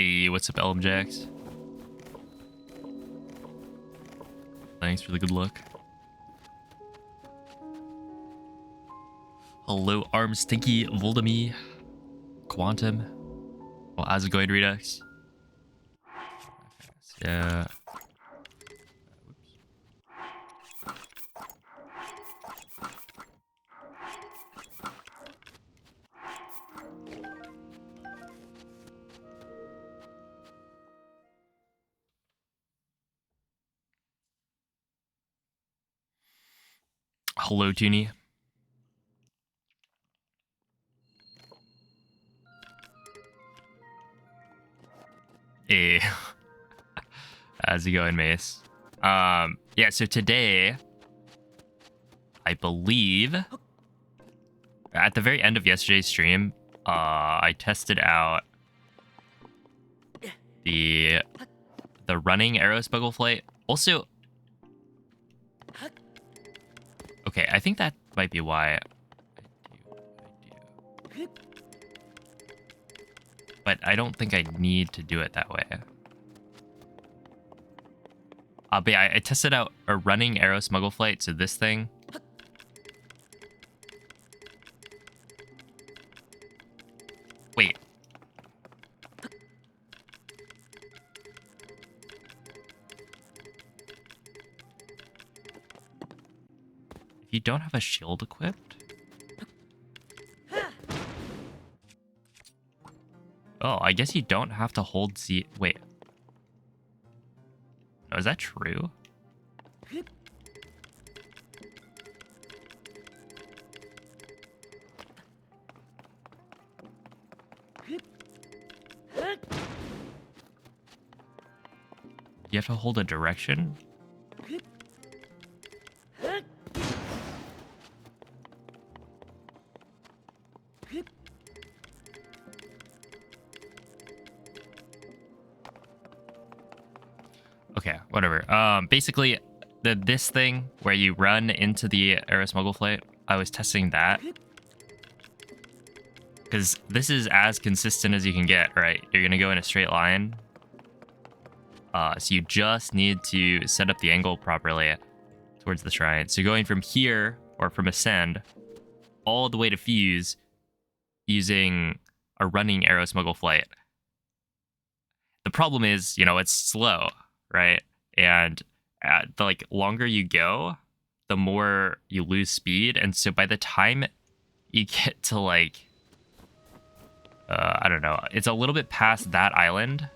Hey, what's up, LMJax? Thanks for the good luck. Hello, Arm Stinky, Voldemie, Quantum. Well, how's it going, Redux? Yeah. Hello, Toonie. Hey. How's it going, Mace? Yeah, so today, I believe, at the very end of yesterday's stream, I tested out the running arrow smuggle flight. Also, okay, I think that might be why. But I don't think I need to do it that way. But yeah, I tested out a running arrow smuggle flight, so this thing. Wait. If you don't have a shield equipped? Oh, I guess you don't have to hold Z. Wait. Oh, is that true? You have to hold a direction? Okay, whatever. Basically, this thing where you run into the arrow smuggle flight, I was testing that. Because this is as consistent as you can get, right? You're gonna go in a straight line. So you just need to set up the angle properly towards the shrine. So going from here, or from Ascend, all the way to Fuse, using a running arrow smuggle flight. The problem is, you know, it's slow, right? And the like longer you go, the more you lose speed. And so by the time you get to like, I don't know, it's a little bit past that island,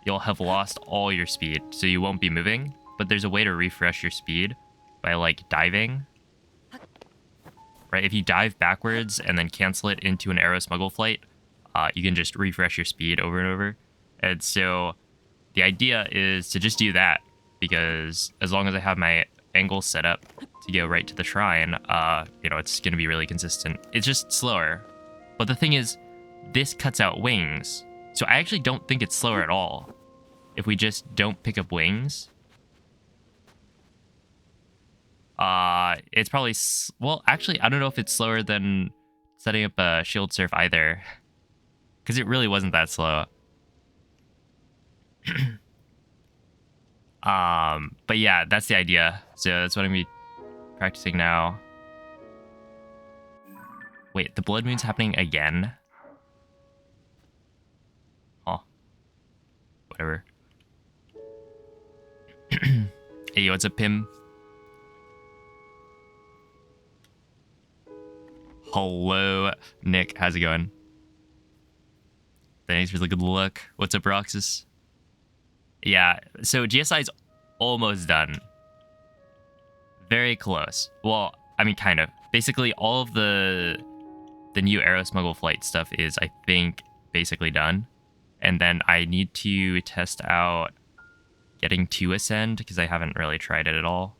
you'll have lost all your speed, so you won't be moving. But there's a way to refresh your speed by like diving. Right? If you dive backwards and then cancel it into an arrow smuggle flight, you can just refresh your speed over and over. And so the idea is to just do that, because as long as I have my angle set up to go right to the shrine, you know, it's going to be really consistent. It's just slower. But the thing is, this cuts out wings. So I actually don't think it's slower at all if we just don't pick up wings. It's probably... Well, actually, I don't know if it's slower than setting up a shield surf either. Because it really wasn't that slow. But yeah, that's the idea. So that's what I'm going to be practicing now. Wait, the blood moon's happening again? Oh. Whatever. Hey, what's up, Pim? Hello, Nick. How's it going? Thanks for the good luck. What's up, Roxas? Yeah, so GSI's almost done. Very close. Well, I mean, kind of. Basically, all of the new arrow smuggle flight stuff is, I think, basically done. And then I need to test out getting to Ascend, because I haven't really tried it at all.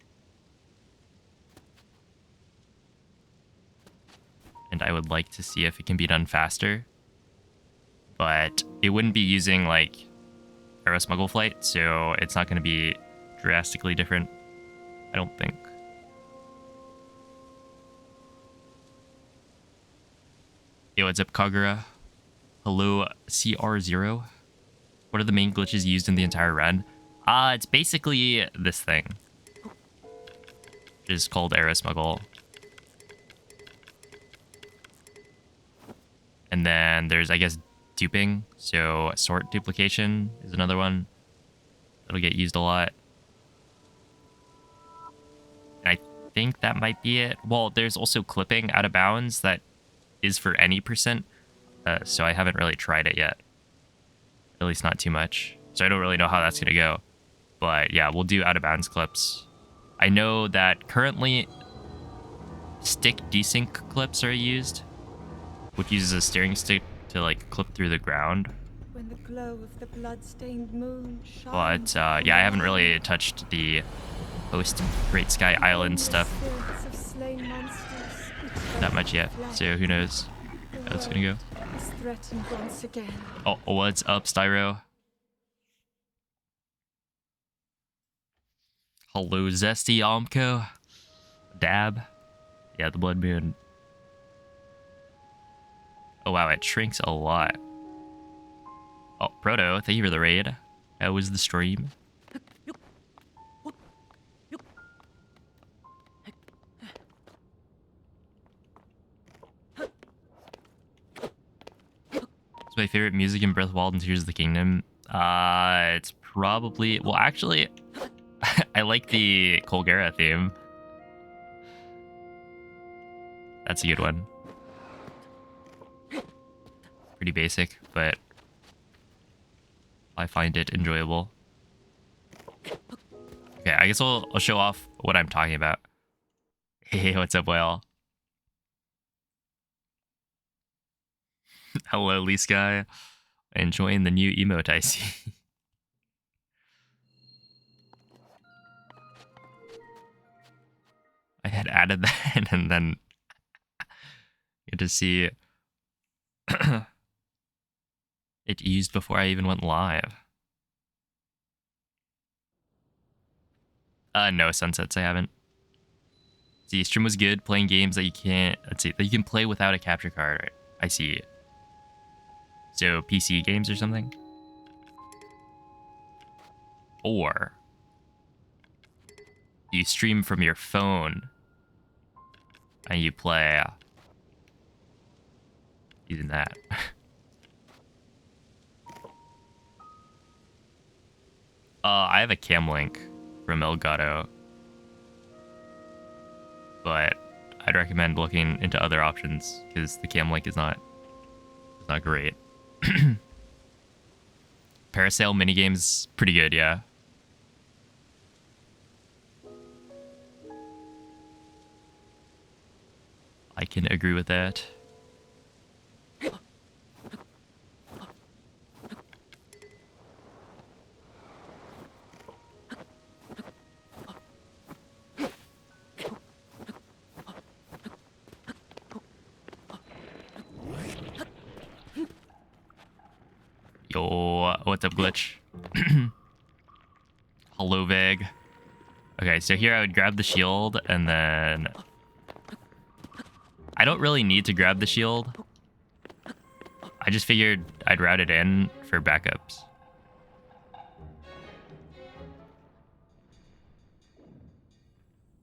And I would like to see if it can be done faster. But it wouldn't be using, like, arrow smuggle flight, so it's not going to be drastically different, I don't think. Yo, what's up, Kagura? Hello, CR0. What are the main glitches used in the entire run? It's basically this thing. Which is called Arrow Smuggle. And then there's, I guess, duping. So sort duplication is another one that'll get used a lot. And I think that might be it. Well, there's also clipping out of bounds that is for any percent. So I haven't really tried it yet. At least not too much. So I don't really know how that's going to go. But yeah, we'll do out of bounds clips. I know that currently stick desync clips are used, which uses a steering stick to like clip through the ground. When the glow of the blood-stained moon But yeah, I haven't really touched the post Great Sky Island stuff that much yet. So who knows how it's gonna go. Oh, what's up, Styro? Hello, Zesty Omco. Dab. Yeah, the blood moon. Oh wow, it shrinks a lot. Oh, Proto, thank you for the raid. How was the stream? It's my favorite music in Breath of the Wild and Tears of the Kingdom. It's probably... Well, actually, I like the Colgera theme. That's a good one. Pretty basic, but I find it enjoyable. Okay, I guess I'll show off what I'm talking about. Hey, what's up, whale? Hello, Lee Sky. Enjoying the new emote I see. I had added that and then get to see it used before I even went live. No, Sunsets, I haven't. See, stream was good, playing games that you can't, let's see, that you can play without a capture card. Right? I see. So, PC games or something? Or you stream from your phone and you play using that. I have a cam link from Elgato, but I'd recommend looking into other options because the cam link is not great. Parasail minigames, pretty good, yeah. I can agree with that. Yo, what's up, Glitch? Hello, Veg. Okay, so here I would grab the shield, and then... I don't really need to grab the shield. I just figured I'd route it in for backups.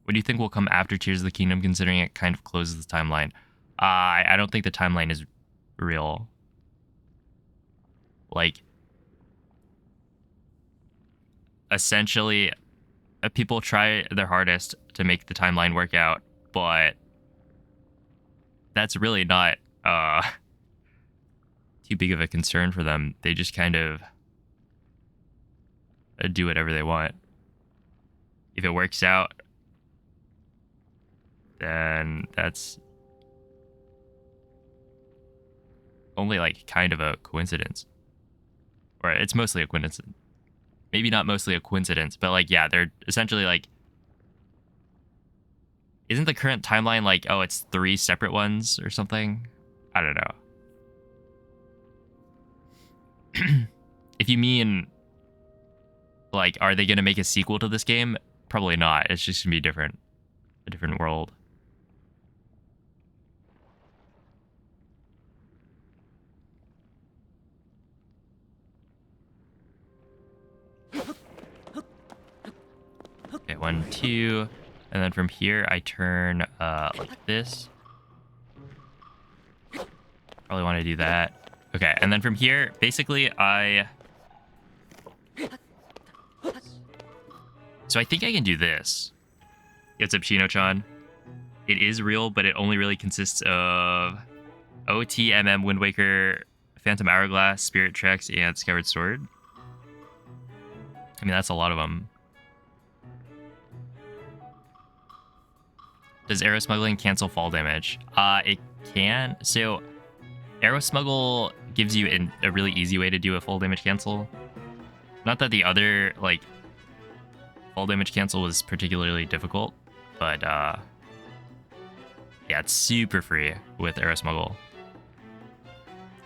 What do you think will come after Tears of the Kingdom, considering it kind of closes the timeline? I don't think the timeline is real. Like, essentially, people try their hardest to make the timeline work out, but that's really not too big of a concern for them. They just kind of do whatever they want. If it works out, then that's only like kind of a coincidence. Or it's mostly a coincidence. Maybe not mostly a coincidence, but like, yeah, they're essentially like, isn't the current timeline like, oh, it's 3 separate ones or something? I don't know. If you mean, like, are they going to make a sequel to this game? Probably not. It's just going to be different. A different world. 1, 2, and then from here I turn like this. Probably want to do that. Okay, and then from here, basically So I think I can do this. What's up, Chino-chan? It is real, but it only really consists of OTMM, Wind Waker, Phantom Hourglass, Spirit Tracks, and Skyward Sword. I mean, that's a lot of them. Does arrow smuggling cancel fall damage? It can. So, arrow smuggle gives you a really easy way to do a fall damage cancel. Not that the other, like, fall damage cancel was particularly difficult, but, yeah, it's super free with arrow smuggle.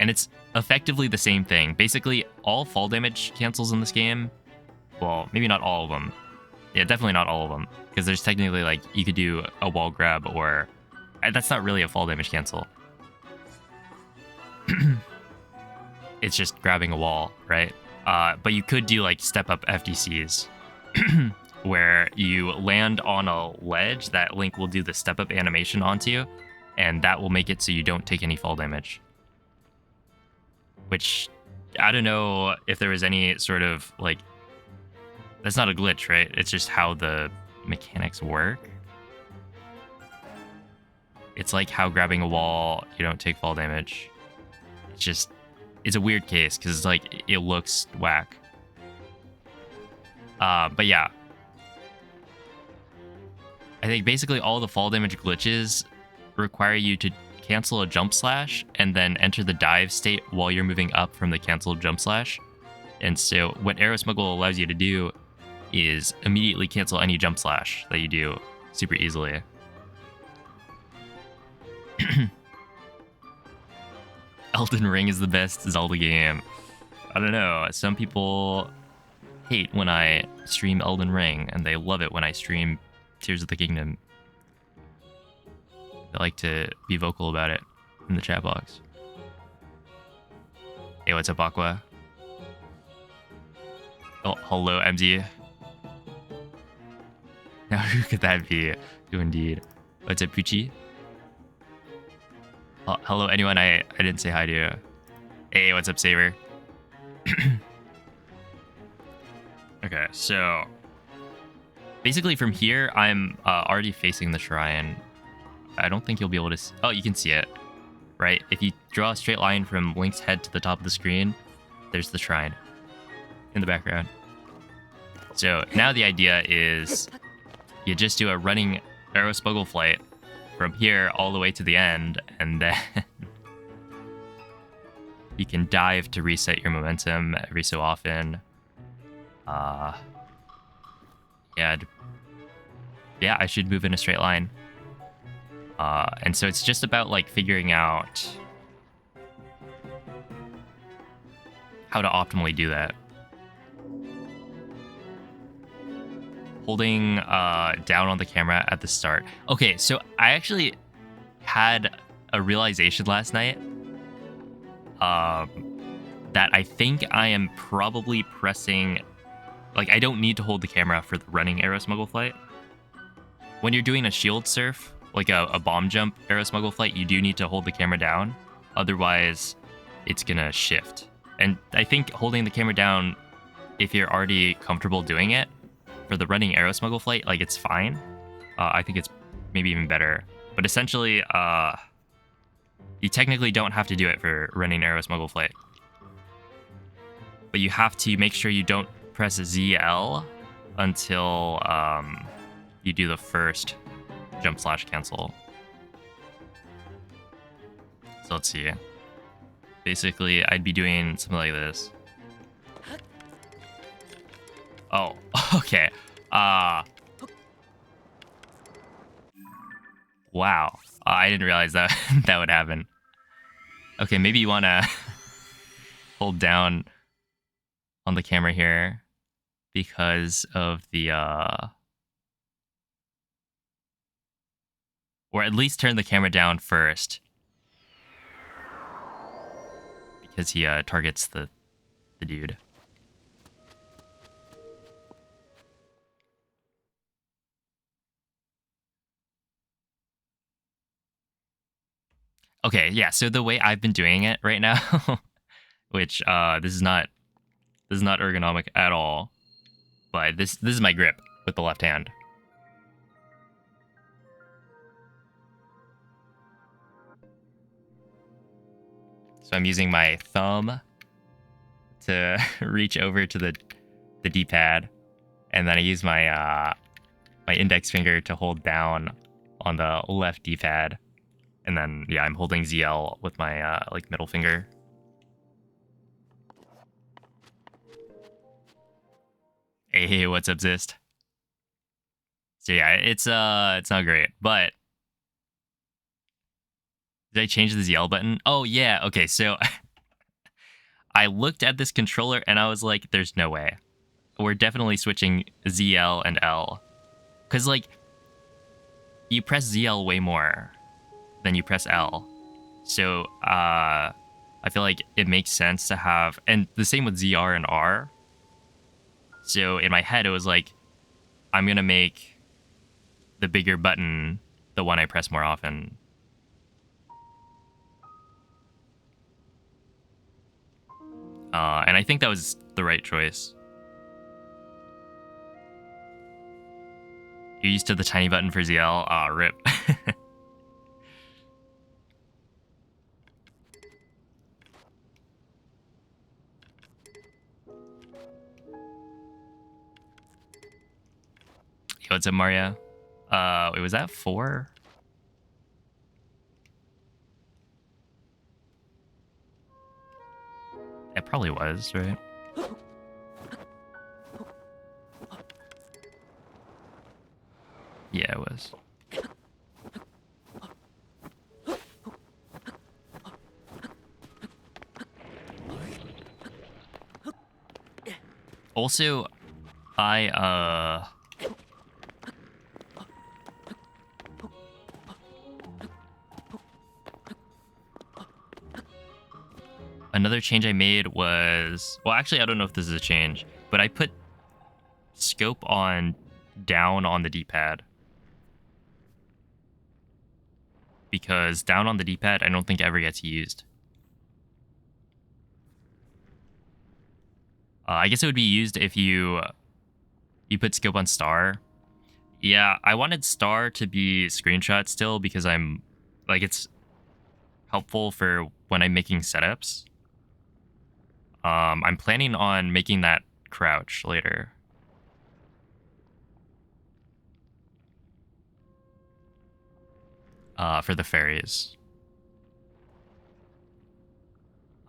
And it's effectively the same thing. Basically, all fall damage cancels in this game, well, maybe not all of them. Yeah, definitely not all of them. Because there's technically, like, you could do a wall grab or... That's not really a fall damage cancel. It's just grabbing a wall, right? But you could do, like, step-up FDCs. Where you land on a ledge that Link will do the step-up animation onto, and that will make it so you don't take any fall damage. Which, I don't know if there was any sort of, like... That's not a glitch, right? It's just how the mechanics work. It's like how grabbing a wall, you don't take fall damage. It's just... It's a weird case, because, like, it looks whack. But yeah. I think basically all the fall damage glitches require you to cancel a jump slash and then enter the dive state while you're moving up from the canceled jump slash. And so what arrow smuggle allows you to do is immediately cancel any jump slash that you do super easily. Elden Ring is the best Zelda game. I don't know, some people hate when I stream Elden Ring, and they love it when I stream Tears of the Kingdom. They like to be vocal about it in the chat box. Hey, what's up, Aqua? Oh, hello, MZ. Now, who could that be? Do indeed. What's up, Pucci? Oh, hello, anyone I didn't say hi to. Hey, what's up, Saber? Okay, so basically from here, I'm already facing the shrine. I don't think you'll be able to... Oh, you can see it, right? If you draw a straight line from Link's head to the top of the screen, there's the shrine in the background. So now the idea is you just do a running arrow smuggle flight from here all the way to the end, and then you can dive to reset your momentum every so often. Yeah, I should move in a straight line. And so it's just about, like, figuring out how to optimally do that. Holding down on the camera at the start. Okay, so I actually had a realization last night that I think I am probably pressing... Like, I don't need to hold the camera for the running arrow smuggle flight. When you're doing a shield surf, like a bomb jump arrow smuggle flight, you do need to hold the camera down. Otherwise, it's gonna shift. And I think holding the camera down, if you're already comfortable doing it, for the running arrow smuggle flight, like, it's fine. I think it's maybe even better. But essentially, you technically don't have to do it for running arrow smuggle flight. But you have to make sure you don't press ZL until you do the first jump slash cancel. So let's see. Basically, I'd be doing something like this. Oh, okay. Wow. I didn't realize that that would happen. Okay, maybe you want to hold down on the camera here because of the or at least turn the camera down first, because he targets the dude. Okay, yeah, so the way I've been doing it right now, which this is not ergonomic at all, but this is my grip with the left hand. So I'm using my thumb to reach over to the D-pad, and then I use my my index finger to hold down on the left D-pad, and then yeah, I'm holding ZL with my like middle finger. Hey, what's up, Zist? So yeah, it's not great, but did I change the ZL button? Oh yeah, okay, so I looked at this controller and I was like, there's no way. We're definitely switching ZL and L. Cause like you press ZL way more than you press L. So I feel like it makes sense to have, and the same with ZR and R. So in my head it was like, I'm gonna make the bigger button the one I press more often. And I think that was the right choice. You're used to the tiny button for ZL? Aw, rip. Yo, what's up, Mario? Wait, was that 4? It probably was, right? Yeah, it was. Also, another change I made was, well, actually, I don't know if this is a change, but I put scope on down on the D-pad. Because down on the D-pad, I don't think ever gets used. I guess it would be used if you put scope on star. Yeah, I wanted star to be screenshot still because I'm, like, it's helpful for when I'm making setups. I'm planning on making that crouch later. For the fairies.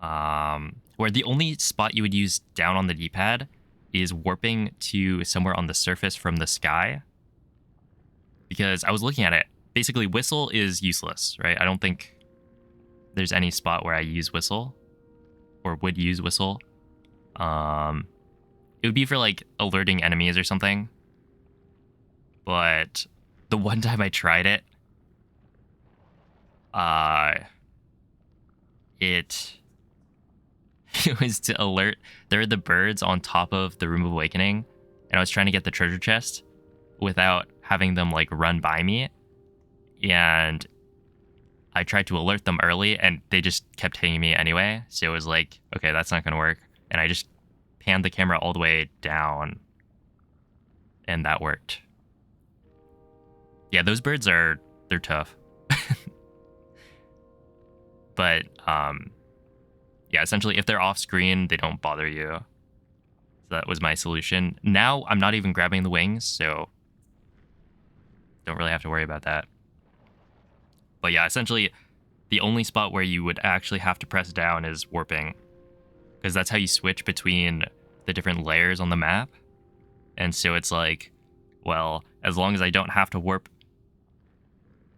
Where the only spot you would use down on the D-pad is warping to somewhere on the surface from the sky. Because I was looking at it. Basically, whistle is useless, right? I don't think there's any spot where I use whistle or would use whistle. It would be for like alerting enemies or something. But the one time I tried it, it was to alert. There are the birds on top of the Room of Awakening, and I was trying to get the treasure chest without having them like run by me, and I tried to alert them early, and they just kept hitting me anyway. So it was like, okay, that's not gonna work, and I just panned the camera all the way down, and that worked. Yeah, those birds they're tough. But yeah, essentially if they're off screen, they don't bother you. So that was my solution. Now I'm not even grabbing the wings, so don't really have to worry about that. But yeah, essentially the only spot where you would actually have to press down is warping, because that's how you switch between the different layers on the map. And so it's like, well, as long as I don't have to warp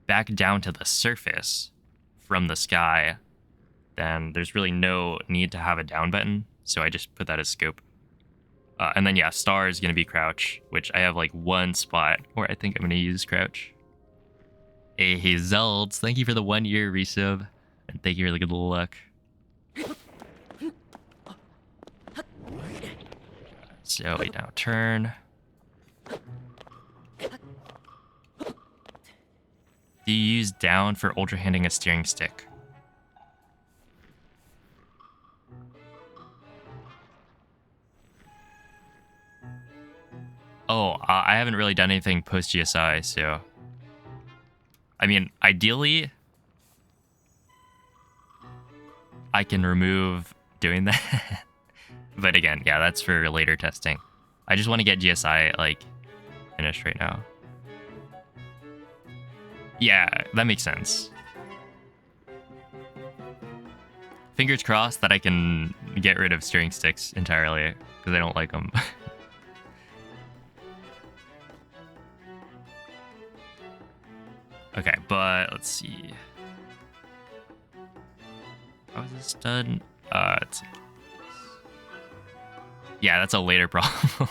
back down to the surface from the sky, then there's really no need to have a down button. So I just put that as scope. And then yeah, star is going to be crouch, which I have like one spot where I think I'm going to use crouch. Hey, Zelds, thank you for the 1 year resub, and thank you for the good luck. So we now turn. Do you use down for ultra handing a steering stick? Oh, I haven't really done anything post GSI, so... I mean, ideally, I can remove doing that. But again, yeah, that's for later testing. I just want to get GSI, like, finished right now. Yeah, that makes sense. Fingers crossed that I can get rid of steering sticks entirely, because I don't like them. Okay, but let's see. How is this done? It's... Yeah, that's a later problem.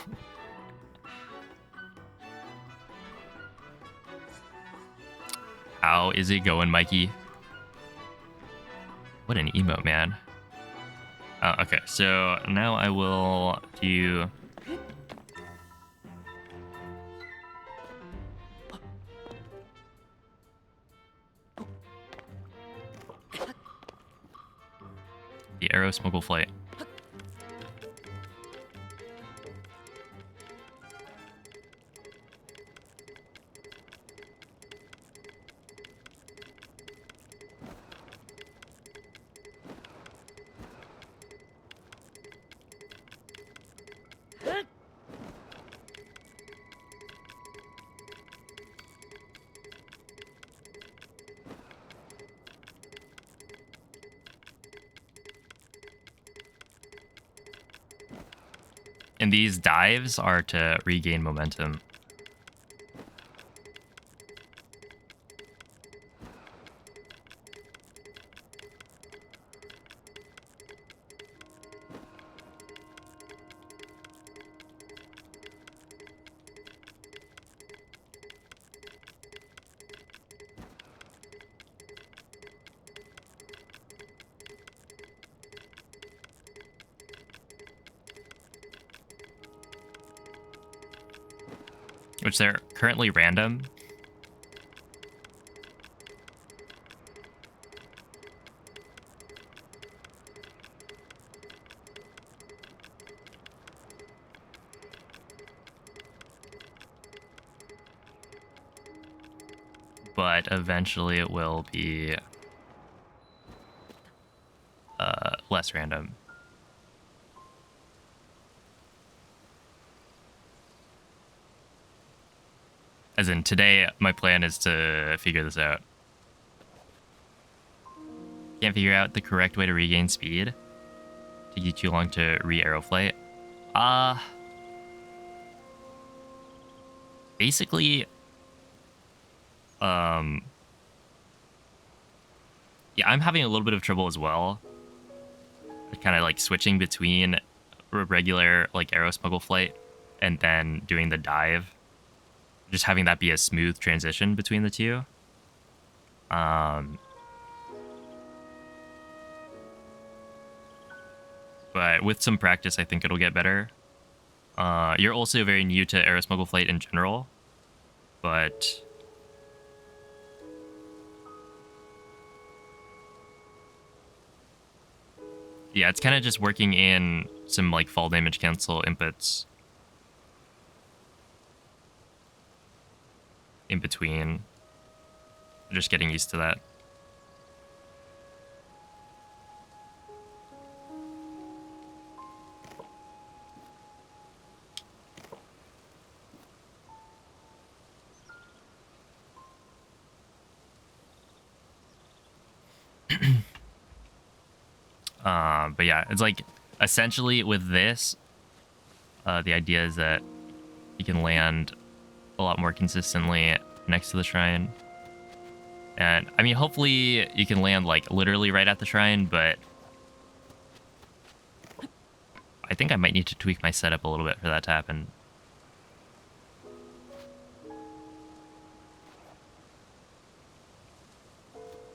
How is it going, Mikey? What an emo, man. Okay, so now I will do... the Aero Smuggle Flight. And these dives are to regain momentum. Which they're currently random. But eventually it will be less random. As in, today, my plan is to figure this out. Can't figure out the correct way to regain speed. Take you too long to re-aeroflight. Basically, yeah, I'm having a little bit of trouble as well. Kind of like switching between regular, like, aero smuggle flight and then doing the dive. Just having that be a smooth transition between the two. But with some practice, I think it'll get better. You're also very new to aero smuggle flight in general, but yeah, it's kind of just working in some like fall damage cancel inputs in between. Just getting used to that. But yeah, it's like essentially with this, the idea is that you can land a lot more consistently next to the shrine. And I mean, hopefully you can land like literally right at the shrine, but I think I might need to tweak my setup a little bit for that to happen.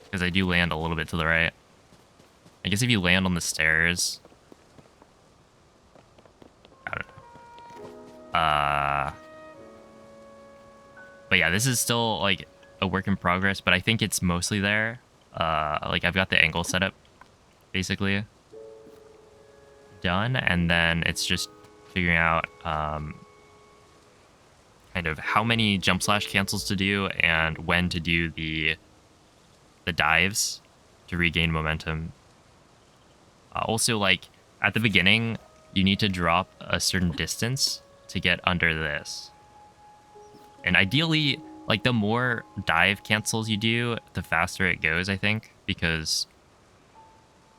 Because I do land a little bit to the right. I guess if you land on the stairs... I don't know. But yeah, this is still, like, a work in progress, but I think it's mostly there. Like, I've got the angle set up, basically, done, and then it's just figuring out, kind of how many jump slash cancels to do and when to do the dives to regain momentum. Also, like, at the beginning, you need to drop a certain distance to get under this. And ideally, like, the more dive cancels you do, the faster it goes, I think, because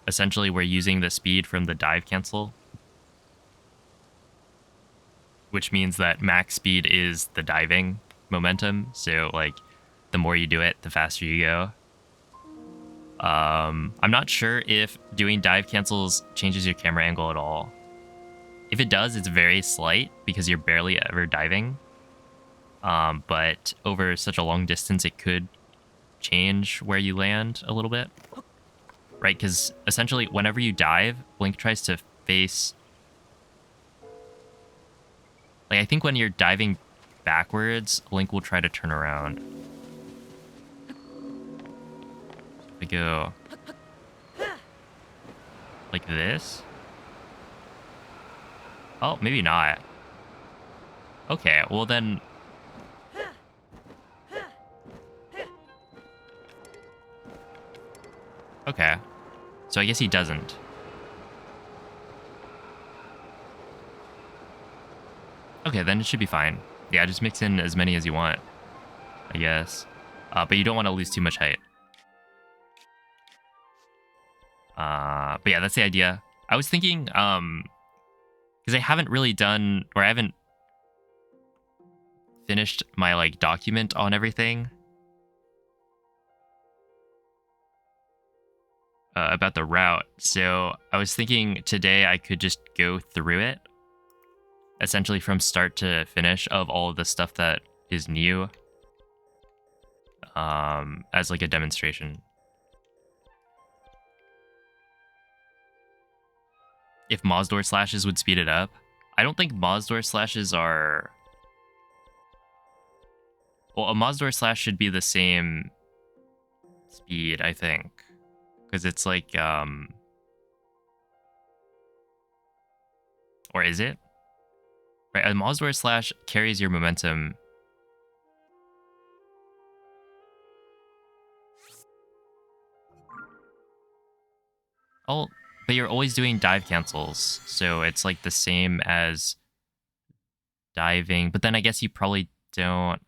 essentially we're using the speed from the dive cancel, which means that max speed is the diving momentum. So, like, the more you do it, the faster you go. I'm not sure if doing dive cancels changes your camera angle at all. If it does, it's very slight because you're barely ever diving. But over such a long distance, it could change where you land a little bit. Right? Because essentially, whenever you dive, Blink tries to face... Like, I think when you're diving backwards, Link will try to turn around. I go like this. Oh, maybe not. Okay, well then. Okay, so I guess he doesn't. Okay, then it should be fine. Yeah, just mix in as many as you want, I guess. But you don't want to lose too much height. But yeah, that's the idea. I was thinking, because I haven't really done, or I haven't finished my, like, document on everything about the route. So I was thinking today I could just go through it, essentially from start to finish, of all of the stuff that is new, as like a demonstration. If Moz door slashes would speed it up. I don't think Moz door slashes are... Well, a Moz door slash should be the same speed, I think. Because it's like, or is it? Right, a Moz door slash carries your momentum. Oh, but you're always doing dive cancels, so it's like the same as diving. But then I guess you probably don't.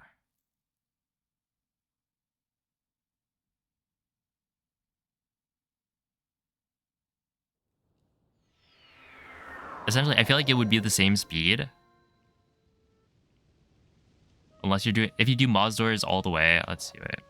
Essentially, I feel like it would be the same speed. Unless you're doing... If you do Moz doors all the way, let's do it.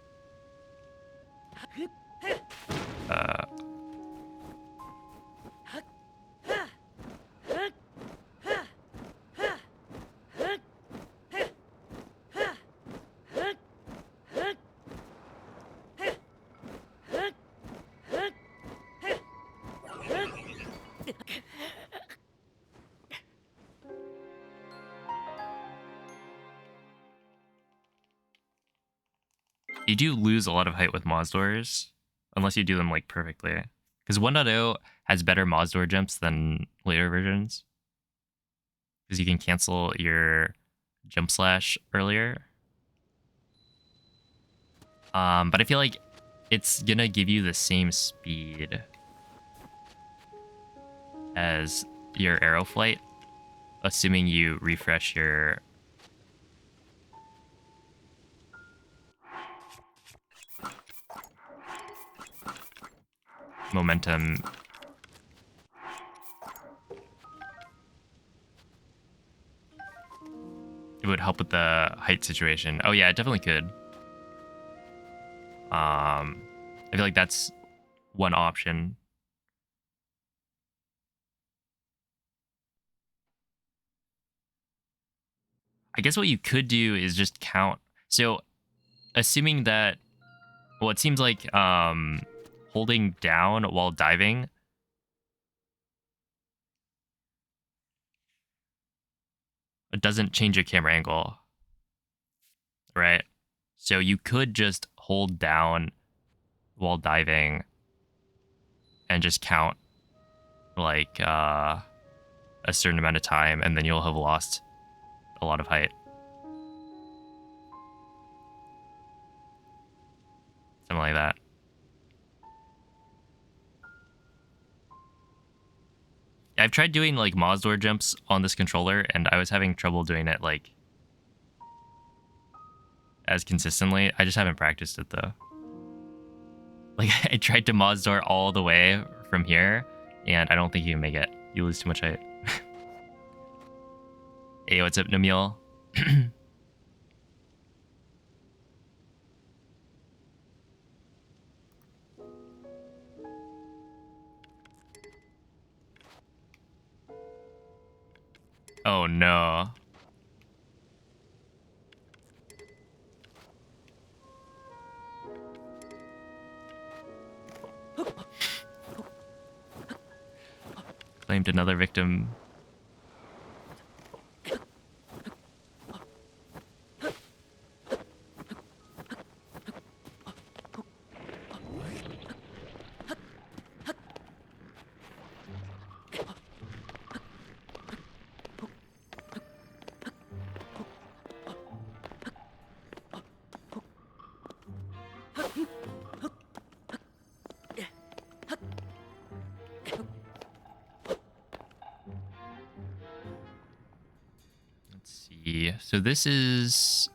You do lose a lot of height with Moz doors, unless you do them, like, perfectly. Because 1.0 has better Moz door jumps than later versions. Because you can cancel your jump slash earlier. But I feel like it's gonna give you the same speed as your arrow flight, assuming you refresh your... momentum. It would help with the height situation. Oh yeah, it definitely could. I feel like that's one option. I guess what you could do is just count. So, assuming that, well, it seems like holding down while diving it doesn't change your camera angle, right? So you could just hold down while diving and just count like a certain amount of time, and then you'll have lost a lot of height. Something like that. I've tried doing like Mazdoor jumps on this controller, and I was having trouble doing it like as consistently. I just haven't practiced it though. Like I tried to Mazdoor all the way from here, and I don't think you can make it. You lose too much height. Hey, what's up, Namil? Oh no. Claimed another victim. So this is,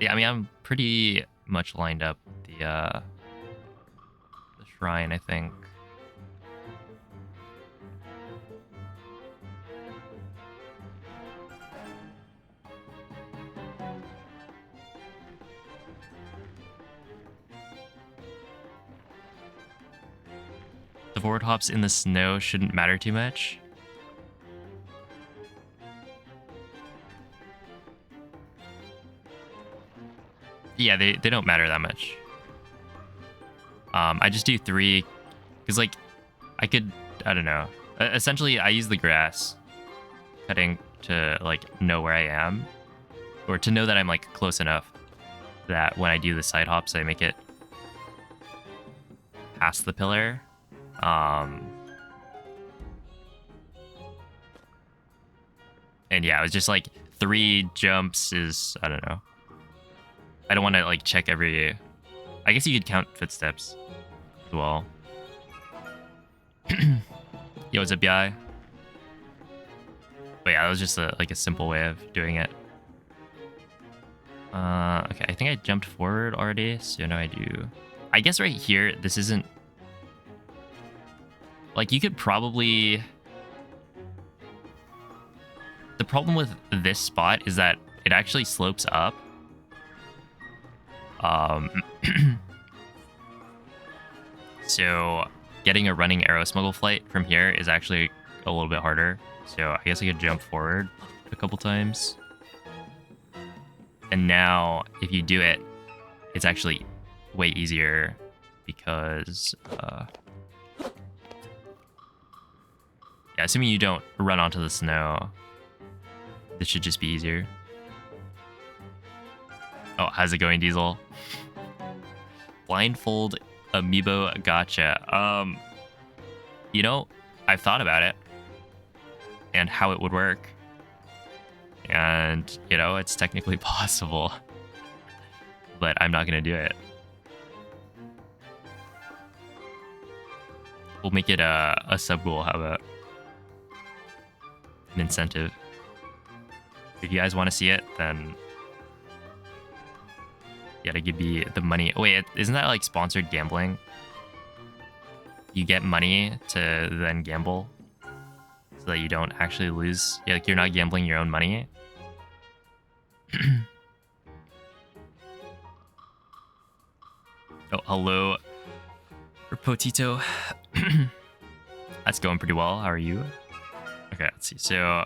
yeah, I mean, I'm pretty much lined up the shrine, I think. The forward hops in the snow shouldn't matter too much. Yeah, they don't matter that much. I just do 3, because like I don't know. Essentially, I use the grass cutting to like know where I am, or to know that I'm like close enough that when I do the side hops, I make it past the pillar. And yeah, it was just like 3 jumps is, I don't know. I don't want to like check every. I guess you could count footsteps as well. Yo, what's up, guy? But yeah, that was just like a simple way of doing it. Okay, I think I jumped forward already, so now I do. I guess right here, this isn't. Like, you could probably. The problem with this spot is that it actually slopes up. So getting a running arrow smuggle flight from here is actually a little bit harder. So I guess I could jump forward a couple times. And now if you do it, it's actually way easier because yeah, assuming you don't run onto the snow, this should just be easier. Oh, how's it going, Diesel? Blindfold amiibo gotcha. You know, I've thought about it and how it would work. And, you know, it's technically possible. But I'm not going to do it. We'll make it a sub-goal. How about an incentive? If you guys want to see it, then you gotta give me the money. Oh, wait, isn't that like sponsored gambling? You get money to then gamble so that you don't actually lose. Yeah, like you're not gambling your own money. Oh, hello, Potito. That's going pretty well. How are you? Okay, let's see. So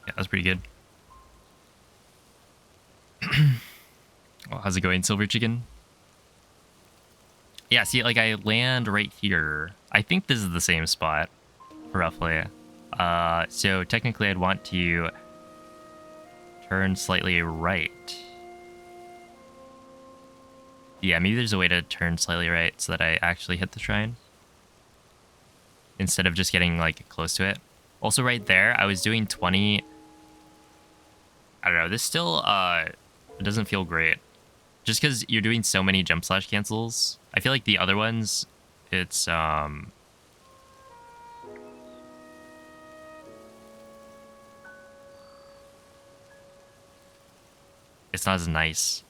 Yeah, that's pretty good. Well, how's it going, Silver Chicken? Yeah, see, like, I land right here. I think this is the same spot, roughly. So technically I'd want to turn slightly right. Yeah, maybe there's a way to turn slightly right so that I actually hit the shrine, instead of just getting, like, close to it. Also, right there, I was doing 20... I don't know, this still, it doesn't feel great. Just because you're doing so many jump slash cancels. I feel like the other ones, it's not as nice.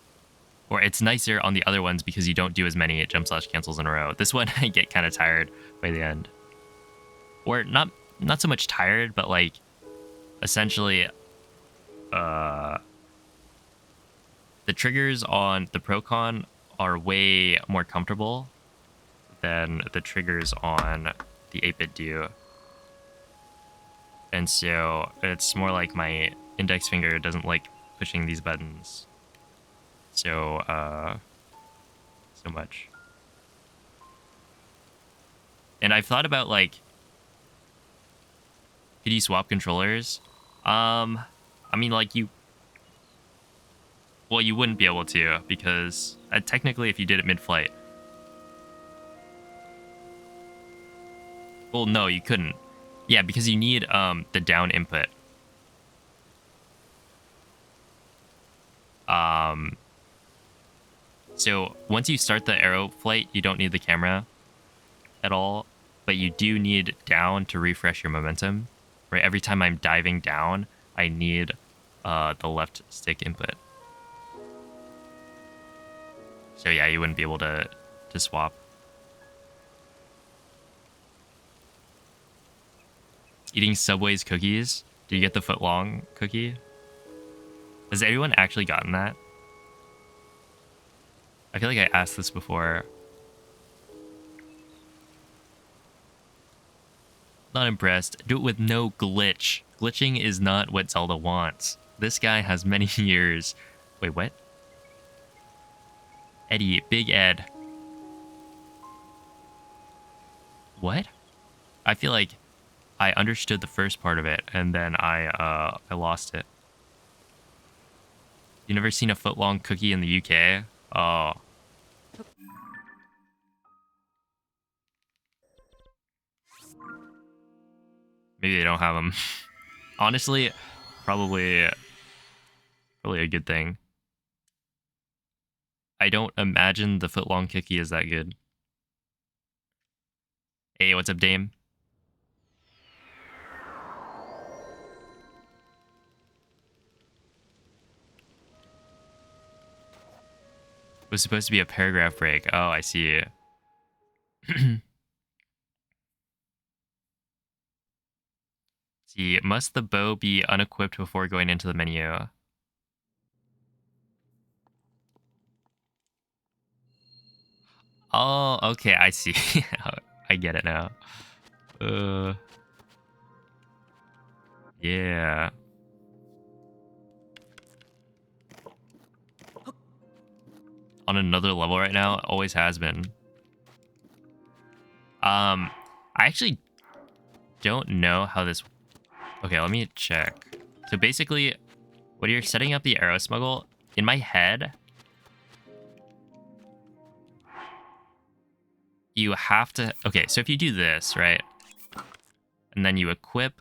Or it's nicer on the other ones because you don't do as many jump slash cancels in a row. This one, I get kind of tired by the end. Or not so much tired, but like, essentially, the triggers on the Procon are way more comfortable than the triggers on the 8-bit do. And so it's more like my index finger doesn't like pushing these buttons so much. And I've thought about, like, could you swap controllers? I mean, like, well, you wouldn't be able to, because technically if you did it mid-flight. Well, no, you couldn't. Yeah, because you need the down input. So once you start the arrow flight, you don't need the camera at all, but you do need down to refresh your momentum. Right? Every time I'm diving down, I need the left stick input. So yeah, you wouldn't be able to swap. Eating Subway's cookies. Do you get the foot-long cookie? Has anyone actually gotten that? I feel like I asked this before. Not impressed. Do it with no glitch. Glitching is not what Zelda wants. This guy has many years. Wait, what? Eddie, Big Ed. What? I feel like I understood the first part of it, and then I lost it. You never seen a foot-long cookie in the UK? Oh. Maybe they don't have them. Honestly, probably a good thing. I don't imagine the foot-long cookie is that good. Hey, what's up, Dame? It was supposed to be a paragraph break. Oh, I see. See, must the bow be unequipped before going into the menu? Oh, okay, I see. I get it now. Yeah. On another level right now, always has been. I actually don't know how this... Okay, let me check. So basically, when you're setting up the arrow smuggle, in my head, you have to... Okay, so if you do this, right? And then you equip...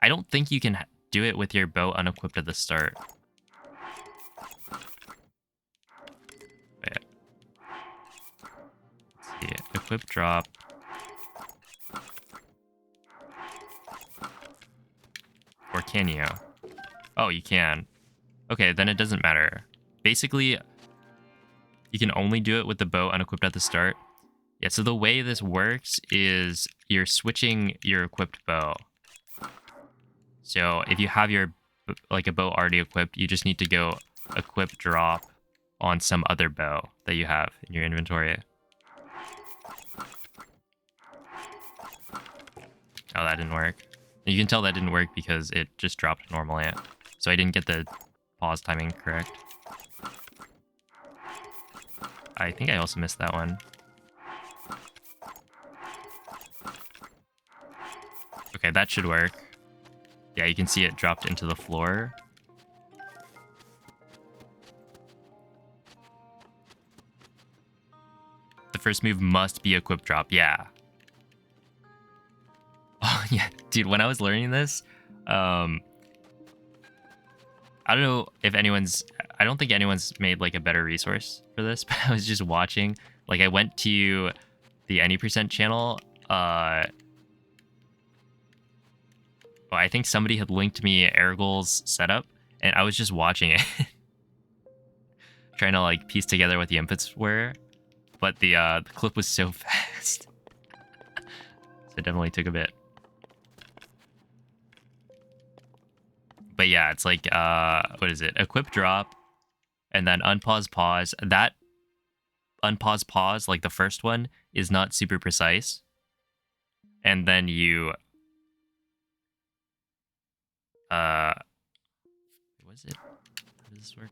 I don't think you can do it with your bow unequipped at the start. Wait. Let's see. Equip drop. Or can you? Oh, you can. Okay, then it doesn't matter. Basically, you can only do it with the bow unequipped at the start. Yeah, so the way this works is you're switching your equipped bow. So if you have your, like, a bow already equipped, you just need to go equip drop on some other bow that you have in your inventory. Oh, that didn't work. You can tell that didn't work because it just dropped normally. So I didn't get the pause timing correct. I think I also missed that one. Okay, that should work. Yeah, you can see it dropped into the floor. The first move must be a quip drop, yeah. Oh, yeah, dude, when I was learning this, I don't know if I don't think anyone's made like a better resource for this, but I was just watching. Like I went to the Any% channel. Well, I think somebody had linked me Ergol's setup, and I was just watching it. Trying to like piece together what the inputs were. But the clip was so fast. So it definitely took a bit. But yeah, it's like, what is it? Equip drop, and then unpause pause. That unpause pause, like the first one, is not super precise. And then you, what is it? How does this work?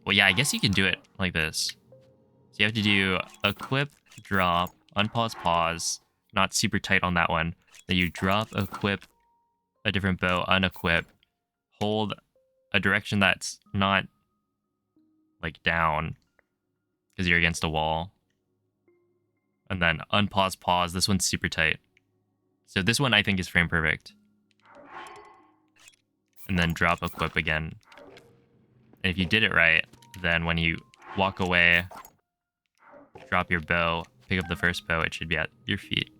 Well, yeah, I guess you can do it like this. So you have to do equip, drop, unpause, pause. Not super tight on that one. Then you drop, equip a different bow, unequip. Hold a direction that's not like down because you're against a wall. And then unpause, pause. This one's super tight. So this one I think is frame perfect. And then drop, equip again. And if you did it right, then when you walk away, drop your bow, pick up the first bow, it should be at your feet.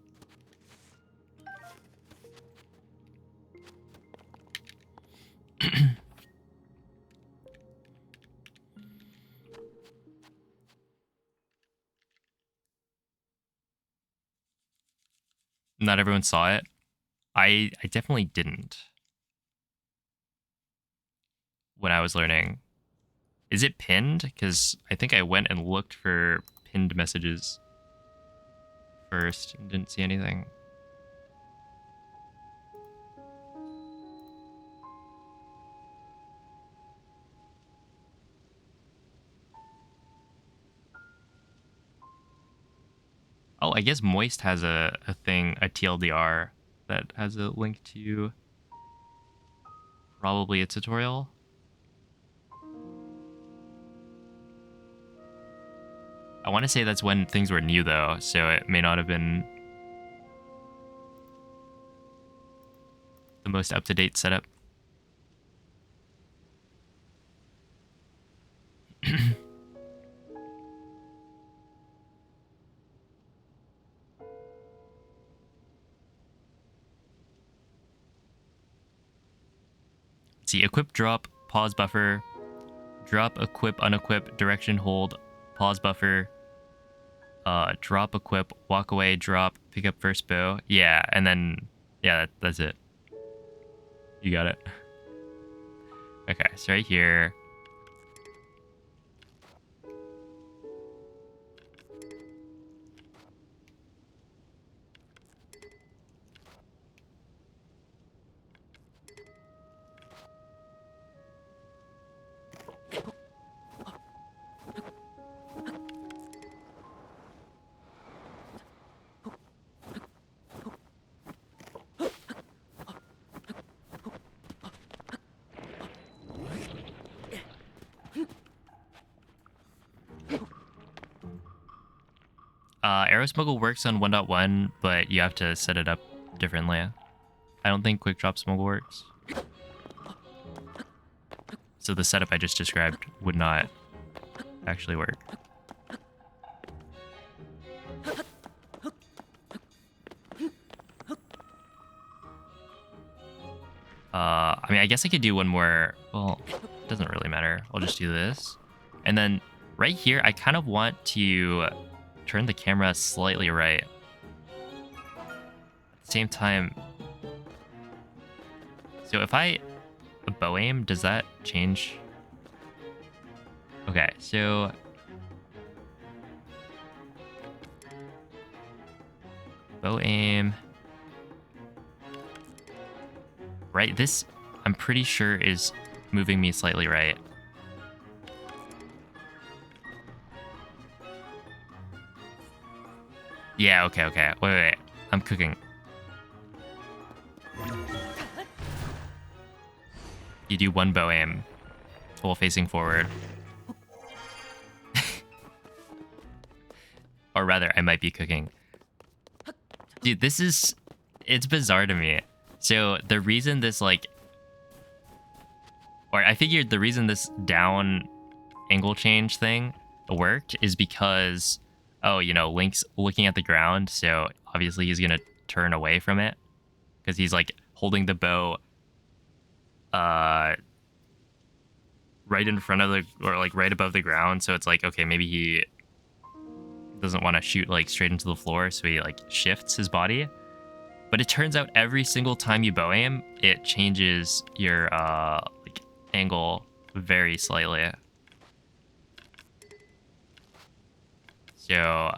Not everyone saw it. I definitely didn't when I was learning. Is it pinned? Because I think I went and looked for pinned messages first and didn't see anything. Oh, I guess Moist has a thing, a TLDR that has a link to probably a tutorial. I want to say that's when things were new though, so it may not have been the most up-to-date setup. See, equip, drop, pause buffer, drop, equip, unequip, direction, hold, pause buffer, drop, equip, walk away, drop, pick up first bow. Yeah, and then, yeah, that's it. You got it. Okay, so right here. Arrow Smuggle works on 1.1, but you have to set it up differently. I don't think Quick Drop Smuggle works. So the setup I just described would not actually work. I mean, I guess I could do one more. Well, it doesn't really matter. I'll just do this. And then right here, I kind of want to turn the camera slightly right. At the same time, so if I bow aim, does that change? Okay, so bow aim. Right, this I'm pretty sure is moving me slightly right. Yeah, okay. Wait. I'm cooking. You do one bow aim while facing forward. Or rather, I might be cooking. Dude, it's bizarre to me. So the reason this I figured the reason this down angle change thing worked is because, oh, Link's looking at the ground, so obviously he's gonna turn away from it because he's like holding the bow right in front of right above the ground, so it's like, okay, maybe he doesn't want to shoot like straight into the floor, so he like shifts his body. But it turns out every single time you bow aim, it changes your angle very slightly. So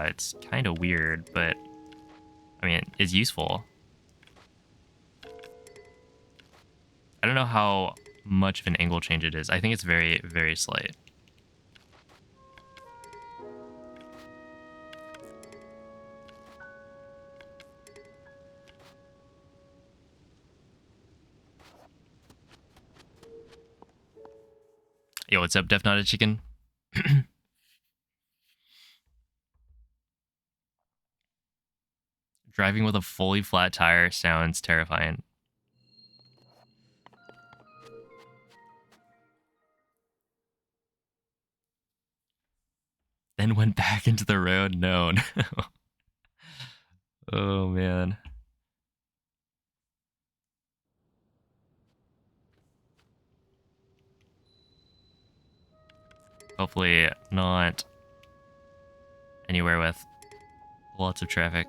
it's kind of weird, but I mean, it's useful. I don't know how much of an angle change it is. I think it's very, very slight. Yo, what's up, Def Not a Chicken? Driving with a fully flat tire sounds terrifying. Then went back into the road? No. Oh, man. Hopefully not anywhere with lots of traffic.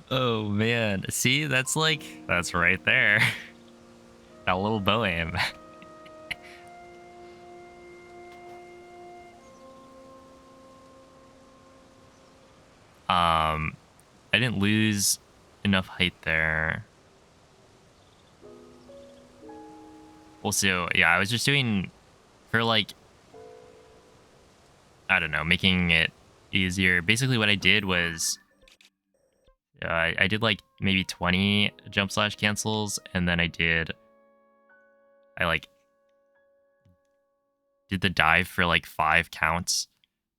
Oh man, see, that's right there. That little bow aim. I didn't lose enough height there. Also, yeah, I was just doing for like, I don't know, making it easier. Basically what I did was I did like maybe 20 jump slash cancels, and then I like did the dive for like 5 counts,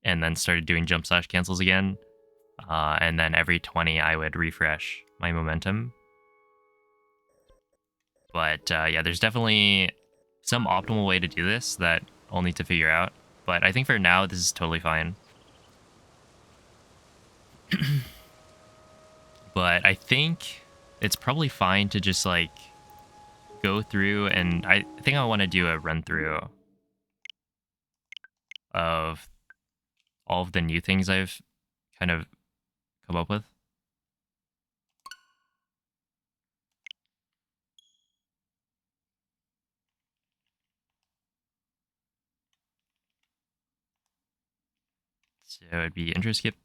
and then started doing jump slash cancels again. And then every 20 I would refresh my momentum. But yeah, there's definitely some optimal way to do this that I'll need to figure out. But I think for now, this is totally fine. But I think it's probably fine to just like go through, and I think I want to do a run through of all of the new things I've kind of come up with. So it'd be intro skip.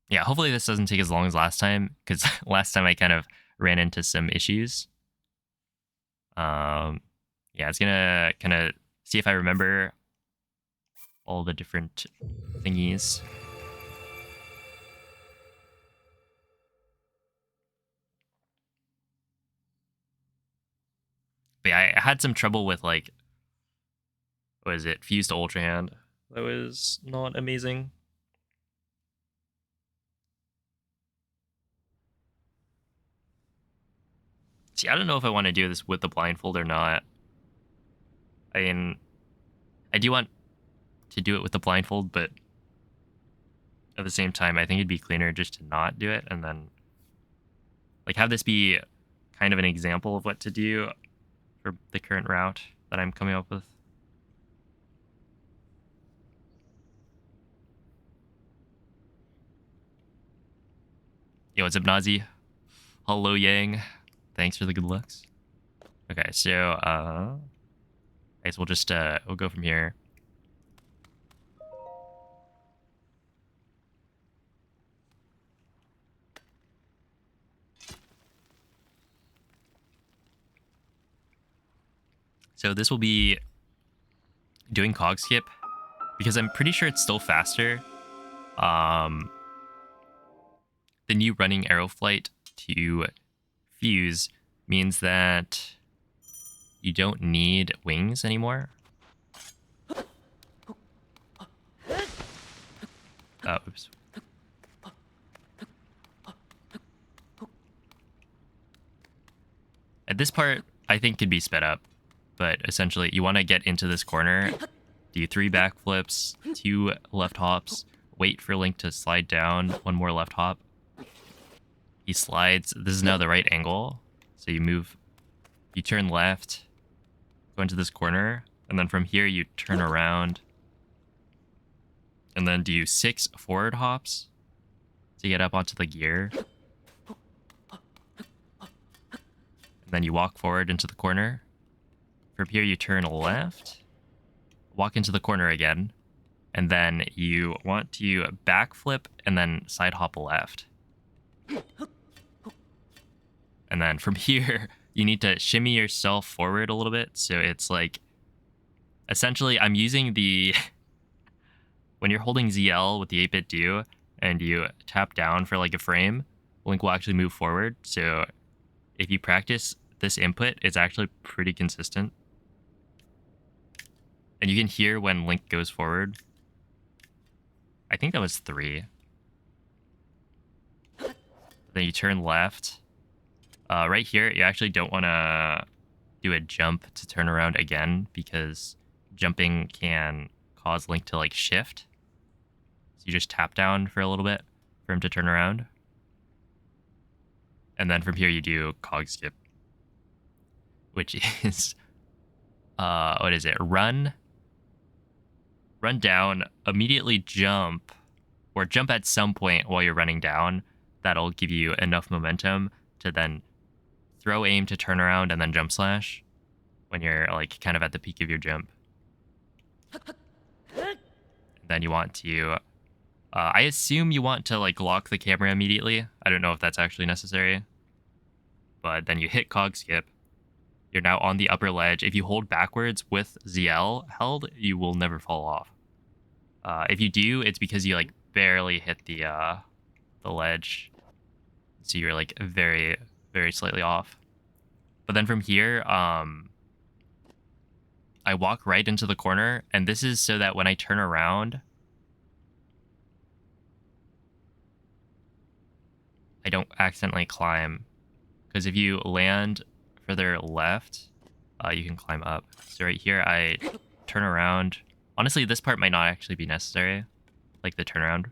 Yeah, hopefully this doesn't take as long as last time, because last time I kind of ran into some issues. Yeah, it's gonna kind of see if I remember all the different thingies. But yeah, I had some trouble with like, what is it, fused Ultrahand. That was not amazing. See, I don't know if I want to do this with the blindfold or not. I mean, I do want to do it with the blindfold, but at the same time, I think it'd be cleaner just to not do it, and then like have this be kind of an example of what to do for the current route that I'm coming up with. Yo, what's up, Nazi? Hello, Yang. Thanks for the good looks. Okay, so I guess we'll just we'll go from here. So this will be doing Cog Skip, because I'm pretty sure it's still faster. The new running arrow flight to fuse means that you don't need wings anymore. Oops. At this part, I think could be sped up, but essentially you want to get into this corner, do 3 backflips, 2 left hops, wait for Link to slide down, 1 more left hop. He slides. This is now the right angle. So you move, you turn left, go into this corner, and then from here you turn around, and then do 6 forward hops to get up onto the gear. And then you walk forward into the corner. From here you turn left, walk into the corner again, and then you want to backflip and then side hop left. And then from here, you need to shimmy yourself forward a little bit. So it's like, essentially, I'm using the, when you're holding ZL with the 8-bit do, and you tap down for like a frame, Link will actually move forward. So if you practice this input, it's actually pretty consistent. And you can hear when Link goes forward. I think that was 3. Then you turn left. Right here, you actually don't want to do a jump to turn around again, because jumping can cause Link to like shift. So you just tap down for a little bit for him to turn around. And then from here you do Cog Skip. which is what is it? Run down, immediately jump, or jump at some point while you're running down. That'll give you enough momentum to then throw aim to turn around and then jump slash when you're like kind of at the peak of your jump. Then you want to, I assume you want to like lock the camera immediately. I don't know if that's actually necessary. But then you hit Cog Skip. You're now on the upper ledge. If you hold backwards with ZL held, you will never fall off. If you do, it's because you like barely hit the ledge. So you're like very, very slightly off. But then from here, I walk right into the corner, and this is so that when I turn around, I don't accidentally climb. Because if you land further left, you can climb up. So right here, I turn around. Honestly, this part might not actually be necessary, like the turnaround.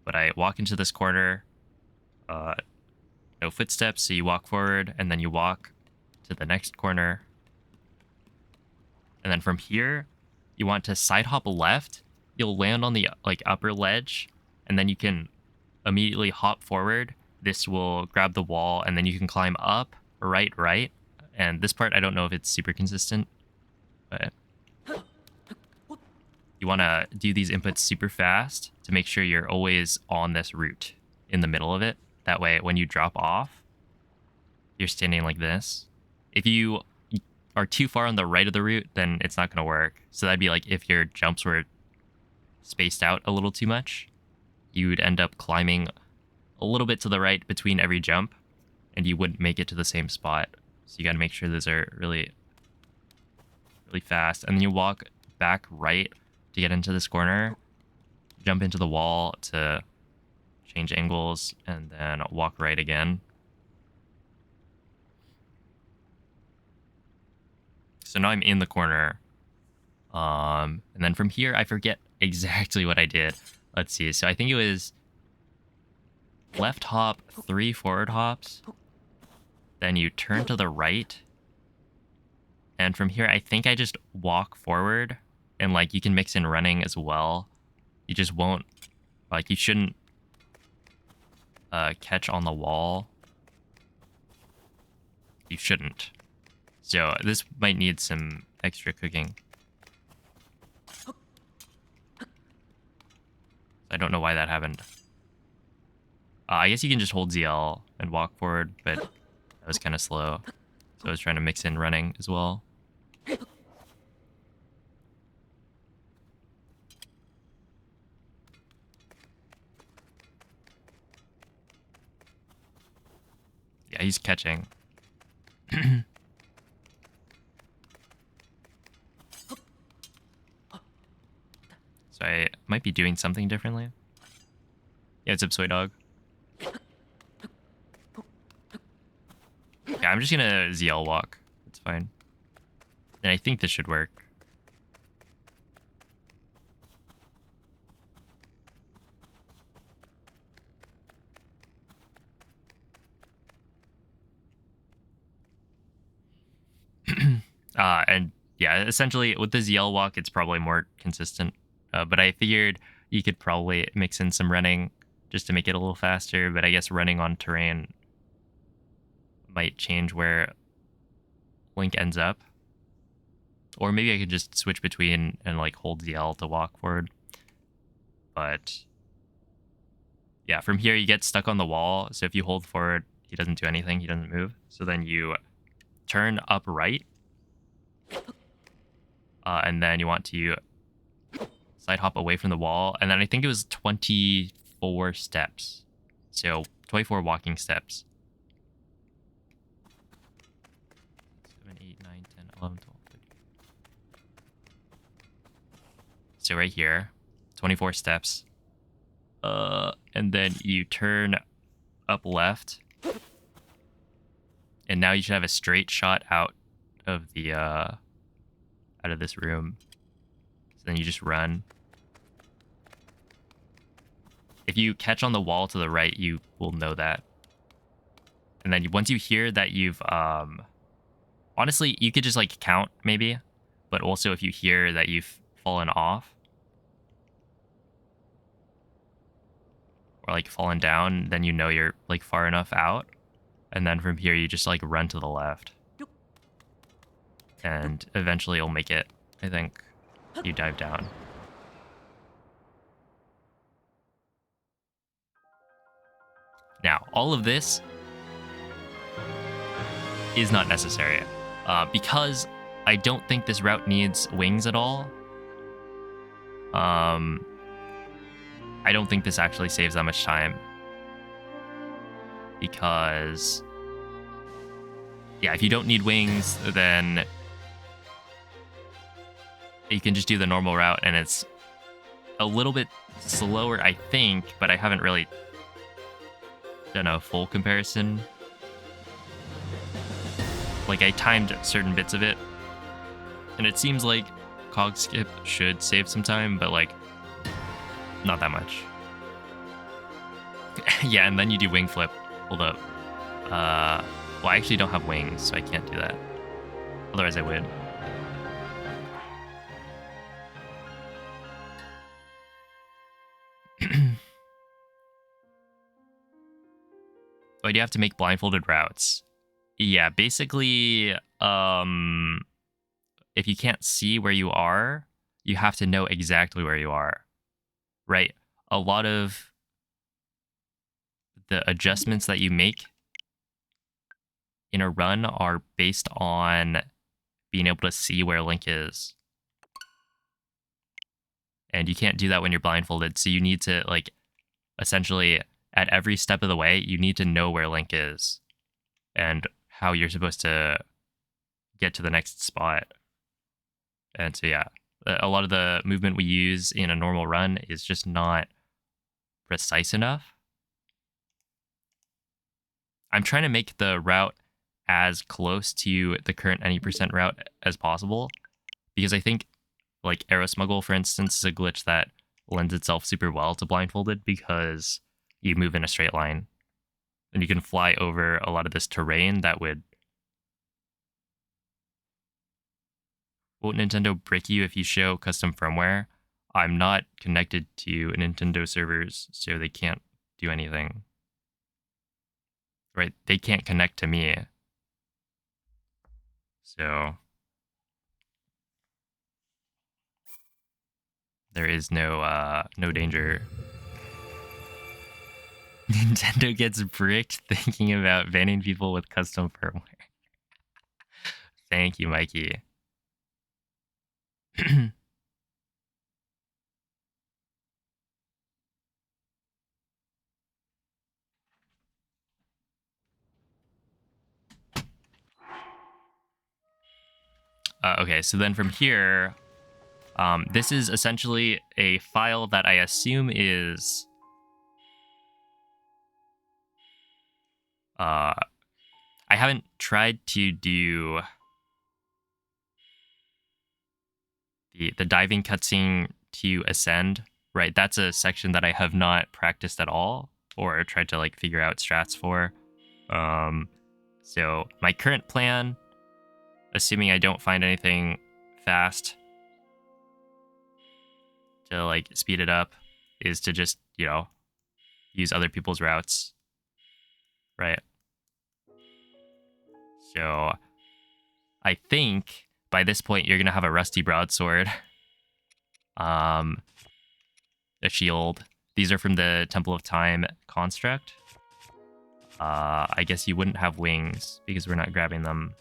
But I walk into this corner, no footsteps, so you walk forward, and then you walk to the next corner. And then from here, you want to side hop left. You'll land on the like upper ledge, and then you can immediately hop forward. This will grab the wall, and then you can climb up, right. And this part, I don't know if it's super consistent, but you want to do these inputs super fast to make sure you're always on this route in the middle of it. That way, when you drop off, you're standing like this. If you are too far on the right of the route, then it's not going to work. So that'd be like if your jumps were spaced out a little too much, you would end up climbing a little bit to the right between every jump, and you wouldn't make it to the same spot. So you got to make sure those are really, really fast. And then you walk back right to get into this corner, jump into the wall to change angles, and then walk right again. So now I'm in the corner. And then from here, I forget exactly what I did. Let's see. So I think it was left hop, 3 forward hops. Then you turn to the right. And from here, I think I just walk forward. And like you can mix in running as well. You just won't, like you shouldn't catch on the wall. You shouldn't. So this might need some extra cooking. I don't know why that happened. I guess you can just hold ZL and walk forward, but that was kind of slow. So I was trying to mix in running as well. Yeah, he's catching. So I might be doing something differently. Yeah, it's up, Soy Dog. Yeah, I'm just gonna ZL walk. It's fine. And I think this should work. And yeah, essentially with the ZL walk, it's probably more consistent. But I figured you could probably mix in some running just to make it a little faster. But I guess running on terrain might change where Link ends up. Or maybe I could just switch between and like hold ZL to walk forward. But yeah, from here you get stuck on the wall. So if you hold forward, he doesn't do anything. He doesn't move. So then you turn up right. And then you want to side hop away from the wall. And then I think it was 24 steps. So 24 walking steps. 7, 8, 9, 10, 11, 12, 13. So right here, 24 steps. And then you turn up left. And now you should have a straight shot out of the out of this room. So then you just run. If you catch on the wall to the right, you will know that. And then once you hear that you've Honestly, you could just like count maybe, but also if you hear that you've fallen off or like fallen down, then you know you're like far enough out. And then from here, you just like run to the left. And eventually you'll make it, I think. You dive down. Now, all of this is not necessary because I don't think this route needs wings at all. I don't think this actually saves that much time because, yeah, if you don't need wings, then you can just do the normal route, and it's a little bit slower, I think, but I haven't really done a full comparison. Like, I timed certain bits of it, and it seems like Cog Skip should save some time, but, like, not that much. Yeah, and then you do wing flip. Hold up. Well, I actually don't have wings, so I can't do that. Otherwise, I would. Why do you have to make blindfolded routes? Yeah, basically, if you can't see where you are, you have to know exactly where you are, right? A lot of the adjustments that you make in a run are based on being able to see where Link is. And you can't do that when you're blindfolded, so you need to, like, essentially, at every step of the way, you need to know where Link is and how you're supposed to get to the next spot. And so, yeah, a lot of the movement we use in a normal run is just not precise enough. I'm trying to make the route as close to the current any percent route as possible, because I think, like, Arrow Smuggle, for instance, is a glitch that lends itself super well to blindfolded because you move in a straight line. And you can fly over a lot of this terrain that would... Won't Nintendo brick you if you show custom firmware? I'm not connected to Nintendo servers, so they can't do anything. Right? They can't connect to me. So... there is no danger. Nintendo gets bricked thinking about banning people with custom firmware. Thank you, Mikey. Okay, so then from here, this is essentially a file that I assume is... I haven't tried to do the diving cutscene to ascend, right? That's a section that I have not practiced at all or tried to, like, figure out strats for. So my current plan, assuming I don't find anything fast to, like, speed it up, is to just, you know, use other people's routes, right? So I think by this point you're gonna have a rusty broadsword, a shield. These are from the Temple of Time construct. I guess you wouldn't have wings because we're not grabbing them.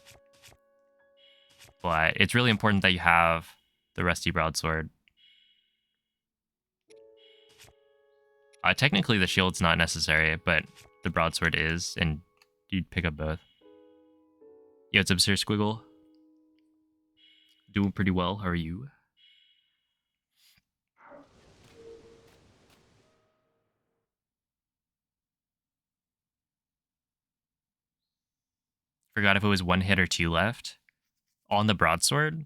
But it's really important that you have the rusty broadsword. Technically the shield's not necessary, but the broadsword is, and you'd pick up both. Yo, what's up, Sir Squiggle? Doing pretty well, how are you? Forgot if it was one hit or two left. On the broadsword?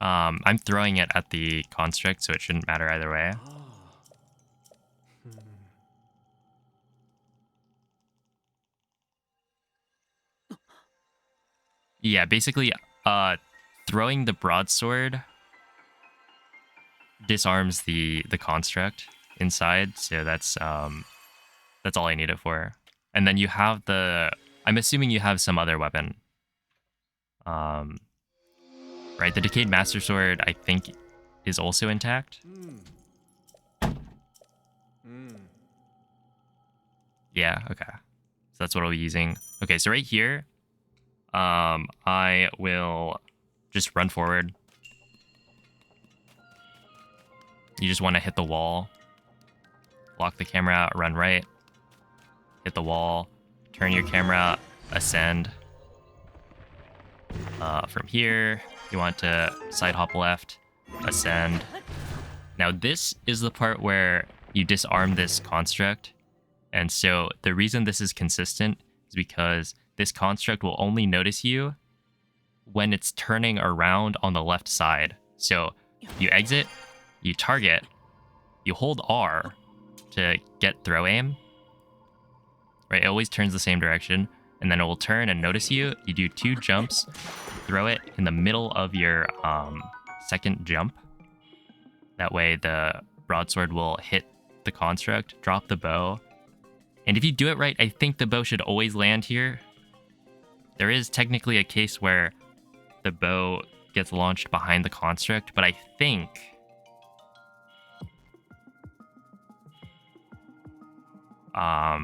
I'm throwing it at the construct, so it shouldn't matter either way. Yeah, basically, throwing the broadsword disarms the construct inside, so that's all I need it for. And then you have the... I'm assuming you have some other weapon. Right, the Decayed Master Sword, I think, is also intact. Yeah, okay. So that's what I'll be using. Okay, so right here, I will just run forward. You just want to hit the wall. Lock the camera, run right. Hit the wall. Turn your camera, ascend. From here, you want to side hop left, ascend. Now this is the part where you disarm this construct. And so the reason this is consistent is because this construct will only notice you when it's turning around on the left side. So you exit, you target, you hold R to get throw aim. Right, it always turns the same direction. And then it will turn and notice you. You do 2 jumps, throw it in the middle of your second jump. That way the broadsword will hit the construct, drop the bow. And if you do it right, I think the bow should always land here. There is technically a case where the bow gets launched behind the construct, but I think... I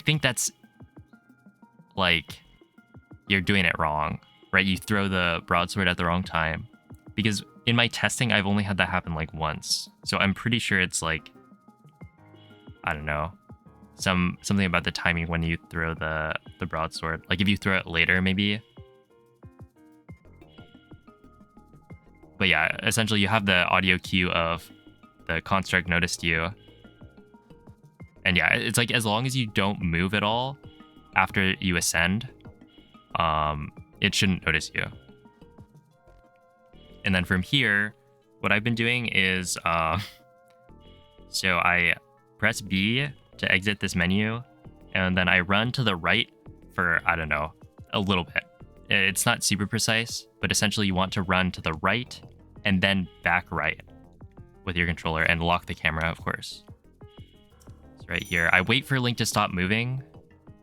think that's... like, you're doing it wrong, right? You throw the broadsword at the wrong time. Because in my testing, I've only had that happen like once. So I'm pretty sure it's like, I don't know, something about the timing when you throw the broadsword. Like if you throw it later, maybe. But yeah, essentially you have the audio cue of the construct noticed you. And yeah, it's like as long as you don't move at all after you ascend, it shouldn't notice you. And then from here, what I've been doing is, so I press B to exit this menu, and then I run to the right for, I don't know, a little bit. It's not super precise, but essentially you want to run to the right and then back right with your controller and lock the camera, of course. So right here, I wait for Link to stop moving.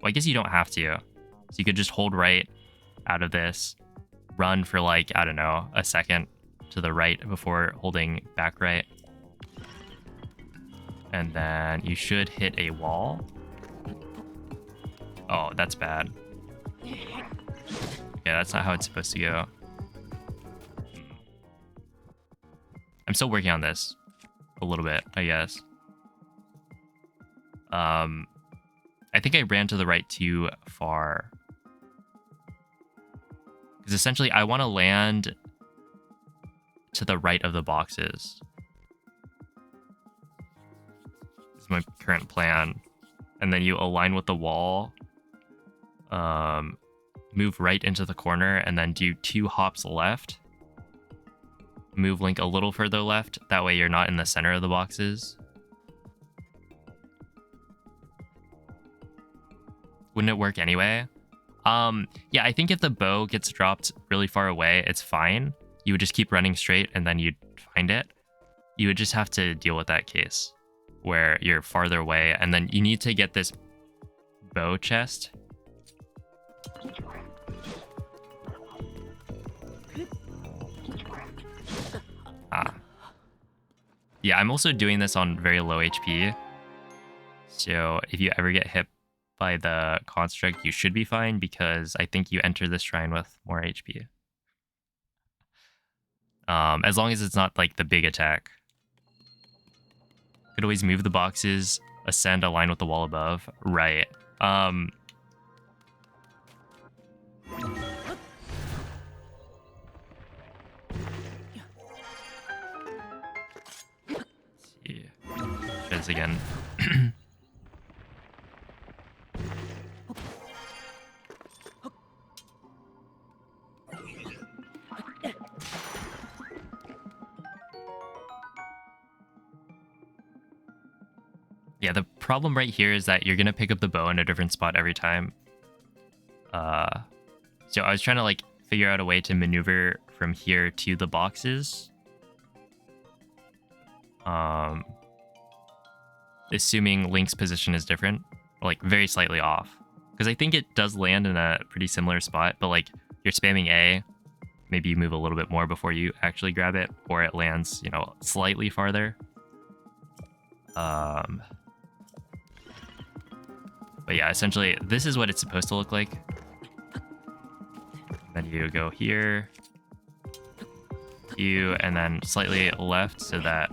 Well, I guess you don't have to. So you could just hold right out of this, run for like, I don't know, a second to the right before holding back right. And then you should hit a wall. Oh, that's bad. Yeah, that's not how it's supposed to go. I'm still working on this a little bit, I guess. I think I ran to the right too far. Because essentially I want to land to the right of the boxes. This is my current plan. And then you align with the wall. Move right into the corner and then do 2 hops left. Move Link a little further left. That way you're not in the center of the boxes. Wouldn't it work anyway? Yeah, I think if the bow gets dropped really far away, it's fine. You would just keep running straight and then you'd find it. You would just have to deal with that case where you're farther away and then you need to get this bow chest. Yeah, I'm also doing this on very low HP. So if you ever get hit by the construct, you should be fine because I think you enter this shrine with more HP. As long as it's not like the big attack. Could always move the boxes, ascend, align with the wall above. Right. Try this again. Yeah, the problem right here is that you're gonna pick up the bow in a different spot every time. So I was trying to like figure out a way to maneuver from here to the boxes. Assuming Link's position is different, like very slightly off. Because I think it does land in a pretty similar spot, but like you're spamming A, maybe you move a little bit more before you actually grab it, or it lands, you know, slightly farther. But yeah, essentially this is what it's supposed to look like. Then you go here, and then slightly left so that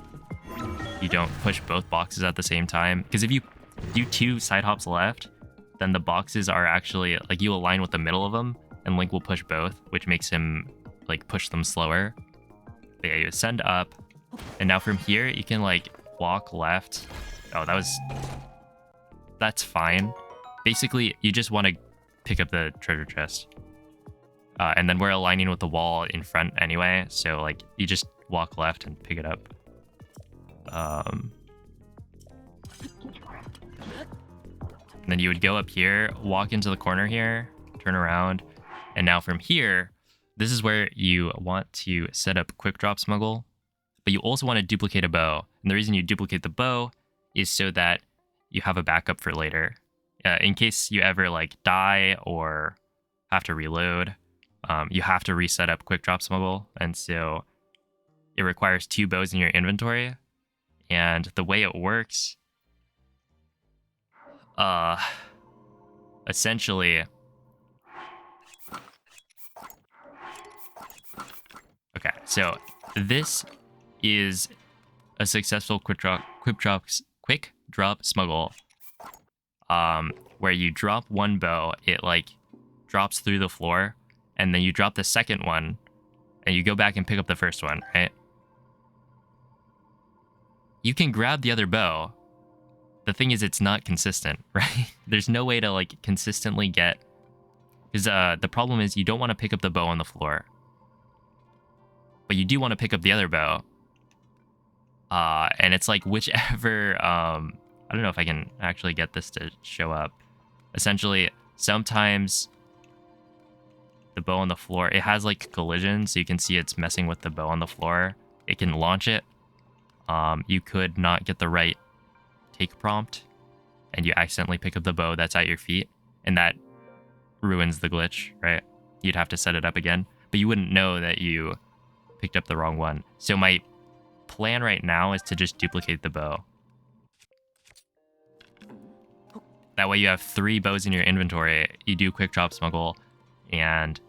you don't push both boxes at the same time. Because if you do 2 side hops left, then the boxes are actually, like, you align with the middle of them, and Link will push both, which makes him, like, push them slower. But yeah, you ascend up, and now from here, you can, like, walk left. Oh, that's fine. Basically, you just want to pick up the treasure chest. And then we're aligning with the wall in front anyway, so, like, you just walk left and pick it up. And then you would go up here, walk into the corner here, turn around, and now from here, this is where you want to set up quick drop smuggle, but you also want to duplicate a bow. And the reason you duplicate the bow is so that you have a backup for later. In case you ever like die or have to reload, you have to reset up quick drop smuggle, and so it requires 2 bows in your inventory. And the way it works, essentially, okay, so this is a successful quick drop smuggle, where you drop 1 bow, it like drops through the floor, and then you drop the second one, and you go back and pick up the first one, right? You can grab the other bow. The thing is, it's not consistent, right? There's no way to like consistently get, because the problem is you don't want to pick up the bow on the floor, but you do want to pick up the other bow. And it's like whichever, I don't know if I can actually get this to show up. Essentially, sometimes the bow on the floor, it has like collision, so you can see it's messing with the bow on the floor. It can launch it. You could not get the right take prompt, and you accidentally pick up the bow that's at your feet, and that ruins the glitch, right? You'd have to set it up again, but you wouldn't know that you picked up the wrong one. So my plan right now is to just duplicate the bow. That way you have 3 bows in your inventory, you do quick drop smuggle, and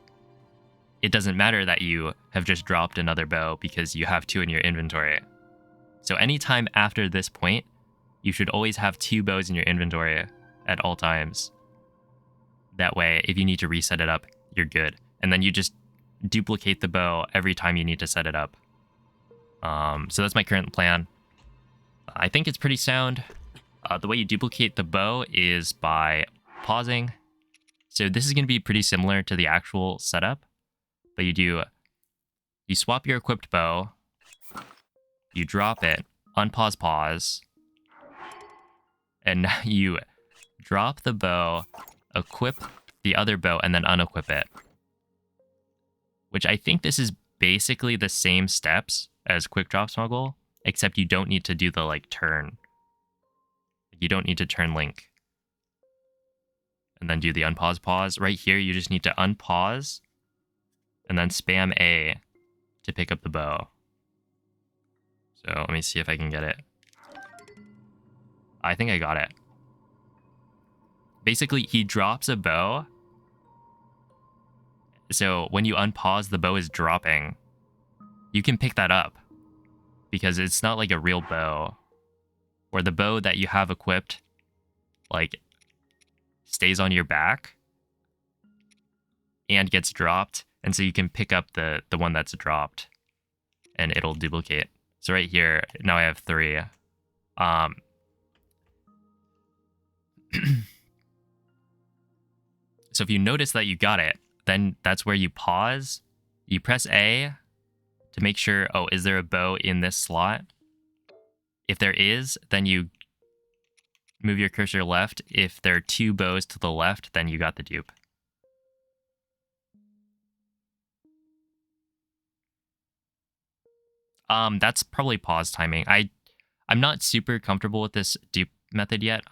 it doesn't matter that you have just dropped another bow because you have 2 in your inventory. So anytime after this point, you should always have 2 bows in your inventory at all times. That way, if you need to reset it up, you're good. And then you just duplicate the bow every time you need to set it up. So that's my current plan. I think it's pretty sound. The way you duplicate the bow is by pausing. So this is going to be pretty similar to the actual setup. But you swap your equipped bow, you drop it, unpause, pause, and now you drop the bow, equip the other bow, and then unequip it. Which I think this is basically the same steps as quick drop smuggle, except you don't need to do the like turn. You don't need to turn Link. And then do the unpause, pause. Right here, you just need to unpause, and then spam A to pick up the bow. So let me see if I can get it. I think I got it. Basically, he drops a bow. So when you unpause, the bow is dropping. You can pick that up because it's not like a real bow, where the bow that you have equipped like stays on your back and gets dropped. And so you can pick up the one that's dropped and it'll duplicate. So right here, now I have 3. So if you notice that you got it, then that's where you pause. You press A to make sure, oh, is there a bow in this slot? If there is, then you move your cursor left. If there are 2 bows to the left, then you got the dupe. That's probably pause timing. I'm not super comfortable with this dupe method yet.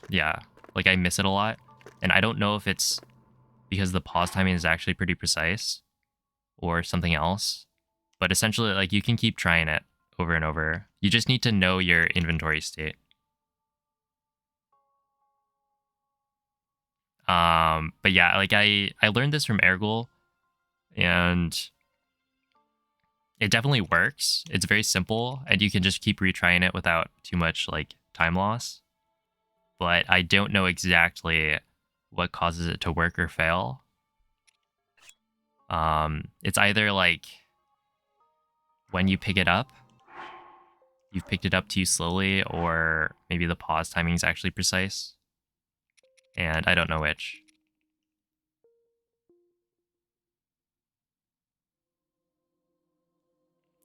Yeah, like I miss it a lot. And I don't know if it's because the pause timing is actually pretty precise or something else. But essentially, like, you can keep trying it over and over. You just need to know your inventory state. But yeah, like I learned this from Ergul, and it definitely works. It's very simple, and you can just keep retrying it without too much like time loss. But I don't know exactly what causes it to work or fail. It's either like when you pick it up, you've picked it up too slowly, or maybe the pause timing is actually precise. And I don't know which.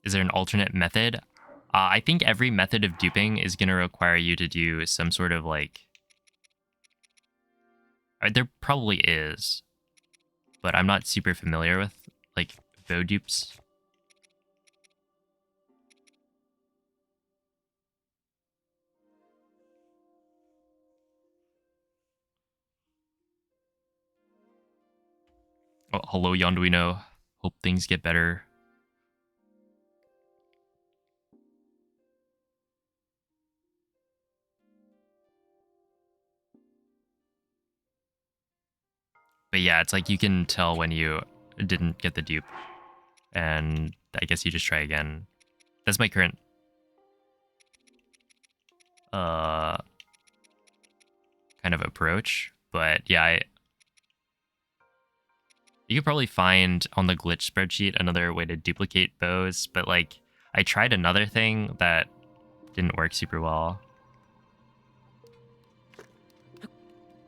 Is there an alternate method? I think every method of duping is going to require you to do some sort of like... There probably is, but I'm not super familiar with like bow dupes. Oh, hello, Yonduino. Hope things get better. But yeah, it's like you can tell when you didn't get the dupe. And I guess you just try again. That's my current kind of approach. But yeah, you could probably find on the glitch spreadsheet another way to duplicate bows, but like I tried another thing that didn't work super well.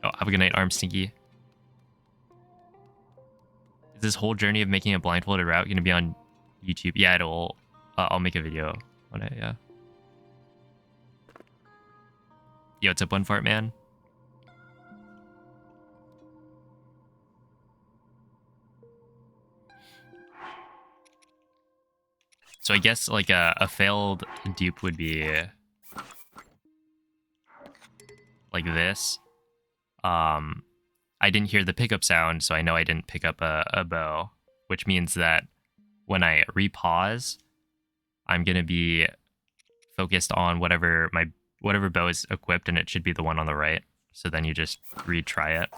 Oh, have a good night, Arm Stinky. Is this whole journey of making a blindfolded route going to be on YouTube? Yeah, it'll. I'll make a video on it. Yeah. Yo, what's up, One Fart Man? So I guess like a failed dupe would be like this. I didn't hear the pickup sound, so I know I didn't pick up a bow, which means that when I repause, I'm gonna be focused on whatever bow is equipped, and it should be the one on the right. So then you just retry it.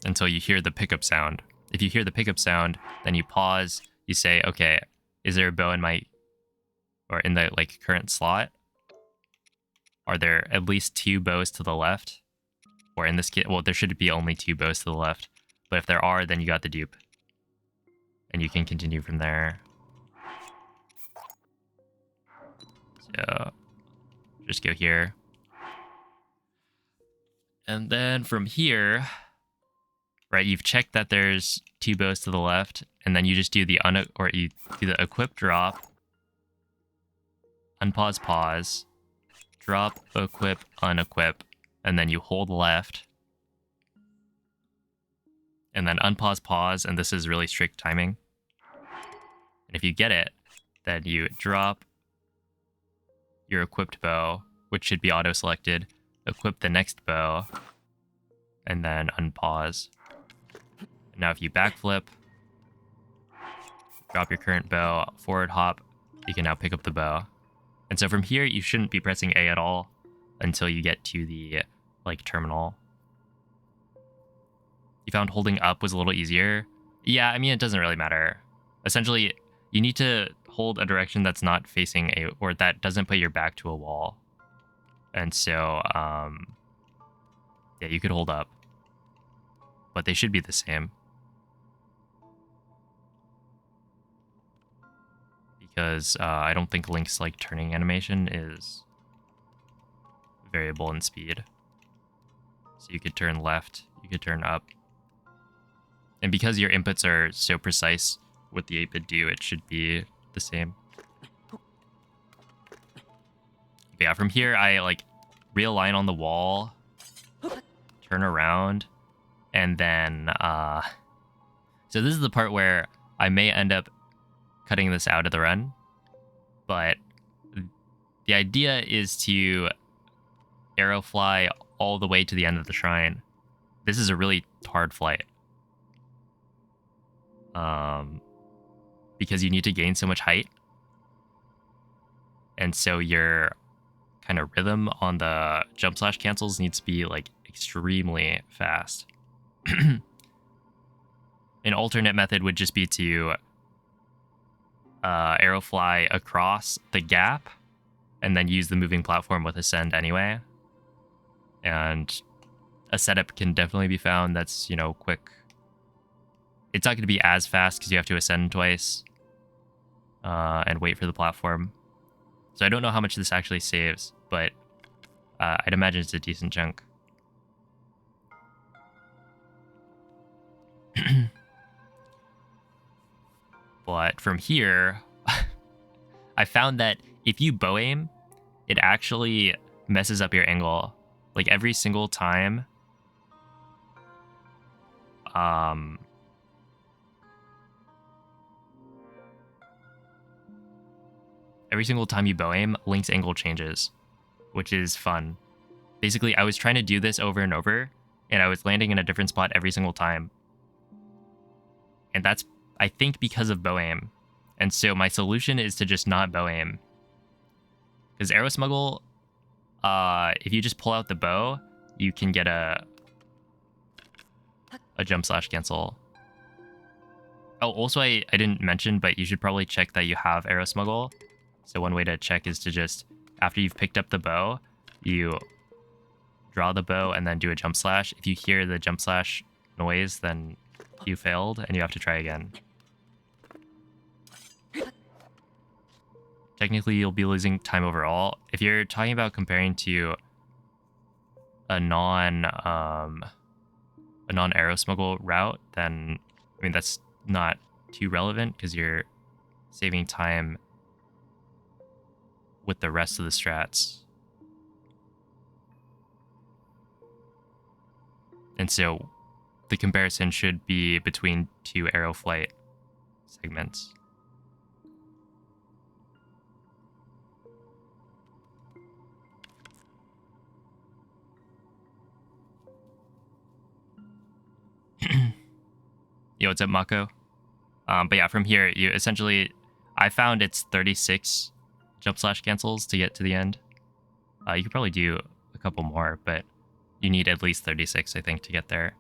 Until you hear the pickup sound. If you hear the pickup sound, then you pause, you say, okay, is there a bow in the like current slot? Are there at least 2 bows to the left? Or in this case, well, there should be only 2 bows to the left. But if there are, then you got the dupe. And you can continue from there. So just go here. And then from here, right, you've checked that there's 2 bows to the left, and then you just do the equip drop, unpause, pause, drop, equip, unequip, and then you hold left, and then unpause, pause, and this is really strict timing. And if you get it, then you drop your equipped bow, which should be auto-selected, equip the next bow, and then unpause. Now if you backflip, drop your current bow, forward hop, you can now pick up the bow. And so from here, you shouldn't be pressing A at all until you get to the like terminal. You found holding up was a little easier. Yeah, I mean, it doesn't really matter. Essentially, you need to hold a direction that's not facing or that doesn't put your back to a wall. And so, yeah, you could hold up, but they should be the same. Because I don't think Link's like turning animation is variable in speed. So you could turn left, you could turn up. And because your inputs are so precise with the 8-bit do, it should be the same. But yeah, from here I like realign on the wall, turn around, and then so this is the part where I may end up cutting this out of the run, but the idea is to arrow fly all the way to the end of the shrine. This is a really hard flight. Because you need to gain so much height. And so your kind of rhythm on the jump slash cancels needs to be like extremely fast. An alternate method would just be to arrow fly across the gap and then use the moving platform with ascend anyway. And a setup can definitely be found that's, you know, quick. It's not going to be as fast because you have to ascend twice and wait for the platform. So I don't know how much this actually saves, but I'd imagine it's a decent chunk. But from here, I found that if you bow aim, it actually messes up your angle. Like every single time. Every single time you bow aim, Link's angle changes, which is fun. Basically, I was trying to do this over and over, and I was landing in a different spot every single time. And that's, I think, because of bow aim. And so my solution is to just not bow aim. Because arrow smuggle, if you just pull out the bow, you can get a jump slash cancel. Oh, also I didn't mention, but you should probably check that you have arrow smuggle. So one way to check is to just, after you've picked up the bow, you draw the bow and then do a jump slash. If you hear the jump slash noise, then you failed and you have to try again. Technically, you'll be losing time overall. If you're talking about comparing to a non-arrow smuggle route, then, I mean, that's not too relevant because you're saving time with the rest of the strats. And so the comparison should be between two arrow flight segments. Yo, what's up, Mako? But yeah, from here, you essentially, I found it's 36 jump slash cancels to get to the end. You could probably do a couple more, but you need at least 36, I think, to get there.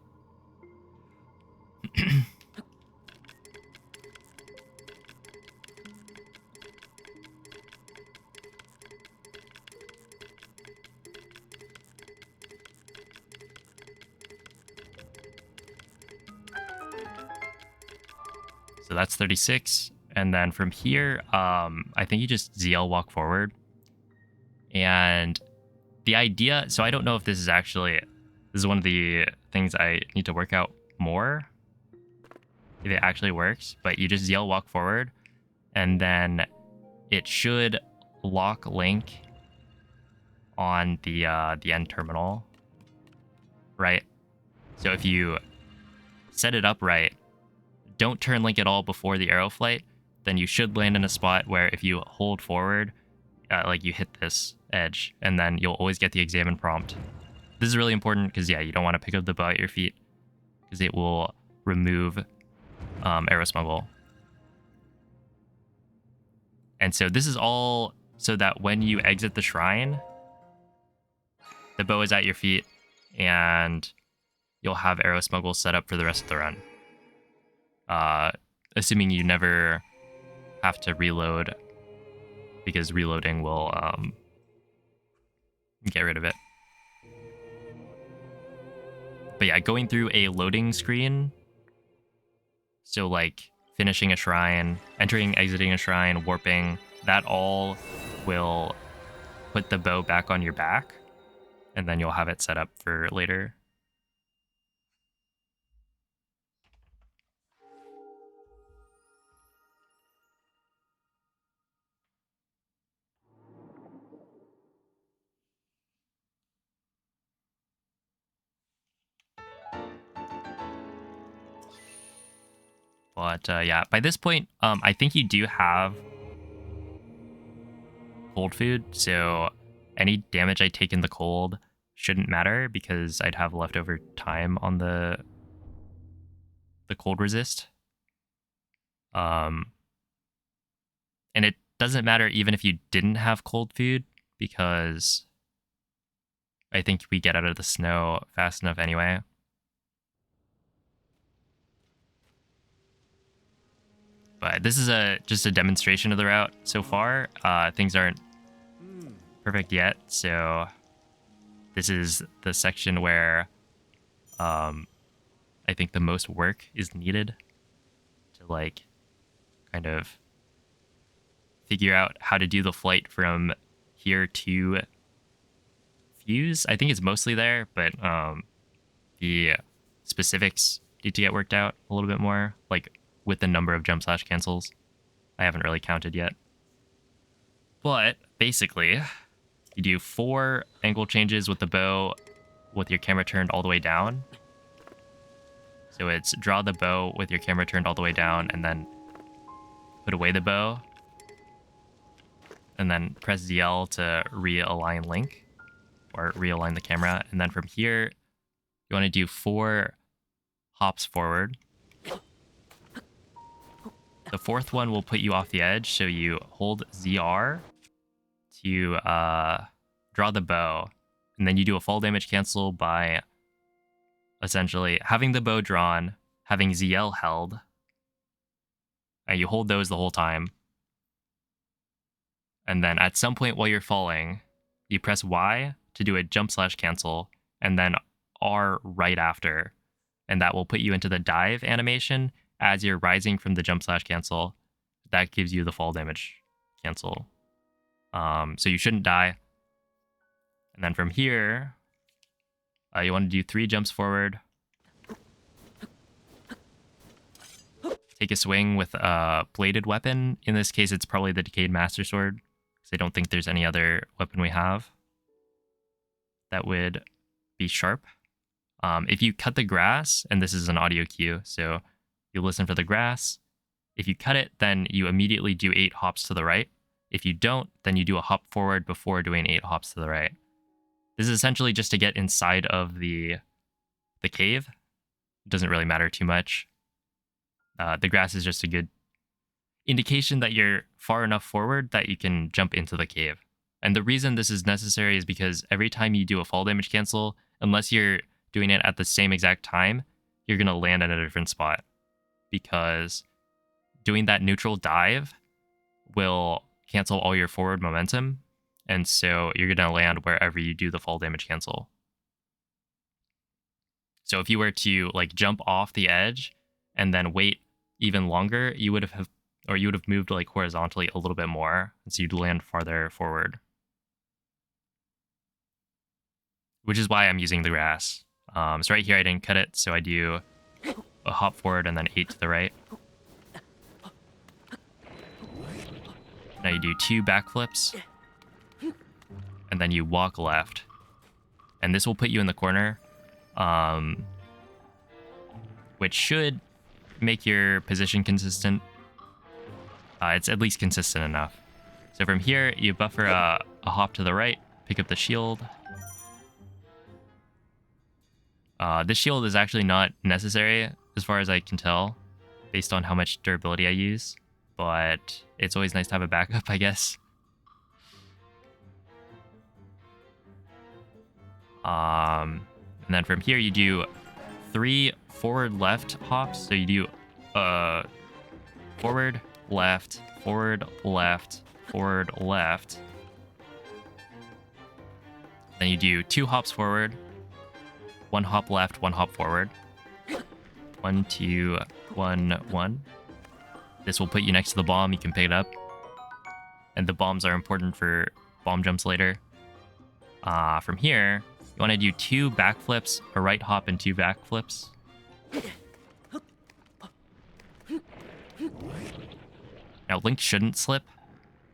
So that's 36. And then from here, I think you just ZL walk forward. And the idea, so I don't know if this is actually, this is one of the things I need to work out more, if it actually works, but you just ZL walk forward, and then it should lock Link on the end terminal, right? So if you set it up right, don't turn Link at all before the arrow flight, then you should land in a spot where if you hold forward, like you hit this edge, and then you'll always get the examine prompt. This is really important because, yeah, you don't want to pick up the bow at your feet because it will remove arrow smuggle. And so this is all so that when you exit the shrine, the bow is at your feet and you'll have arrow smuggle set up for the rest of the run. Assuming you never have to reload, because reloading will get rid of it. But yeah, going through a loading screen, so like finishing a shrine, entering, exiting a shrine, warping, that all will put the bow back on your back, and then you'll have it set up for later. But yeah, by this point, I think you do have cold food, so any damage I take in the cold shouldn't matter because I'd have leftover time on the cold resist. And it doesn't matter even if you didn't have cold food because I think we get out of the snow fast enough anyway. But this is just a demonstration of the route so far. Things aren't perfect yet, so this is the section where I think the most work is needed to like kind of figure out how to do the flight from here to Fuse. I think it's mostly there, but the specifics need to get worked out a little bit more, like with the number of jump slash cancels. I haven't really counted yet. But basically, you do 4 angle changes with the bow with your camera turned all the way down. So it's draw the bow with your camera turned all the way down and then put away the bow. And then press ZL to realign link or realign the camera. And then from here, you want to do 4 hops forward. The 4th one will put you off the edge, so you hold ZR to draw the bow, and then you do a fall damage cancel by essentially having the bow drawn, having ZL held, and you hold those the whole time. And then at some point while you're falling, you press Y to do a jump slash cancel, and then R right after, and that will put you into the dive animation as you're rising from the jump slash cancel. That gives you the fall damage cancel. So you shouldn't die. And then from here, you want to do 3 jumps forward. Take a swing with a bladed weapon. In this case, it's probably the Decayed Master Sword, because I don't think there's any other weapon we have that would be sharp. If you cut the grass, and this is an audio cue, so you listen for the grass. If you cut it, then you immediately do 8 hops to the right. If you don't, then you do a hop forward before doing 8 hops to the right. This is essentially just to get inside of the cave. It doesn't really matter too much. The grass is just a good indication that you're far enough forward that you can jump into the cave. And the reason this is necessary is because every time you do a fall damage cancel, unless you're doing it at the same exact time, you're going to land in a different spot. Because doing that neutral dive will cancel all your forward momentum, and so you're going to land wherever you do the fall damage cancel. So if you were to like jump off the edge and then wait even longer, you would have moved like horizontally a little bit more, and so you'd land farther forward. Which is why I'm using the grass. So right here I didn't cut it, so I do a hop forward and then 8 to the right. Now you do 2 backflips, and then you walk left. And this will put you in the corner, which should make your position consistent. It's at least consistent enough. So from here, you buffer a hop to the right, pick up the shield. This shield is actually not necessary, as far as I can tell, based on how much durability I use. But it's always nice to have a backup, I guess. And then from here, you do 3 forward left hops. So you do forward, left, forward, left, forward, left. Then you do 2 hops forward, 1 hop left, 1 hop forward. 1, 2, 1, 1. This will put you next to the bomb. You can pick it up. And the bombs are important for bomb jumps later. From here, you want to do 2 backflips, a right hop, and 2 backflips. Now, Link shouldn't slip,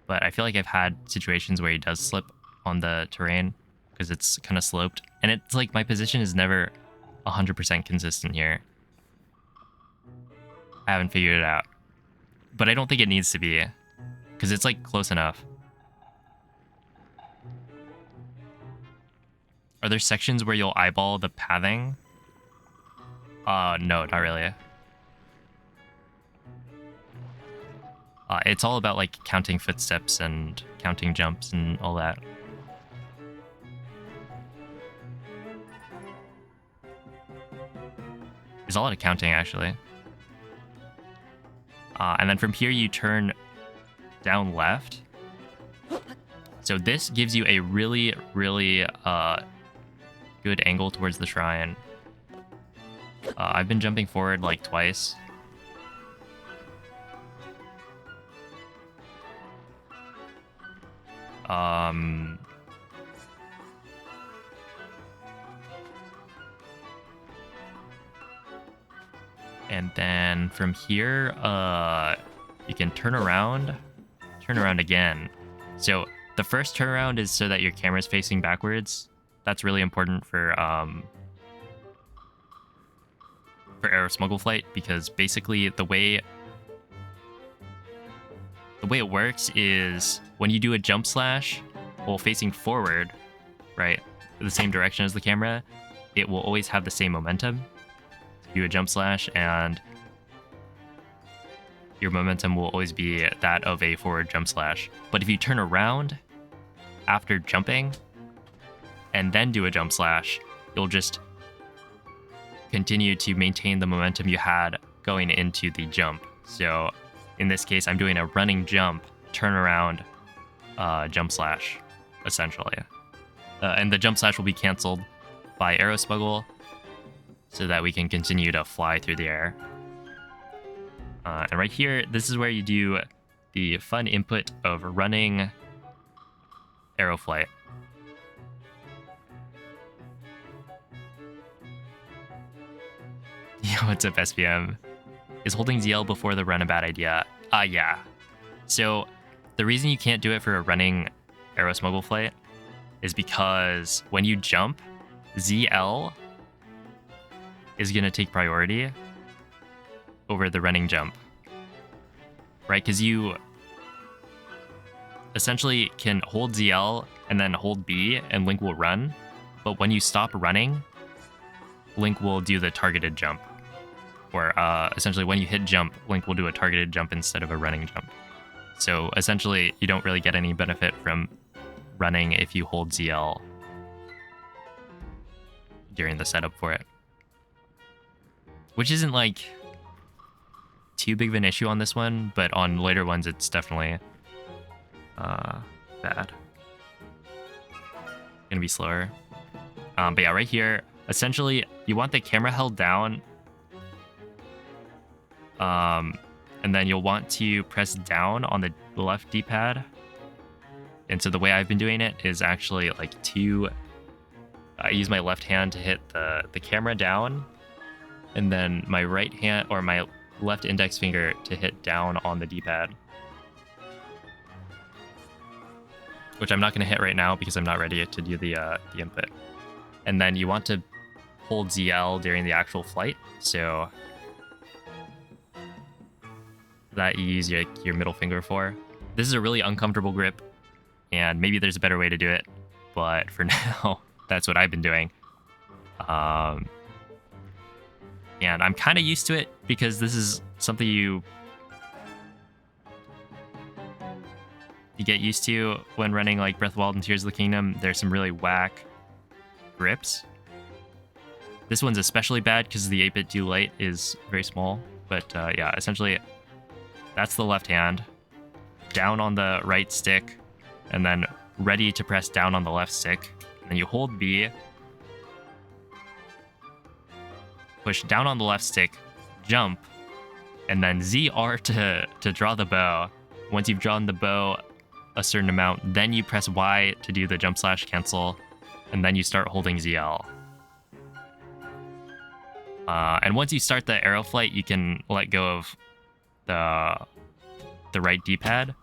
but I feel like I've had situations where he does slip on the terrain because it's kind of sloped. And it's like my position is never 100% consistent here. I haven't figured it out. But I don't think it needs to be, because it's like close enough. Are there sections where you'll eyeball the pathing? No, not really. It's all about like counting footsteps and counting jumps and all that. There's a lot of counting actually. And then from here you turn down left. So this gives you a really, really good angle towards the shrine. I've been jumping forward like twice. And then from here, you can turn around again. So the first turnaround is so that your camera's facing backwards. That's really important for arrow smuggle flight, because basically the way it works is when you do a jump slash while facing forward, right, the same direction as the camera, it will always have the same momentum. Do a jump slash and your momentum will always be that of a forward jump slash. But if you turn around after jumping and then do a jump slash, you'll just continue to maintain the momentum you had going into the jump. So in this case, I'm doing a running jump, turn around, jump slash, essentially. And the jump slash will be canceled by arrow smuggle, so that we can continue to fly through the air. And right here, this is where you do the fun input of running arrow flight. Yo, what's up, SPM? Is holding ZL before the run a bad idea? Yeah. So the reason you can't do it for a running arrow smuggle flight is because when you jump, ZL is going to take priority over the running jump, right? Because you essentially can hold ZL and then hold B and Link will run. But when you stop running, Link will do the targeted jump. Or essentially when you hit jump, Link will do a targeted jump instead of a running jump. So essentially you don't really get any benefit from running if you hold ZL during the setup for it. Which isn't like too big of an issue on this one, but on later ones it's definitely bad. Gonna be slower. But yeah, right here, essentially you want the camera held down, and then you'll want to press down on the left D-pad. And so the way I've been doing it is actually like I use my left hand to hit the camera down, and then my right hand or my left index finger to hit down on the D-pad. Which I'm not going to hit right now because I'm not ready to do the input. And then you want to hold ZL during the actual flight, so that you use your middle finger for. This is a really uncomfortable grip, and maybe there's a better way to do it, but for now, that's what I've been doing. And I'm kind of used to it because this is something you get used to when running like Breath of the Wild and Tears of the Kingdom. There's some really whack grips. This one's especially bad because the 8-bit do light is very small. But yeah, essentially that's the left hand. Down on the right stick, and then ready to press down on the left stick. And then you hold B, push down on the left stick, jump, and then ZR to draw the bow. Once you've drawn the bow a certain amount, then you press Y to do the jump slash cancel, and then you start holding ZL. And once you start the arrow flight, you can let go of the right D-pad.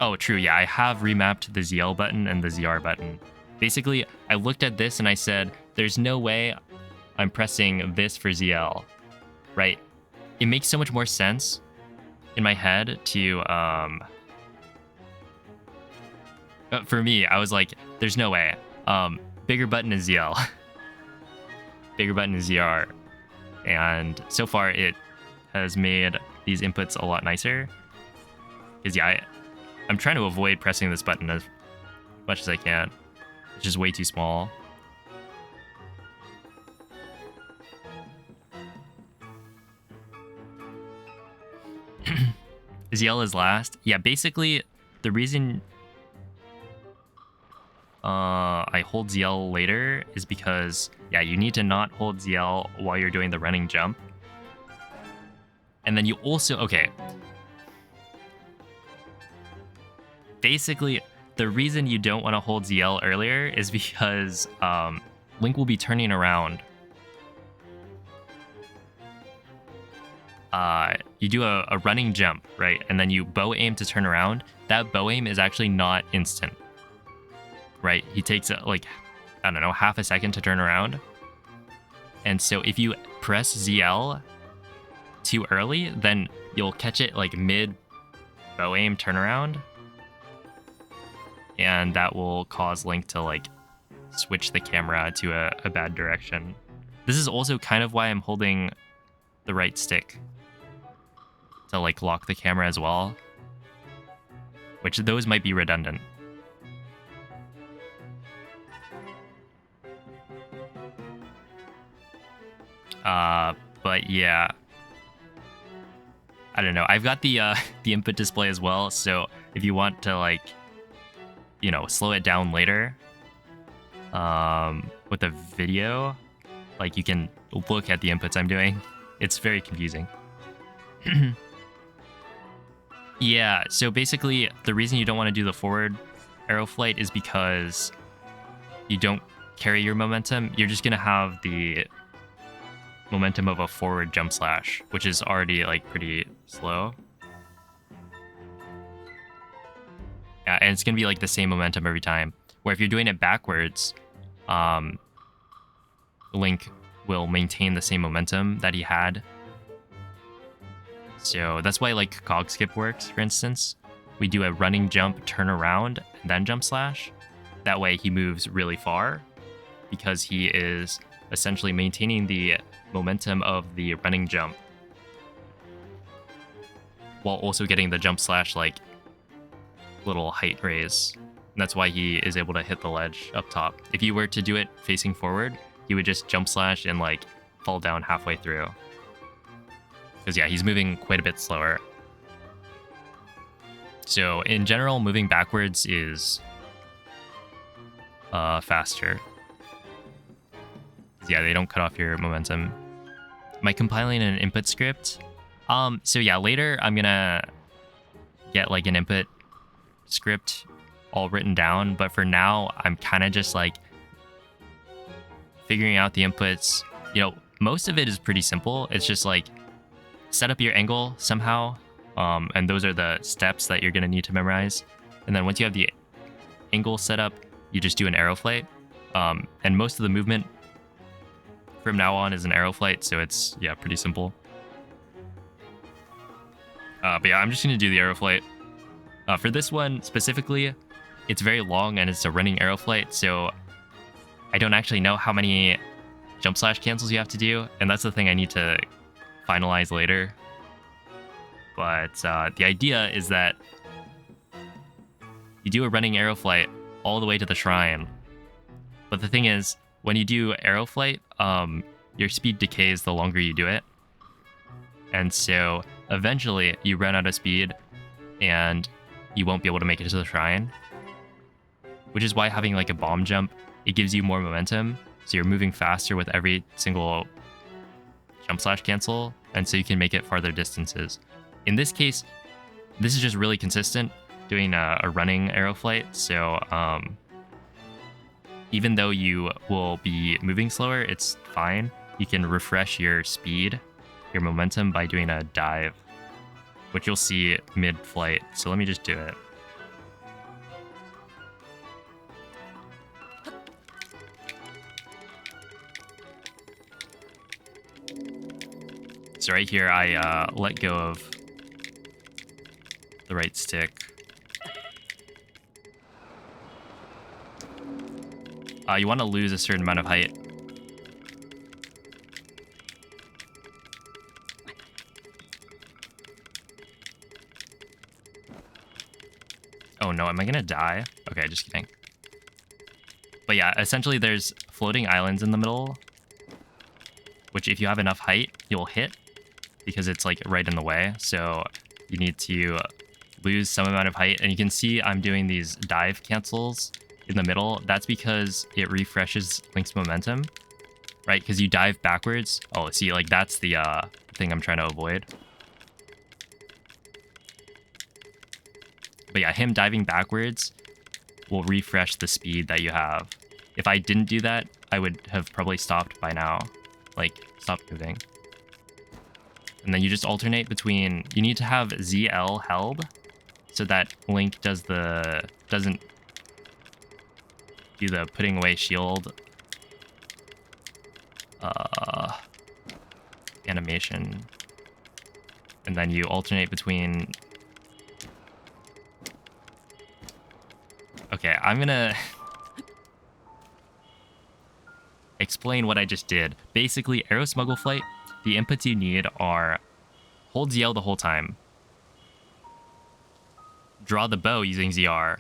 Oh, true, yeah, I have remapped the ZL button and the ZR button Basically, I looked at this and I said, there's no way I'm pressing this for ZL, right? It makes so much more sense in my head to, for me, I was like, there's no way. Bigger button is ZL. Bigger button is ZR. And so far, it has made these inputs a lot nicer. Because, yeah, I'm trying to avoid pressing this button as much as I can. It's just way too small. ZL is last. Yeah, basically, the reason I hold ZL later is because, yeah, you need to not hold ZL while you're doing the running jump. And then you also, okay. Basically, the reason you don't want to hold ZL earlier is because Link will be turning around. You do a running jump, right? And then you bow aim to turn around. That bow aim is actually not instant, right? He takes like, I don't know, half a second to turn around. And so if you press ZL too early, then you'll catch it like mid bow aim turnaround. And that will cause Link to like switch the camera to a bad direction. This is also kind of why I'm holding the right stick to like lock the camera as well, which those might be redundant. But yeah, I don't know. I've got the input display as well, so if you want to like, you know, slow it down later with a video, like you can look at the inputs I'm doing. It's very confusing. Yeah, so basically the reason you don't want to do the forward arrow flight is because you don't carry your momentum. You're just gonna have the momentum of a forward jump slash, which is already like pretty slow. Yeah, and it's gonna be like the same momentum every time. Where if you're doing it backwards, Link will maintain the same momentum that he had. So that's why like Cog Skip works, for instance. We do a running jump, turn around, and then jump slash. That way he moves really far because he is essentially maintaining the momentum of the running jump while also getting the jump slash like little height raise. And that's why he is able to hit the ledge up top. If you were to do it facing forward, he would just jump slash and like fall down halfway through. Because yeah, he's moving quite a bit slower. So in general, moving backwards is faster. Yeah, they don't cut off your momentum. Am I compiling an input script? So yeah, later I'm gonna get like an input script all written down, but for now I'm kind of just like figuring out the inputs. You know, most of it is pretty simple. It's just like set up your angle somehow, and those are the steps that you're gonna need to memorize. And then once you have the angle set up, you just do an arrow flight, and most of the movement from now on is an arrow flight, so it's, yeah, pretty simple. But yeah, I'm just gonna do the arrow flight. For this one specifically, it's very long and it's a running arrow flight, so I don't actually know how many jump slash cancels you have to do, and that's the thing I need to finalize later. But the idea is that you do a running arrow flight all the way to the shrine. But the thing is, when you do arrow flight, your speed decays the longer you do it. And so eventually you run out of speed and you won't be able to make it to the shrine. Which is why having like a bomb jump, it gives you more momentum. So you're moving faster with every single jump slash cancel, and so you can make it farther distances. In this case, this is just really consistent, doing a running arrow flight, so even though you will be moving slower, it's fine. You can refresh your speed, your momentum, by doing a dive, which you'll see mid-flight. So let me just do it. So right here, I let go of the right stick. You want to lose a certain amount of height. Oh no, am I gonna die? Okay, just kidding. But yeah, essentially there's floating islands in the middle, which if you have enough height, you'll hit because it's like right in the way. So you need to lose some amount of height. And you can see I'm doing these dive cancels in the middle. That's because it refreshes Link's momentum, right? Because you dive backwards. Oh, see, like that's the thing I'm trying to avoid. But yeah, him diving backwards will refresh the speed that you have. If I didn't do that, I would have probably stopped by now. Like, stopped moving. And then you just alternate between... You need to have ZL held so that Link doesn't do the putting away shield animation. And then you alternate between... Okay, I'm gonna explain what I just did. Basically, Arrow Smuggle Flight, the inputs you need are hold ZL the whole time, draw the bow using ZR.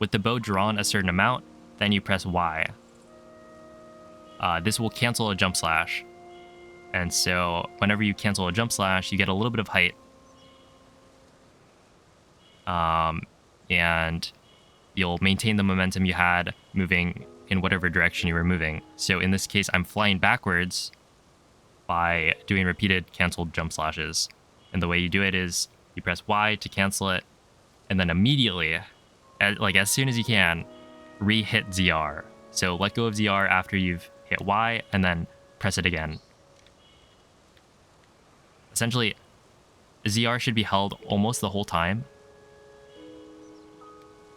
With the bow drawn a certain amount, then you press Y. This will cancel a jump slash. And so whenever you cancel a jump slash, you get a little bit of height. And you'll maintain the momentum you had moving in whatever direction you were moving. So in this case, I'm flying backwards by doing repeated canceled jump slashes. And the way you do it is you press Y to cancel it, and then immediately, as soon as you can, re-hit ZR. So let go of ZR after you've hit Y, and then press it again. Essentially, ZR should be held almost the whole time.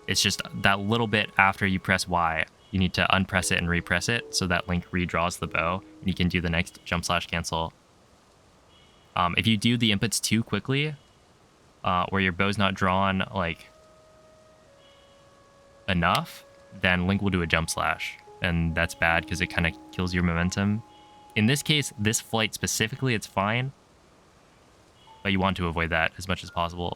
It's just that little bit after you press Y, you need to unpress it and repress it so that Link redraws the bow, and you can do the next jump slash cancel. If you do the inputs too quickly, where your bow's not drawn like enough, then Link will do a jump slash, and that's bad because it kind of kills your momentum. In this case, this flight specifically, it's fine, but you want to avoid that as much as possible.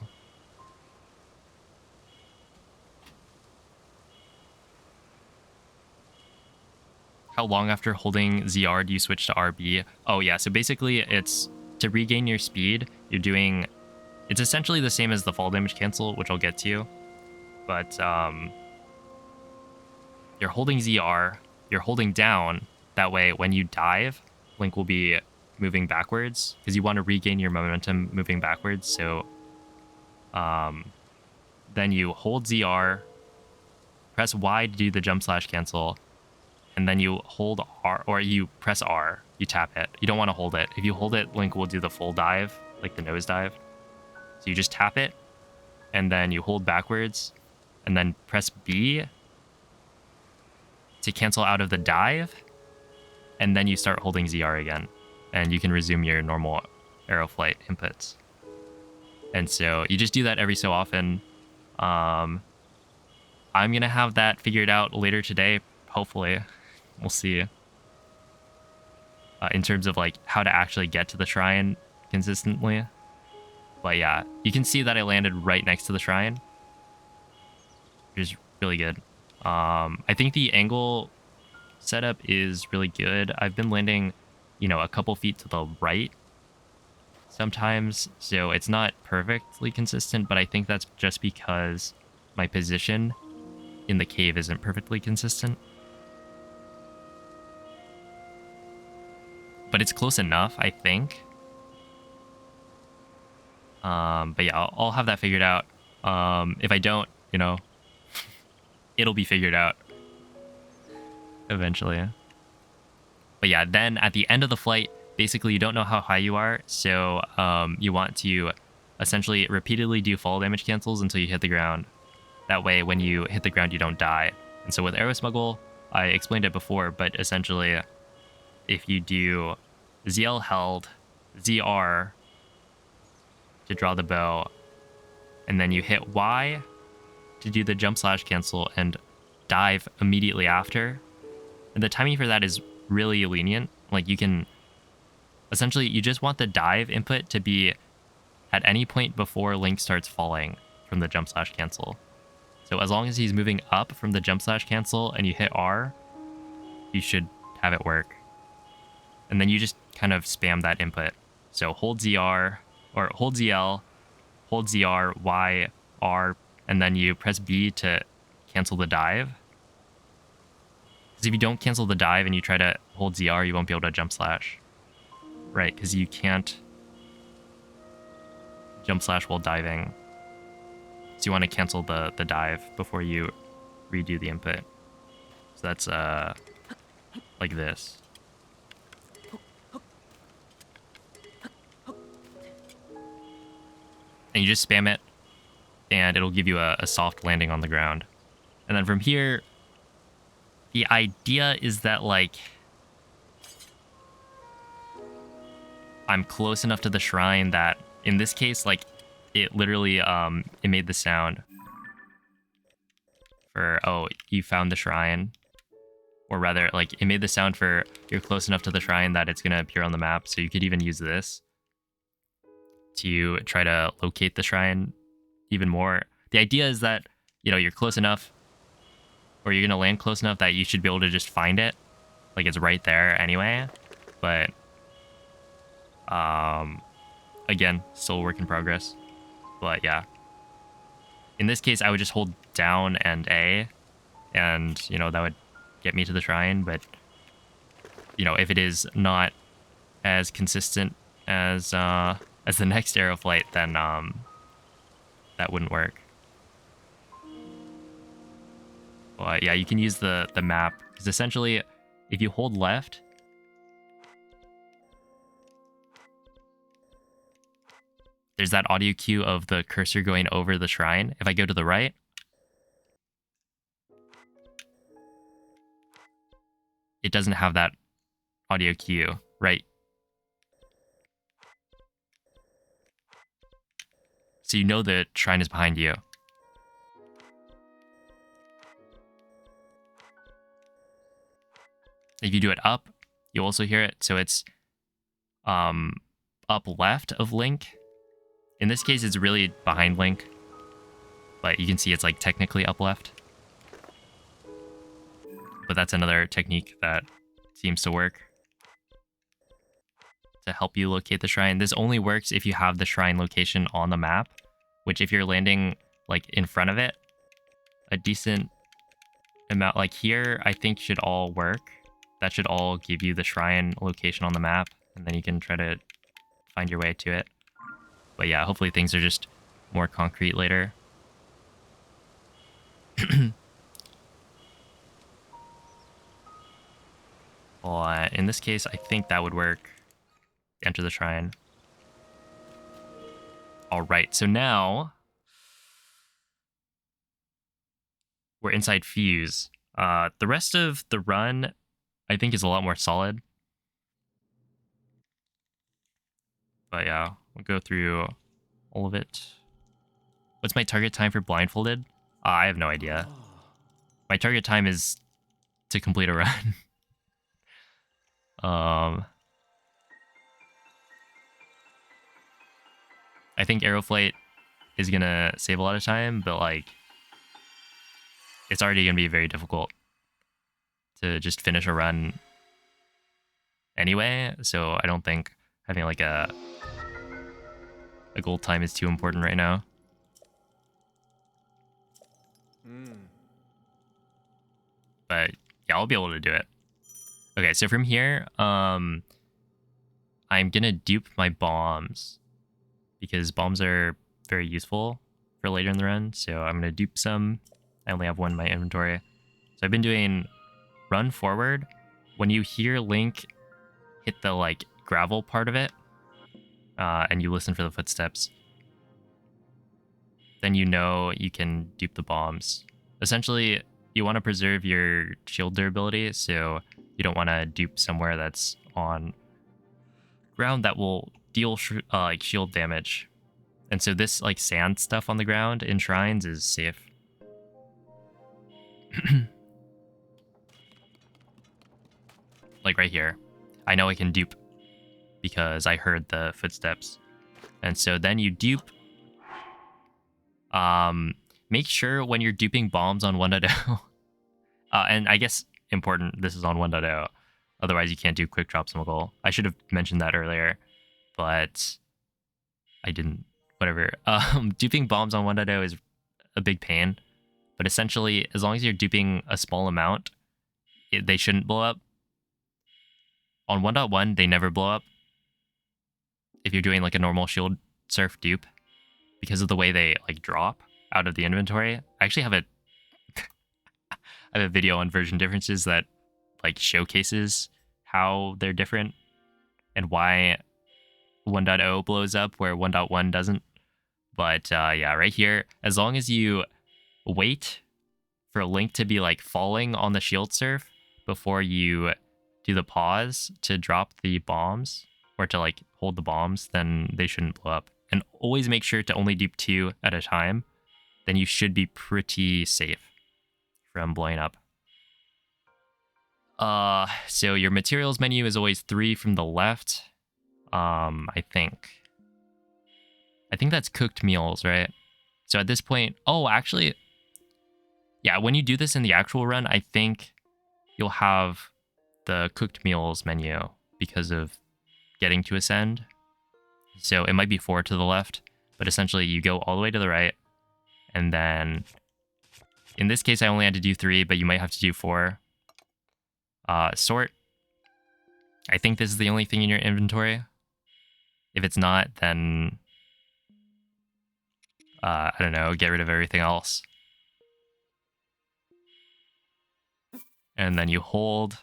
How long after holding ZR do you switch to RB? Oh yeah, so basically it's to regain your speed, you're doing... It's essentially the same as the fall damage cancel, which I'll get to. But you're holding ZR, you're holding down. That way, when you dive, Link will be moving backwards because you want to regain your momentum moving backwards. So then you hold ZR, press Y to do the jump slash cancel, and then you hold R, or you press R, you tap it. You don't want to hold it. If you hold it, Link will do the full dive, like the nose dive. So you just tap it, and then you hold backwards, and then press B to cancel out of the dive, and then you start holding ZR again, and you can resume your normal arrow flight inputs. And so you just do that every so often. I'm going to have that figured out later today, hopefully. We'll see. In terms of like how to actually get to the shrine consistently. But yeah, you can see that I landed right next to the shrine, which is really good. I think the angle setup is really good. I've been landing, a couple feet to the right sometimes, so it's not perfectly consistent, but I think that's just because my position in the cave isn't perfectly consistent. But it's close enough, I think. But yeah, I'll have that figured out. If I don't, it'll be figured out eventually. But yeah, then at the end of the flight, basically you don't know how high you are, so you want to essentially repeatedly do fall damage cancels until you hit the ground. That way, when you hit the ground, you don't die. And so with Arrow Smuggle, I explained it before, but essentially, if you do ZL held, ZR to draw the bow, and then you hit Y to do the jump slash cancel and dive immediately after. And the timing for that is really lenient. Like you can essentially, you just want the dive input to be at any point before Link starts falling from the jump slash cancel. So as long as he's moving up from the jump slash cancel and you hit R, you should have it work. And then you just kind of spam that input. So hold ZR, or hold ZL, hold ZR, Y, R, and then you press B to cancel the dive. Because if you don't cancel the dive and you try to hold ZR, you won't be able to jump slash. Right, because you can't jump slash while diving. So you want to cancel the dive before you redo the input. So that's like this. And you just spam it, and it'll give you a soft landing on the ground. And then from here, the idea is that, like, I'm close enough to the shrine that, in this case, like, it literally, it made the sound for, oh, you found the shrine. Or rather, like, it made the sound for, you're close enough to the shrine that it's going to appear on the map. So you could even use this to try to locate the shrine even more. The idea is that, you know, you're close enough, or you're going to land close enough that you should be able to just find it. Like, it's right there anyway. But, again, still a work in progress. But yeah. In this case, I would just hold down and A, and, you know, that would get me to the shrine. But, you know, if it is not as consistent as the next arrow flight, then that wouldn't work. But yeah, you can use the map, because essentially, if you hold left, there's that audio cue of the cursor going over the shrine. If I go to the right, it doesn't have that audio cue, right? So you know the shrine is behind you. If you do it up, you'll also hear it. So it's up left of Link. In this case, it's really behind Link, but you can see it's like technically up left. But that's another technique that seems to work to help you locate the shrine. This only works if you have the shrine location on the map, which if you're landing like in front of it, a decent amount, like here, I think should all work. That should all give you the shrine location on the map, and then you can try to find your way to it. But yeah, hopefully things are just more concrete later. Well, in this case, I think that would work. Enter the shrine. All right, so now we're inside Fuse. The rest of the run, I think, is a lot more solid. But yeah, we'll go through all of it. What's my target time for blindfolded? I have no idea. My target time is to complete a run. I think Aeroflight is gonna save a lot of time, but like, it's already gonna be very difficult to just finish a run anyway. So I don't think having like a gold time is too important right now. But yeah, I'll be able to do it. Okay, so from here, I'm gonna dupe my bombs, because bombs are very useful for later in the run. So I'm gonna dupe some. I only have one in my inventory. So I've been doing run forward. When you hear Link hit the like gravel part of it, and you listen for the footsteps, then you know you can dupe the bombs. Essentially, you want to preserve your shield durability, so you don't want to dupe somewhere that's on ground that will deal like shield damage. And so this like sand stuff on the ground in shrines is safe. Like right here. I know I can dupe because I heard the footsteps. And so then you dupe. Make sure when you're duping bombs on 1.0, and I guess important, this is on 1.0. Otherwise, you can't do quick drop Zuggle. I should have mentioned that earlier, but I didn't. Whatever. Duping bombs on 1.0 is a big pain, but essentially, as long as you're duping a small amount, they shouldn't blow up. On 1.1, they never blow up. If you're doing like a normal shield surf dupe, because of the way they like drop out of the inventory. I actually have a video on version differences that like showcases how they're different and why 1.0 blows up where 1.1 doesn't. But yeah, right here, as long as you wait for a link to be like falling on the shield surf before you do the pause to drop the bombs or to like hold the bombs, then they shouldn't blow up. And always make sure to only dupe 2 at a time. Then you should be pretty safe from blowing up. So your materials menu is always 3 from the left. I think that's cooked meals, right? So at this point, oh, actually, yeah, when you do this in the actual run, I think you'll have the cooked meals menu because of getting to ascend. So it might be 4 to the left, but essentially you go all the way to the right. And then in this case, I only had to do 3, but you might have to do 4. Sort. I think this is the only thing in your inventory. If it's not, then I don't know, get rid of everything else. And then you hold.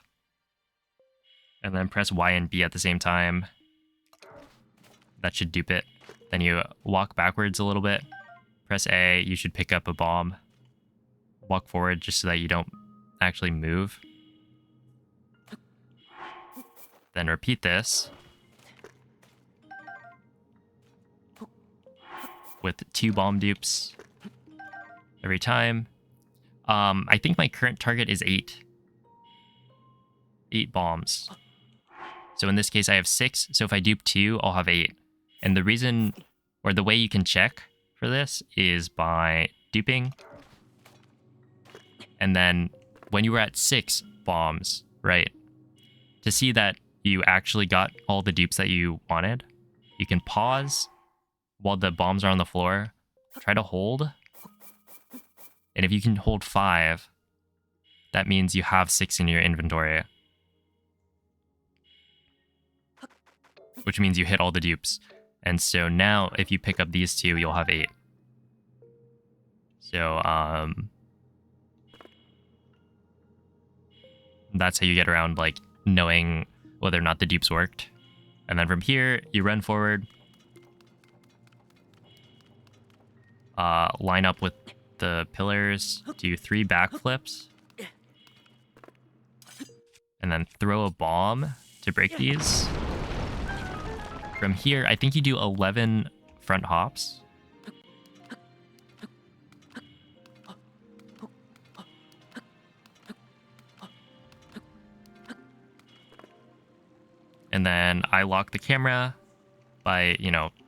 And then press Y and B at the same time. That should dupe it. Then you walk backwards a little bit. Press A, you should pick up a bomb. Walk forward just so that you don't actually move. Then repeat this. With 2 bomb dupes every time. I think my current target is 8. 8 bombs. So in this case, I have 6. So if I dupe 2, I'll have 8. And the reason, or the way you can check for this is by duping. And then when you were at 6 bombs, right? To see that you actually got all the dupes that you wanted, you can pause while the bombs are on the floor. Try to hold. And if you can hold 5, that means you have 6 in your inventory. Which means you hit all the dupes. And so now, if you pick up these 2, you'll have 8. So, that's how you get around, like, knowing whether or not the dupes worked. And then from here, you run forward. Line up with the pillars. Do 3 backflips. And then throw a bomb to break these. From here, I think you do 11 front hops. And then I lock the camera by,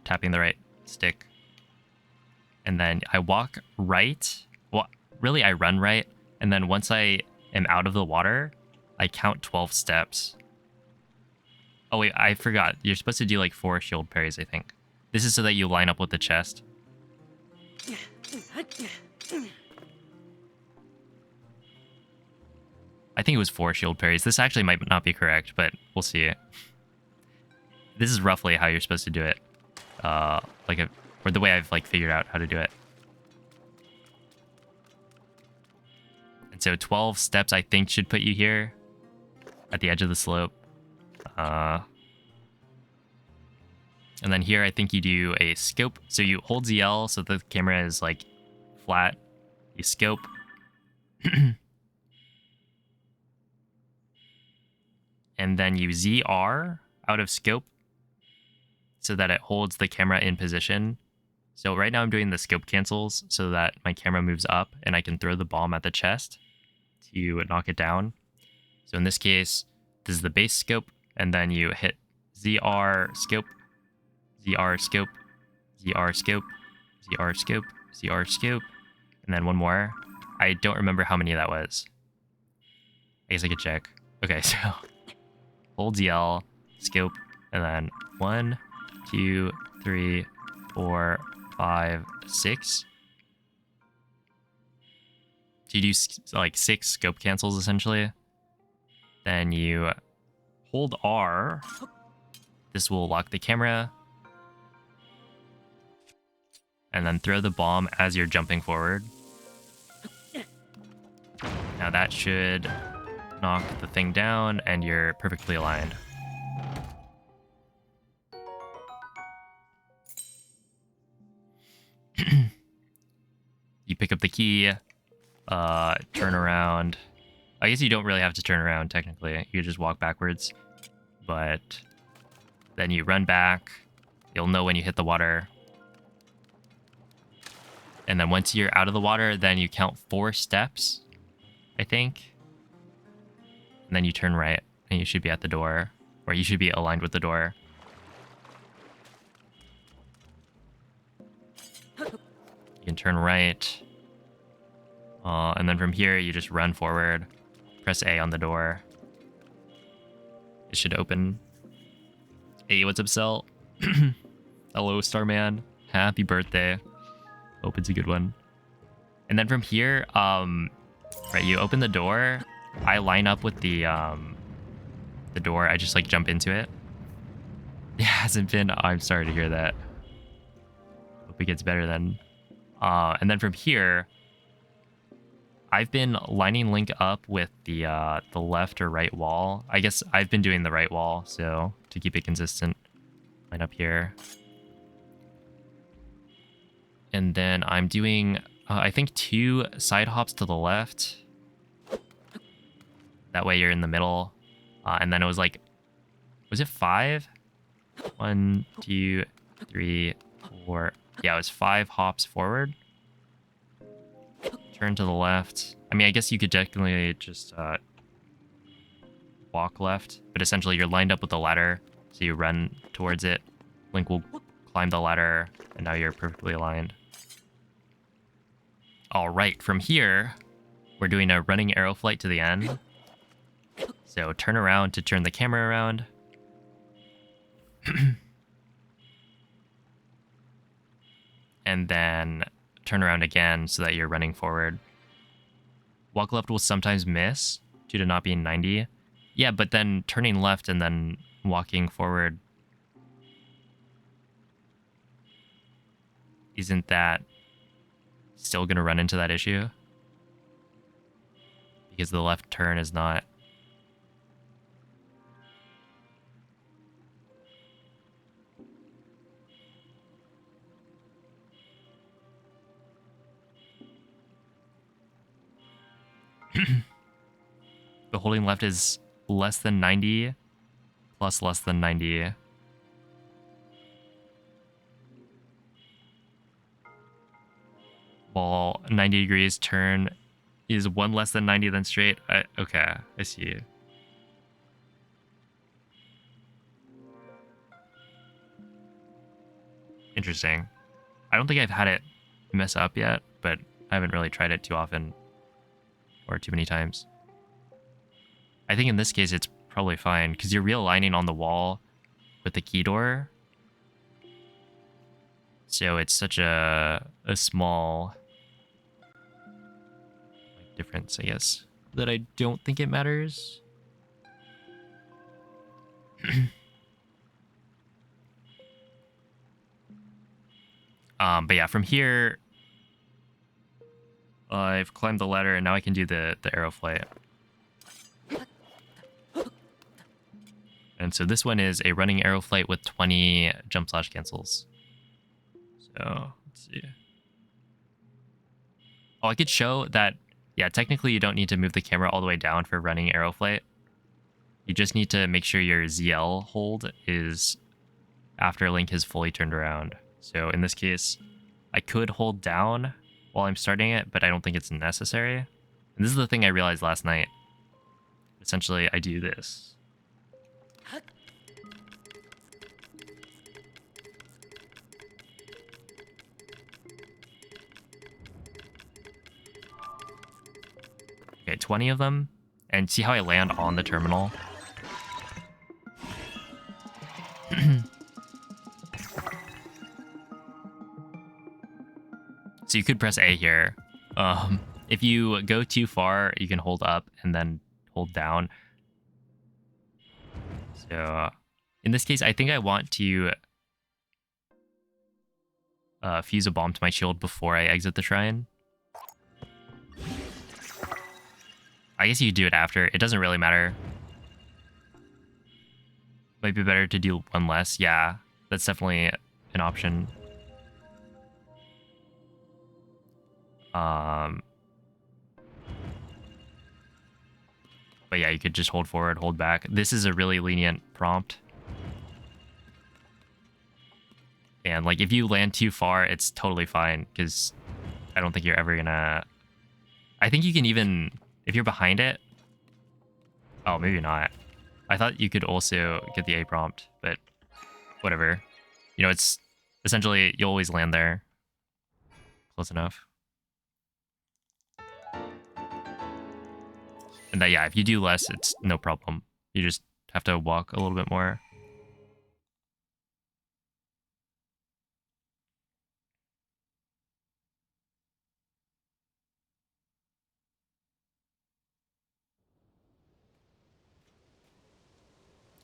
tapping the right stick. And then I walk right. Well, really, I run right. And then once I am out of the water, I count 12 steps. Oh, wait, I forgot. You're supposed to do like 4 shield parries, I think. This is so that you line up with the chest. I think it was 4 shield parries. This actually might not be correct, but we'll see. This is roughly how you're supposed to do it. Or the way I've figured out how to do it. And so 12 steps, I think, should put you here at the edge of the slope. And then here, I think you do a scope. So you hold ZL so the camera is flat. You scope. And then you ZR out of scope so that it holds the camera in position. So right now I'm doing the scope cancels so that my camera moves up and I can throw the bomb at the chest to knock it down. So in this case, this is the base scope, and then you hit ZR scope, ZR scope, ZR scope, ZR scope, ZR scope, and then one more. I don't remember how many that was. I guess I could check. Okay, so hold ZL, scope, and then 1, 2, 3, 4, 5, 6. So you do like 6 scope cancels essentially. Then you hold R. This will lock the camera. And then throw the bomb as you're jumping forward. Now that should knock the thing down and you're perfectly aligned. You pick up the key, turn around. I guess you don't really have to turn around technically. You just walk backwards. But then you run back. You'll know when you hit the water. And then once you're out of the water, then you count 4 steps, I think. And then you turn right, and you should be at the door. Or you should be aligned with the door. You can turn right. And then from here, you just run forward. Press A on the door. It should open. Hey, what's up, Cell? Hello, Starman. Happy birthday. Hope it's a good one. And then from here, right, you open the door. I line up with the door. I just like jump into it. It hasn't been. I'm sorry to hear that. Hope it gets better then. And then from here, I've been lining Link up with the left or right wall. I guess I've been doing the right wall, so to keep it consistent, line up here. And then I'm doing, I think 2 side hops to the left. That way you're in the middle. And then it was like, was it 5? 1, 2, 3, 4. Yeah, it was 5 hops forward. Turn to the left. I mean, I guess you could technically just walk left. But essentially you're lined up with the ladder. So you run towards it. Link will climb the ladder. And now you're perfectly aligned. All right, from here, we're doing a running arrow flight to the end. So turn around to turn the camera around. And then turn around again so that you're running forward. Walk left will sometimes miss due to not being 90. Yeah, but then turning left and then walking forward, isn't that still going to run into that issue? Because the left turn is not. The holding left is less than 90 plus less than 90. While 90 degrees turn is 1 less than 90 than straight. Okay, I see. Interesting. I don't think I've had it mess up yet, but I haven't really tried it too often or too many times. I think in this case it's probably fine because you're realigning on the wall with the key door. So it's such a small difference, I guess, that I don't think it matters. But yeah, from here, I've climbed the ladder and now I can do the arrow flight. And so this one is a running arrow flight with 20 jump slash cancels. So let's see. Oh, I could show that, yeah, technically you don't need to move the camera all the way down for running arrow flight. You just need to make sure your ZL hold is after Link has fully turned around. So in this case, I could hold down while I'm starting it, but I don't think it's necessary. And this is the thing I realized last night. Essentially, I do this. Okay, 20 of them. And see how I land on the terminal? So you could press A here. If you go too far, you can hold up and then hold down. So in this case, I think I want to fuse a bomb to my shield before I exit the shrine. I guess you could do it after. It doesn't really matter. Might be better to do one less. Yeah, that's definitely an option. But yeah, you could just hold forward, hold back. This is a really lenient prompt. And like if you land too far, it's totally fine because I don't think you're ever gonna... I think you can even... If you're behind it... Oh, maybe not. I thought you could also get the A prompt, but whatever. You know, it's essentially you'll always land there. Close enough. And that, yeah, if you do less, it's no problem. You just have to walk a little bit more.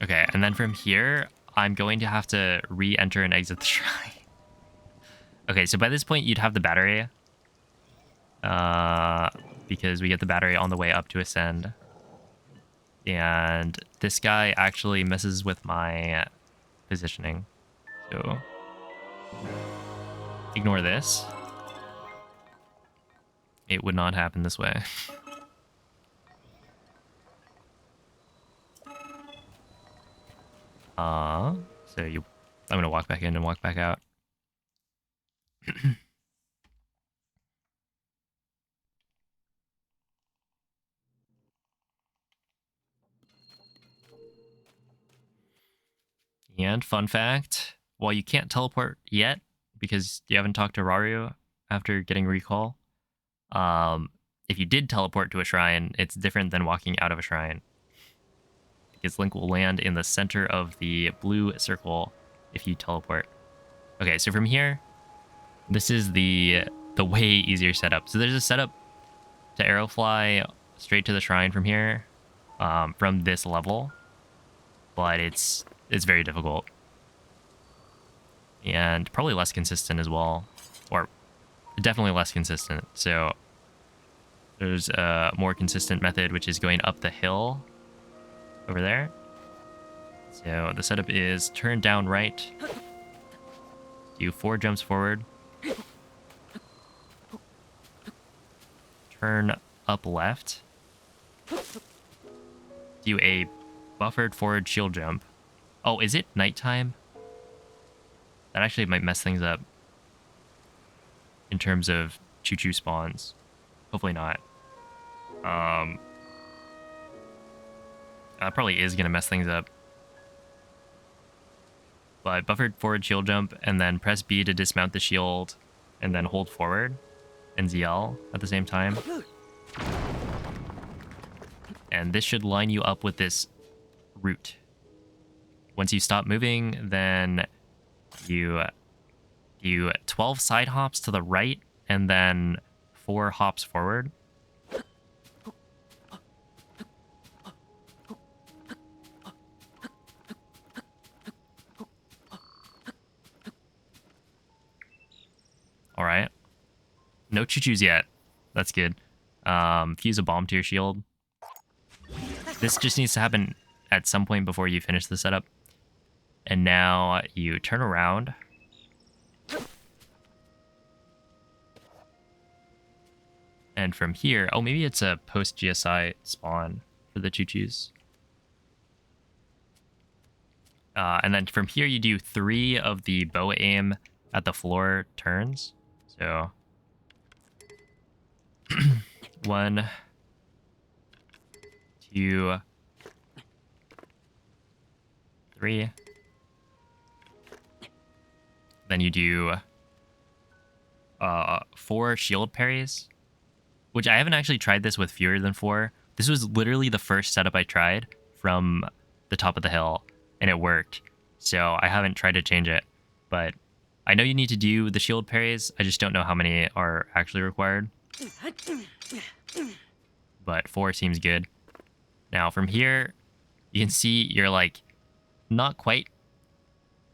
Okay, and then from here, I'm going to have to re-enter and exit the shrine. Okay, so by this point, you'd have the battery. Because we get the battery on the way up to ascend. And this guy actually messes with my positioning. So ignore this. It would not happen this way. I'm gonna walk back in and walk back out. And fun fact, while you can't teleport yet because you haven't talked to Raru after getting recall, if you did teleport to a shrine, it's different than walking out of a shrine. Because Link will land in the center of the blue circle if you teleport. Okay, so from here, this is the way easier setup. So there's a setup to arrow fly straight to the shrine from here, from this level, but it's very difficult and probably less consistent as well, or definitely less consistent. So there's a more consistent method, which is going up the hill over there. So the setup is turn down right, do 4 jumps forward, turn up left, do a buffered forward shield jump. Oh, is it nighttime? That actually might mess things up in terms of choo-choo spawns. Hopefully not. That probably is going to mess things up. But buffered forward shield jump, and then press B to dismount the shield, and then hold forward and ZL at the same time. And this should line you up with this route. Once you stop moving, then you do 12 side hops to the right, and then 4 hops forward. All right. No choo-choos yet. That's good. Fuse a bomb to your shield. This just needs to happen at some point before you finish the setup. And now you turn around. And from here, oh, maybe it's a post GSI spawn for the choo-choos. And then from here, you do 3 of the bow aim at the floor turns. So 1, 2, 3. Then you do 4 shield parries, which I haven't actually tried this with fewer than 4. This was literally the first setup I tried from the top of the hill, and it worked. So I haven't tried to change it, but I know you need to do the shield parries. I just don't know how many are actually required. But 4 seems good. Now from here, you can see you're like not quite,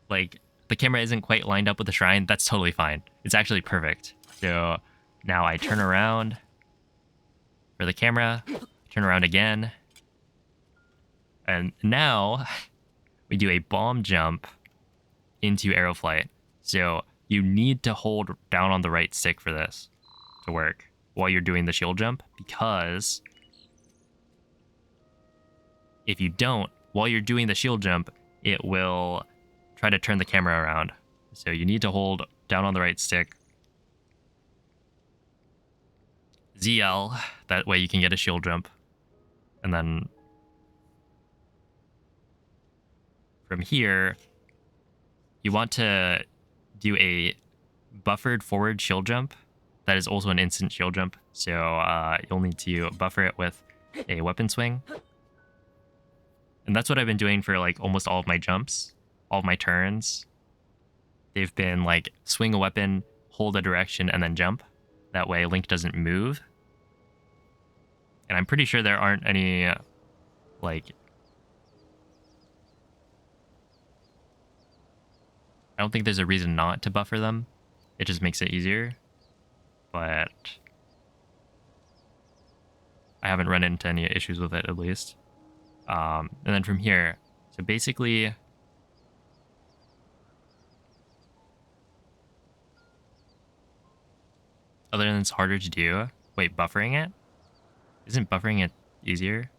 like the camera isn't quite lined up with the shrine. That's totally fine. It's actually perfect. So now I turn around for the camera, turn around again, and now we do a bomb jump into arrow flight. So you need to hold down on the right stick for this to work while you're doing the shield jump, because if you don't, while you're doing the shield jump, it will try to turn the camera around. So you need to hold down on the right stick. ZL, that way you can get a shield jump. And then from here, you want to do a buffered forward shield jump. That is also an instant shield jump. So you'll need to buffer it with a weapon swing. And that's what I've been doing for like almost all of my jumps, all of my turns. They've been like swing a weapon, hold a direction, and then jump. That way Link doesn't move. And I'm pretty sure there aren't any like... I don't think there's a reason not to buffer them. It just makes it easier. But I haven't run into any issues with it, at least. And then from here, so basically, other than it's harder to do, wait, buffering it? Isn't buffering it easier?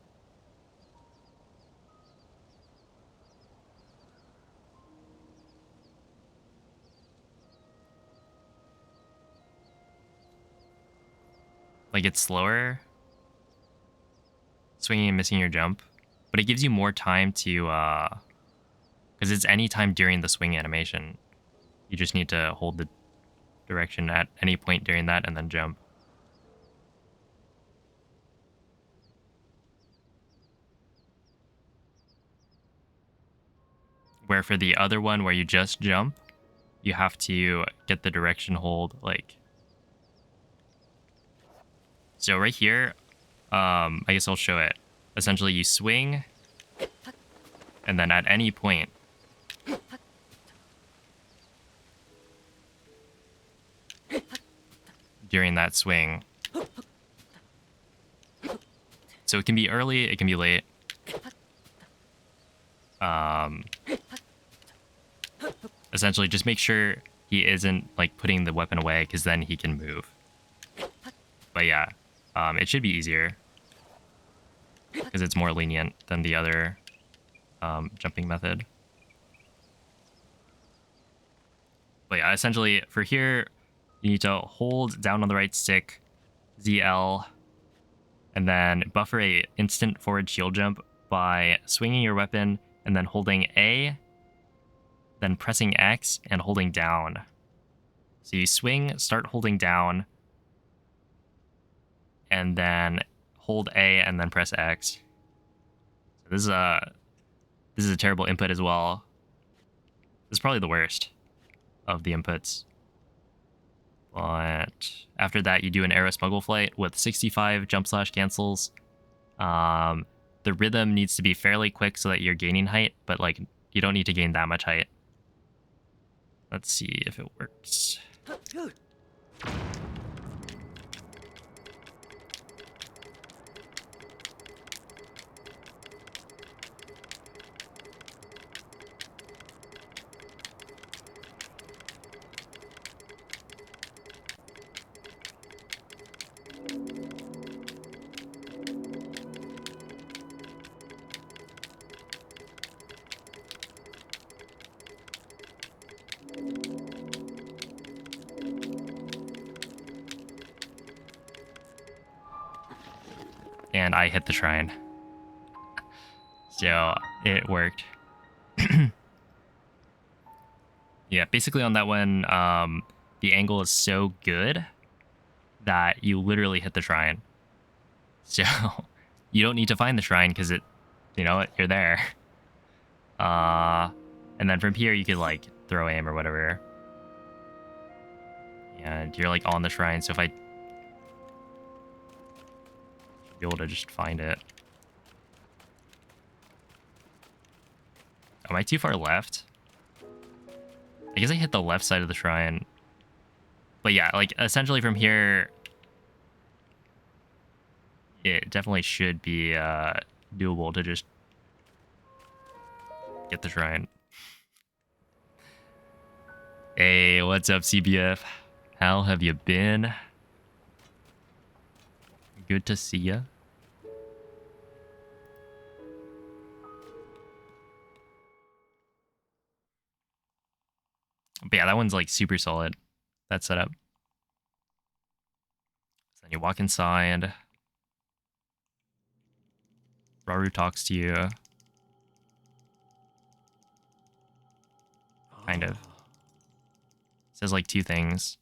Like it's slower, swinging and missing your jump, but it gives you more time to, because it's any time during the swing animation. You just need to hold the direction at any point during that and then jump. Where for the other one where you just jump, you have to get the direction hold, like... So right here, I guess I'll show it. Essentially, you swing, and then at any point, during that swing, so it can be early, it can be late. Essentially, just make sure he isn't like putting the weapon away, because then he can move. But yeah, it should be easier, because it's more lenient than the other jumping method. But yeah, essentially for here, you need to hold down on the right stick, ZL, and then buffer a instant forward shield jump by swinging your weapon and then holding A, then pressing X and holding down. So you swing, start holding down, and then hold A and then press X. So this is a terrible input as well. This is probably the worst of the inputs. But after that, you do an arrow smuggle flight with 65 jump slash cancels. The rhythm needs to be fairly quick so that you're gaining height, but like you don't need to gain that much height. Let's see if it works. and I hit the shrine. So it worked. Yeah, basically on that one, the angle is so good that you literally hit the shrine. So you don't need to find the shrine because you're there. And then from here you could like throw aim or whatever. And you're like on the shrine, so if I should be able to just find it. Am I too far left? I guess I hit the left side of the shrine. But yeah, like essentially from here, it definitely should be doable to just get the shrine. Hey, what's up, CBF? How have you been? Good to see ya. But yeah, that one's like super solid. That setup. So then you walk inside. Raru talks to you. Kind of. Says like two things.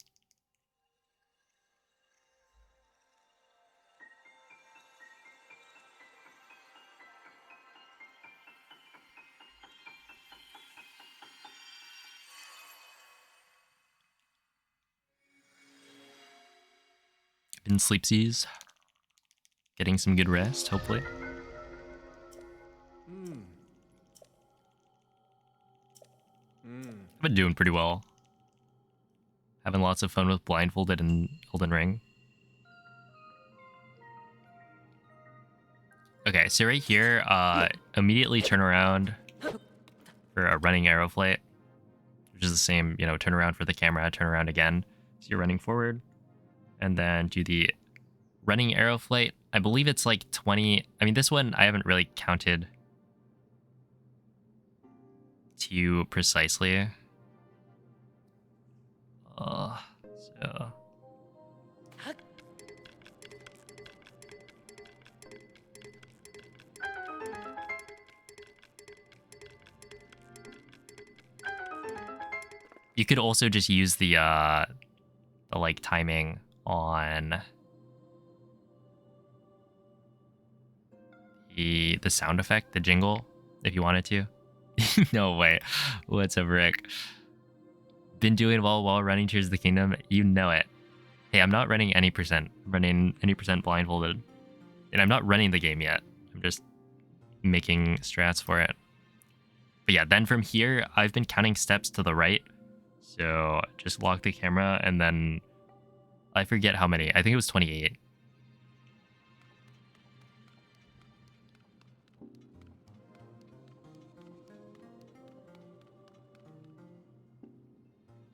Been sleepsies. Getting some good rest, hopefully. I've been doing pretty well. Having lots of fun with Blindfolded and Elden Ring. Okay, so right here, immediately turn around for a running arrow flight, which is the same, turn around for the camera, turn around again. So you're running forward, and then do the running arrow flight. I believe it's like 20. I mean, this one I haven't really counted too precisely. So you could also just use the like timing on the sound effect, the jingle, if you wanted to. No way. What's up, Rick? Been doing well while running Tears of the Kingdom. You know it. Hey, I'm not running any percent. I'm running any percent blindfolded. And I'm not running the game yet. I'm just making strats for it. But yeah, then from here, I've been counting steps to the right. So just lock the camera and then I forget how many. I think it was 28.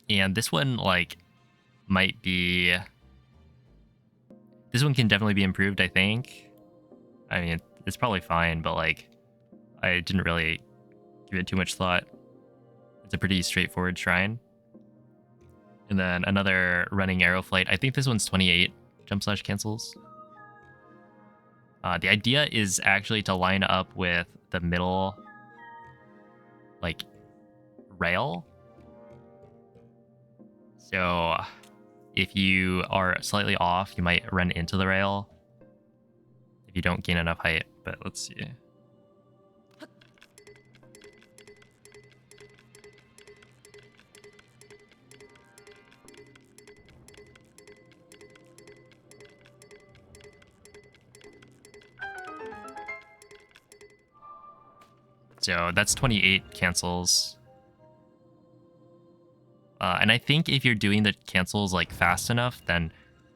And this one, like, might be... This one can definitely be improved, I think. I mean, it's probably fine, but, like, I didn't really give it too much thought. It's a pretty straightforward shrine. And then another running arrow flight. I think this one's 28 jump slash cancels. The idea is actually to line up with the middle, like, rail. So if you are slightly off, you might run into the rail if you don't gain enough height. But let's see. So that's 28 cancels. And I think if you're doing the cancels like fast enough, then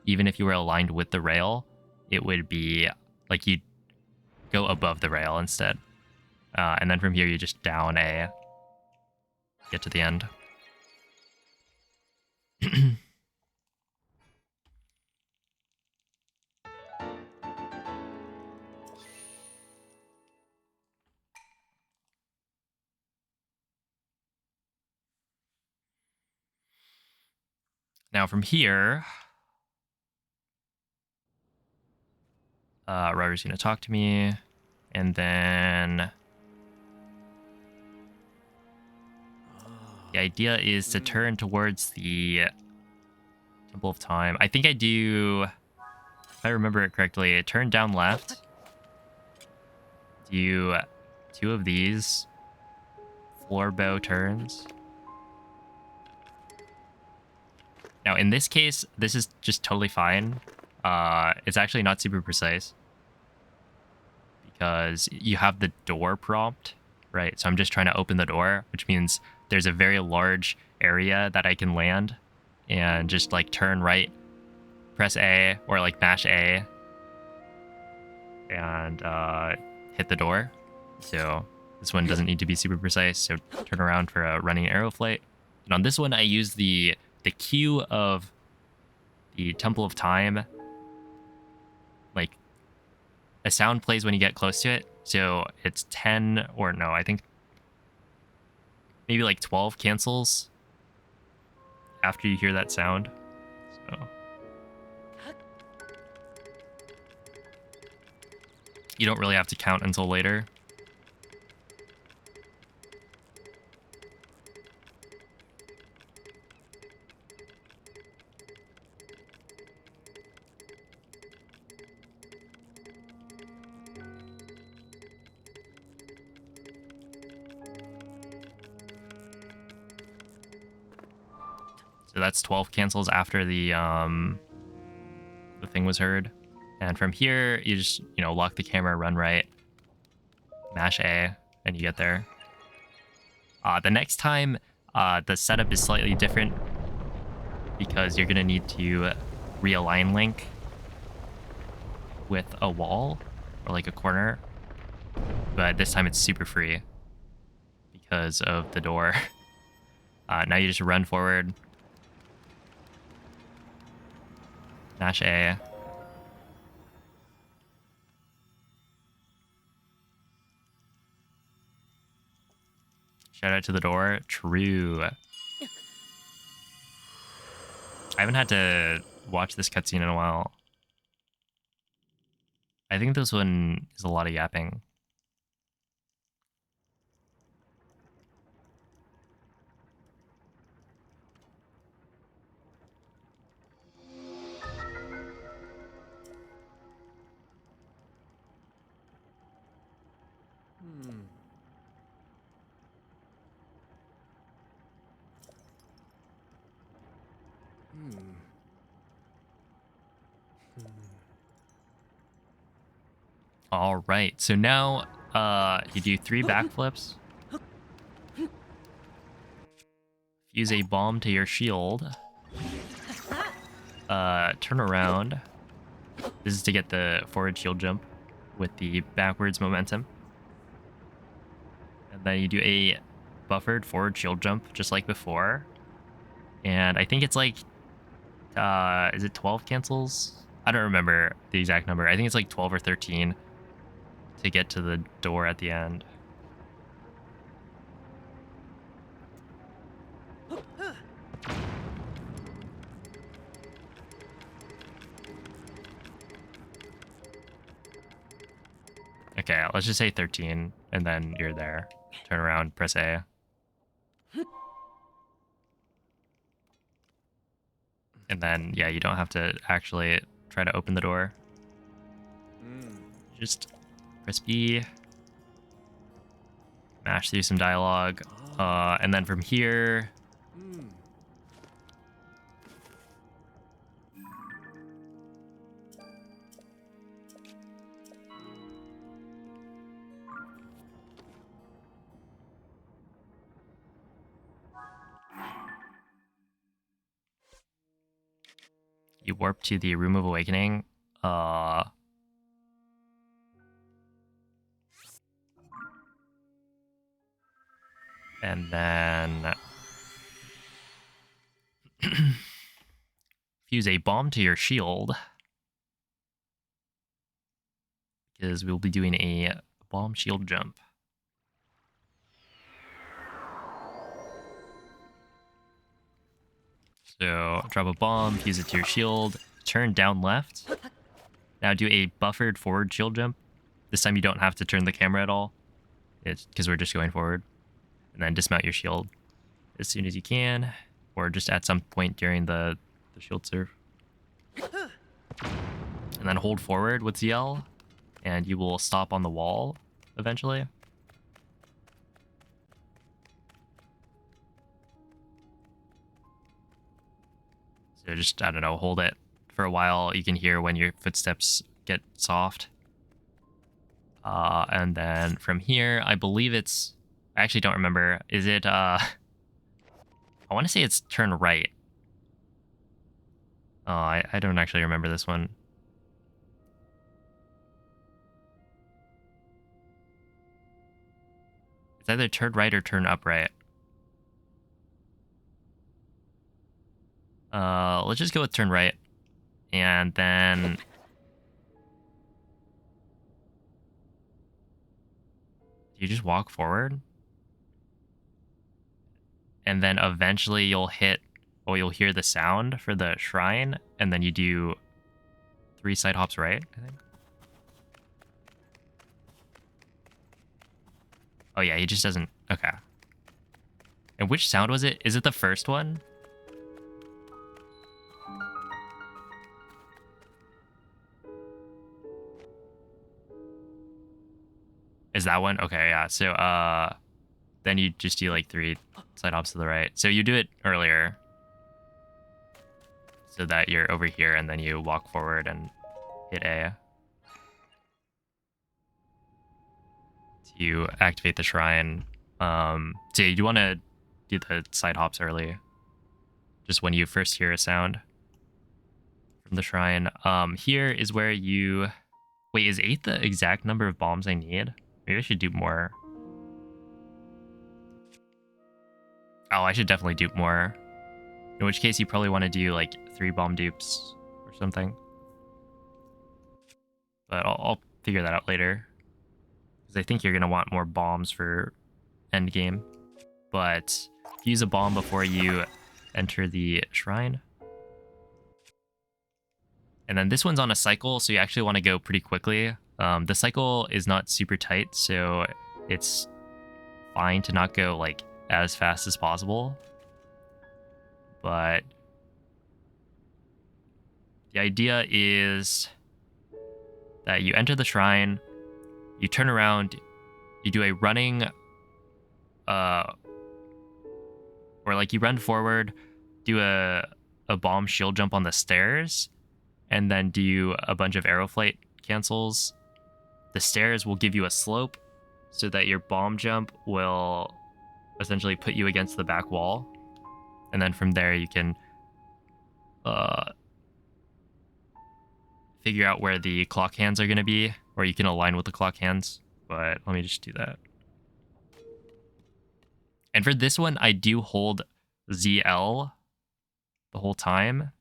even if you were aligned with the rail, it would be like you'd go above the rail instead. And then from here, you just down a, get to the end. Now from here, Ryder's gonna talk to me, and then the idea is to turn towards the Temple of Time. I think I do, if I remember it correctly, turn down left, do 2 of these floor bow turns. Now, in this case, this is just totally fine. It's actually not super precise because you have the door prompt, right? So I'm just trying to open the door, which means there's a very large area that I can land and just like turn right, press A, or like mash A and hit the door. So this one doesn't need to be super precise. So turn around for a running arrow flight. And on this one, I use the cue of the Temple of Time. Like a sound plays when you get close to it. So it's 10, or no, I think maybe like 12 cancels after you hear that sound. So you don't really have to count until later. So that's 12 cancels after the thing was heard. And from here, you just, lock the camera, run right, mash A, and you get there. The next time, the setup is slightly different because you're going to need to realign Link with a wall or like a corner. But this time it's super free because of the door. Now you just run forward, mash A. Shout out to the door. True. I haven't had to watch this cutscene in a while. I think this one is a lot of yapping. All right, so now you do 3 backflips. Fuse a bomb to your shield. Turn around. This is to get the forward shield jump with the backwards momentum. And then you do a buffered forward shield jump, just like before. And I think it's like, is it 12 cancels? I don't remember the exact number. I think it's like 12 or 13 to get to the door at the end. Okay, let's just say 13, and then you're there. Turn around, press A. And then, yeah, you don't have to actually try to open the door. Just press B. Mash through some dialogue. And then from here... you warp to the Room of Awakening. And then fuse a bomb to your shield, because we'll be doing a bomb shield jump. So drop a bomb, fuse it to your shield, turn down left, Now do a buffered forward shield jump. This time you don't have to turn the camera at all. It's because we're just going forward. And then dismount your shield as soon as you can, or just at some point during the shield serve. And then hold forward with ZL, and you will stop on the wall eventually. So just, I don't know, hold it for a while. You can hear when your footsteps get soft. And then from here, I believe it's... I actually don't remember. Is it... I want to say it's turn right. Oh, I don't actually remember this one. It's either turn right or turn upright. Let's just go with turn right. And then... you just walk forward. And then eventually you'll hit... or you'll hear the sound for the shrine. And then you do 3 side hops right, I think. Oh yeah, he just doesn't... okay. And which sound was it? Is it the first one? Is that one? Okay, yeah. So, then you just do like 3 side hops to the right. So you do it earlier. So that you're over here and then you walk forward and hit A. To activate the shrine. So you want to do the side hops early. Just when you first hear a sound from the shrine. Here is where you... wait, is 8 the exact number of bombs I need? Maybe I should do more. Oh, I should definitely dupe more. In which case, you probably want to do like 3 bomb dupes or something. But I'll figure that out later. Because I think you're going to want more bombs for endgame. But use a bomb before you enter the shrine. And then this one's on a cycle, so you actually want to go pretty quickly. The cycle is not super tight, so it's fine to not go like as fast as possible. But the idea is that you enter the shrine, you turn around, you do a running, or like you run forward, do a bomb shield jump on the stairs, and then do a bunch of arrow flight cancels. The stairs will give you a slope so that your bomb jump will essentially put you against the back wall. And then from there you can figure out where the clock hands are going to be, or you can align with the clock hands. But let me just do that. And for this one, I do hold ZL the whole time.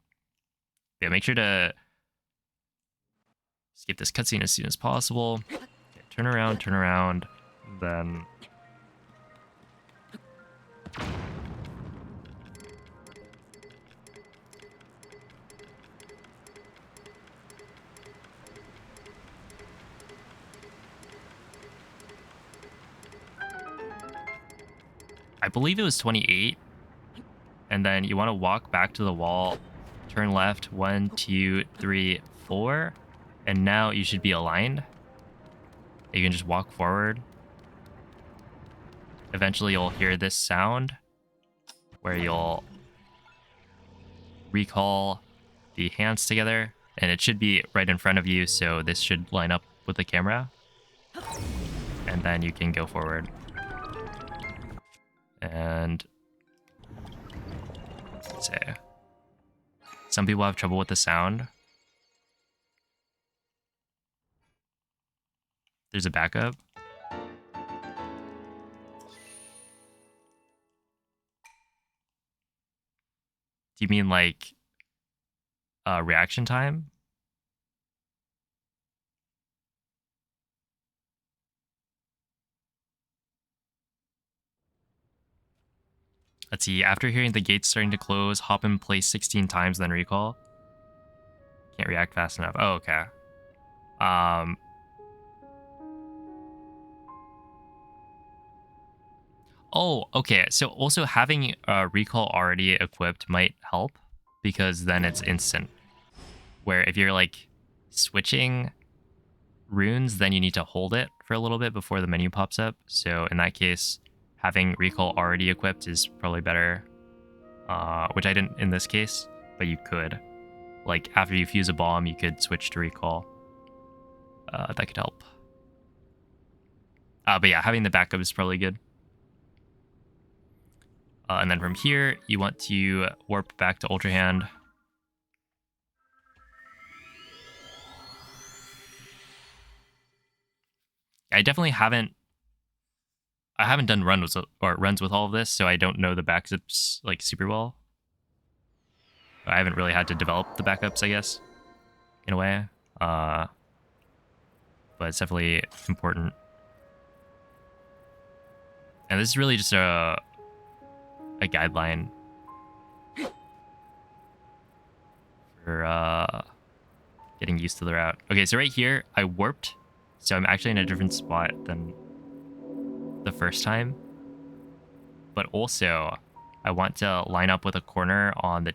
Yeah, make sure to skip this cutscene as soon as possible. Okay, turn around, then... I believe it was 28. And then you want to walk back to the wall, turn left, 1, 2, 3, 4. And now you should be aligned. You can just walk forward. Eventually you'll hear this sound where you'll recall the hands together, and it should be right in front of you, so this should line up with the camera. And then you can go forward. And let's say some people have trouble with the sound. There's a backup. Do you mean like reaction time? Let's see. After hearing the gates starting to close, hop in place 16 times, then recall. Can't react fast enough. Oh, okay. Oh, okay. So also having recall already equipped might help because then it's instant. Where if you're like switching runes, then you need to hold it for a little bit before the menu pops up. So in that case, having recall already equipped is probably better. Which I didn't in this case, but you could. Like after you fuse a bomb, you could switch to recall. That could help. But yeah, having the backup is probably good. And then from here, you want to warp back to Ultrahand. I definitely haven't. I haven't done runs with all of this, so I don't know the backups like super well. I haven't really had to develop the backups, I guess, in a way. But it's definitely important. And this is really just a guideline for getting used to the route. Okay, so right here, I warped. So I'm actually in a different spot than the first time. But also, I want to line up with a corner on the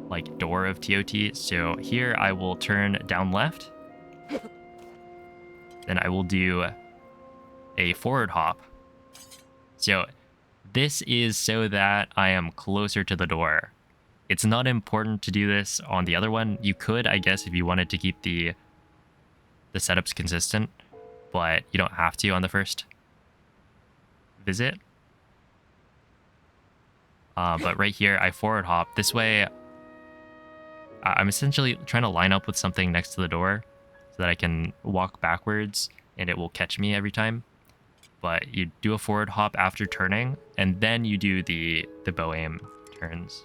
like door of TOT. So here I will turn down left. Then I will do a forward hop. So this is so that I am closer to the door. It's not important to do this on the other one. You could, I guess, if you wanted to keep the setups consistent, but you don't have to on the first visit. But right here, I forward hop. This way, I'm essentially trying to line up with something next to the door so that I can walk backwards and it will catch me every time. But you do a forward hop after turning, and then you do the bow aim turns.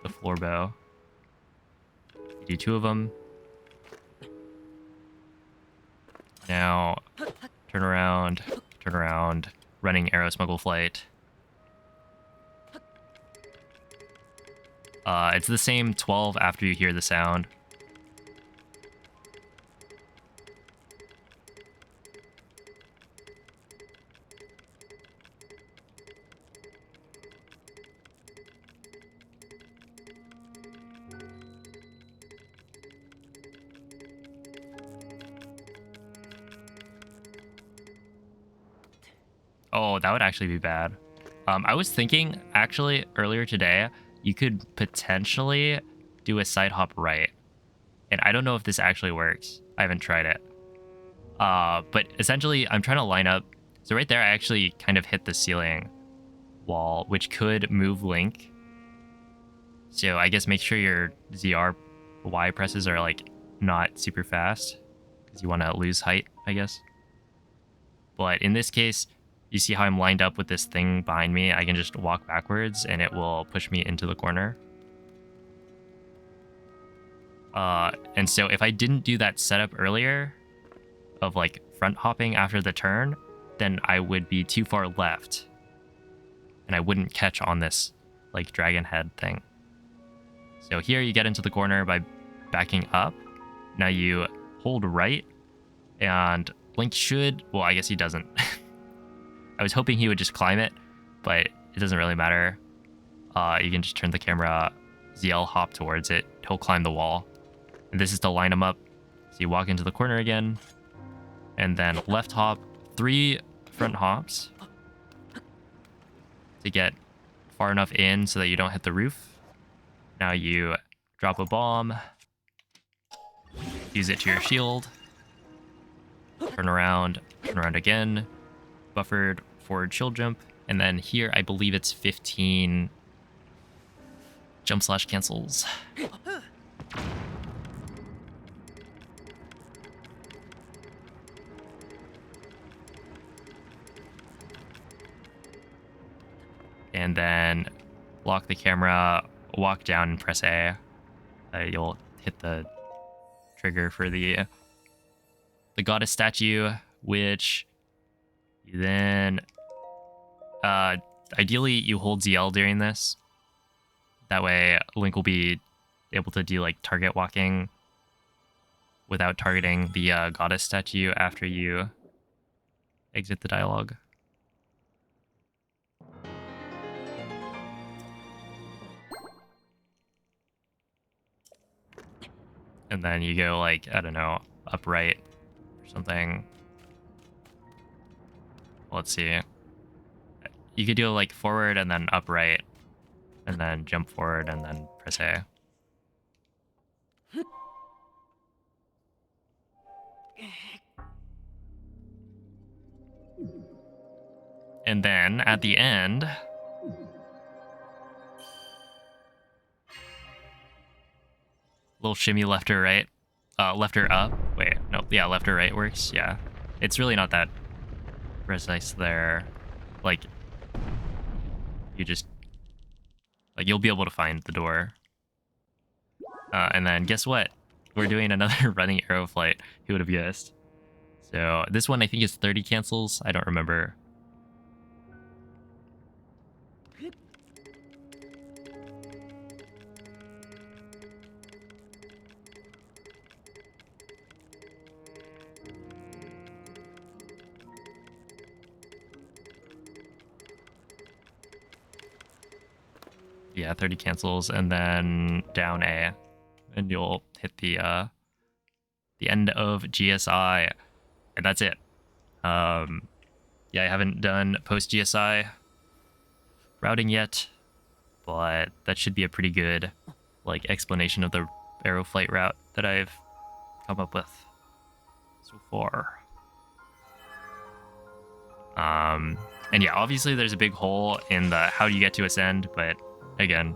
The floor bow. You do 2 of them. Now, turn around, running arrow smuggle flight. It's the same 12 after you hear the sound. Oh, that would actually be bad. I was thinking, actually, earlier today, you could potentially do a side hop right. And I don't know if this actually works. I haven't tried it. But essentially, I'm trying to line up. So right there, I actually kind of hit the ceiling wall, which could move Link. So I guess make sure your ZR Y presses are like not super fast because you want to lose height, I guess. But in this case, you see how I'm lined up with this thing behind me? I can just walk backwards and it will push me into the corner. And so if I didn't do that setup earlier of like front hopping after the turn, then I would be too far left and I wouldn't catch on this like dragon head thing. So here you get into the corner by backing up. Now you hold right and Link should, well, I guess he doesn't. I was hoping he would just climb it, but it doesn't really matter. You can just turn the camera, ZL hop towards it. He'll climb the wall. And this is to line him up. So you walk into the corner again, and then left hop, 3 front hops to get far enough in so that you don't hit the roof. Now you drop a bomb, use it to your shield, turn around again, buffered forward shield jump, and then here I believe it's 15 jump slash cancels. And then lock the camera, walk down and press A. You'll hit the trigger for the goddess statue, which you then ideally you hold ZL during this. That way Link will be able to do like target walking without targeting the goddess statue after you exit the dialogue. And then you go like, I don't know, upright or something. Let's see. You could do like forward and then upright, and then jump forward and then press A. And then at the end, little shimmy left or right, left or up. Wait, no, yeah, left or right works. Yeah, it's really not that precise there. Like, you just like you'll be able to find the door. And then guess what? We're doing another running arrow flight. Who would have guessed? So this one I think is 30 cancels. I don't remember. Yeah, 30 cancels, and then down A, and you'll hit the end of GSI, and that's it. Yeah, I haven't done post GSI routing yet, but that should be a pretty good like explanation of the arrow flight route that I've come up with so far. And yeah, obviously there's a big hole in the how do you get to ascend, but again,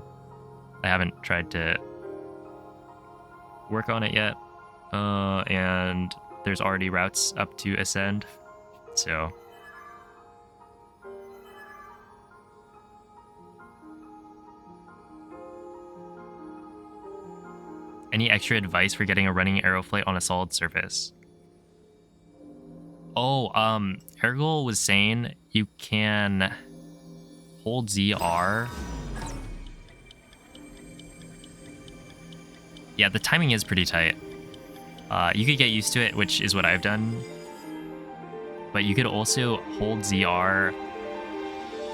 I haven't tried to work on it yet. And there's already routes up to ascend, so any extra advice for getting a running arrow flight on a solid surface? Oh, Ergol was saying you can hold ZR. Yeah, the timing is pretty tight. You could get used to it, which is what I've done. But you could also hold ZR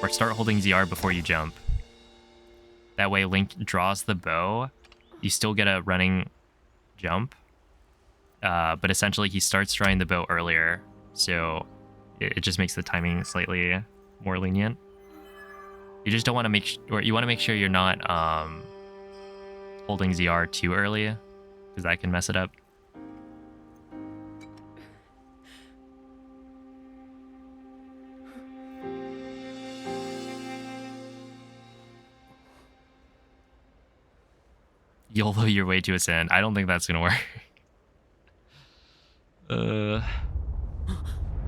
or start holding ZR before you jump. That way Link draws the bow. You still get a running jump. But essentially he starts drawing the bow earlier. So it just makes the timing slightly more lenient. You just don't want to you want to make sure you're not holding ZR too early, because that can mess it up. YOLO your way to ascend. I don't think that's gonna work.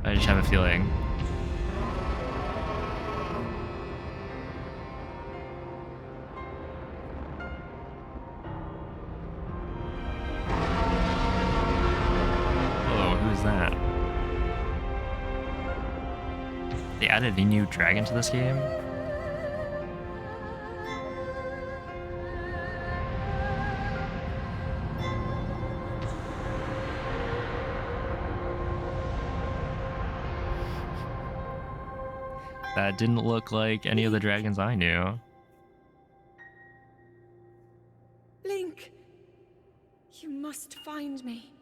I just have a feeling. That they added a new dragon to this game. That didn't look like any of the dragons I knew. Link, you must find me.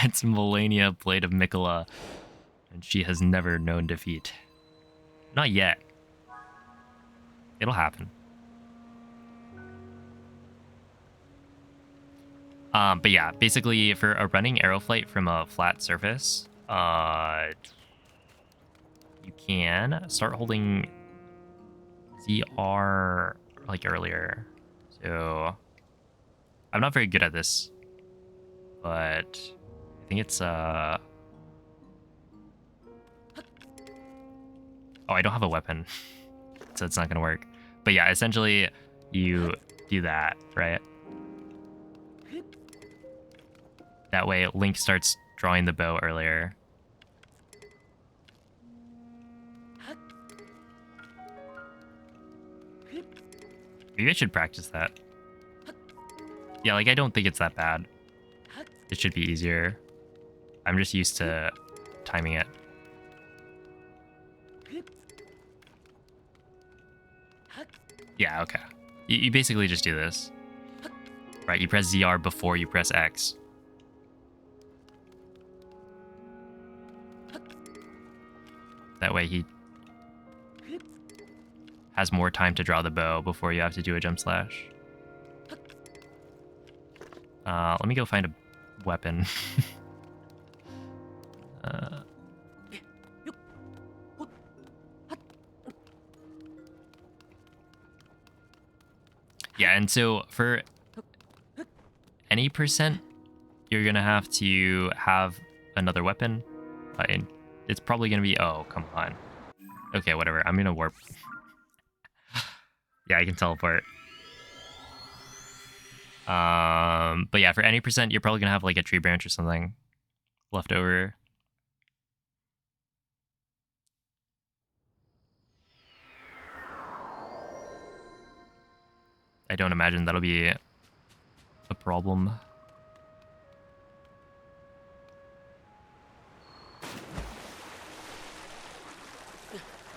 That's Melania, Blade of Mikola, and she has never known defeat. Not yet. It'll happen. But yeah, basically for a running arrow flight from a flat surface, you can start holding ZR like earlier. So I'm not very good at this, but I think it's oh, I don't have a weapon, so it's not gonna work. But yeah, essentially you do that, right? That way Link starts drawing the bow earlier. Maybe I should practice that. Yeah, like I don't think it's that bad. It should be easier. I'm just used to timing it. Yeah, okay. You basically just do this. Right, you press ZR before you press X. That way he has more time to draw the bow before you have to do a jump slash. Let me go find a weapon. Yeah, and so for any percent, you're gonna have to have another weapon. And it's probably gonna be, oh, come on. Okay, whatever, I'm gonna warp. Yeah, I can teleport. But yeah, for any percent, you're probably gonna have like a tree branch or something left over. I don't imagine that'll be a problem.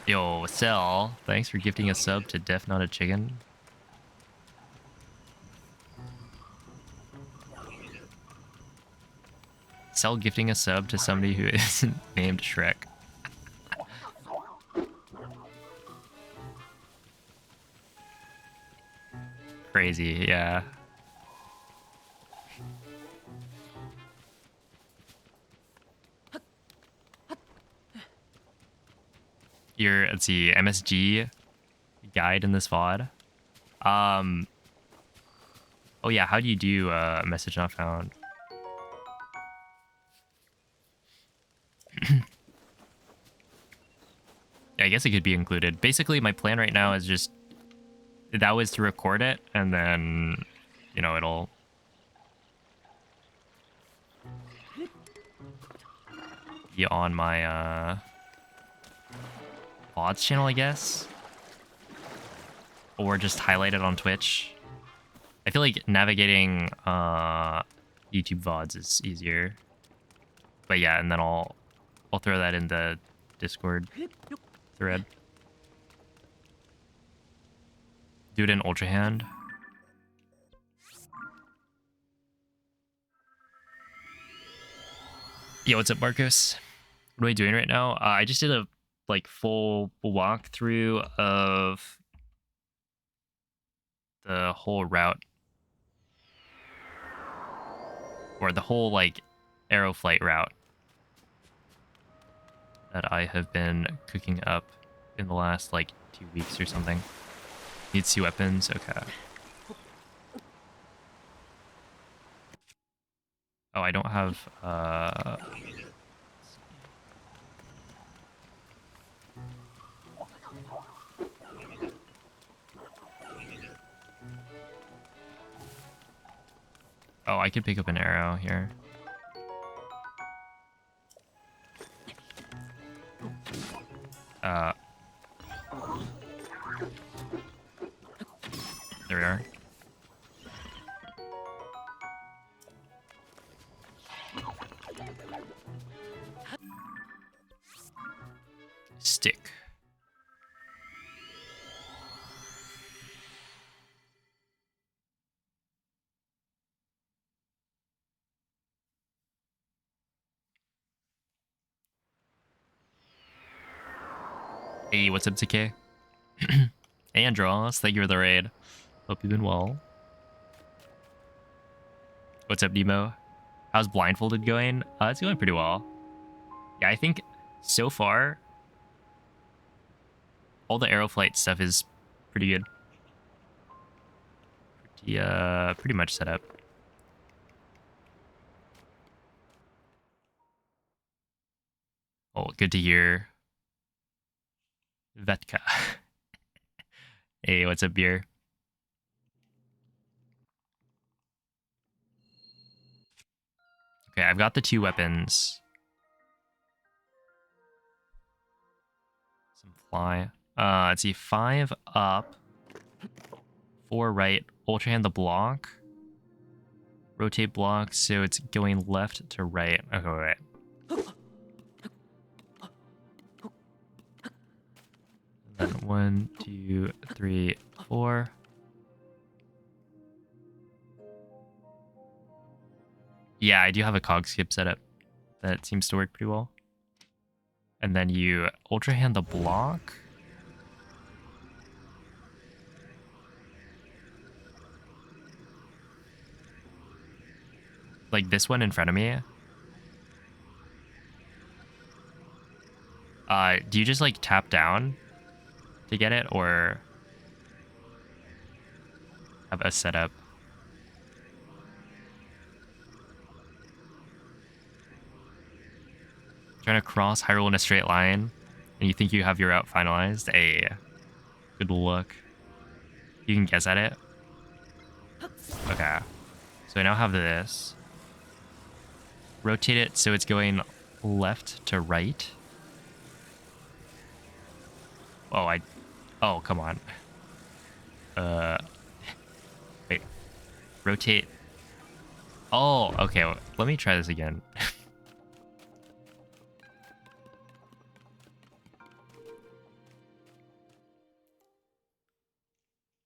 Yo, Cell, thanks for gifting a sub to Def Not a Chicken. Cell gifting a sub to somebody who isn't named Shrek. Crazy, yeah. Your, let's see, MSG guide in this VOD. Oh yeah, how do you do message not found? Yeah, I guess it could be included. Basically, my plan right now is just, that was to record it, and then, you know, it'll be on my VODs channel, I guess. Or just highlight it on Twitch. I feel like navigating YouTube VODs is easier. But yeah, and then I'll throw that in the Discord thread. Do it in Ultrahand. Yo, what's up, Marcos? What am I doing right now? I just did a like full walkthrough of the whole route, or the whole like arrow flight route that I have been cooking up in the last like 2 weeks or something. Needs 2 weapons, okay. Oh, I don't have oh, I could pick up an arrow here. There we are. Stick. Hey, what's up, TK? Hey, Andros, thank you for the raid. Hope you've been well. What's up, Nemo? How's Blindfolded going? It's going pretty well. Yeah, I think so far, all the arrow flight stuff is pretty good. Pretty much set up. Oh, good to hear. Vetka. Hey, what's up, beer? Okay, I've got the 2 weapons. Some fly. Let's see, 5 up 4 right, ultrahand the block. Rotate block so it's going left to right. Okay, wait. And then 1, 2, 3, 4. Yeah, I do have a cog skip setup that seems to work pretty well. And then you ultrahand the block. Like this one in front of me. Do you just like tap down to get it, or have a setup? Trying to cross Hyrule in a straight line, and you think you have your route finalized? Good luck. You can guess at it. Okay. So I now have this. Rotate it so it's going left to right. Oh, come on. Wait. Rotate. Oh, okay. Let me try this again.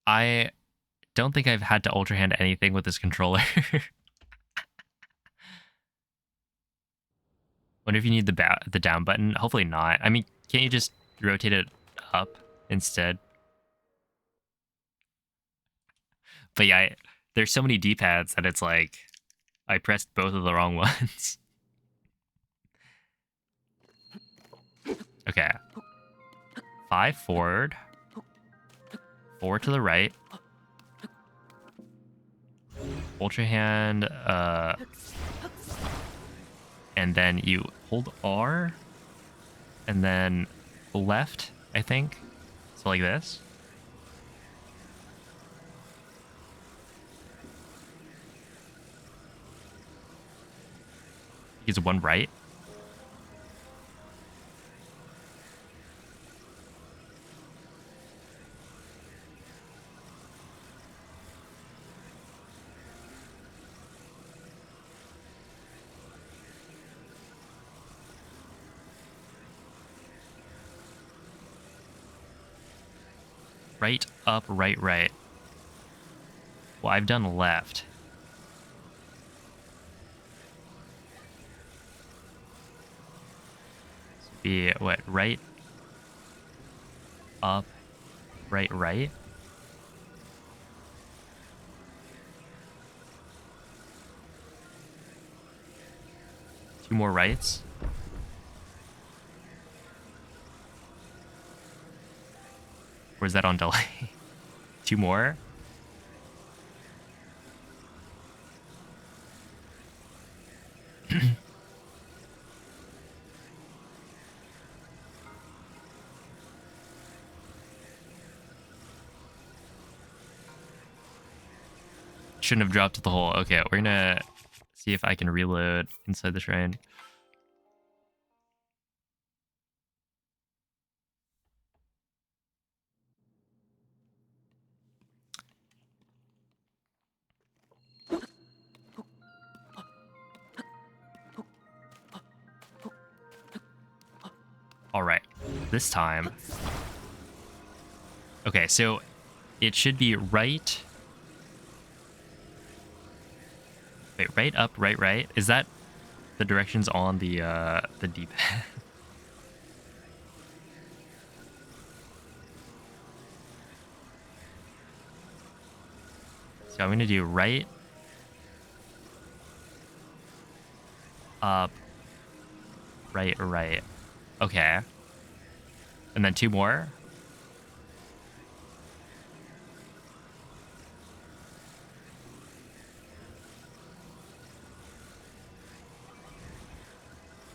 I don't think I've had to ultrahand anything with this controller. Wonder if you need the down button. Hopefully not. I mean, can't you just rotate it up instead? But yeah, there's so many D-pads that it's like I pressed both of the wrong ones. Okay. 5 forward. 4 to the right. Ultrahand, and then you hold R, and then left, I think. So like this. It's 1 right. Right, up, right, right. Well, I've done left. So be what? Right, up, right, right. Two more rights. Or is that on delay? 2 more. Shouldn't have dropped the hole. Okay, we're gonna see if I can reload inside the shrine. All right, this time. Okay, so it should be right. Wait, right, up, right, right. Is that the directions on the D-pad? So I'm gonna do right, up, right, right. Okay. And then 2 more.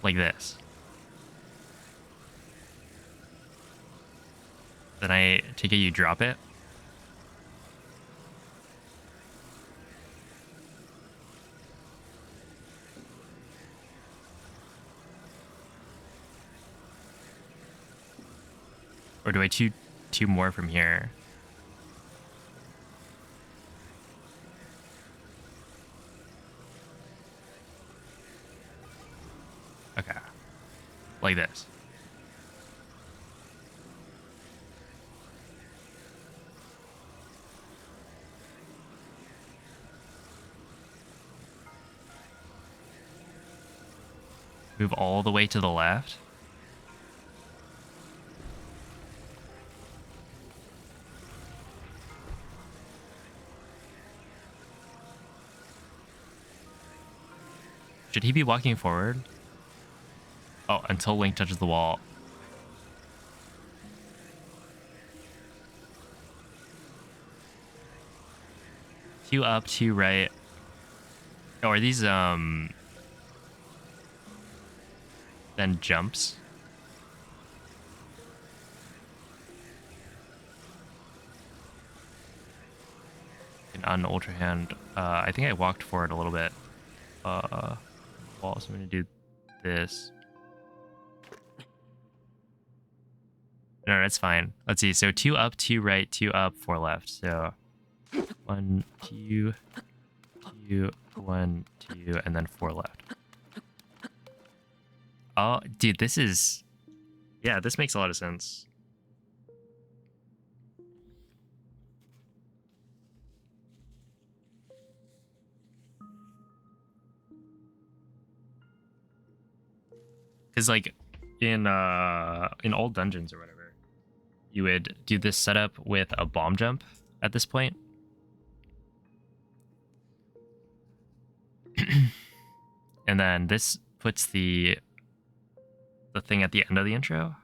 Like this. Then I take it you drop it. Or do I two more from here? like this. Move all the way to the left. Should he be walking forward? Oh, until Link touches the wall. Two up, two right. Oh, are these, then jumps? And on Ultrahand, I think I walked forward a little bit. Well, so I'm gonna do this. No, that's fine. Let's see. So 2 up, 2 right, 2 up, 4 left. So 1, 2, 2, 1, 2, and then 4 left. Oh, dude, this is... Yeah, this makes a lot of sense. Because, like, in old dungeons or whatever, you would do this setup with a bomb jump at this point. And then this puts the thing at the end of the intro.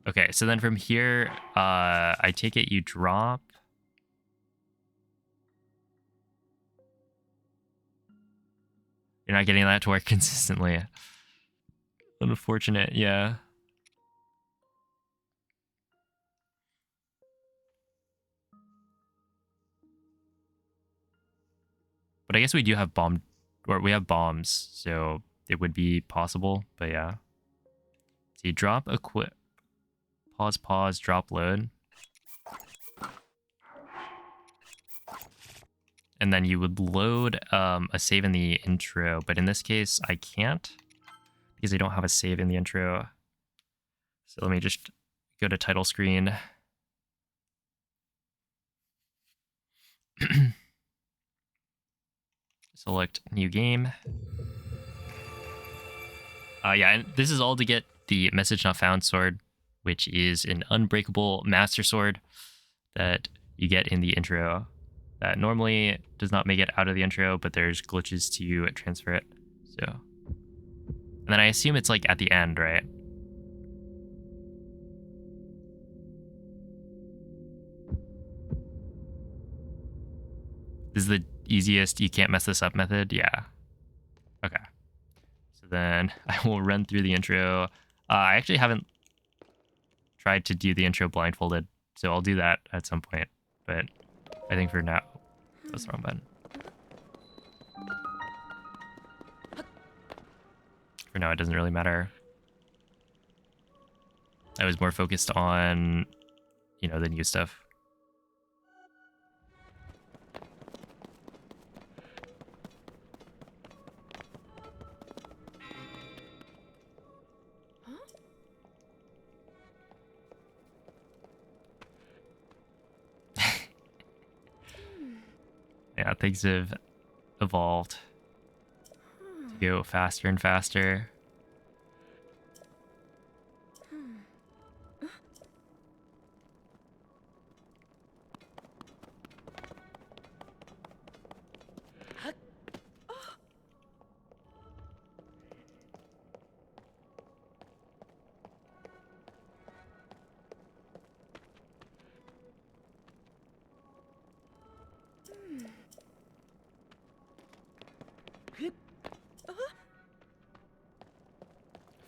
Okay, so then from here, I take it you drop. You're not getting that to work consistently. Unfortunate, yeah. But I guess we do have we have bombs, so it would be possible, but yeah. So you drop equip, pause, drop load. And then you would load a save in the intro, but in this case, I can't because I don't have a save in the intro. So let me just go to title screen. Select new game. Yeah, and this is all to get the message not found sword, which is an unbreakable master sword that you get in the intro. That normally does not make it out of the intro, but there's glitches to transfer it. So, and then I assume it's like at the end, right? This is the easiest you can't mess this up method. Yeah. Okay. So then I will run through the intro. I actually haven't tried to do the intro blindfolded, so I'll do that at some point. But I think for now, that's the wrong button. For now, it doesn't really matter. I was more focused on, you know, the new stuff. Yeah, things have evolved to go faster and faster.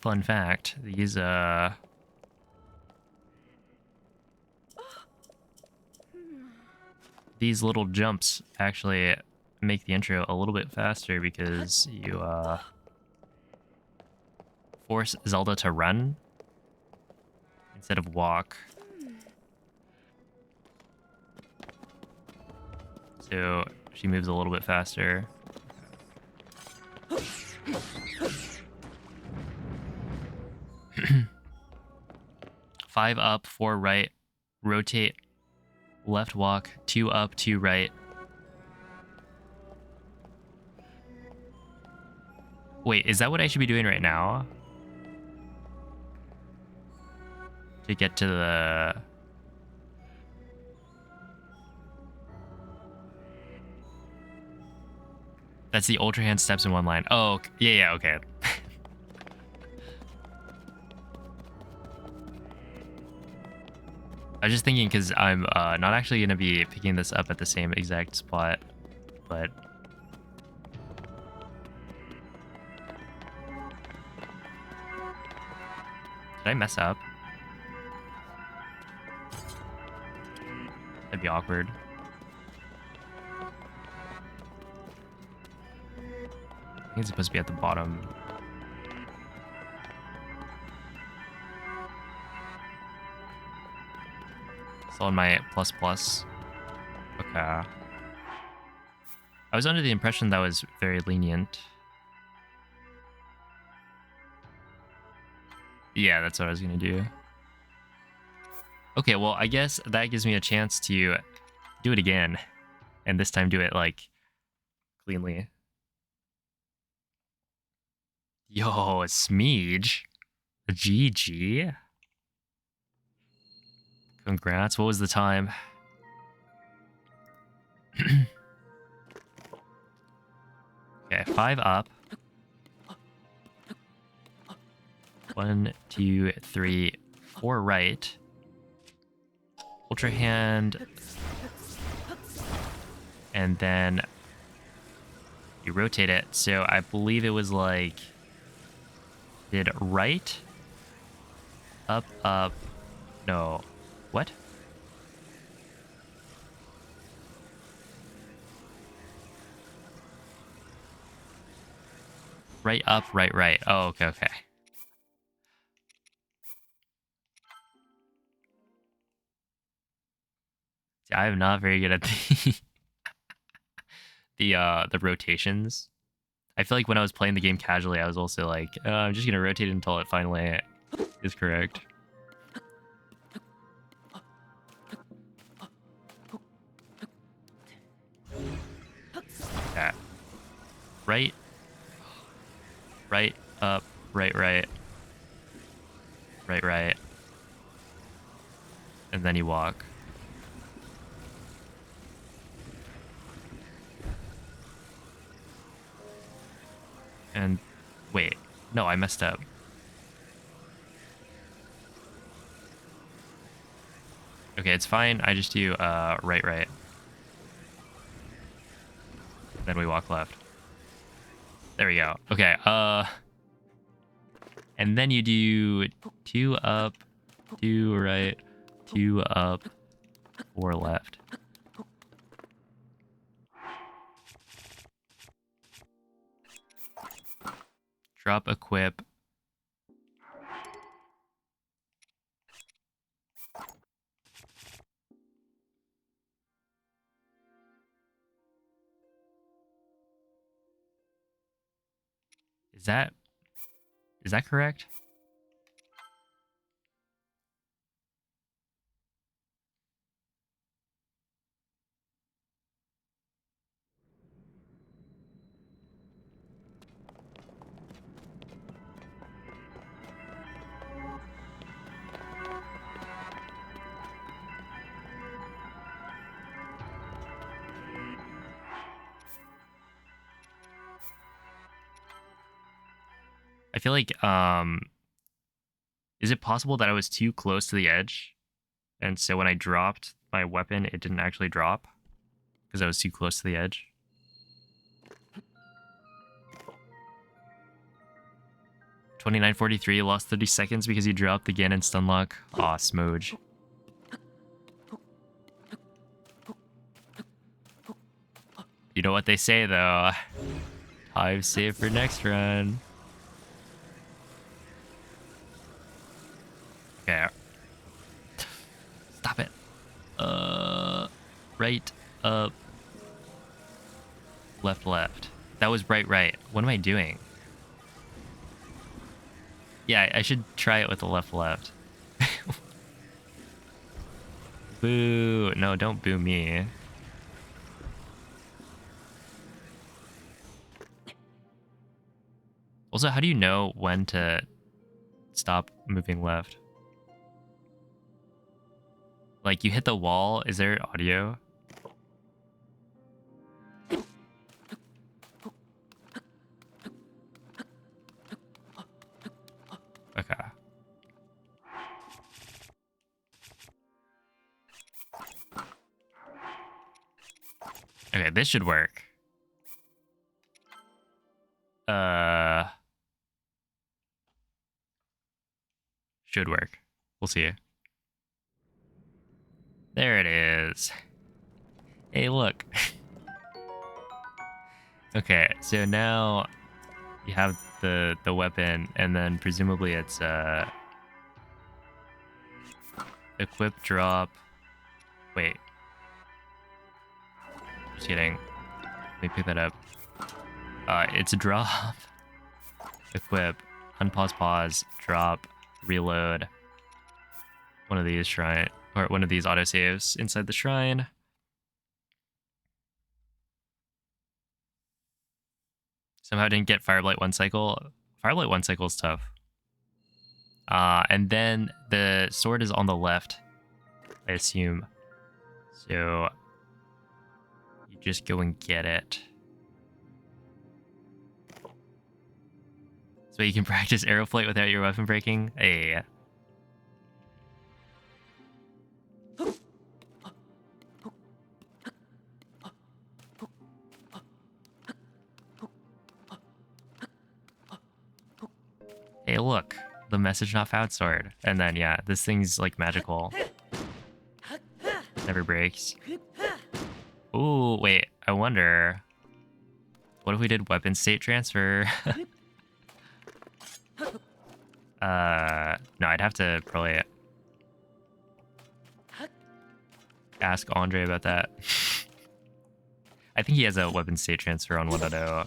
Fun fact, these little jumps actually make the intro a little bit faster because you force Zelda to run instead of walk. So she moves a little bit faster. 5 up, 4 right, rotate, left walk, 2 up, 2 right. Wait, is that what I should be doing right now? To get to the... That's the Ultrahand steps in one line. Oh, yeah, okay. I was just thinking because I'm not actually going to be picking this up at the same exact spot, but... Did I mess up? That'd be awkward. I think it's supposed to be at the bottom. Still on my plus. Okay. I was under the impression that was very lenient. Yeah, that's what I was gonna do. Okay, well, I guess that gives me a chance to do it again. And this time do it, like, cleanly. Yo, a Smeege. A GG. Congrats. What was the time? Okay, 5 up. 1, 2, 3, 4 right. Ultrahand. And then you rotate it. So I believe it was like... Did right? Up. No. What? Right, up, right. Oh, okay. See, I am not very good at the rotations. I feel like when I was playing the game casually, I was also like, I'm just gonna rotate until it finally is correct. Okay. Right, up, right. And then you walk. And wait, no, I messed up. Okay, it's fine. I just do right. Then we walk left. There we go. Okay, and then you do 2 up, 2 right, 2 up, 4 left. Drop equip. Is that correct? I feel like, is it possible that I was too close to the edge? And so when I dropped my weapon, it didn't actually drop? Because I was too close to the edge? $29.43, lost 30 seconds because you dropped the Ganon stunlock. Aw, smooge. You know what they say, though. Time save for next run. Okay. Stop it. Right, up. Left. That was right. What am I doing? Yeah, I should try it with the left. Boo. No, don't boo me. Also, how do you know when to stop moving left? Like, you hit the wall. Is there audio? Okay. Okay, this should work. Should work. We'll see. There it is. Hey, look. Okay, so now you have the weapon, and then presumably it's equip drop. Wait. Just kidding. Let me pick that up. It's a drop. Equip. Unpause, pause, drop, reload. One of these shrine, or one of these autosaves inside the shrine. Somehow didn't get Fireblight 1 cycle. Fireblight 1 cycle is tough. And then the sword is on the left, I assume. So you just go and get it. So you can practice arrow flight without your weapon breaking? Hey. Hey, look. The message not found sword. And then, yeah, this thing's like magical. Never breaks. Ooh, wait. I wonder. What if we did weapon state transfer? No, I'd have to probably ask Andre about that. I think he has a weapon state transfer on 1.0.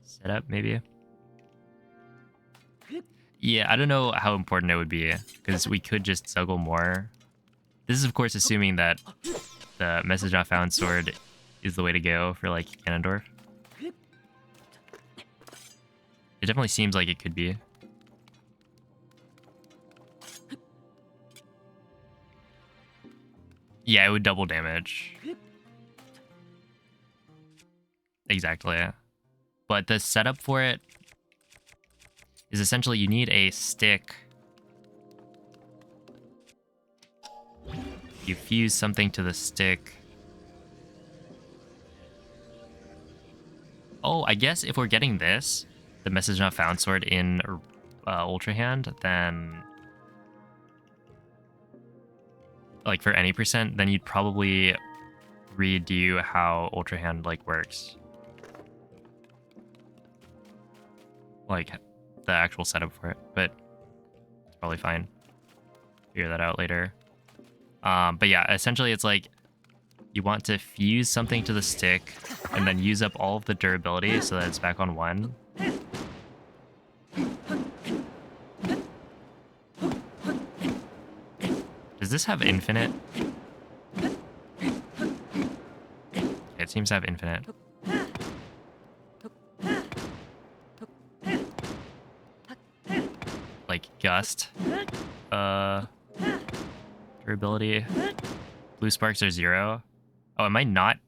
Setup, maybe? Yeah, I don't know how important it would be, because we could just Zuggle more. This is, of course, assuming that the message not found sword is the way to go for, like, Ganondorf. It definitely seems like it could be. Yeah, it would double damage. Exactly. But the setup for it is essentially you need a stick. You fuse something to the stick. Oh, I guess if we're getting this, the message not found sword in Ultrahand, then like for any percent, then you'd probably redo how Ultrahand like works. Like the actual setup for it, but it's probably fine. Figure that out later. But yeah, essentially it's like you want to fuse something to the stick and then use up all of the durability so that it's back on 1. Does this have infinite? It seems to have infinite. Like gust. Durability. Blue sparks are 0. Oh, am I not?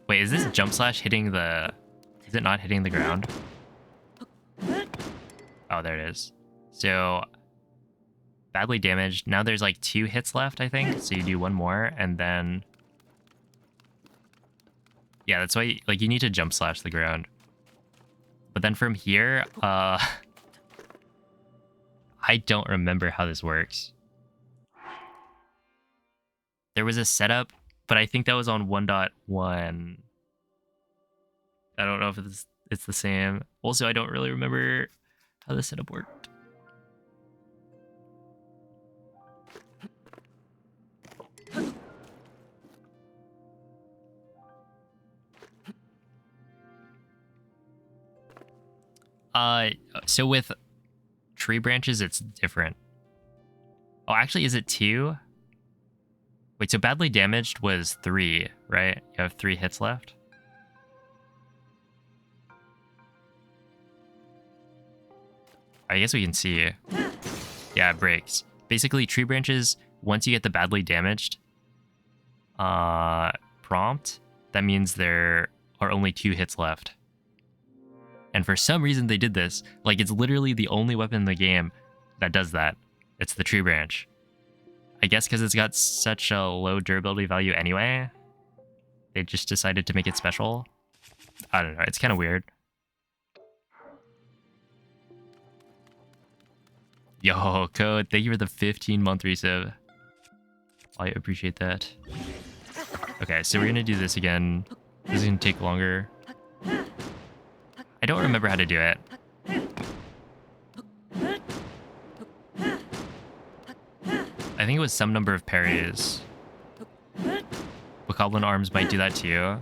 Wait, is this jump slash hitting the... Is it not hitting the ground? Oh, there it is. So, badly damaged. Now there's like 2 hits left, I think. So you do 1 more, and then... Yeah, that's why like you need to jump slash the ground. But then from here, I don't remember how this works. There was a setup, but I think that was on 1.1. I don't know if it's the same. Also, I don't really remember how the setup worked. So with tree branches, it's different. Oh, actually, is it 2? Wait, so badly damaged was 3, right? You have 3 hits left? I guess we can see. Yeah, it breaks. Basically, tree branches, once you get the badly damaged prompt, that means there are only 2 hits left. And for some reason they did this. Like, it's literally the only weapon in the game that does that. It's the tree branch. I guess because it's got such a low durability value anyway, they just decided to make it special. I don't know, it's kind of weird. Yo, Code, thank you for the 15-month resub. I appreciate that. Okay, so we're gonna do this again. This is gonna take longer. I don't remember how to do it. I think it was some number of parries. Bokoblin arms might do that too.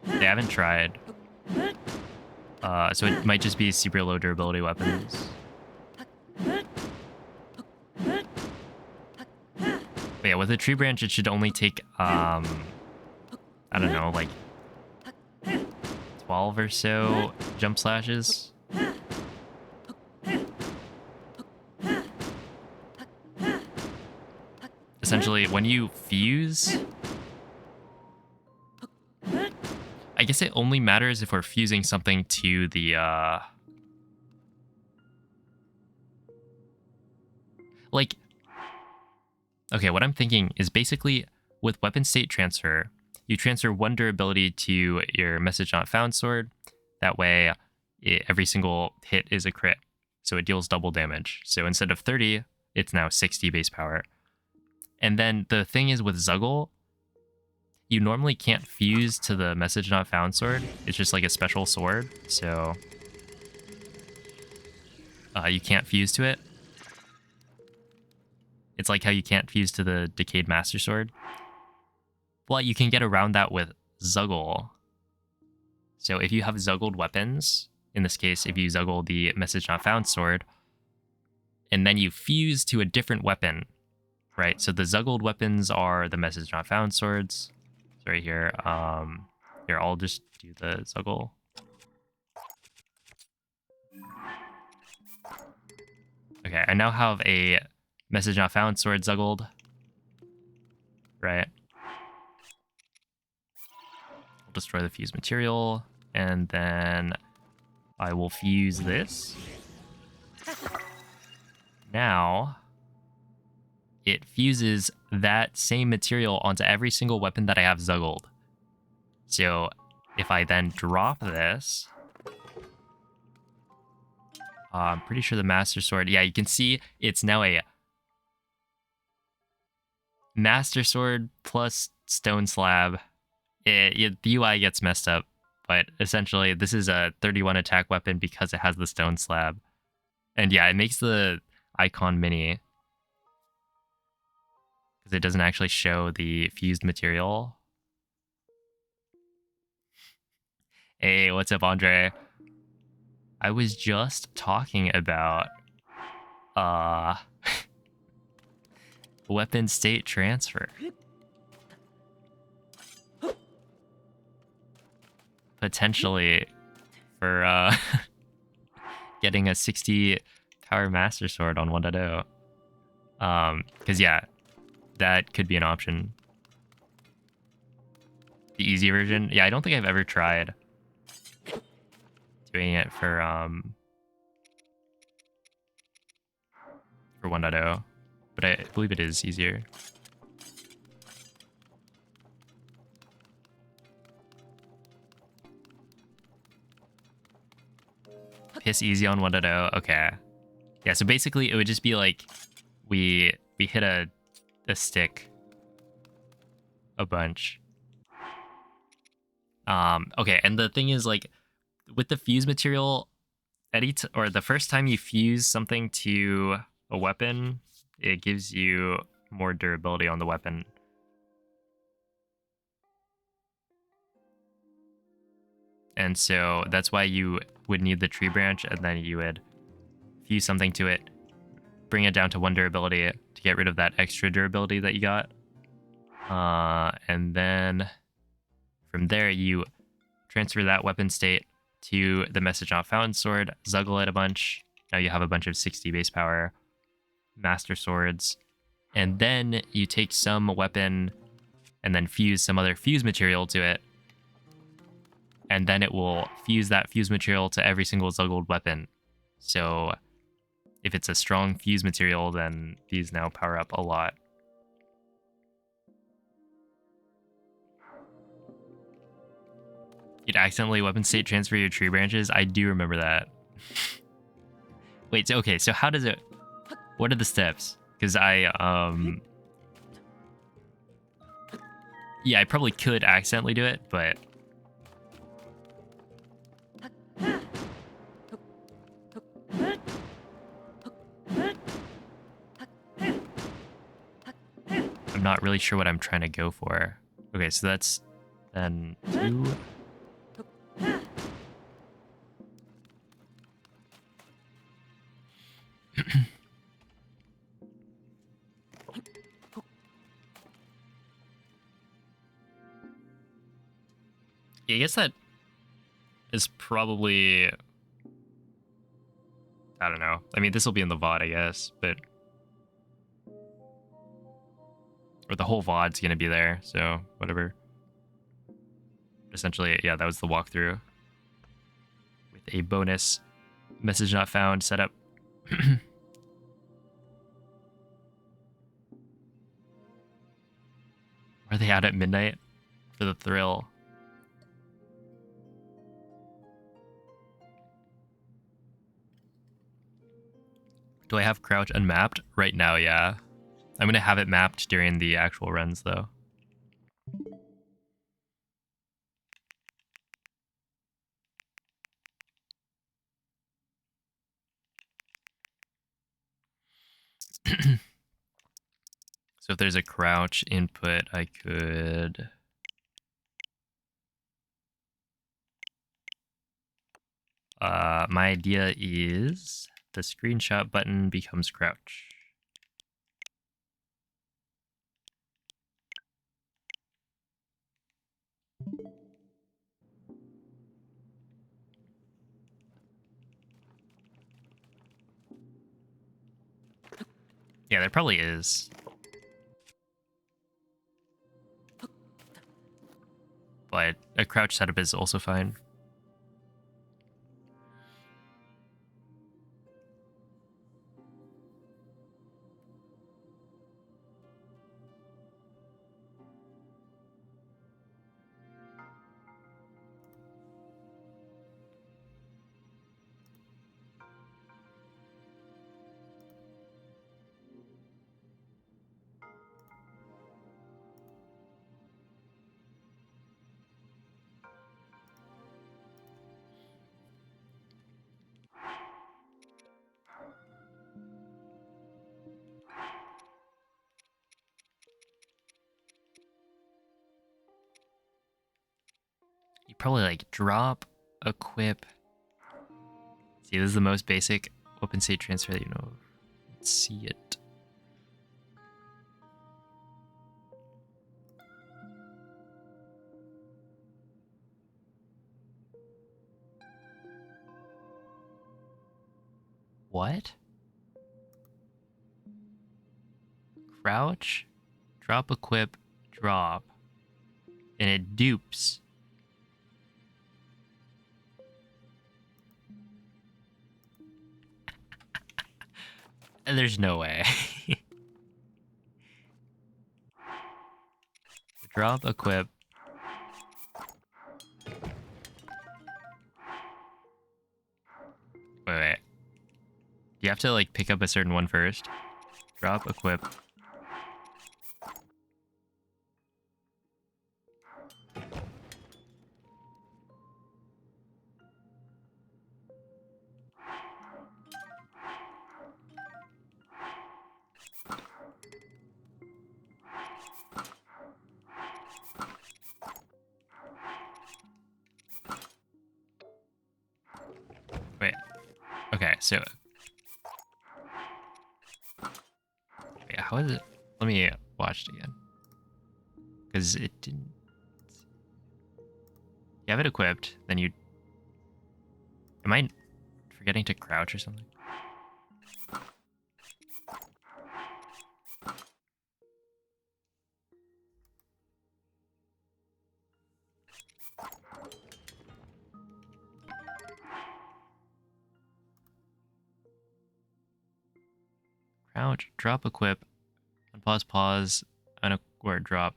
They haven't tried. So it might just be super low durability weapons. But yeah, with a tree branch, it should only take, I don't know, like 12 or so jump slashes. Essentially, when you fuse, I guess it only matters if we're fusing something to the, like, okay, what I'm thinking is basically with weapon state transfer, you transfer 1 durability to your message not found sword. That way, every single hit is a crit, so it deals double damage. So instead of 30, it's now 60 base power. And then the thing is with Zuggle, you normally can't fuse to the message not found sword. It's just like a special sword, so you can't fuse to it. It's like how you can't fuse to the Decayed Master Sword. But you can get around that with Zuggle. So if you have Zuggled weapons, in this case, if you Zuggle the Message Not Found Sword, and then you fuse to a different weapon, right? So the Zuggled weapons are the Message Not Found Swords. It's right here. Here, I'll just do the Zuggle. Okay, I now have a Message Not Found Sword Zuggled. Right. I'll destroy the fused material, and then I will fuse this. Now, it fuses that same material onto every single weapon that I have Zuggled. So, if I then drop this, I'm pretty sure the Master Sword, yeah, you can see it's now a Master Sword plus Stone Slab. The UI gets messed up, but essentially this is a 31 attack weapon because it has the Stone Slab. And yeah, it makes the icon mini because it doesn't actually show the fused material. Hey, what's up, Andre? I was just talking about weapon state transfer. Potentially for getting a 60 power Master Sword on 1.0. Because yeah, that could be an option. The easy version, yeah, I don't think I've ever tried doing it for 1.0, but I believe it is easier. Piss easy on 1.0. Okay. Yeah, so basically it would just be like we hit a stick a bunch. Okay, and the thing is, like, with the fuse material, or the first time you fuse something to a weapon, it gives you more durability on the weapon. And so that's why you would need the tree branch, and then you would fuse something to it, bring it down to 1 durability to get rid of that extra durability that you got. And then from there, you transfer that weapon state to the message not found sword, Zuggle it a bunch. Now you have a bunch of 60 base power master swords. And then you take some weapon and then fuse some other fuse material to it. And then it will fuse that fuse material to every single Zuggled weapon. So if it's a strong fuse material, then these now power up a lot. You'd accidentally weapon state transfer your tree branches? I do remember that. Wait, so, okay, so how does it... What are the steps? Because yeah, I probably could accidentally do it, but... I'm not really sure what I'm trying to go for. Okay, so that's then 2... Yeah, I guess that is probably... I don't know. I mean, this will be in the VOD, I guess, but... Or the whole VOD's gonna be there, so whatever. Essentially, yeah, that was the walkthrough. With a bonus message not found setup. Are they out at midnight for the thrill? Do I have crouch unmapped? Right now, yeah. I'm gonna have it mapped during the actual runs, though. So if there's a crouch input, I could... my idea is the screenshot button becomes crouch. Yeah, there probably is. But a crouch setup is also fine. You probably like drop, equip. See, this is the most basic open state transfer that you know of. Let's see it. What? Crouch, drop, equip, drop, and it dupes. And there's no way. Drop, equip. Wait. Do you have to like pick up a certain one first? Drop, equip. Wait. Okay, so... Wait, how is it? Let me watch it again. because it didn't. You have it equipped, then you. Am I forgetting to crouch or something? Crouch, drop, equip, unpause, pause, or drop.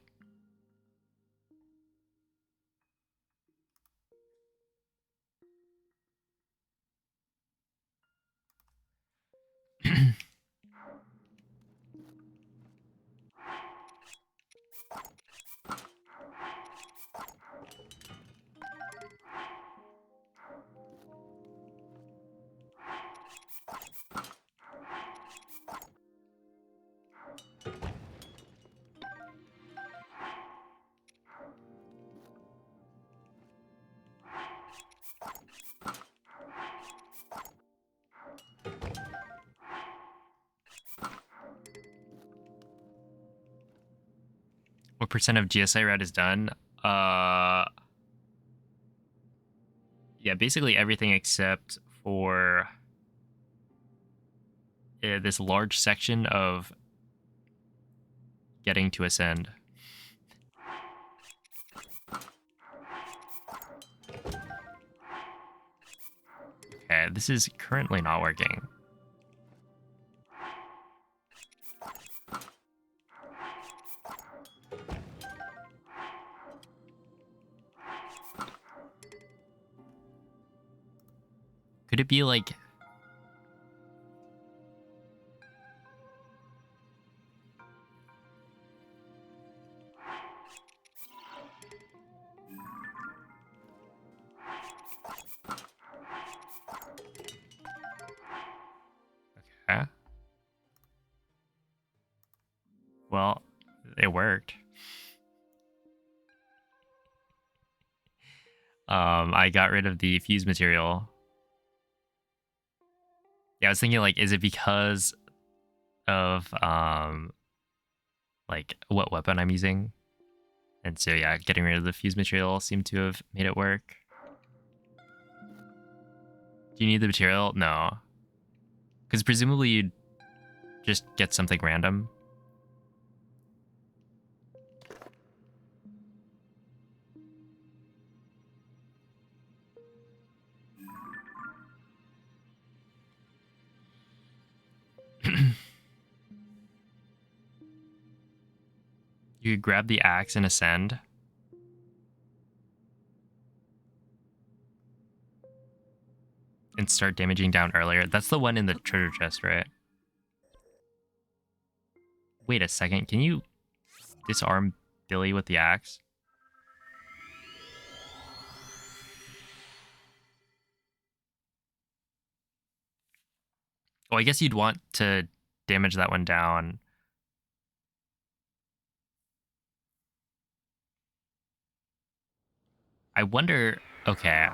What percent of GSI route is done? Yeah, basically everything except for this large section of getting to ascend. Okay, this is currently not working. Could it be like... Okay. Well, it worked. I got rid of the fuse material. Yeah, I was thinking, like, is it because of, like, what weapon I'm using? And so, yeah, getting rid of the fuse material seemed to have made it work. Do you need the material? No. Because presumably you'd just get something random. You could grab the axe and ascend. And start damaging down earlier. That's the one in the treasure chest, right? Wait a second. Can you disarm Billy with the axe? Oh, I guess you'd want to damage that one down. I wonder... Okay.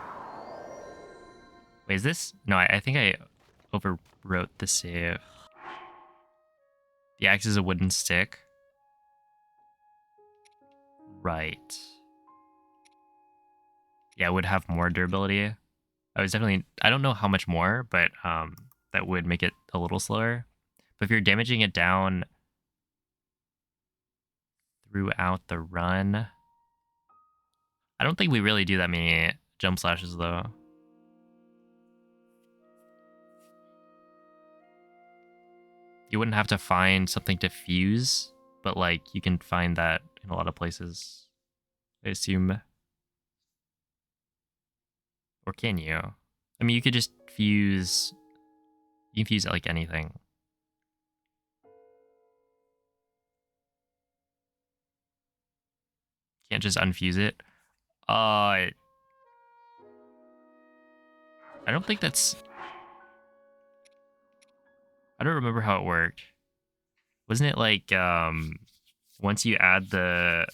Wait, is this... No, I think I overwrote the save. The axe is a wooden stick. Right. Yeah, it would have more durability. I was definitely... I don't know how much more, but that would make it a little slower. But if you're damaging it down throughout the run... I don't think we really do that many jump slashes, though. You wouldn't have to find something to fuse, but, like, you can find that in a lot of places, I assume. Or can you? I mean, you could just fuse... You can fuse, like, anything. Can't just unfuse it. I don't think that's... I don't remember how it worked. Wasn't it like, once you add the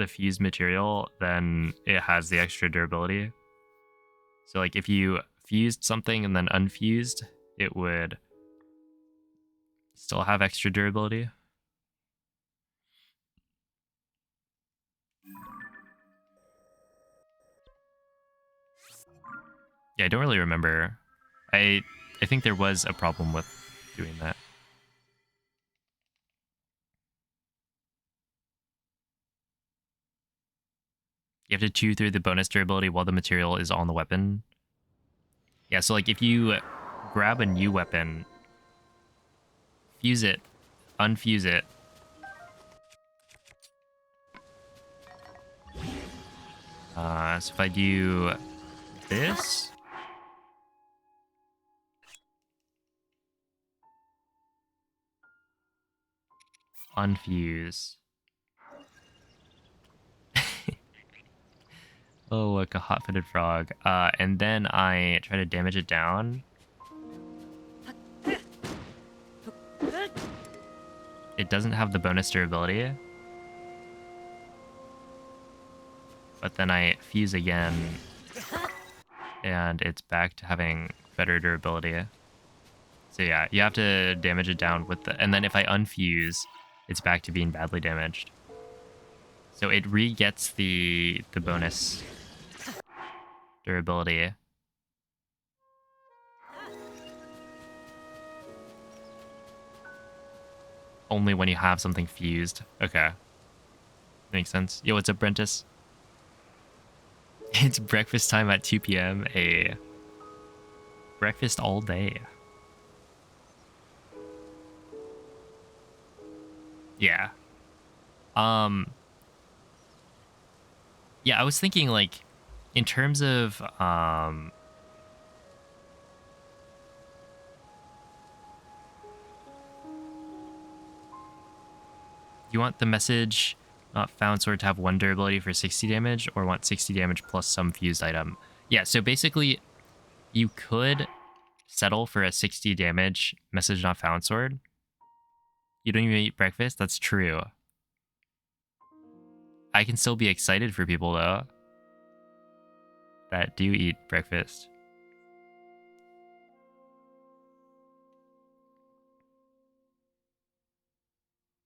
fused material, then it has the extra durability? So, like, if you fused something and then unfused, it would still have extra durability? Yeah, I don't really remember. I think there was a problem with doing that. You have to chew through the bonus durability while the material is on the weapon. Yeah, so like if you grab a new weapon, fuse it, unfuse it. So if I do this, unfuse. Oh, like a hot-footed frog. And then I try to damage it down. It doesn't have the bonus durability. But then I fuse again, and it's back to having better durability. So yeah, you have to damage it down with the... And then if I unfuse, it's back to being badly damaged. So it re-gets the bonus durability. Only when you have something fused. Okay. Makes sense. Yo, what's up, Brentus? It's breakfast time at 2 p.m. A breakfast all day. Yeah. Yeah, I was thinking like in terms of you want the message not found sword to have 1 durability for 60 damage, or want 60 damage plus some fused item. Yeah, so basically you could settle for a 60 damage message not found sword. You don't even eat breakfast? That's true. I can still be excited for people though that do eat breakfast.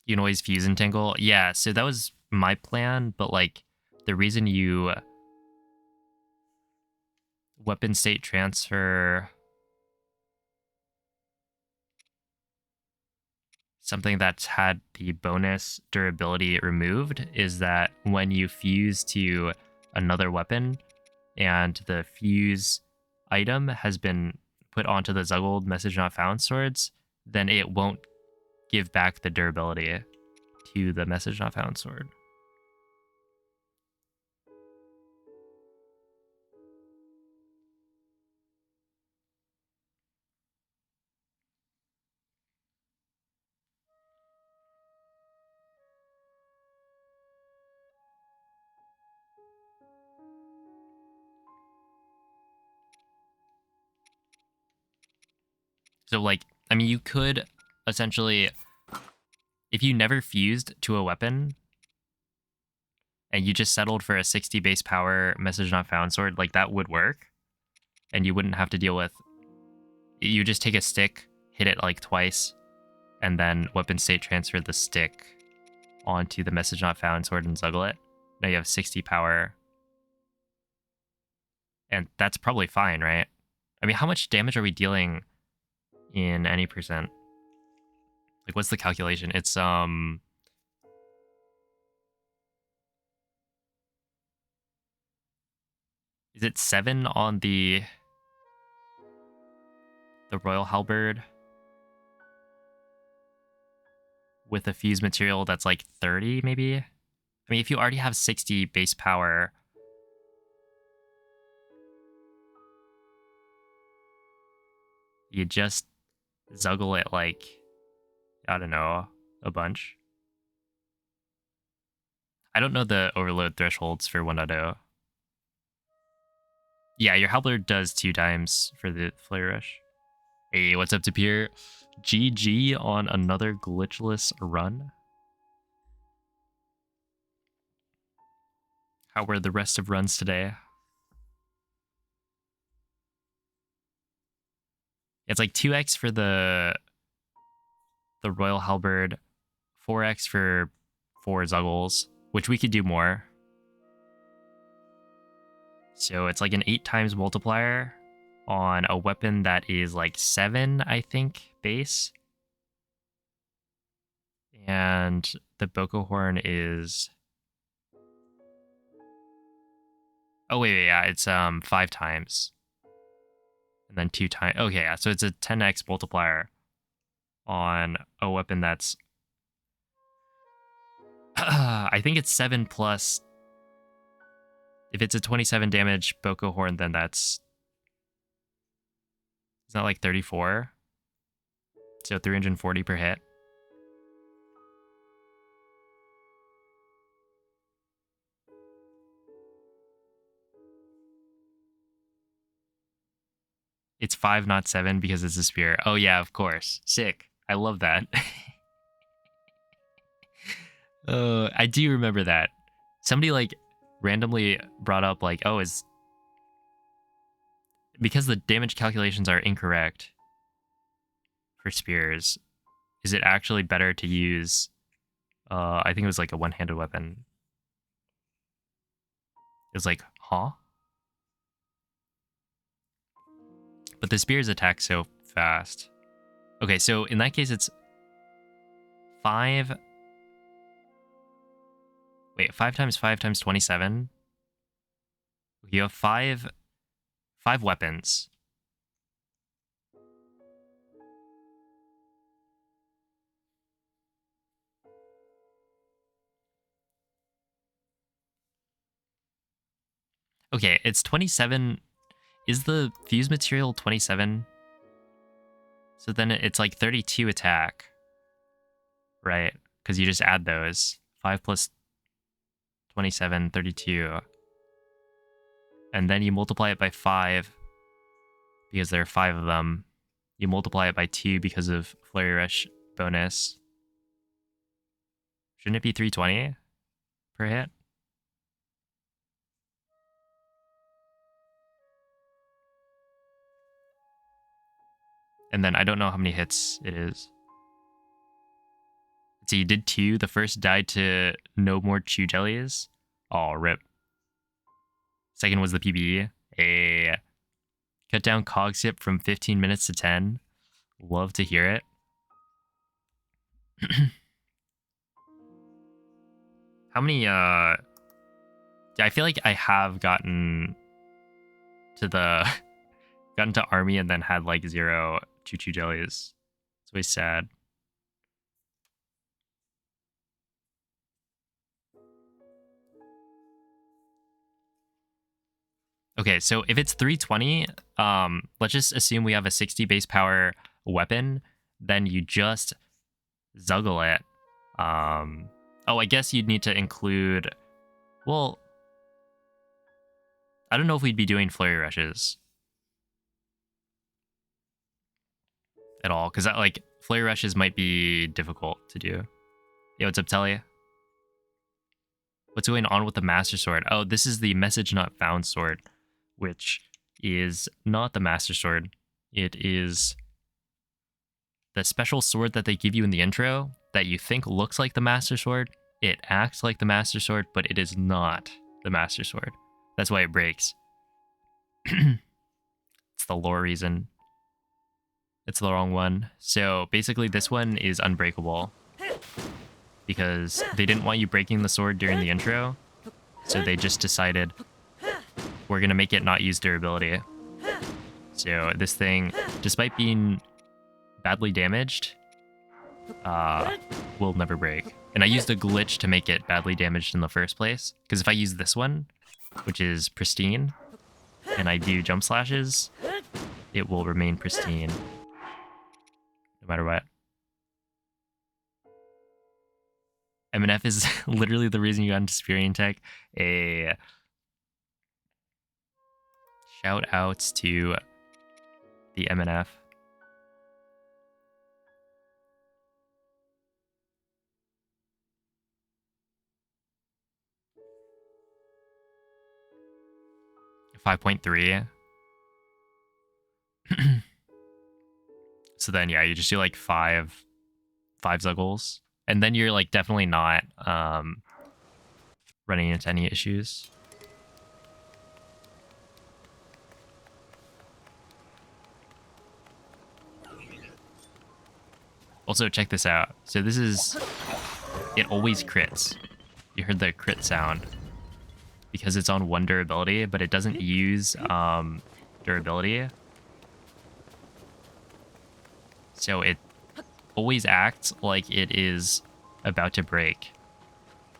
You can always fuse and tangle. Yeah, so that was my plan, but like the reason you weapon state transfer something that's had the bonus durability removed is that when you fuse to another weapon and the fuse item has been put onto the Zuggle message not found swords, then it won't give back the durability to the message not found sword. So like, I mean, you could essentially, if you never fused to a weapon and you just settled for a 60 base power message not found sword, like that would work. And you wouldn't have to deal with, you just take a stick, hit it like twice, and then weapon state transfer the stick onto the message not found sword and Zuggle it. Now you have 60 power. And that's probably fine, right? I mean, how much damage are we dealing in any percent? Like, what's the calculation? It's, is it 7 on the Royal Halberd? With a fused material that's like 30, maybe? I mean, if you already have 60 base power, you just Zuggle it like, I don't know, a bunch. I don't know the overload thresholds for 1.0. Yeah, your Halberd does 2 times for the Flare Rush. Hey, what's up, Tapir? GG on another glitchless run. How were the rest of runs today? It's like 2x for the Royal Halberd, 4x for 4 Zuggles, which we could do more. So it's like an 8 times multiplier. on a weapon that is like 7, I think, base. And the Boko Horn is... Oh, wait, yeah, it's 5 times. And then 2 times. Okay, yeah, so it's a 10x multiplier on a weapon that's... I think it's 7 plus... If it's a 27 damage Boko Horn, then that's... It's not like 34. So 340 per hit. It's 5, not 7, because it's a spear. Oh yeah, of course. Sick. I love that. I do remember that. Somebody like randomly brought up like, oh, is because the damage calculations are incorrect for spears, is it actually better to use I think it was like a one-handed weapon. It was like, huh? But the spears attack so fast. Okay, so in that case it's 5. Wait, 5 times 5 times 27. You have 5 weapons. Okay, it's 27. Is the fuse material 27? So then it's like 32 attack, right? Because you just add those. 5 plus 27, 32. And then you multiply it by 5 because there are 5 of them. You multiply it by 2 because of Flurry Rush bonus. Shouldn't it be 320 per hit? And then I don't know how many hits it is. So you did 2. The first died to no more chew jellies. Oh, rip. Second was the PBE. A cut down Cog Skip from 15 minutes to 10. Love to hear it. How many I feel like I have gotten to army and then had like 0 choo-choo jellies. It's always sad. Okay, so if it's 320, let's just assume we have a 60 base power weapon, then you just Zuggle it. Oh, I guess you'd need to include... Well, I don't know if we'd be doing Flurry Rushes at all, because like Flurry Rushes might be difficult to do. Yo, what's up, Telly? What's going on with the Master Sword? Oh, this is the Message Not Found sword, which is not the Master Sword. It is the special sword that they give you in the intro that you think looks like the Master Sword. It acts like the Master Sword, but it is not the Master Sword. That's why it breaks. It's the lore reason. It's the wrong one. So basically this one is unbreakable because they didn't want you breaking the sword during the intro. So they just decided we're going to make it not use durability. So this thing, despite being badly damaged, will never break. And I used a glitch to make it badly damaged in the first place. Because if I use this one, which is pristine, and I do jump slashes, it will remain pristine. No matter what. MNF is literally the reason you got into Superior Tech. A shout outs to the MNF. .3. So then yeah, you just do like five Zuggles. And then you're like definitely not running into any issues. Also, check this out. So this is... It always crits. You heard the crit sound. Because it's on 1 durability, but it doesn't use durability. So it always acts like it is about to break.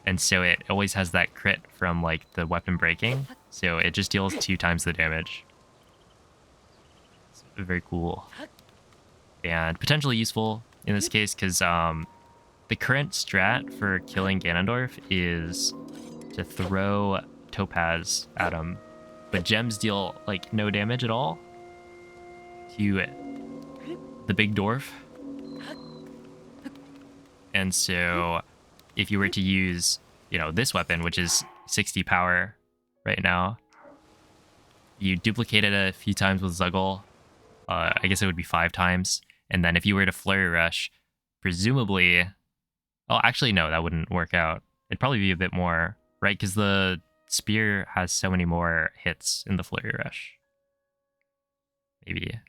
And so it always has that crit from like the weapon breaking. So it just deals 2 times the damage. It's very cool. And potentially useful in this case because the current strat for killing Ganondorf is to throw Topaz at him. But gems deal like no damage at all to the big dwarf. And so if you were to use, you know, this weapon, which is 60 power right now, you duplicate it a few times with Zuggle. I guess it would be 5 times. And then if you were to Flurry Rush, presumably... Oh, actually, no, that wouldn't work out. It'd probably be a bit more, right? Because the spear has so many more hits in the Flurry Rush. Maybe.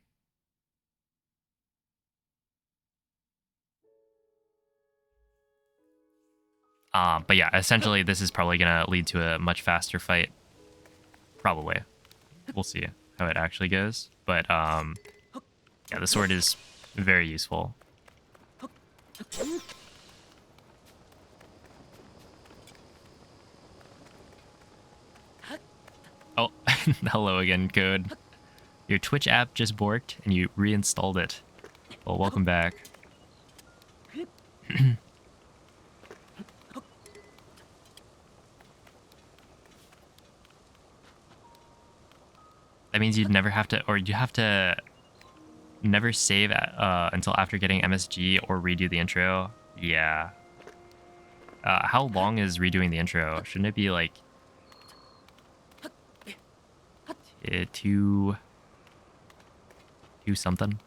But yeah, essentially this is probably going to lead to a much faster fight. Probably. We'll see how it actually goes. But yeah, the sword is very useful. Oh, hello again, Code. Your Twitch app just borked and you reinstalled it. Well, welcome back. That means you'd never have to, or you have to never save until after getting MSG or redo the intro. Yeah. How long is redoing the intro? Shouldn't it be like 2 something?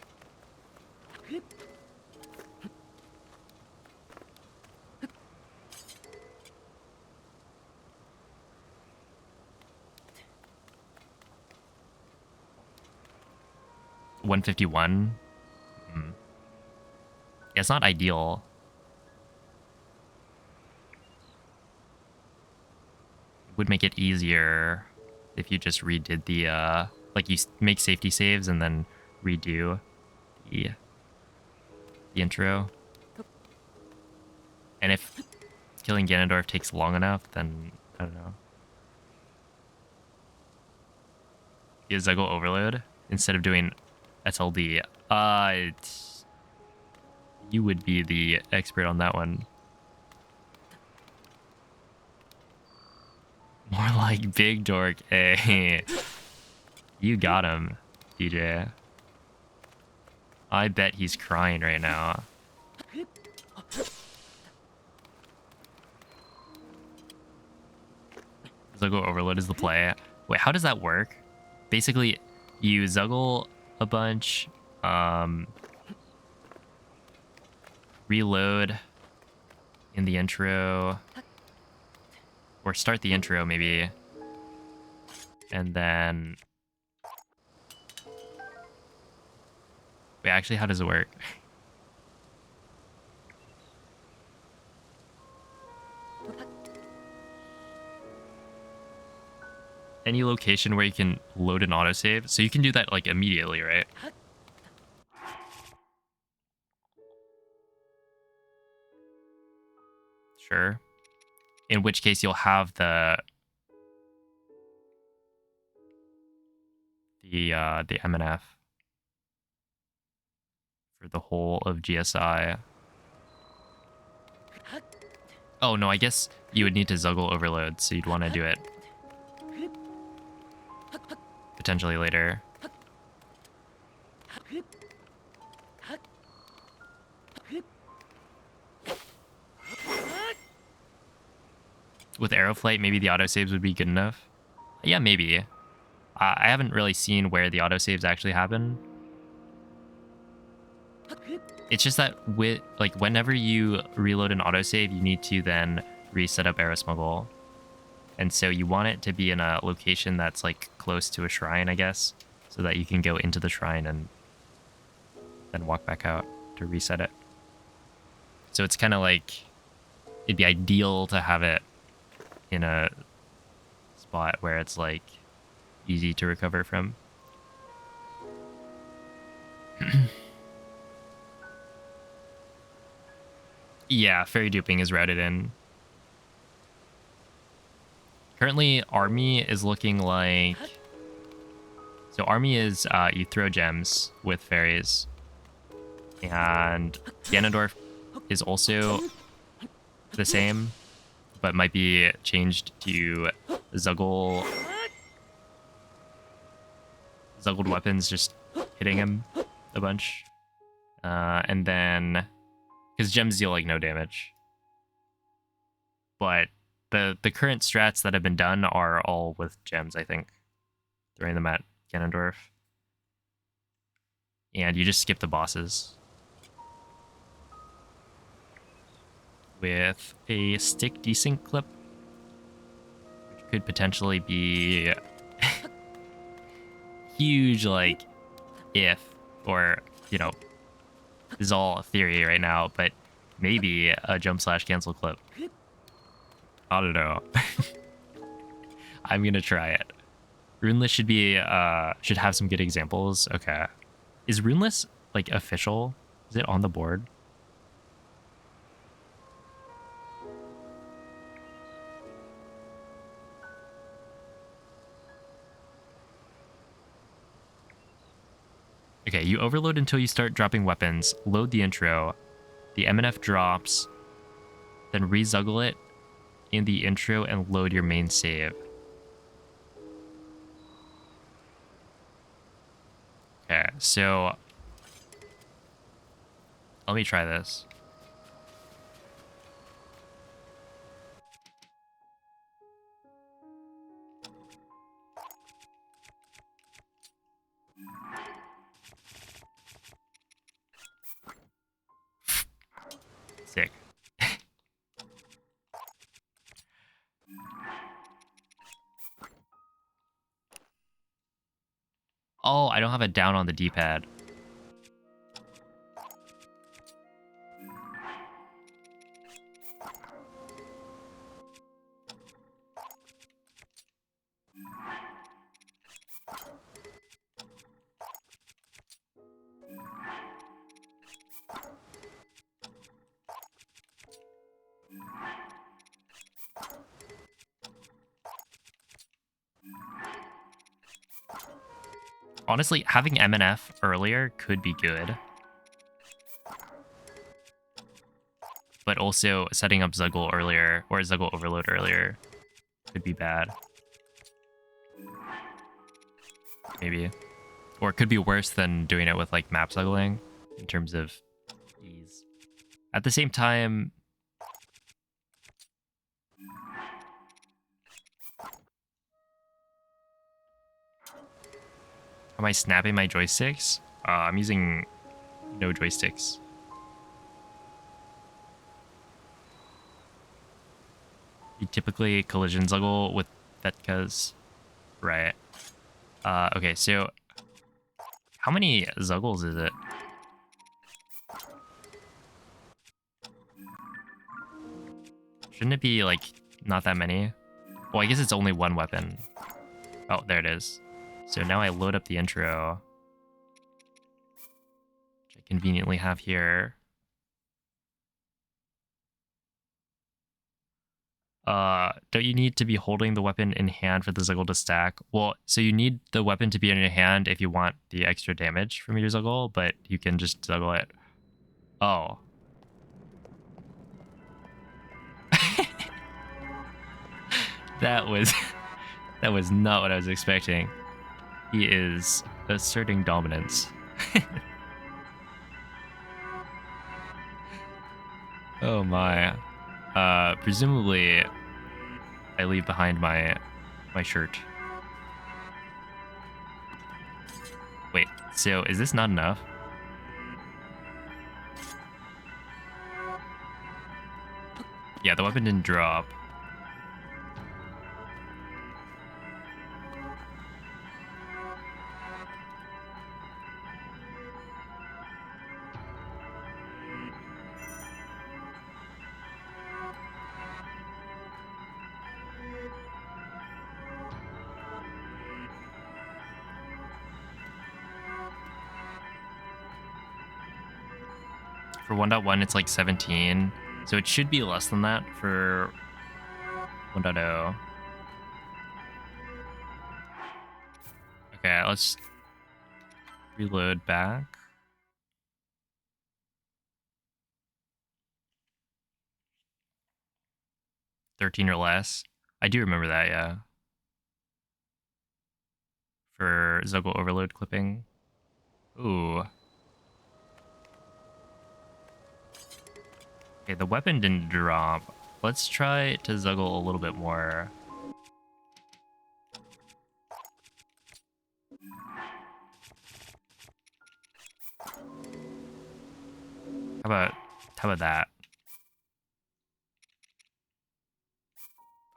$151. Yeah, it's not ideal. It would make it easier if you just redid the like you make safety saves and then redo the intro. And if killing Ganondorf takes long enough, then I don't know. Is Zuggle overload instead of doing SLD? You would be the expert on that one. More like big dork. Hey, you got him, DJ. I bet he's crying right now. Zuggle overload is the play. Wait, how does that work? Basically, you Zuggle a bunch, reload in the intro, or start the intro maybe, and then... Wait, actually, how does it work? Any location where you can load an autosave. So you can do that like immediately, right? Sure. In which case you'll have the MNF for the whole of GSI. Oh no, I guess you would need to Zuggle overload, so you'd want to do it potentially later. With Aeroflight, maybe the autosaves would be good enough. Yeah, maybe. I haven't really seen where the autosaves actually happen. It's just that with whenever you reload an autosave, you need to then reset up Aerosmuggle. And so you want it to be in a location that's like close to a shrine, I guess, so that you can go into the shrine and then walk back out to reset it. So it's kind of like it'd be ideal to have it in a spot where it's like easy to recover from. Yeah, fairy duping is routed in. Currently, army is looking like... So army is you throw gems with fairies. And Ganondorf is also the same, but might be changed to Zuggle. Zuggled weapons just hitting him a bunch. And then... Because gems deal like no damage. But the current strats that have been done are all with gems, I think. Throwing them at Ganondorf. And you just skip the bosses. With a stick desync clip. Which could potentially be huge, like, if, or, you know, this is all theory right now, but maybe a jump slash cancel clip. I don't know. I'm gonna try it. Runeless should be should have some good examples. Okay. Is Runeless like official? Is it on the board? Okay, you overload until you start dropping weapons, load the intro, the MNF drops, then re-zuggle it in the intro and load your main save. Okay, so let me try this. Sick. Oh, I don't have it down on the D-pad. Honestly, having MNF earlier could be good. But also setting up Zuggle earlier, or Zuggle overload earlier, could be bad. Maybe. Or it could be worse than doing it with like map Zuggling in terms of ease. At the same time, am I snapping my joysticks? I'm using no joysticks. You typically collision Zuggle with Vetkas, right? Okay, so how many Zuggles is it? Shouldn't it be like not that many? Well, I guess it's only one weapon. Oh, there it is. So now I load up the intro, which I conveniently have here. Don't you need to be holding the weapon in hand for the Zuggle to stack? Well, so you need the weapon to be in your hand if you want the extra damage from your Zuggle, but you can just Zuggle it. Oh. That was not what I was expecting. He is asserting dominance. Oh my. Presumably I leave behind my shirt. Wait, so is this not enough? Yeah, the weapon didn't drop. For 1.1, it's like 17. So it should be less than that for 1.0. Okay, let's reload back. $13 or less. I do remember that, yeah. For Zuggle overload clipping. Ooh. Okay, the weapon didn't drop. Let's try to Zuggle a little bit more. How about that?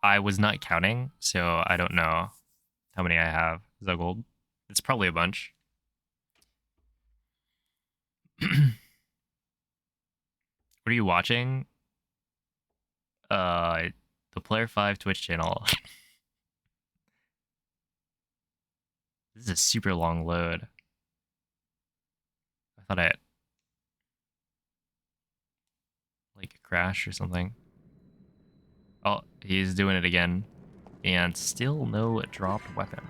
I was not counting, so I don't know how many I have Zuggled. It's probably a bunch. What are you watching? The Player 5 Twitch channel. This is a super long load. I thought it like crashed or something. Oh, he's doing it again. And still no dropped weapon.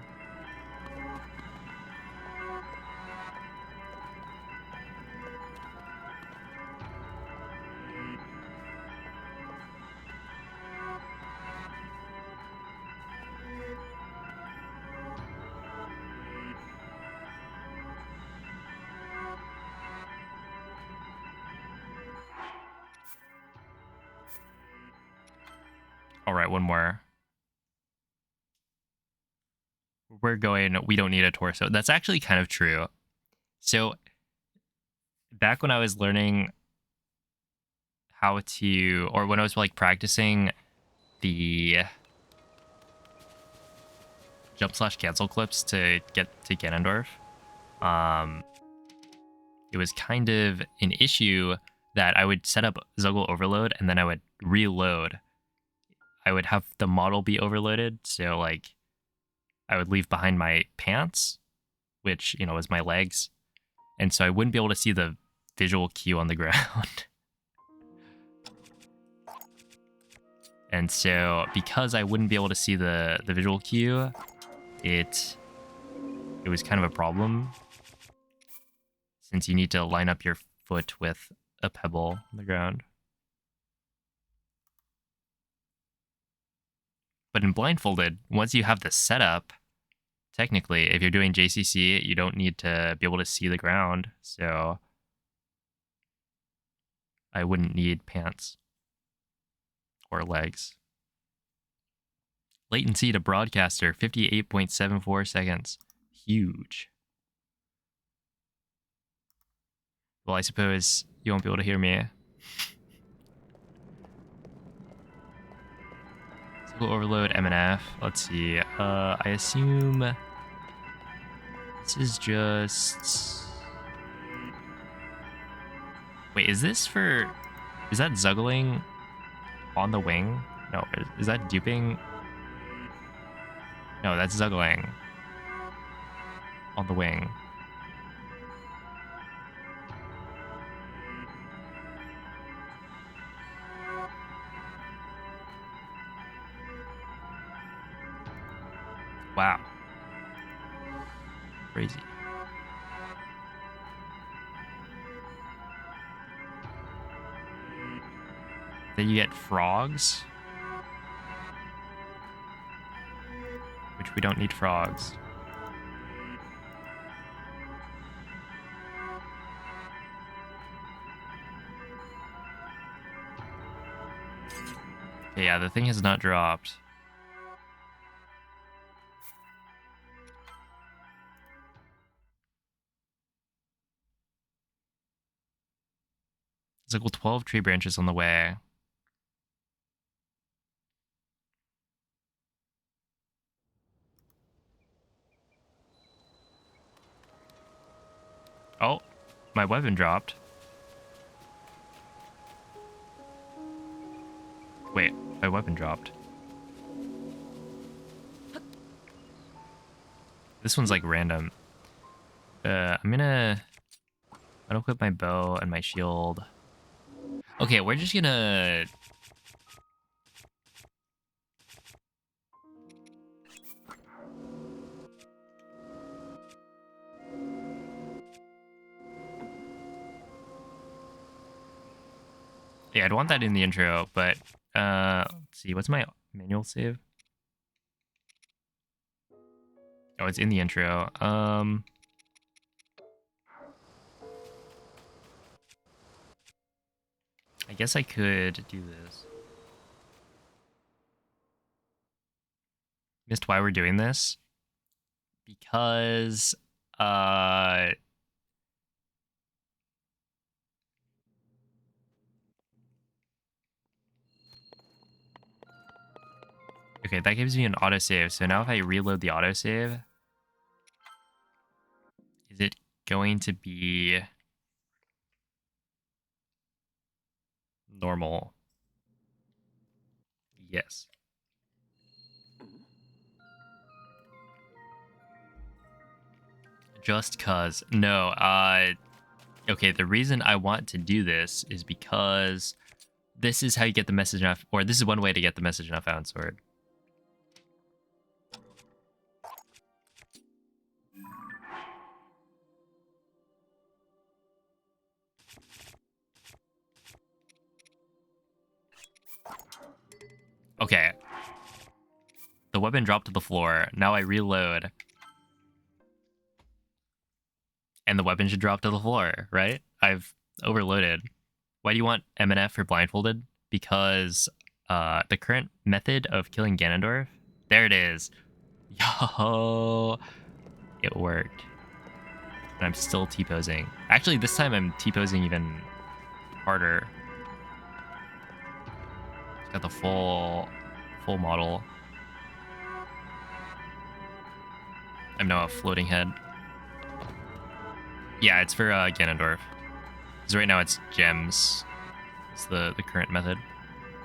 All right, one more. We're going, we don't need a torso. That's actually kind of true. So back when I was learning how to, or when I was like practicing the jump slash cancel clips to get to Ganondorf, it was kind of an issue that I would set up Zuggle overload and then I would reload. I would have the model be overloaded, so like I would leave behind my pants, which, you know, is my legs, and so I wouldn't be able to see the visual cue on the ground. And so because I wouldn't be able to see the visual cue, it was kind of a problem, since you need to line up your foot with a pebble on the ground. But in blindfolded, once you have the setup, technically, if you're doing JCC, you don't need to be able to see the ground, so I wouldn't need pants or legs. Latency to broadcaster, 58.74 seconds. Huge. Well, I suppose you won't be able to hear me. Zuggle overload MNF. Let's see. I assume this is just... Wait, is this for... Is that Zuggling on the wing? No, is that duping? No, that's Zuggling on the wing. Wow. Crazy. Then you get frogs. Which we don't need frogs. Okay, yeah, the thing has not dropped. It's equal 12 tree branches on the way. Oh, my weapon dropped. Wait, my weapon dropped. This one's like random. I'm gonna unequip my bow and my shield. Okay, we're just gonna... Yeah, I'd want that in the intro, but let's see, what's my manual save? Oh, it's in the intro. I guess I could do this. Missed why we're doing this? Because okay, that gives me an autosave. So now if I reload the autosave, is it going to be normal? Yes. Just cause. No, okay, the reason I want to do this is because this is how you get the message enough, or this is one way to get the message enough found sword. Okay. The weapon dropped to the floor. Now I reload. And the weapon should drop to the floor, right? I've overloaded. Why do you want MNF for blindfolded? Because the current method of killing Ganondorf, there it is. Yo, it worked. And I'm still T-posing. Actually, this time I'm T-posing even harder. It's got the full model. I'm now a floating head. Yeah, it's for Ganondorf. Because right now it's gems. It's the current method.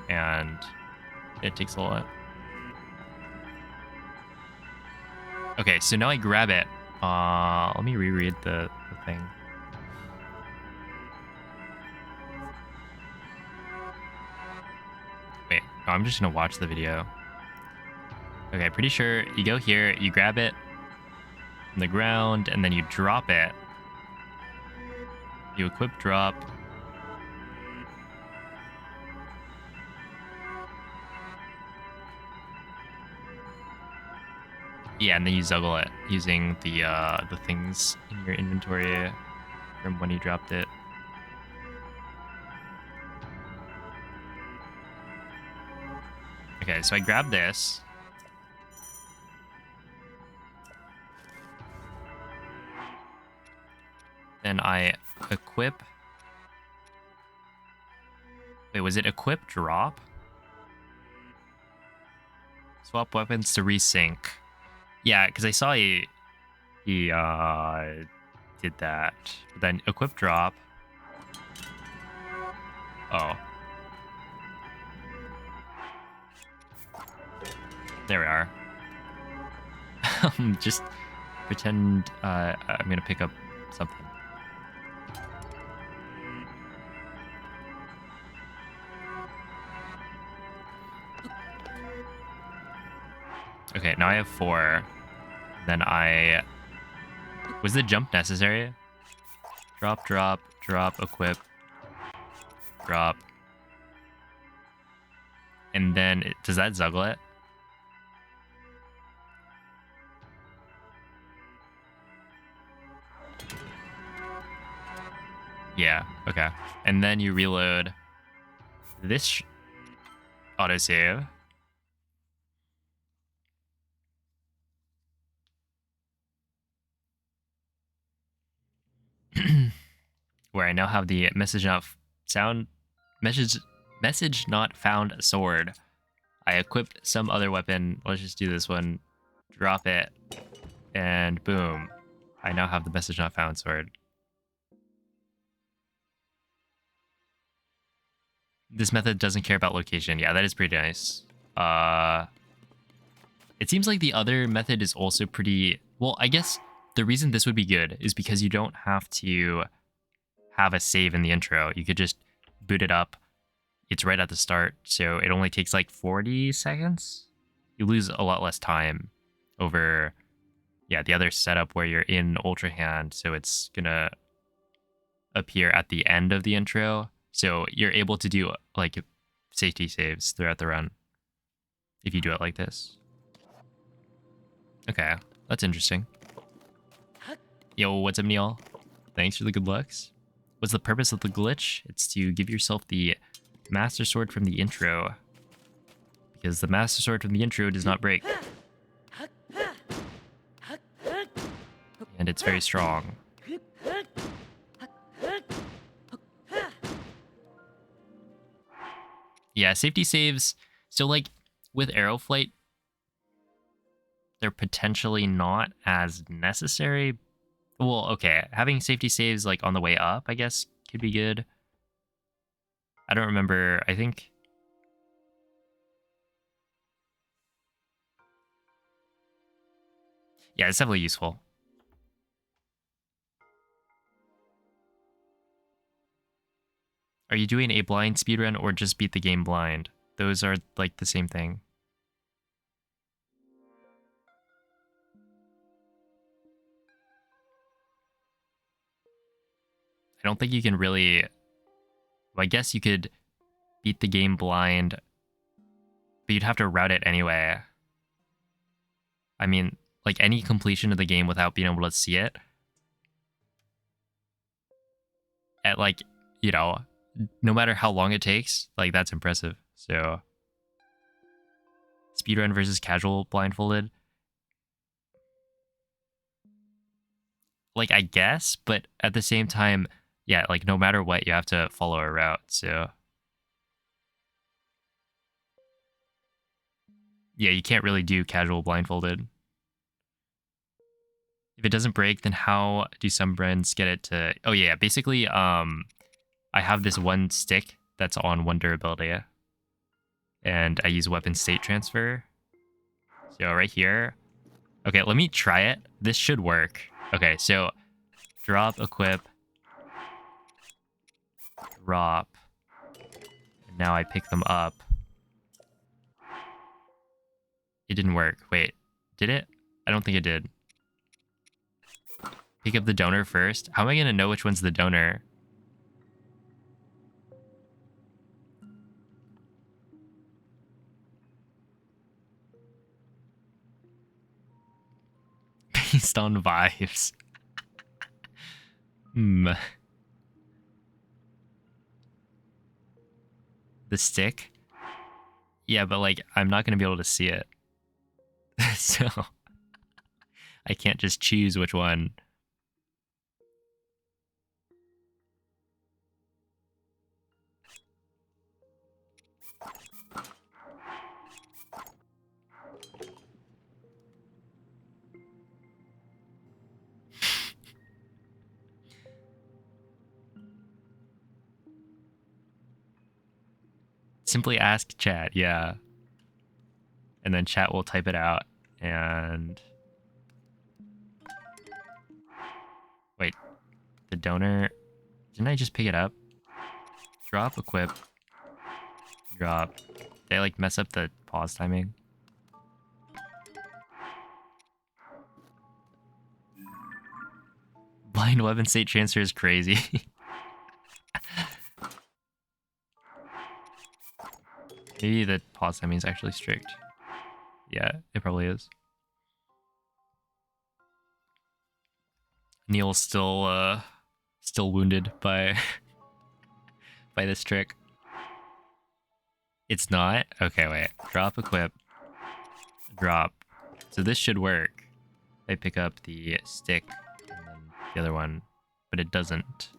And it takes a lot. Okay, so now I grab it. Let me reread the thing. Wait, no, I'm just gonna watch the video. Okay, pretty sure you go here, you grab it from the ground, and then you drop it. You equip drop. Yeah, and then you Zuggle it using the things in your inventory from when you dropped it. Okay, so I grab this. Then I equip. Wait, was it equip drop? Swap weapons to resync. Yeah, because I saw he did that. But then equip drop. Oh. There we are. Just pretend I'm gonna pick up something. Okay, now I have 4. Then I... Was the jump necessary? Drop, drop, drop, equip. Drop. And then, does that Zuggle it? Yeah, okay. And then you reload this autosave. Where I now have the message not found sword. I equipped some other weapon. Let's just do this one. Drop it. And boom. I now have the message not found sword. This method doesn't care about location. Yeah, that is pretty nice. It seems like the other method is also pretty... Well, I guess the reason this would be good is because you don't have to have a save in the intro. You could just boot it up, it's right at the start, so it only takes like 40 seconds. You lose a lot less time over, yeah, the other setup where you're in Ultrahand, so it's gonna appear at the end of the intro. So you're able to do like safety saves throughout the run if you do it like this. Okay, that's interesting. Yo, what's up, Neil? Thanks for the good lucks. What's the purpose of the glitch? It's to give yourself the Master Sword from the intro, because the Master Sword from the intro does not break. And it's very strong. Yeah, safety saves. So like with Arrow Flight, they're potentially not as necessary. Well, okay, having safety saves like on the way up, I guess, could be good. I don't remember. I think... yeah, it's definitely useful. Are you doing a blind speedrun or just beat the game blind? Those are like the same thing. I don't think you can really... well, I guess you could beat the game blind, but you'd have to route it anyway. I mean, like any completion of the game without being able to see it, at like, you know, no matter how long it takes, like that's impressive. So speedrun versus casual blindfolded, like I guess, but at the same time, yeah, like no matter what, you have to follow a route. So yeah, you can't really do casual blindfolded. If it doesn't break, then how do some brands get it to... oh yeah, basically, I have this one stick that's on one durability, and I use weapon state transfer. So right here, okay, let me try it. This should work. Okay, so drop, equip, drop, and now I pick them up. It didn't work. Wait, did it? I don't think it did. Pick up the donor first. How am I gonna know which one's the donor? Based on vibes. The stick? Yeah, but like, I'm not gonna be able to see it. So I can't just choose which one. Simply ask chat, yeah. And then chat will type it out. And wait, the donor, didn't I just pick it up? Drop, equip, drop. Did I like mess up the pause timing? Blind weapon state transfer is crazy. Maybe the pause timing is actually strict. Yeah, it probably is. Neil's still wounded by by this trick. It's not? Okay, wait. Drop, equip, drop. So this should work. I pick up the stick and then the other one, but it doesn't.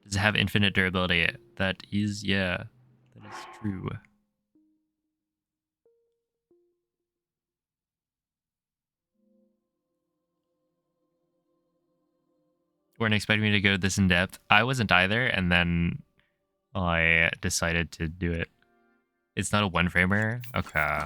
Does it have infinite durability? That is, yeah, that is true. Weren't expecting me to go this in depth. I wasn't either, and then I decided to do it. It's not a one framer? Okay.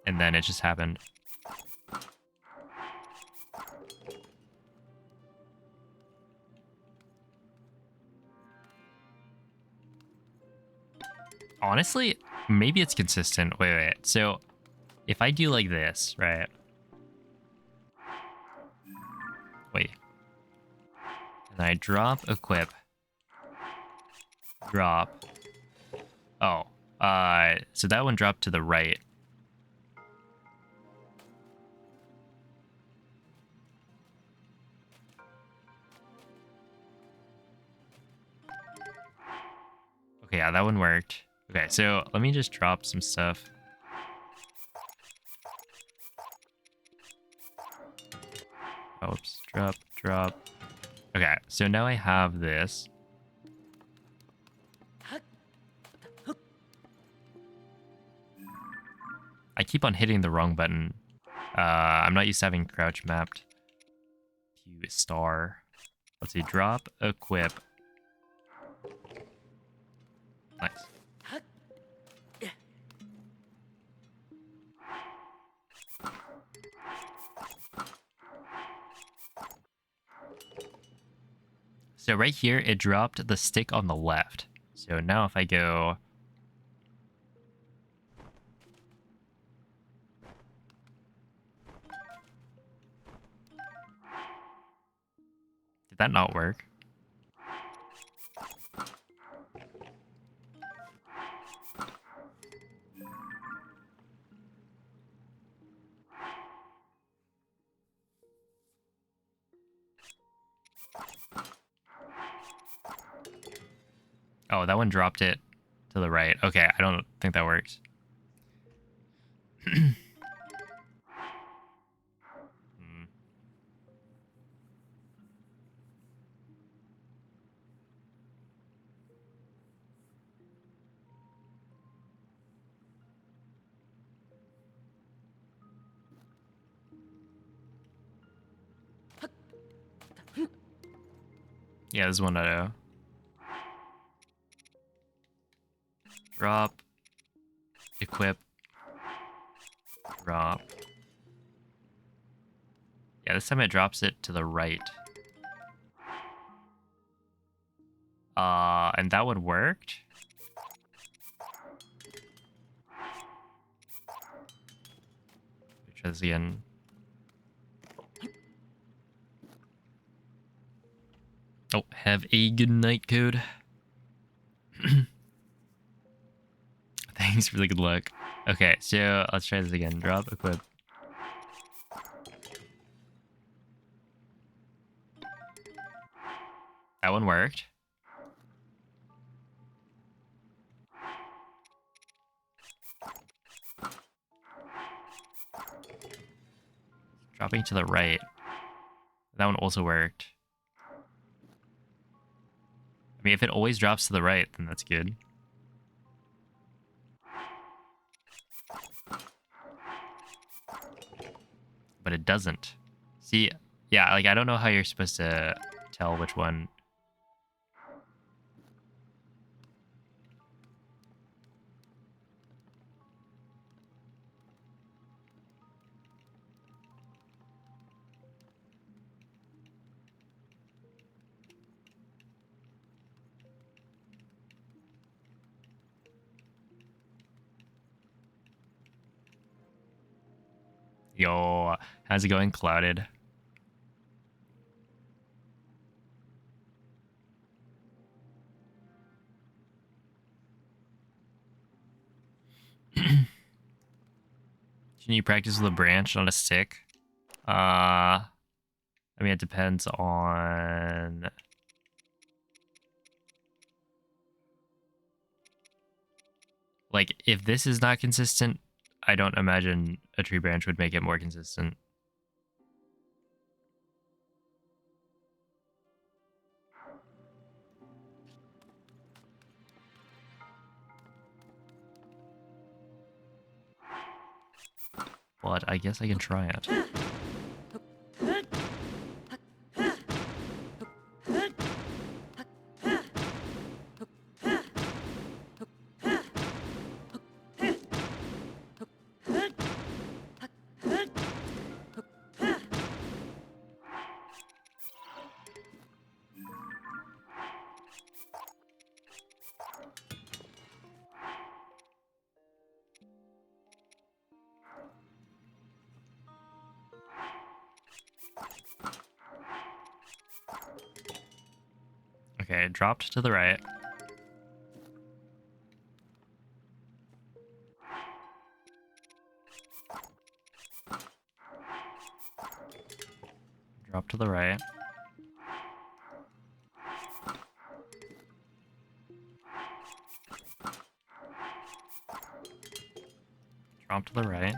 And then it just happened. Honestly, maybe it's consistent. Wait. So if I do like this, right? Wait. And then I drop, equip, drop. Oh, so that one dropped to the right. Okay, yeah, that one worked. Okay, so let me just drop some stuff. Oops, drop. Okay, so now I have this. I keep on hitting the wrong button. I'm not used to having crouch mapped to star. Let's see, drop, equip. Nice. So right here, it dropped the stick on the left. So now if I go... Did that not work? Oh, that one dropped it to the right. Okay, I don't think that works. Yeah, this is 1.0. Drop, equip, drop. Yeah, this time it drops it to the right. And that one worked. Try this again. Oh, have a good night code. Thanks for the good luck. Okay, so let's try this again. Drop, equip. That one worked. Dropping to the right. That one also worked. I mean, if it always drops to the right, then that's good. But it doesn't. See, yeah, like, I don't know how you're supposed to tell which one. Yo, how's it going, Clouded? Can you practice with a branch on a stick? I mean, it depends on... Like, if this is not consistent, I don't imagine a tree branch would make it more consistent. But I guess I can try it. Okay, dropped to the right. Drop to the right. Drop to the right.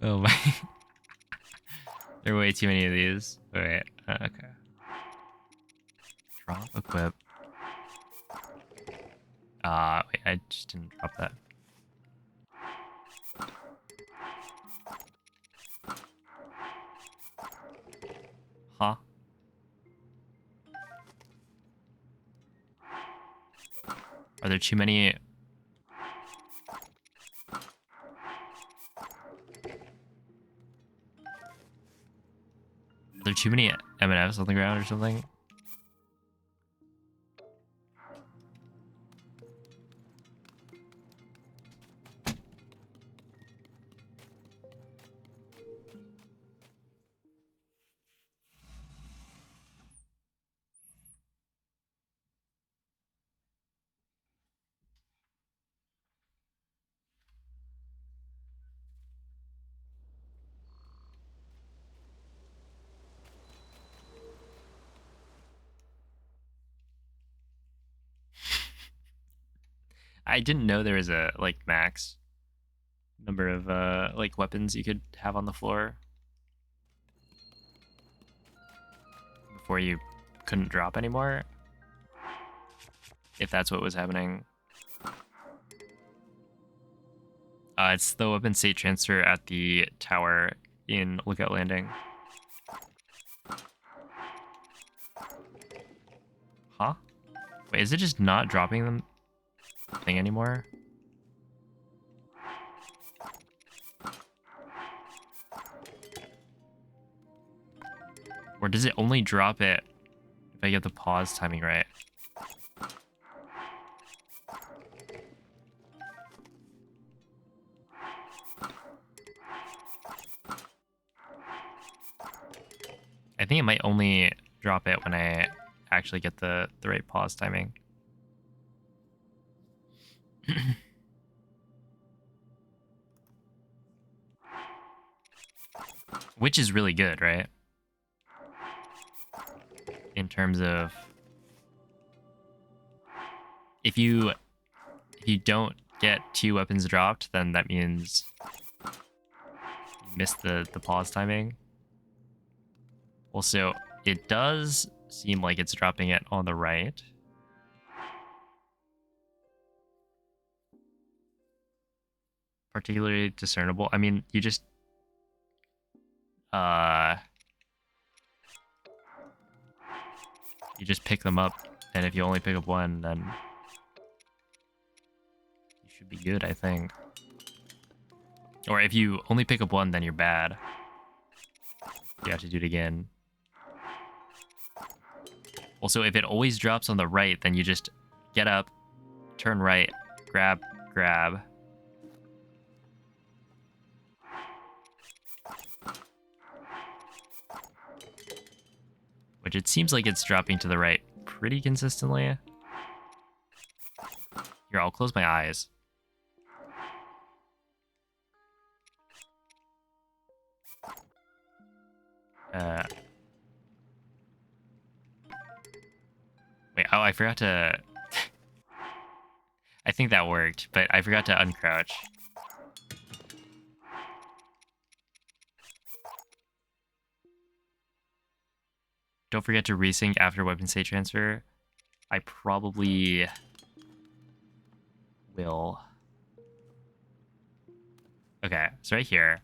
Oh my. There are way too many of these. Wait, okay. Drop, equip. Wait, I just didn't drop that. Huh? Are there too many? Are there too many MNFs on the ground or something? I didn't know there was a like max number of like weapons you could have on the floor before you couldn't drop anymore. If that's what was happening. It's the weapon state transfer at the tower in Lookout Landing. Huh? Wait, is it just not dropping them thing anymore? Or does it only drop it if I get the pause timing right? I think it might only drop it when I actually get the right pause timing. Which is really good, right? In terms of if you don't get 2 weapons dropped, then that means you missed the pause timing. Also, it does seem like it's dropping it on the right. Particularly discernible. I mean, you just pick them up, and if you only pick up one, then you should be good, I think. Or if you only pick up one, then you're bad. You have to do it again. Also, if it always drops on the right, then you just get up, turn right, grab. Which it seems like it's dropping to the right pretty consistently. Here, I'll close my eyes. Wait, oh, I forgot to... I think that worked, but I forgot to uncrouch. Don't forget to resync after weapon state transfer. I probably will. Okay, so right here.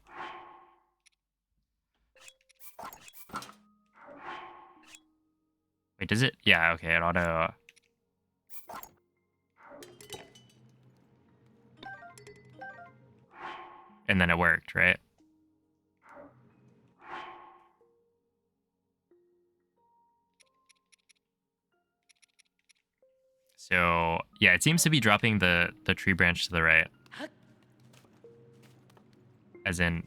Wait, does it? Yeah, okay, it auto. And then it worked, right? So yeah, it seems to be dropping the tree branch to the right. As in,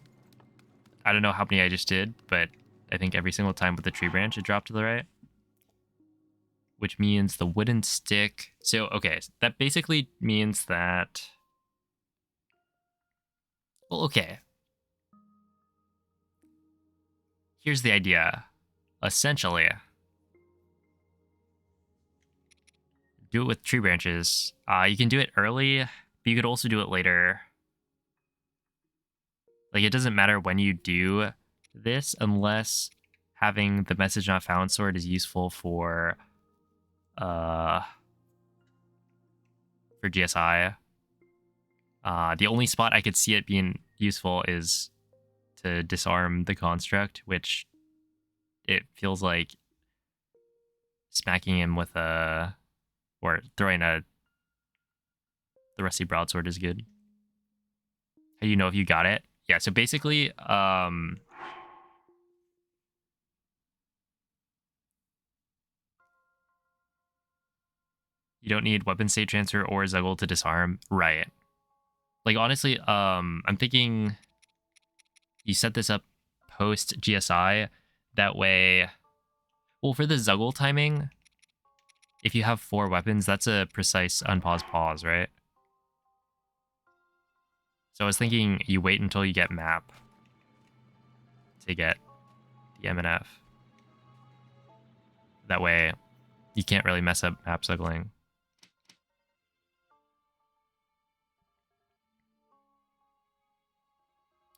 I don't know how many I just did, but I think every single time with the tree branch, it dropped to the right. Which means the wooden stick. So, okay, that basically means that... Well, okay. Here's the idea. Essentially, do it with tree branches. You can do it early, but you could also do it later. Like, it doesn't matter when you do this unless having the message not found sword is useful for GSI. The only spot I could see it being useful is to disarm the construct, which it feels like smacking him with a, or throwing the rusty broadsword is good. How do you know if you got it? Yeah, so basically, you don't need weapon state transfer or Zuggle to disarm. Right. Like, honestly, I'm thinking you set this up post GSI. That way, well, for the Zuggle timing, if you have 4 weapons, that's a precise unpause pause, right? So I was thinking you wait until you get map to get the MNF. That way, you can't really mess up map Zuggling.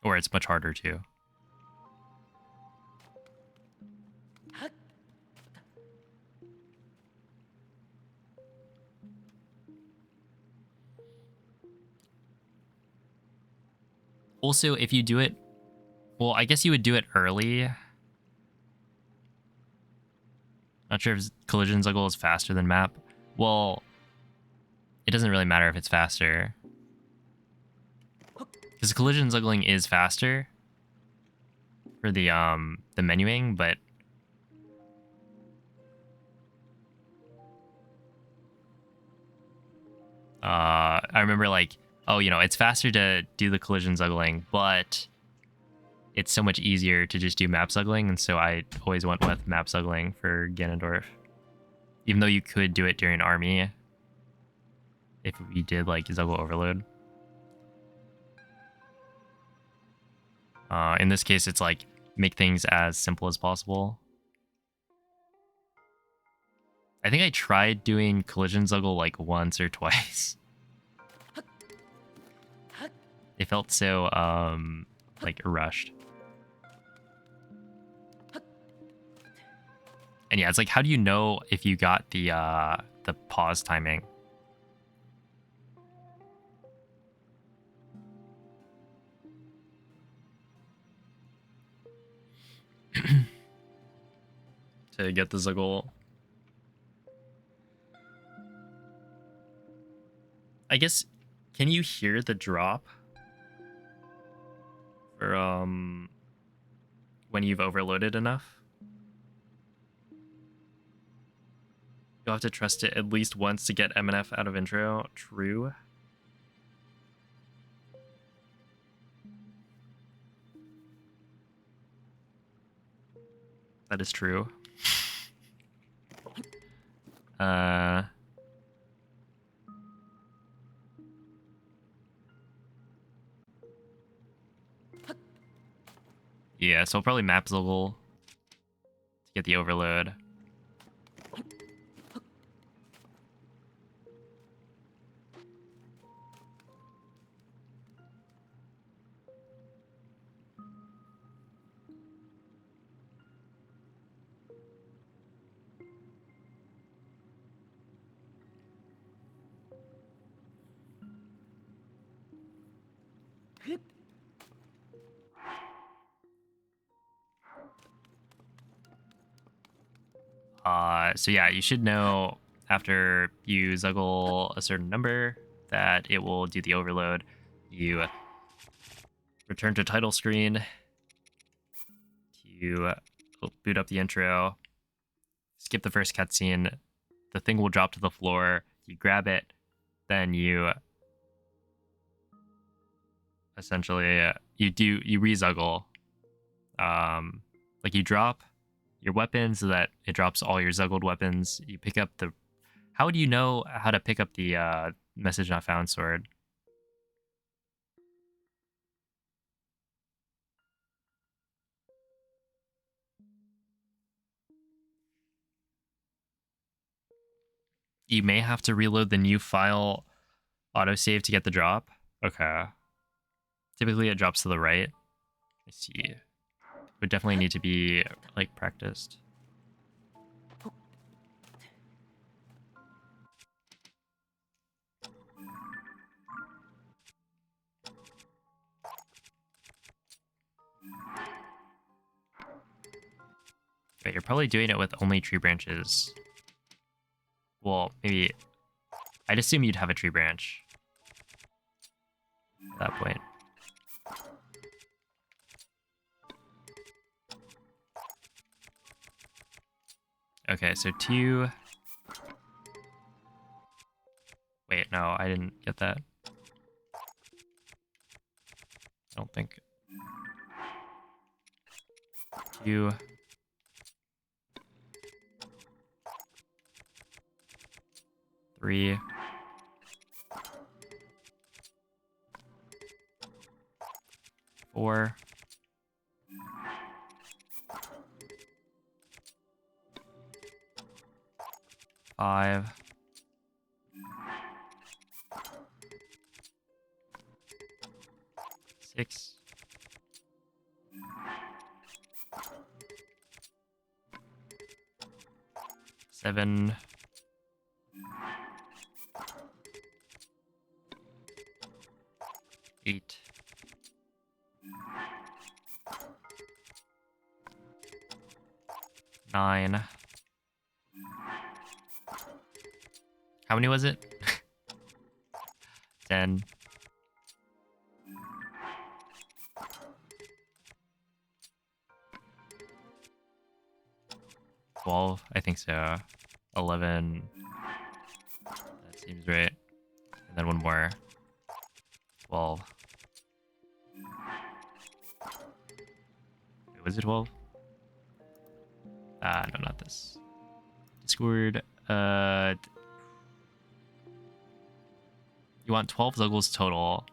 Or it's much harder to. Also, if you do it... Well, I guess you would do it early. Not sure if collision Zuggle is faster than map. Well, it doesn't really matter if it's faster. Because collision Zuggling is faster for the menuing, but I remember like, oh, you know, it's faster to do the collision Zuggling, but it's so much easier to just do map Zuggling, and so I always went with map Zuggling for Ganondorf. Even though you could do it during army if you did like Zuggle overload. In this case, it's like make things as simple as possible. I think I tried doing collision Zuggle like once or twice. It felt so like rushed. And yeah, it's like, how do you know if you got the pause timing? To get the Zuggle. I guess, can you hear the drop? For when you've overloaded enough? You'll have to trust it at least once to get MNF out of intro. True. That is true. Yeah, so I'll probably map Zuggle to get the overload. So yeah, you should know after you Zuggle a certain number that it will do the overload. You return to title screen. You boot up the intro. Skip the first cutscene. The thing will drop to the floor. You grab it. Then you essentially you re-Zuggle. Like you drop your weapon so that it drops all your Zuggled weapons. You pick up the... How do you know how to pick up the message not found sword? You may have to reload the new file autosave to get the drop. Okay. Typically it drops to the right. I see. Would definitely need to be like practiced. Wait, you're probably doing it with only tree branches. Well, maybe... I'd assume you'd have a tree branch at that point. Okay, so 2... Wait, no, I didn't get that. I don't think. 2... 3... 4... 5... 6... 7... 8... 9... How many was it? 10... 12, I think so. 11. That seems right. And then one more. 12. Wait, was it 12? No, not this. Discord. You want 12 Zuggles total.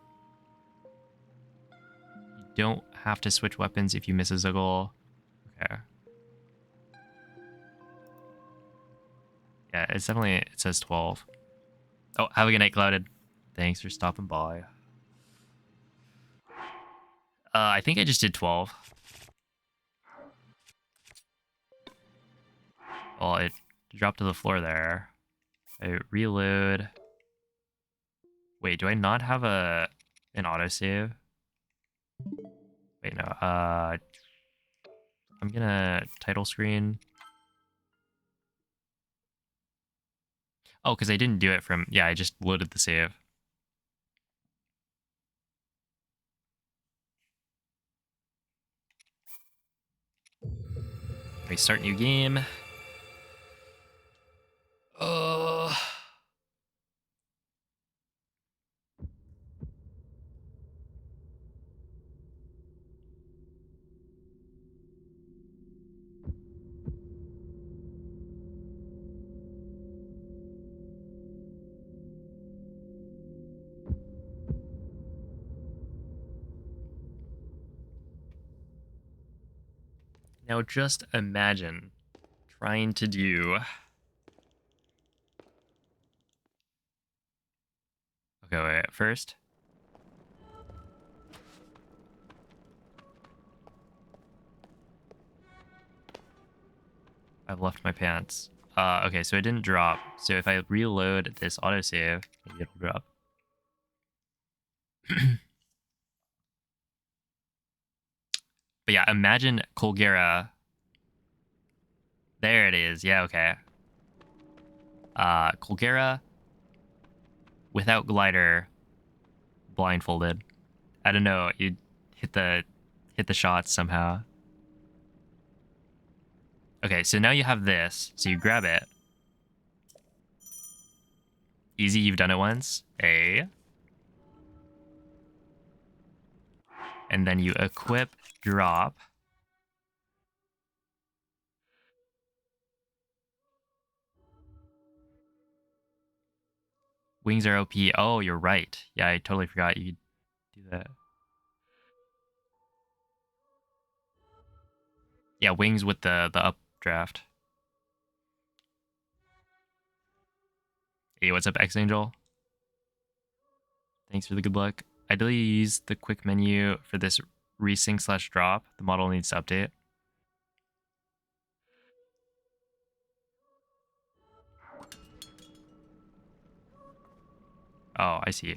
You don't have to switch weapons if you miss a Zuggle. Okay. Yeah, it's definitely, it says 12. Oh, have a good night, Clouded. Thanks for stopping by. I think I just did 12. Well, it dropped to the floor there. I reload. Wait, do I not have an autosave? Wait, no. I'm gonna title screen. Oh, because I didn't do it from... Yeah, I just loaded the save. Let me start new game. Now just imagine trying to do... Okay, wait, first. I've left my pants. Okay, so it didn't drop. So if I reload this autosave, maybe it'll drop. But yeah, imagine Colgera There it is. Yeah, okay. Colgera without glider, blindfolded. I don't know. You hit the shots somehow. Okay, so now you have this. So you grab it. Easy, you've done it once. A. And then you equip, drop. Wings are OP. Oh, you're right. Yeah, I totally forgot you could do that. Yeah, wings with the updraft. Hey, what's up, X Angel? Thanks for the good luck. Ideally, you use the quick menu for this resync / drop. The model needs to update. Oh, I see.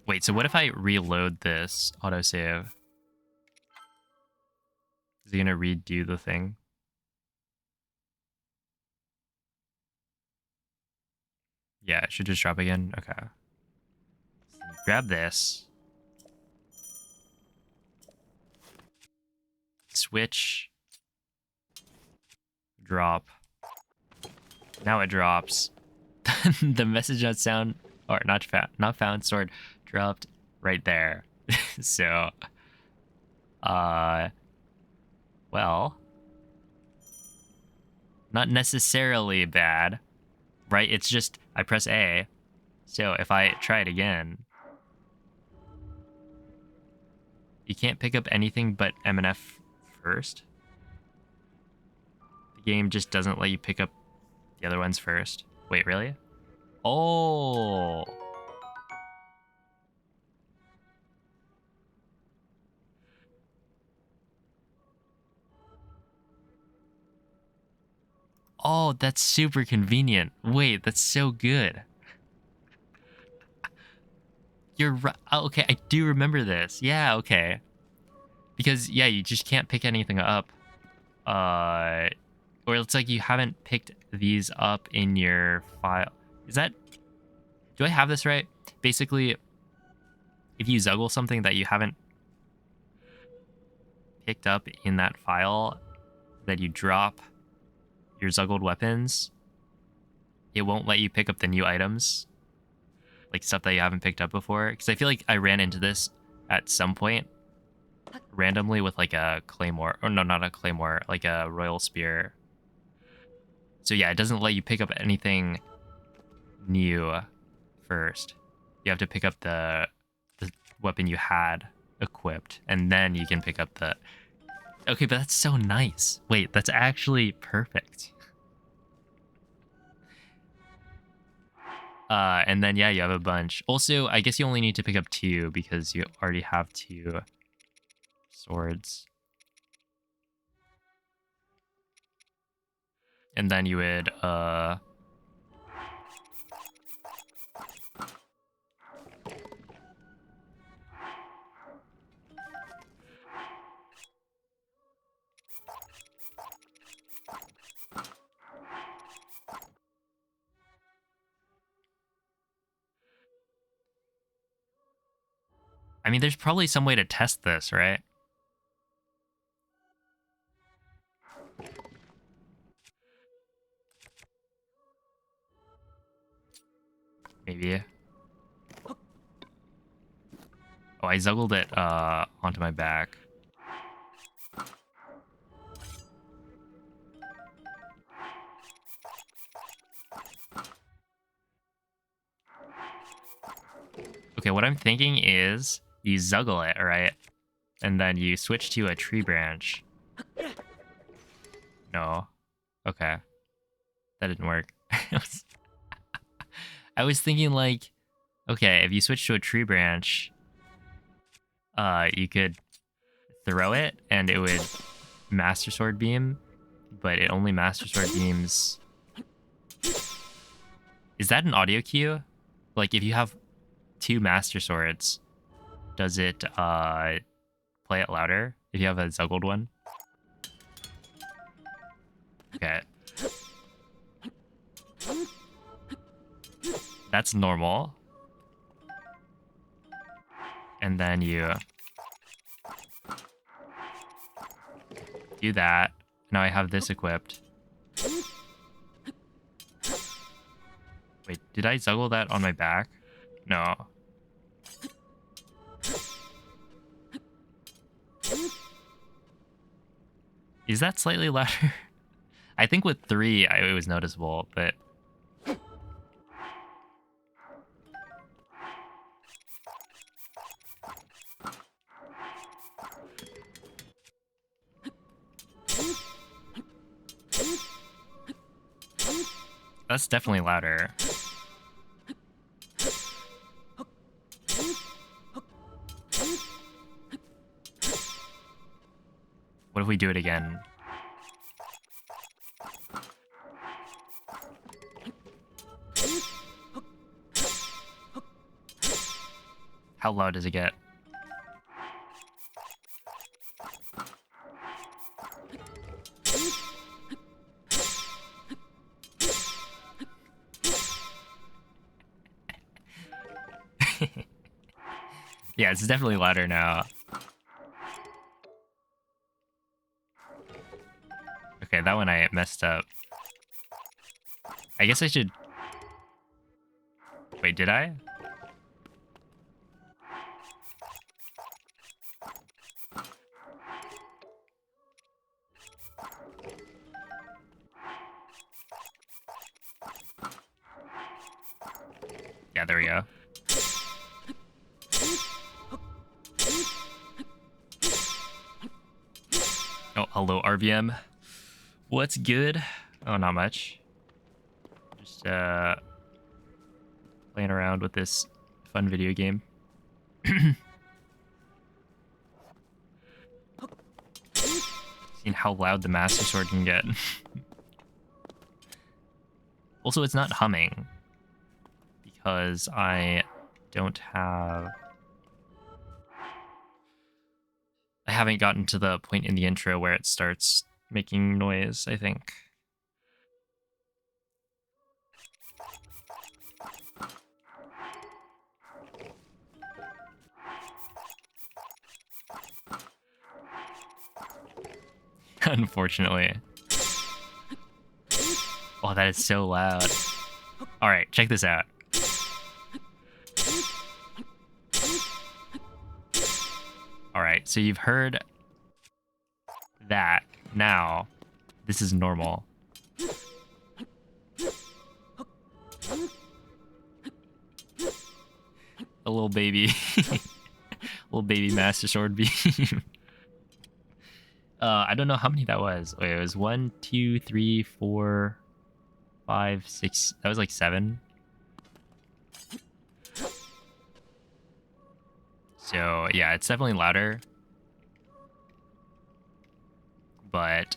Wait, so what if I reload this autosave? Is he gonna redo the thing? Yeah, it should just drop again. Okay. So grab this. Switch. Drop. Now it drops. The message not sound or not found sword dropped right there. So well, not necessarily bad, right? It's just I press A. So if I try it again, you can't pick up anything but MNF first. The game just doesn't let you pick up the other ones first. Wait, really? Oh. Oh, that's super convenient. Wait, that's so good. You're right. Oh, okay, I do remember this. Yeah, okay. Because, yeah, you just can't pick anything up. Or it's like you haven't picked these up in your file. Is that... Do I have this right? Basically, if you Zuggle something that you haven't picked up in that file, that you drop your Zuggled weapons, it won't let you pick up the new items. Like stuff that you haven't picked up before. Because I feel like I ran into this at some point randomly with like a claymore. Or no, not a claymore. Like a royal spear. So yeah, it doesn't let you pick up anything new first. You have to pick up the weapon you had equipped. And then you can pick up the... Okay, but that's so nice. Wait, that's actually perfect. And then, yeah, you have a bunch. Also, I guess you only need to pick up 2 because you already have 2 swords. And then you would, I mean, there's probably some way to test this, right? Maybe. Oh, I Zuggled it onto my back. Okay, what I'm thinking is you Zuggle it, right? And then you switch to a tree branch. No. Okay. That didn't work. I was thinking like, okay, if you switch to a tree branch, you could throw it and it would Master Sword Beam, but it only Master Sword Beams. Is that an audio cue? Like if you have 2 Master Swords, does it play it louder? if you have a Zuggled one. Okay. That's normal. And then you do that. Now I have this equipped. Wait, did I Zuggle that on my back? No. Is that slightly louder? I think with 3, it was noticeable, but... That's definitely louder. What if we do it again? How loud does it get? Yeah, it's definitely louder now. Okay, that one I messed up. I guess I should... Wait, did I? Yeah, there we go. Oh, hello, RVM. What's good? Oh, not much. Just, playing around with this fun video game. Seeing how loud the Master Sword can get. Also, it's not humming. Because I don't have... I haven't gotten to the point in the intro where it starts making noise, I think. Unfortunately. Oh, that is so loud. Alright, check this out. Alright, so you've heard that. Now, this is normal. A little baby. Little baby Master Sword beam. I don't know how many that was. Wait, it was 1, 2, 3, 4, 5, 6. That was like 7. So yeah, it's definitely louder. But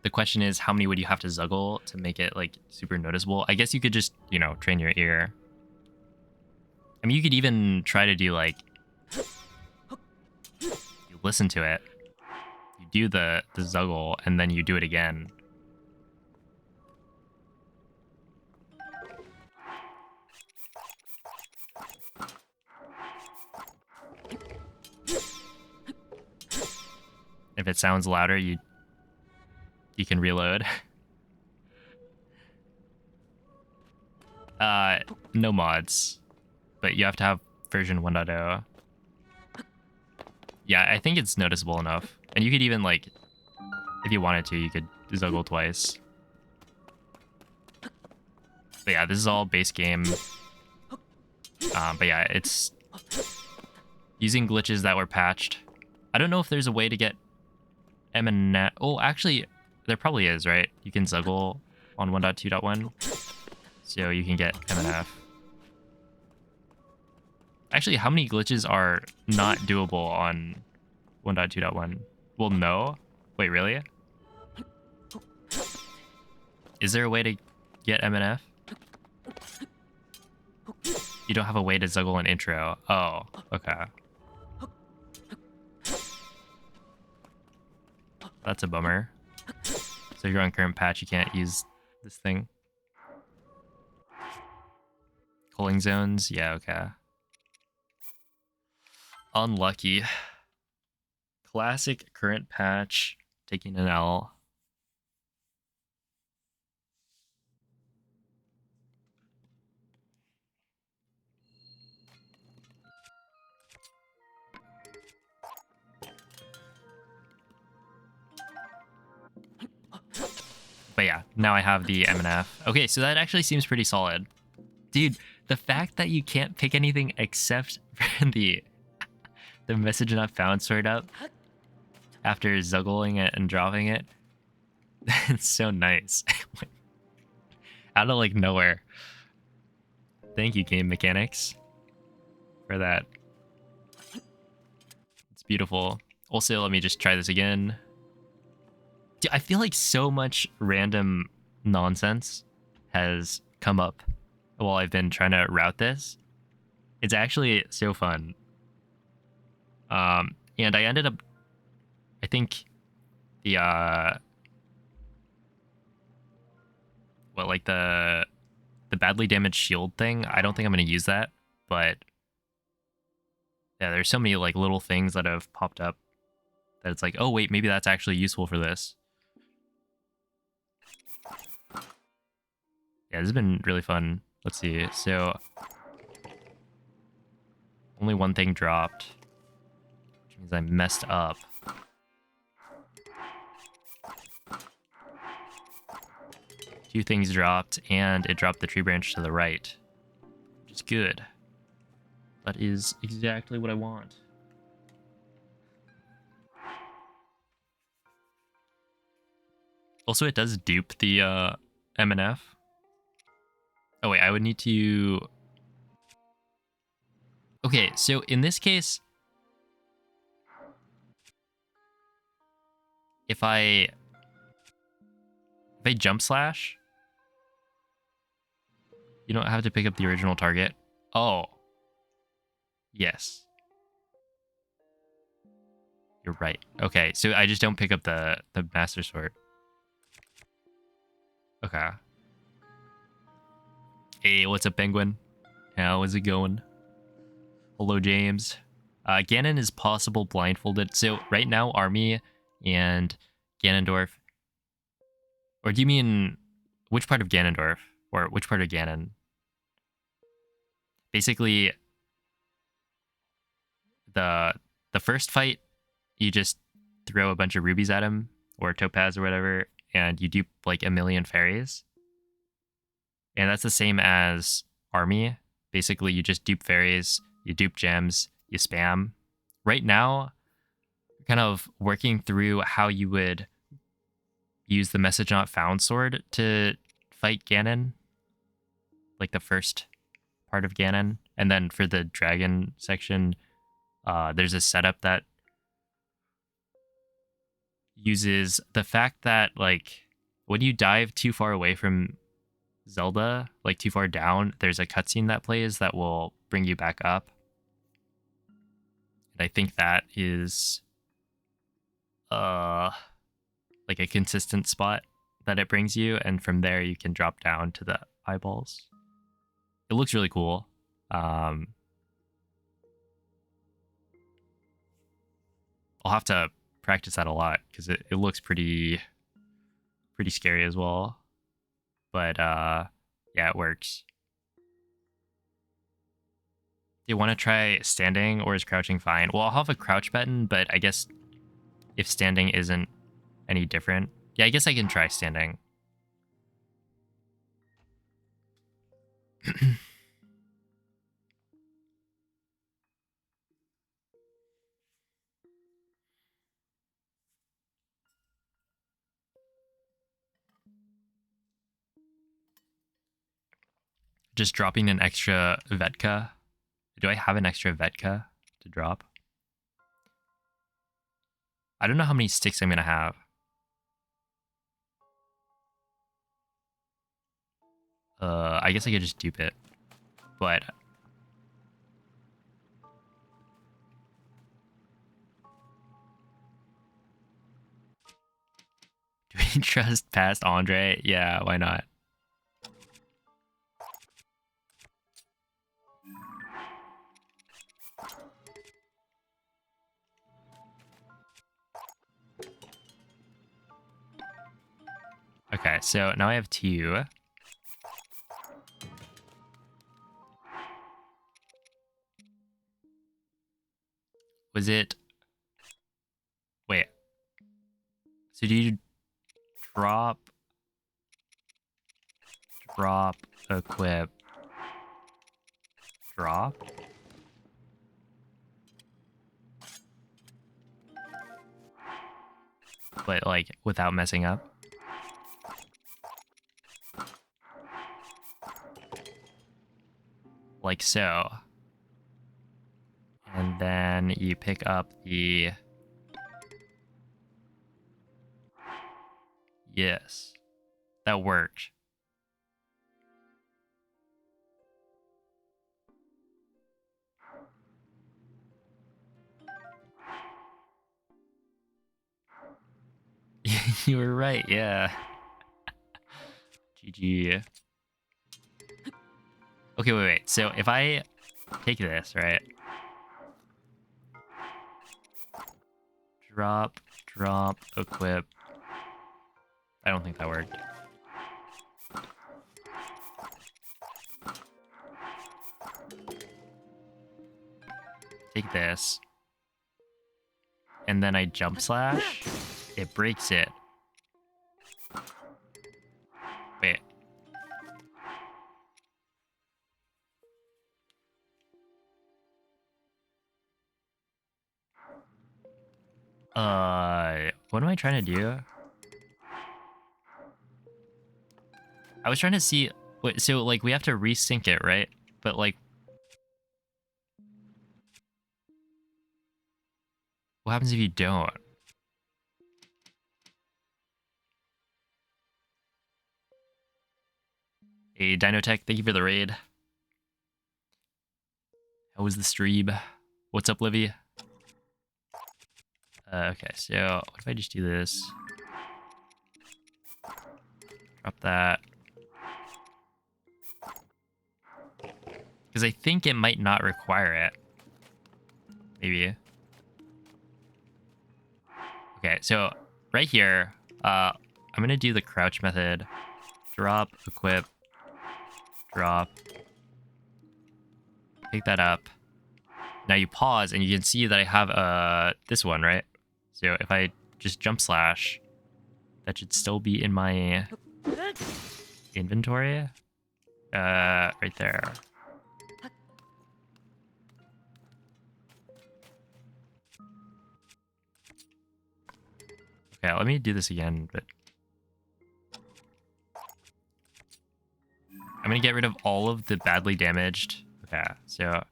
the question is, how many would you have to Zuggle to make it like super noticeable? I guess you could just, you know, train your ear. I mean, you could even try to do like, you listen to it, you do the Zuggle, and then you do it again. If it sounds louder, you can reload. No mods, but you have to have version 1.0. Yeah, I think it's noticeable enough. And you could even, like, if you wanted to, you could Zuggle twice. But yeah, this is all base game. But yeah, it's using glitches that were patched. I don't know if there's a way to get MNF. Oh, actually, there probably is, right? You can Zuggle on 1.2.1. So you can get MNF. Actually, how many glitches are not doable on 1.2.1? Well, no. Wait, really? Is there a way to get MNF? You don't have a way to Zuggle an intro. Oh, okay. That's a bummer. So if you're on current patch, you can't use this thing. Cooling zones, yeah, okay. Unlucky. Classic current patch, taking an L. But yeah, now I have the MNF. Okay, so that actually seems pretty solid. Dude, the fact that you can't pick anything except for the message not found sort up after zuggling it and dropping it, it's so nice. Out of like nowhere. Thank you, game mechanics, for that. It's beautiful. Also, let me just try this again. Dude, I feel like so much random nonsense has come up while I've been trying to route this. It's actually so fun. And I ended up, I think the the badly damaged shield thing, I don't think I'm going to use that, but yeah, there's so many like little things that have popped up that it's like, oh wait, maybe that's actually useful for this. Yeah, this has been really fun. Let's see. So only one thing dropped, which means I messed up. Two things dropped, and it dropped the tree branch to the right, which is good. That is exactly what I want. Also, it does dupe the MNF. Oh wait, I would need to... Okay, so in this case, if I jump slash, you don't have to pick up the original target. Oh. Yes. You're right. Okay, so I just don't pick up the Master Sword. Okay. Hey, what's up, Penguin? How is it going? Hello, James. Ganon is possible blindfolded. So right now, Army and Ganondorf... Or do you mean... Which part of Ganondorf? Or which part of Ganon? Basically, the first fight, you just throw a bunch of rubies at him, or topaz or whatever, and you dupe like a million fairies. And that's the same as Army. Basically, you just dupe fairies, you dupe gems, you spam. Right now, kind of working through how you would use the message not found sword to fight Ganon, like the first part of Ganon. And then for the dragon section, there's a setup that uses the fact that like when you dive too far away from Zelda, like too far down, there's a cutscene that plays that will bring you back up. And I think that is like a consistent spot that it brings you, and from there you can drop down to the eyeballs. It looks really cool. I'll have to practice that a lot because it looks pretty scary as well. But yeah, it works. Do you want to try standing, or is crouching fine? Well, I'll have a crouch button, but I guess if standing isn't any different, yeah, I guess I can try standing. Just dropping an extra Vetka. Do I have an extra Vetka to drop? I don't know how many sticks I'm going to have. I guess I could just dupe it. But Do we trust past Andre? Yeah, why not? Okay, so now I have 2. Was it... Wait. So do you drop, equip, drop? But like without messing up? Like so. And then you pick up the... Yes. That worked. You were right, yeah. GG. Okay, wait. So if I take this, right? Drop, equip. I don't think that worked. Take this. And then I jump slash. It breaks it. Wait. What am I trying to do? I was trying to see... Wait, so, like, we have to resync it, right? But, like... What happens if you don't? Hey, Dinotech, thank you for the raid. How was the stream? What's up, Livy? Okay, so what if I just do this? Drop that. Because I think it might not require it. Maybe. Okay, so right here, I'm going to do the crouch method. Drop, equip, drop. Pick that up. Now you pause and you can see that I have this one, right? So if I just jump slash, that should still be in my inventory. Right there. Okay, let me do this again, but I'm gonna get rid of all of the badly damaged. Okay, so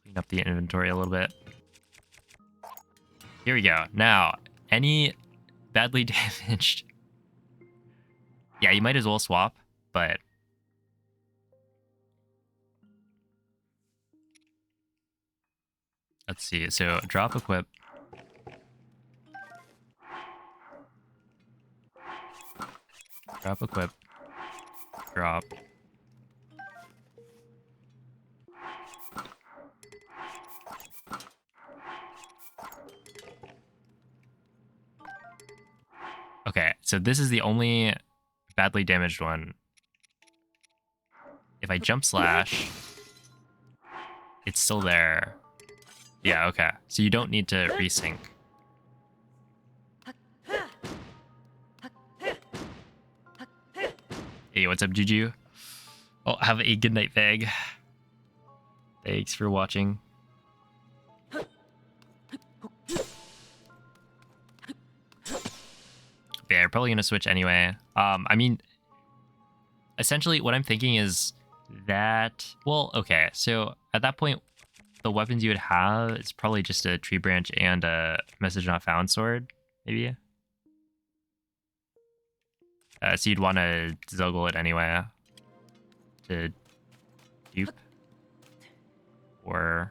clean up the inventory a little bit. Here we go. Now, any badly damaged... Yeah, you might as well swap, but... Let's see. So, drop, equip. Drop, equip. Drop. Okay, so this is the only badly damaged one. If I jump slash, it's still there. Yeah, okay. So you don't need to resync. Hey, what's up, Juju? Oh, have a good night, Vag. Thanks for watching. Yeah, you're probably gonna switch anyway. I mean, essentially what I'm thinking is that, well, okay, so at that point, the weapons you would have is probably just a tree branch and a message not found sword, maybe. So you'd want to Zuggle it anyway to dupe. Or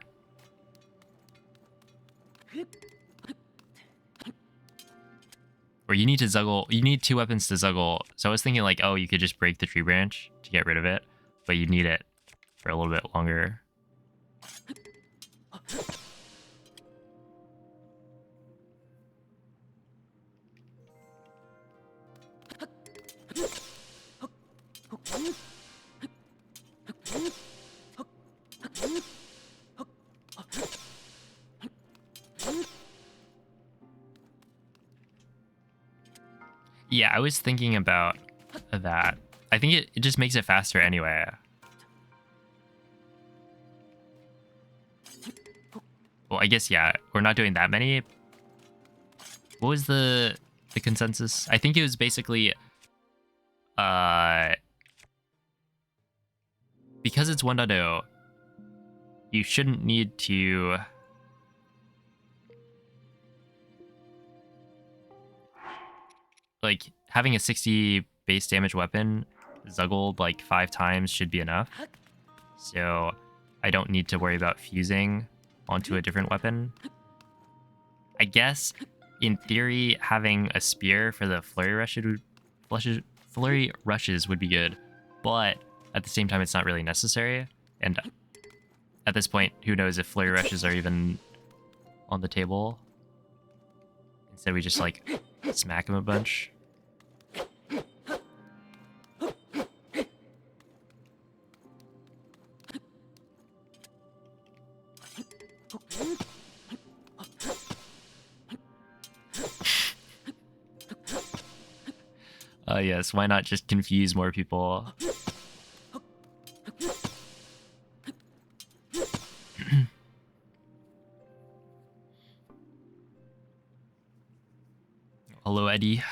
Or you need to Zuggle, you need 2 weapons to Zuggle. So I was thinking like, oh, you could just break the tree branch to get rid of it, but you need it for a little bit longer. Yeah, I was thinking about that. I think it just makes it faster anyway. Well, I guess, yeah, we're not doing that many. What was the consensus? I think it was basically, because it's 1.0, you shouldn't need to... Like, having a 60 base damage weapon Zuggled like 5 times should be enough. So I don't need to worry about fusing onto a different weapon. I guess, in theory, having a spear for the flurry rushes would be good, but at the same time, it's not really necessary. And at this point, who knows if flurry rushes are even on the table? Instead, we just like smack him a bunch. Yes, why not just confuse more people? Hello, Eddie.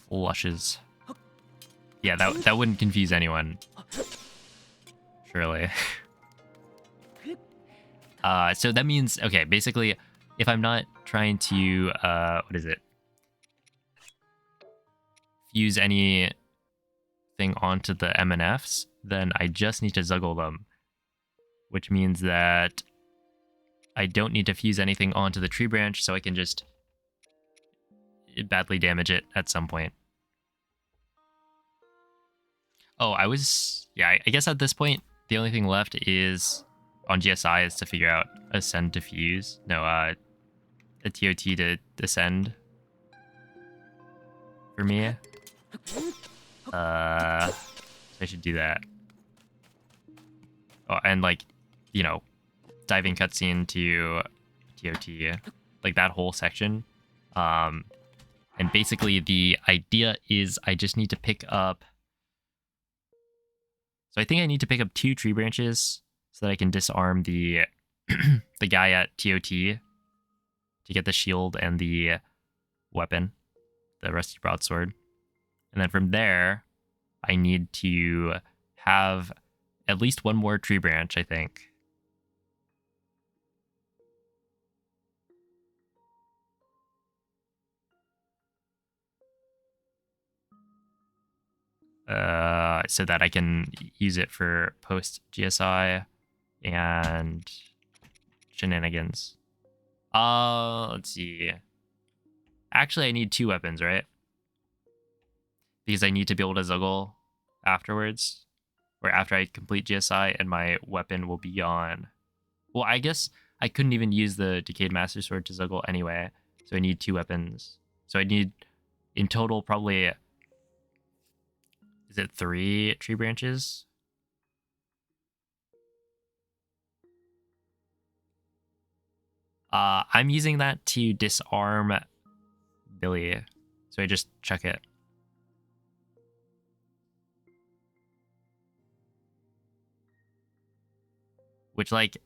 Flushes. Yeah, that wouldn't confuse anyone. Surely. So that means, okay, basically, if I'm not trying to, what is it? Fuse anything onto the MNFs, then I just need to Zuggle them. Which means that I don't need to fuse anything onto the tree branch, so I can just badly damage it at some point. Oh, yeah, I guess at this point, the only thing left is, on GSI, is to figure out ascend to fuse. No, a TOT to descend. For me. So I should do that. Oh, and like, you know, diving cutscene to TOT, like that whole section. And basically the idea is I just need to pick up... So I think I need to pick up 2 tree branches so that I can disarm the the guy at TOT to get the shield and the weapon, the rusty broadsword. And then from there, I need to have at least 1 more tree branch, I think. So that I can use it for post GSI and shenanigans. Let's see. Actually, I need 2 weapons, right? Because I need to be able to Zuggle afterwards, or after I complete GSI, and my weapon will be on. Well, I guess I couldn't even use the Decayed Master Sword to Zuggle anyway, so I need 2 weapons. So I need, in total, probably... Is it 3 tree branches? I'm using that to disarm Billy, so I just chuck it. Which, like,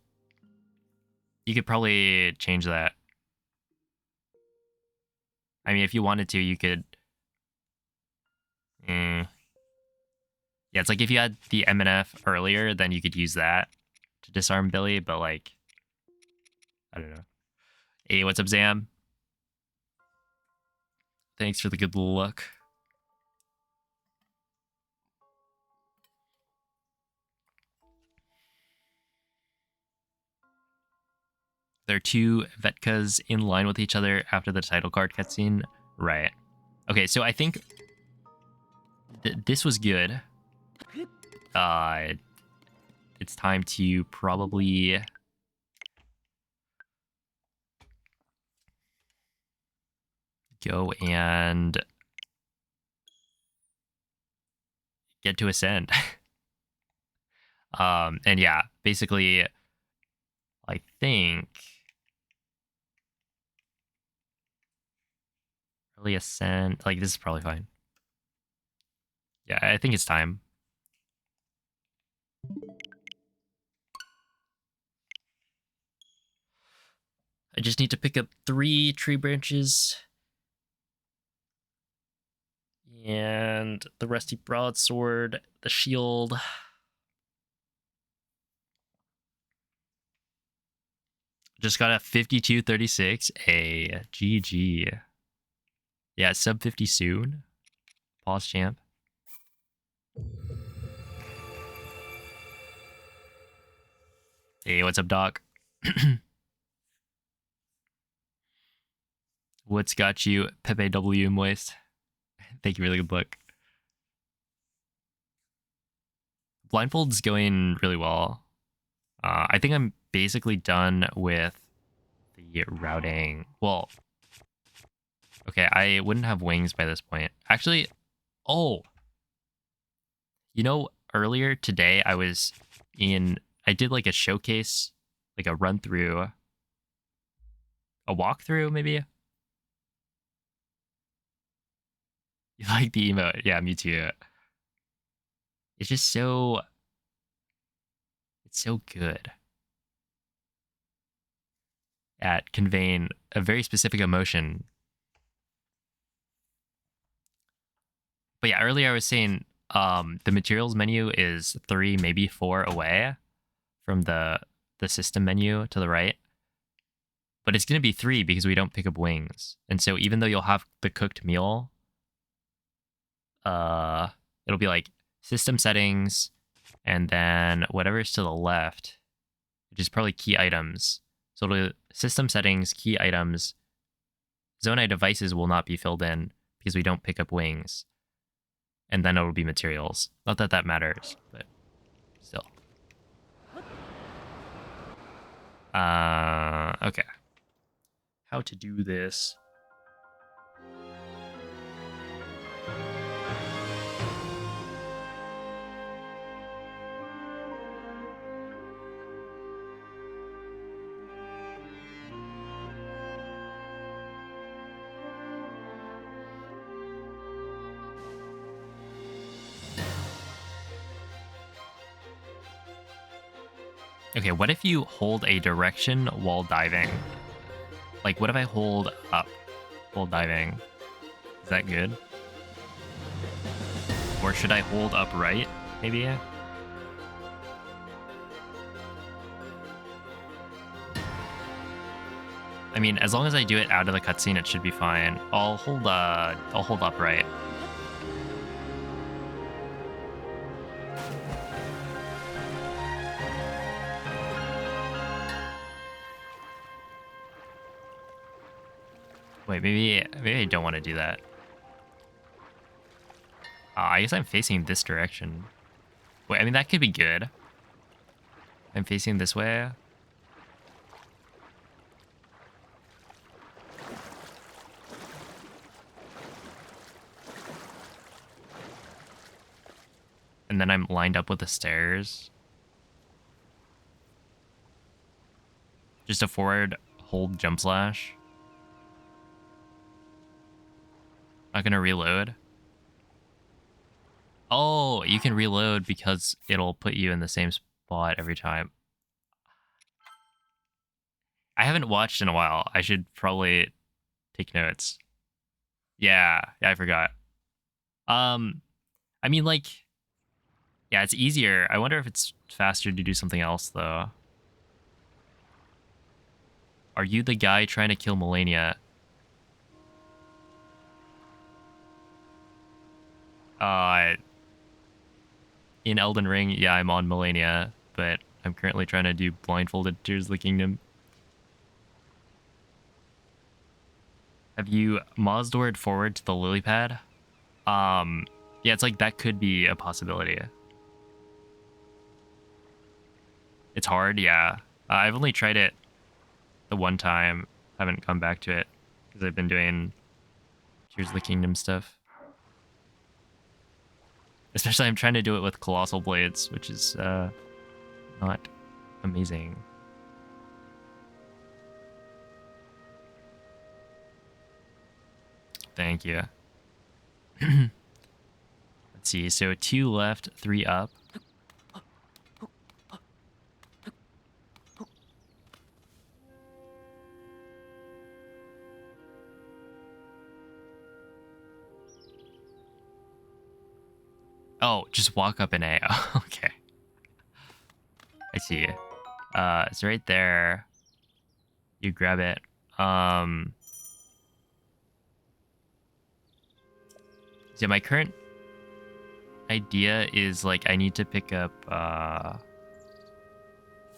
you could probably change that. I mean, if you wanted to, you could... Yeah, it's like if you had the MNF earlier, then you could use that to disarm Billy, but like... I don't know. Hey, what's up, Zam? Thanks for the good luck. There are two Vetkas in line with each other after the title card cutscene. Right. Okay, so I think this was good. It's time to probably go and get to Ascend. And yeah, basically, I think early Ascend, like this is probably fine. Yeah, I think it's time. I just need to pick up 3 tree branches. And the rusty broadsword, the shield. Just got a 5236. A GG. Yeah, sub 50 soon. Pause champ. Hey, what's up, Doc? What's got you, Pepe W Moist? Thank you for the good luck. Blindfold's going really well. I think I'm basically done with the routing. Well, okay, I wouldn't have wings by this point. Actually, oh, you know, earlier today I did like a showcase, like a run through, a walkthrough maybe. You like the emote? Yeah, me too. It's just so, it's so good at conveying a very specific emotion. But yeah, earlier I was saying the materials menu is 3, maybe 4 away from the system menu to the right. But it's going to be 3 because we don't pick up wings. And so even though you'll have the cooked meal, it'll be like system settings and then whatever's to the left, which is probably key items. So it'll system settings, key items, Zonai devices will not be filled in because we don't pick up wings. And then it'll be materials. Not that that matters, but still. Okay. How to do this? Okay, what if you hold a direction while diving? Like, what if I hold up while diving? Is that good? Or should I hold up right, maybe? I mean, as long as I do it out of the cutscene, it should be fine. I'll hold up right. Wait, maybe I don't want to do that. I guess I'm facing this direction. Wait, I mean, that could be good. I'm facing this way. And then I'm lined up with the stairs. Just a forward hold jump slash. Not gonna reload. Oh, you can reload because it'll put you in the same spot every time. I haven't watched in a while. I should probably take notes. Yeah, I forgot. I mean, like, yeah, it's easier. I wonder if it's faster to do something else, though. Are you the guy trying to kill Melania? In Elden Ring, yeah, I'm on Melania, but I'm currently trying to do Blindfolded Tears of the Kingdom. Have you Mozdoored forward to the lily pad? Yeah, it's like that could be a possibility. It's hard, yeah. I've only tried it the one time. Haven't come back to it because I've been doing Tears of the Kingdom stuff. Especially I'm trying to do it with Colossal Blades, which is not amazing. Thank you. Let's see. So 2 left, 3 up. Oh, just walk up an A. Okay. I see. It's right there. You grab it. So my current idea is like I need to pick up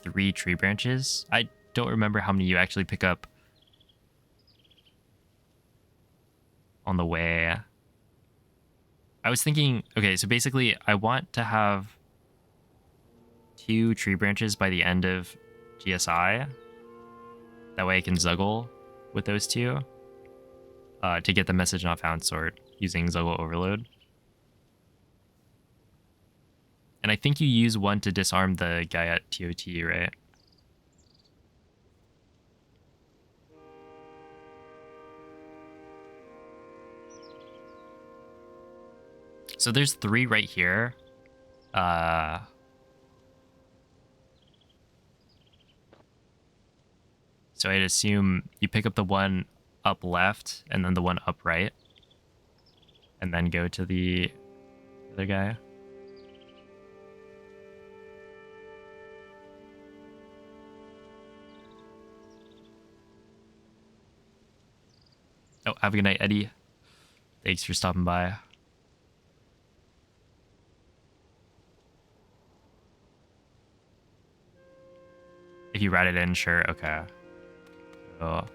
3 tree branches. I don't remember how many you actually pick up on the way. I was thinking, okay, so basically I want to have 2 tree branches by the end of GSI. That way I can Zuggle with those 2 to get the message not found sort using Zuggle overload. And I think you use 1 to disarm the guy at TOT, right? So there's 3 right here. So I'd assume you pick up the one up left and then the one up right. And then go to the other guy. Oh, have a good night, Eddie. Thanks for stopping by. If you write it in, sure, okay. So,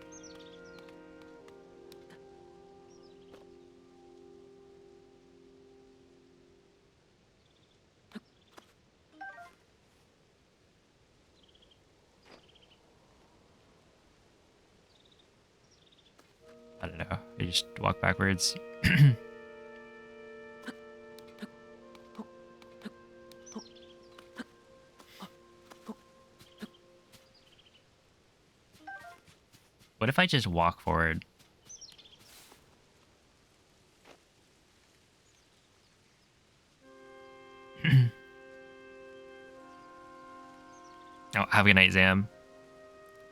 I don't know. You just walk backwards. What if I just walk forward? Oh, have a good night, Zam.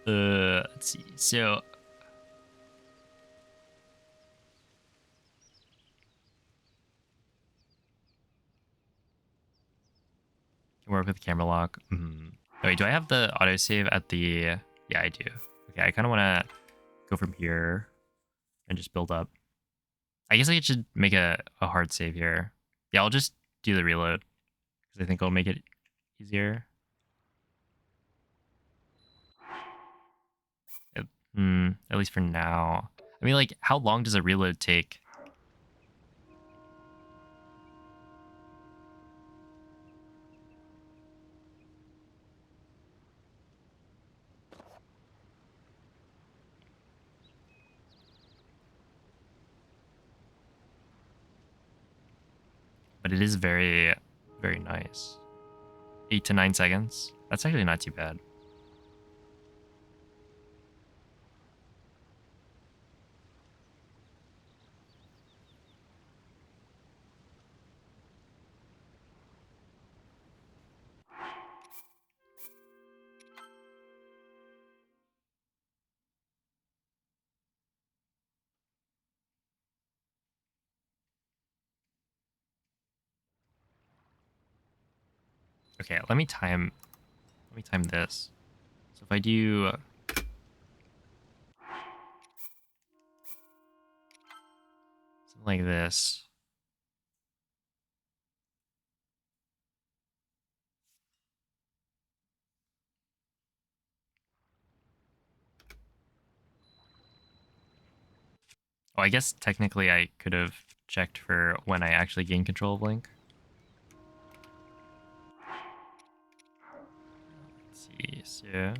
Let's see. So can work with camera lock. Oh, wait, do I have the autosave at the? Yeah, I do. Okay, I kind of want to go from here and just build up. I guess I should make a hard save here. Yeah, I'll just do the reload because I think it'll make it easier. At, at least for now. I mean, like, how long does a reload take? But it is very, very nice. 8 to 9 seconds. That's actually not too bad. Okay, let me time this. So if I do something like this. Oh, I guess technically I could have checked for when I actually gain control of Link. Let's see, so...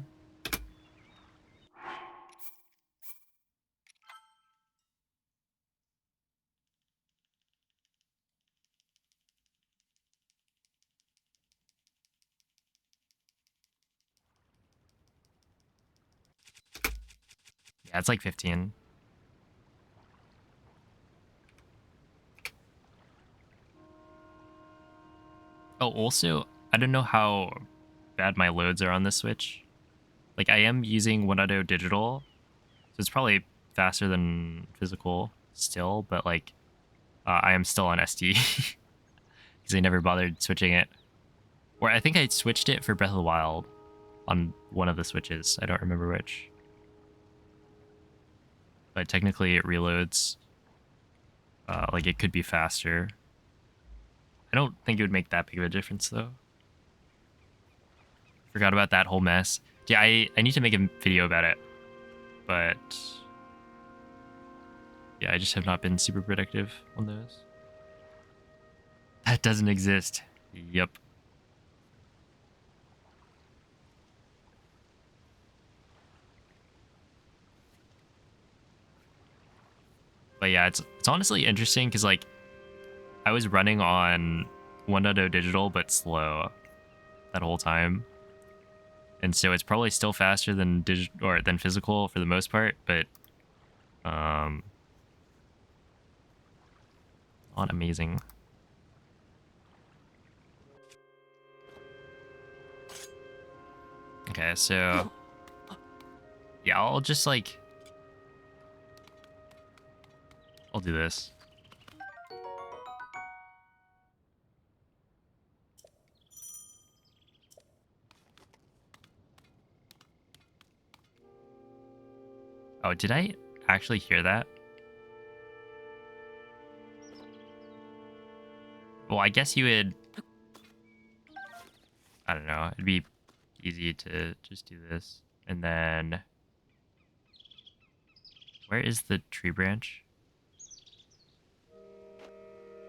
Yeah, it's like 15. Oh, also, I don't know how bad my loads are on this Switch. Like, I am using 1.0 digital, so it's probably faster than physical still, but like, I am still on SD because I never bothered switching it. Or I think I switched it for Breath of the Wild on one of the Switches. I don't remember which. But technically it reloads. Like, it could be faster. I don't think it would make that big of a difference, though. Forgot about that whole mess. Yeah, I need to make a video about it. But... yeah, I just have not been super productive on those. That doesn't exist. Yep. But yeah, it's honestly interesting because, like, I was running on 1.0 digital but slow that whole time. And so it's probably still faster than than physical for the most part, but not amazing. Okay, so yeah, I'll just like I'll do this. Oh, did I actually hear that? Well, I guess you would, I don't know, it'd be easy to just do this. And then where is the tree branch?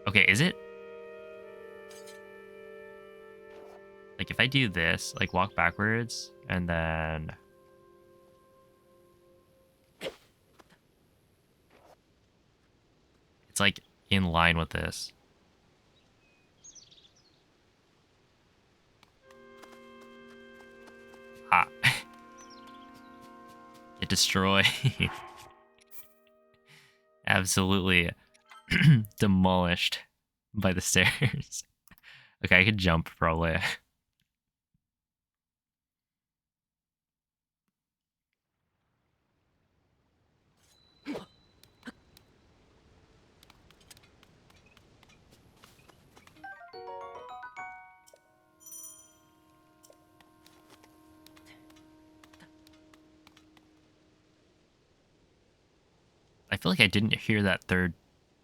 Okay, is it? Like, if I do this, like, walk backwards, and then... it's, like, in line with this. Ah. Get destroyed. Absolutely demolished by the stairs. Okay, I could jump, probably. I feel like I didn't hear that third,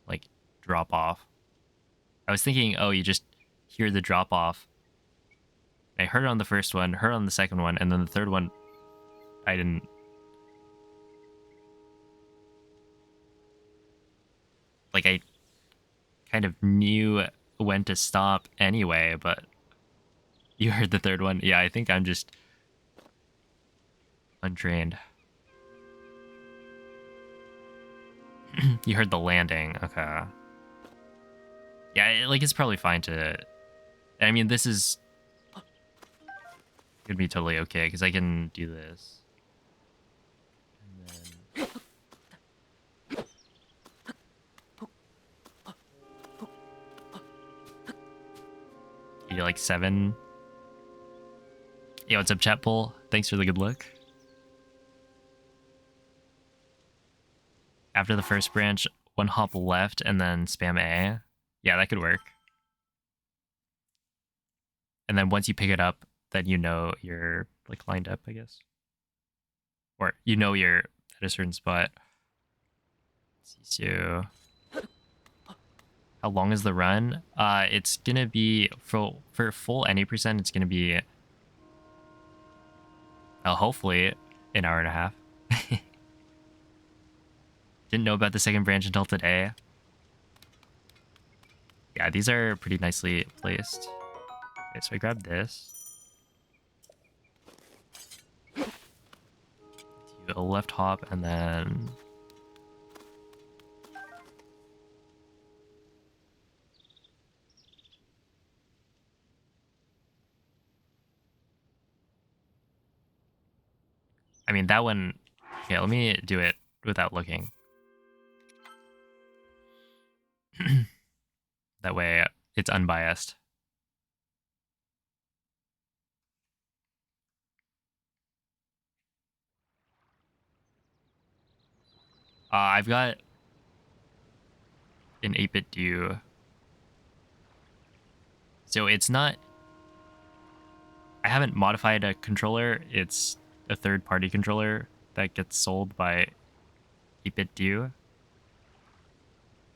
like, drop off. I was thinking, oh, you just hear the drop off. I heard it on the first one, heard it on the second one, and then the third one, I didn't. Like, I kind of knew when to stop anyway, but you heard the third one. Yeah, I think I'm just untrained. You heard the landing. Okay. Yeah, like, it's probably fine to... I mean, this is... gonna be totally okay, because I can do this. And then... you do, like, 7. Yo, what's up, chat pool? Thanks for the good look. After the first branch, 1 hop left, and then spam A. Yeah, that could work. And then once you pick it up, then you know you're, like, lined up, I guess. Or you know you're at a certain spot. Let's see, so... how long is the run? It's gonna be, for full any percent, it's gonna be... hopefully, an hour and a half. Didn't know about the second branch until today. Yeah, these are pretty nicely placed. Okay, so I grabbed this. Do a left hop and then... I mean, that one... Okay, let me do it without looking. That way it's unbiased. I've got an 8-bit due. So it's not... I haven't modified a controller. It's a third-party controller that gets sold by 8-bit due.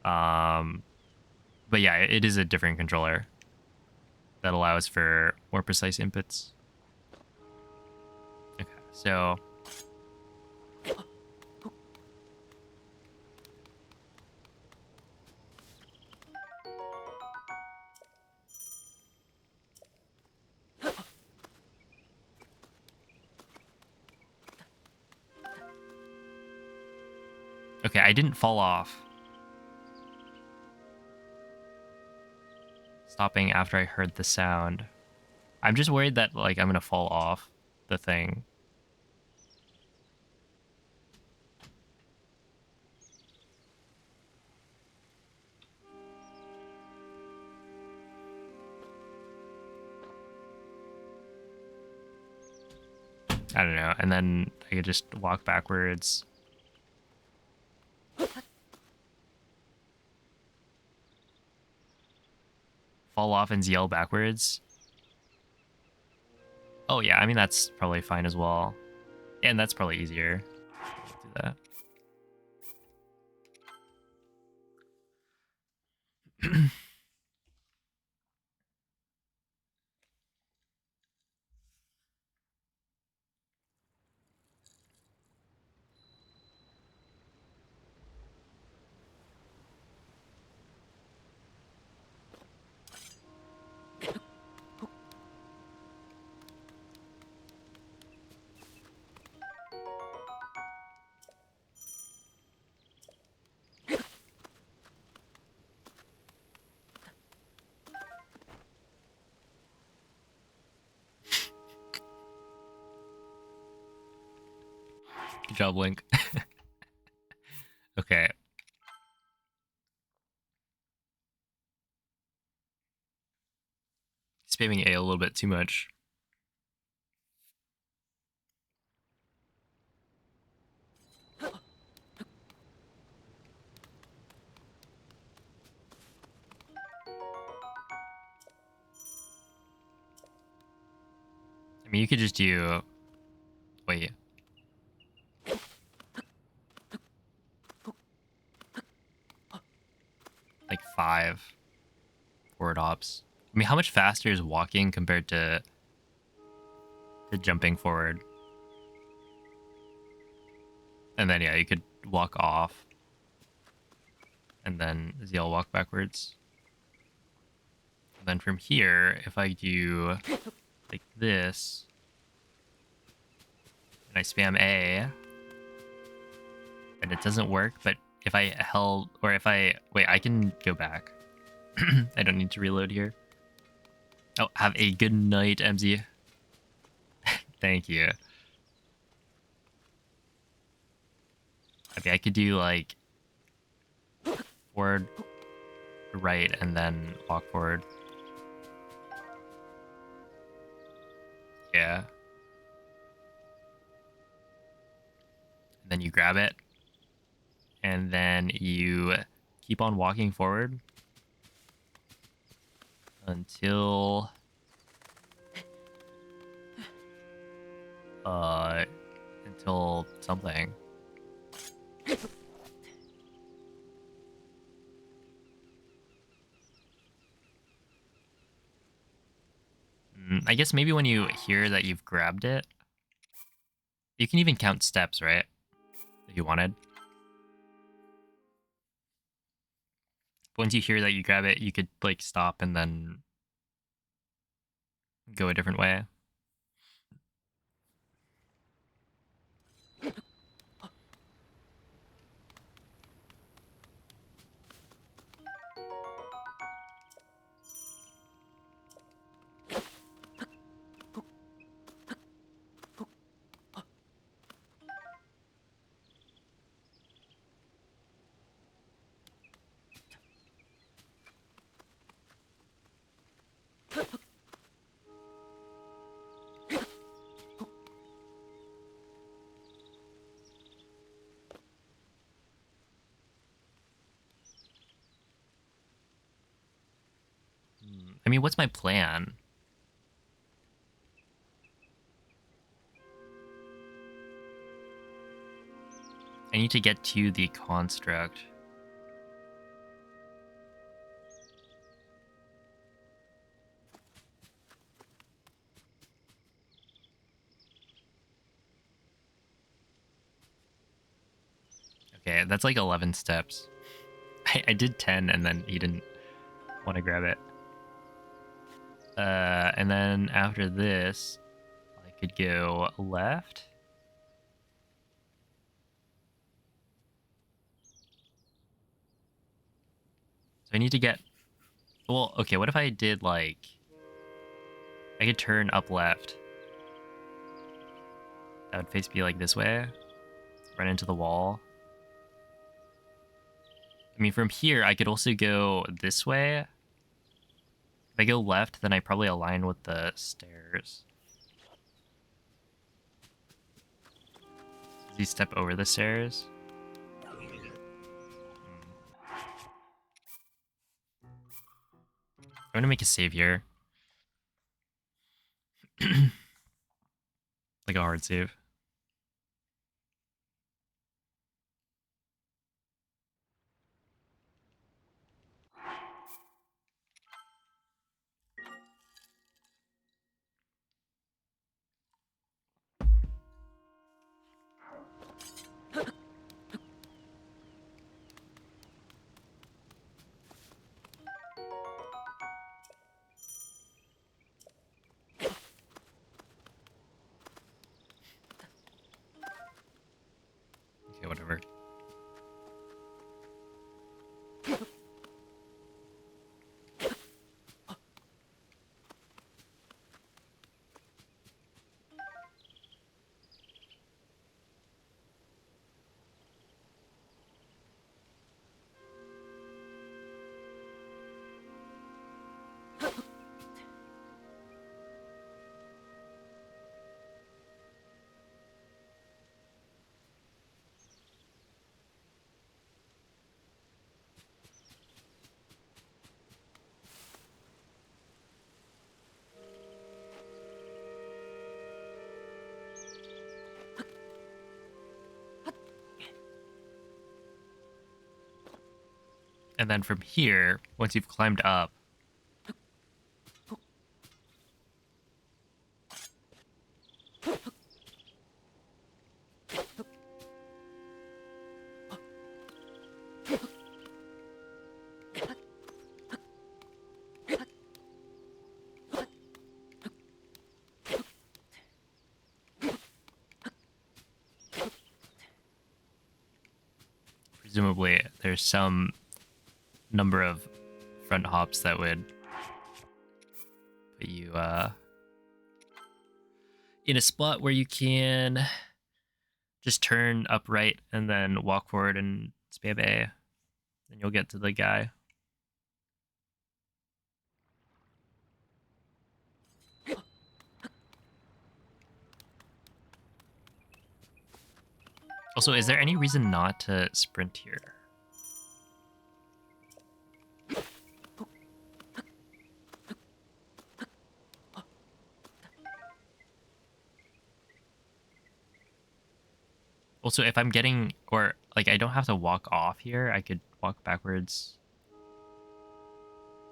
But yeah, it is a different controller that allows for more precise inputs. Okay, so... Okay, I didn't fall off. Stopping after I heard the sound. I'm just worried that, like, I'm gonna fall off the thing. I don't know. And then I could just walk backwards. Fall off and yell backwards. Oh yeah, I mean that's probably fine as well. And that's probably easier. Do that. Good job, Link. Okay. Spamming A little bit too much. I mean, you could just do... Wait. Like 5 forward hops. I mean, how much faster is walking compared to jumping forward? And then, yeah, you could walk off. And then ZL walk backwards. And then from here, if I do like this, and I spam A, and it doesn't work, but if I held, or if I, wait, I can go back. I don't need to reload here. Oh, have a good night, MZ. Thank you. Okay, I could do like forward, right, and then walk forward. Yeah. And then you grab it. And then you keep on walking forward until until something. I guess maybe when you hear that you've grabbed it, you can even count steps, right? If you wanted. once you hear that you grab it, you could like stop and then go a different way. I mean, what's my plan? I need to get to the construct. Okay, that's like 11 steps. I did 10 and then he didn't want to grab it. And then after this, I could go left. So I need to get... Well, okay, what if I did like... I could turn up left. That would face be like this way. Run into the wall. I mean, from here, I could also go this way. If I go left, then I probably align with the stairs. Does he step over the stairs? I'm gonna make a save here. Like a hard save. Okay, whatever. And then from here, once you've climbed up, presumably there's some number of front hops that would put you in a spot where you can just turn upright and then walk forward and spam A. Then you'll get to the guy. Also, is there any reason not to sprint here? Also, if I'm getting, or like I don't have to walk off here, I could walk backwards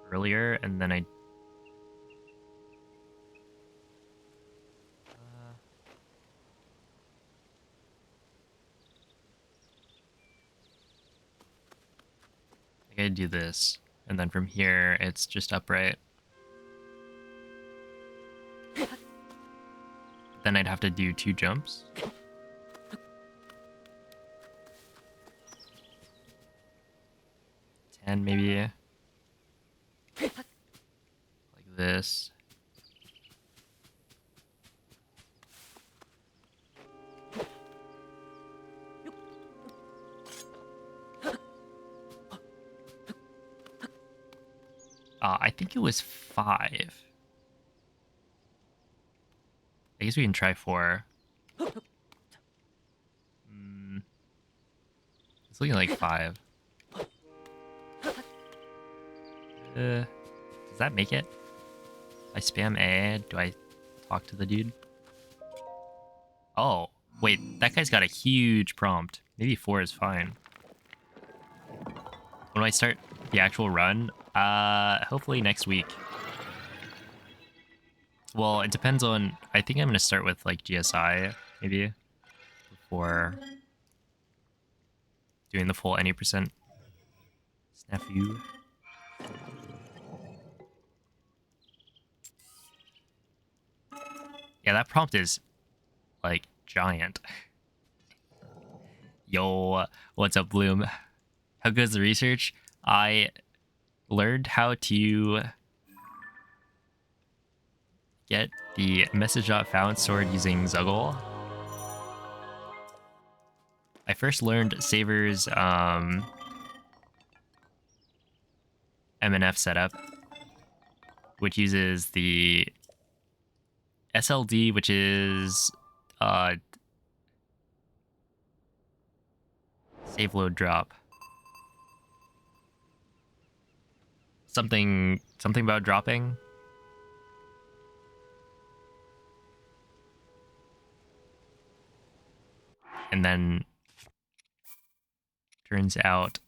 earlier and then I'd do this, and then from here it's just upright. Then I'd have to do 2 jumps. 10 maybe. Like this. I think it was 5. I guess we can try 4. It's looking like 5. Does that make it? I spam A. Do I talk to the dude? Oh, wait. That guy's got a huge prompt. Maybe 4 is fine. When do I start the actual run? Hopefully next week. Well, it depends on... I think I'm going to start with, like, GSI, maybe, before doing the full any percent snafu. Yeah, that prompt is, like, giant. Yo, what's up, Bloom? How goes the research? I learned how to get the message not found sword using Zuggle. I first learned Saber's MNF setup, which uses the SLD, which is save load drop. Something about dropping. And then turns out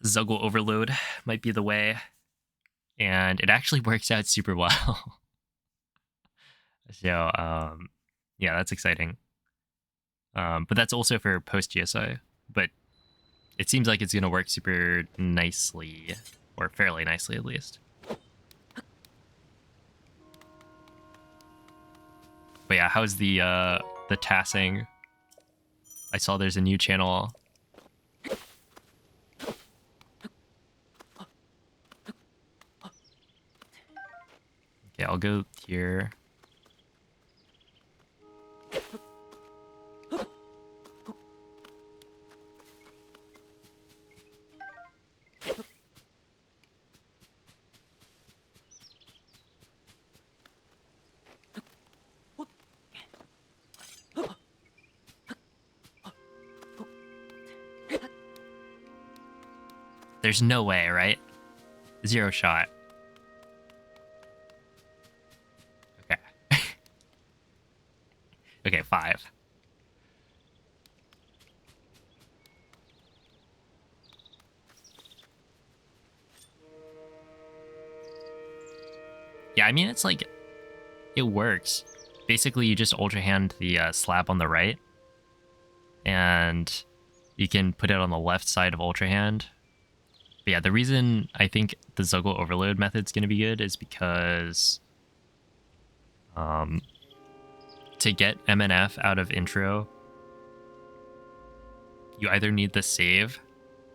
Zuggle overload might be the way, and it actually works out super well. So yeah, that's exciting. But that's also for post GSI. But it seems like it's gonna work super nicely, or fairly nicely at least. But yeah, how's the tassing? I saw there's a new channel. Okay, I'll go here. There's no way, right? 0 shot. Okay. Okay, 5. Yeah, I mean, it's like, it works. Basically, you just Ultrahand the slab on the right, and you can put it on the left side of Ultrahand. But yeah, the reason I think the Zuggle overload method's going to be good is because to get MNF out of intro, you either need the save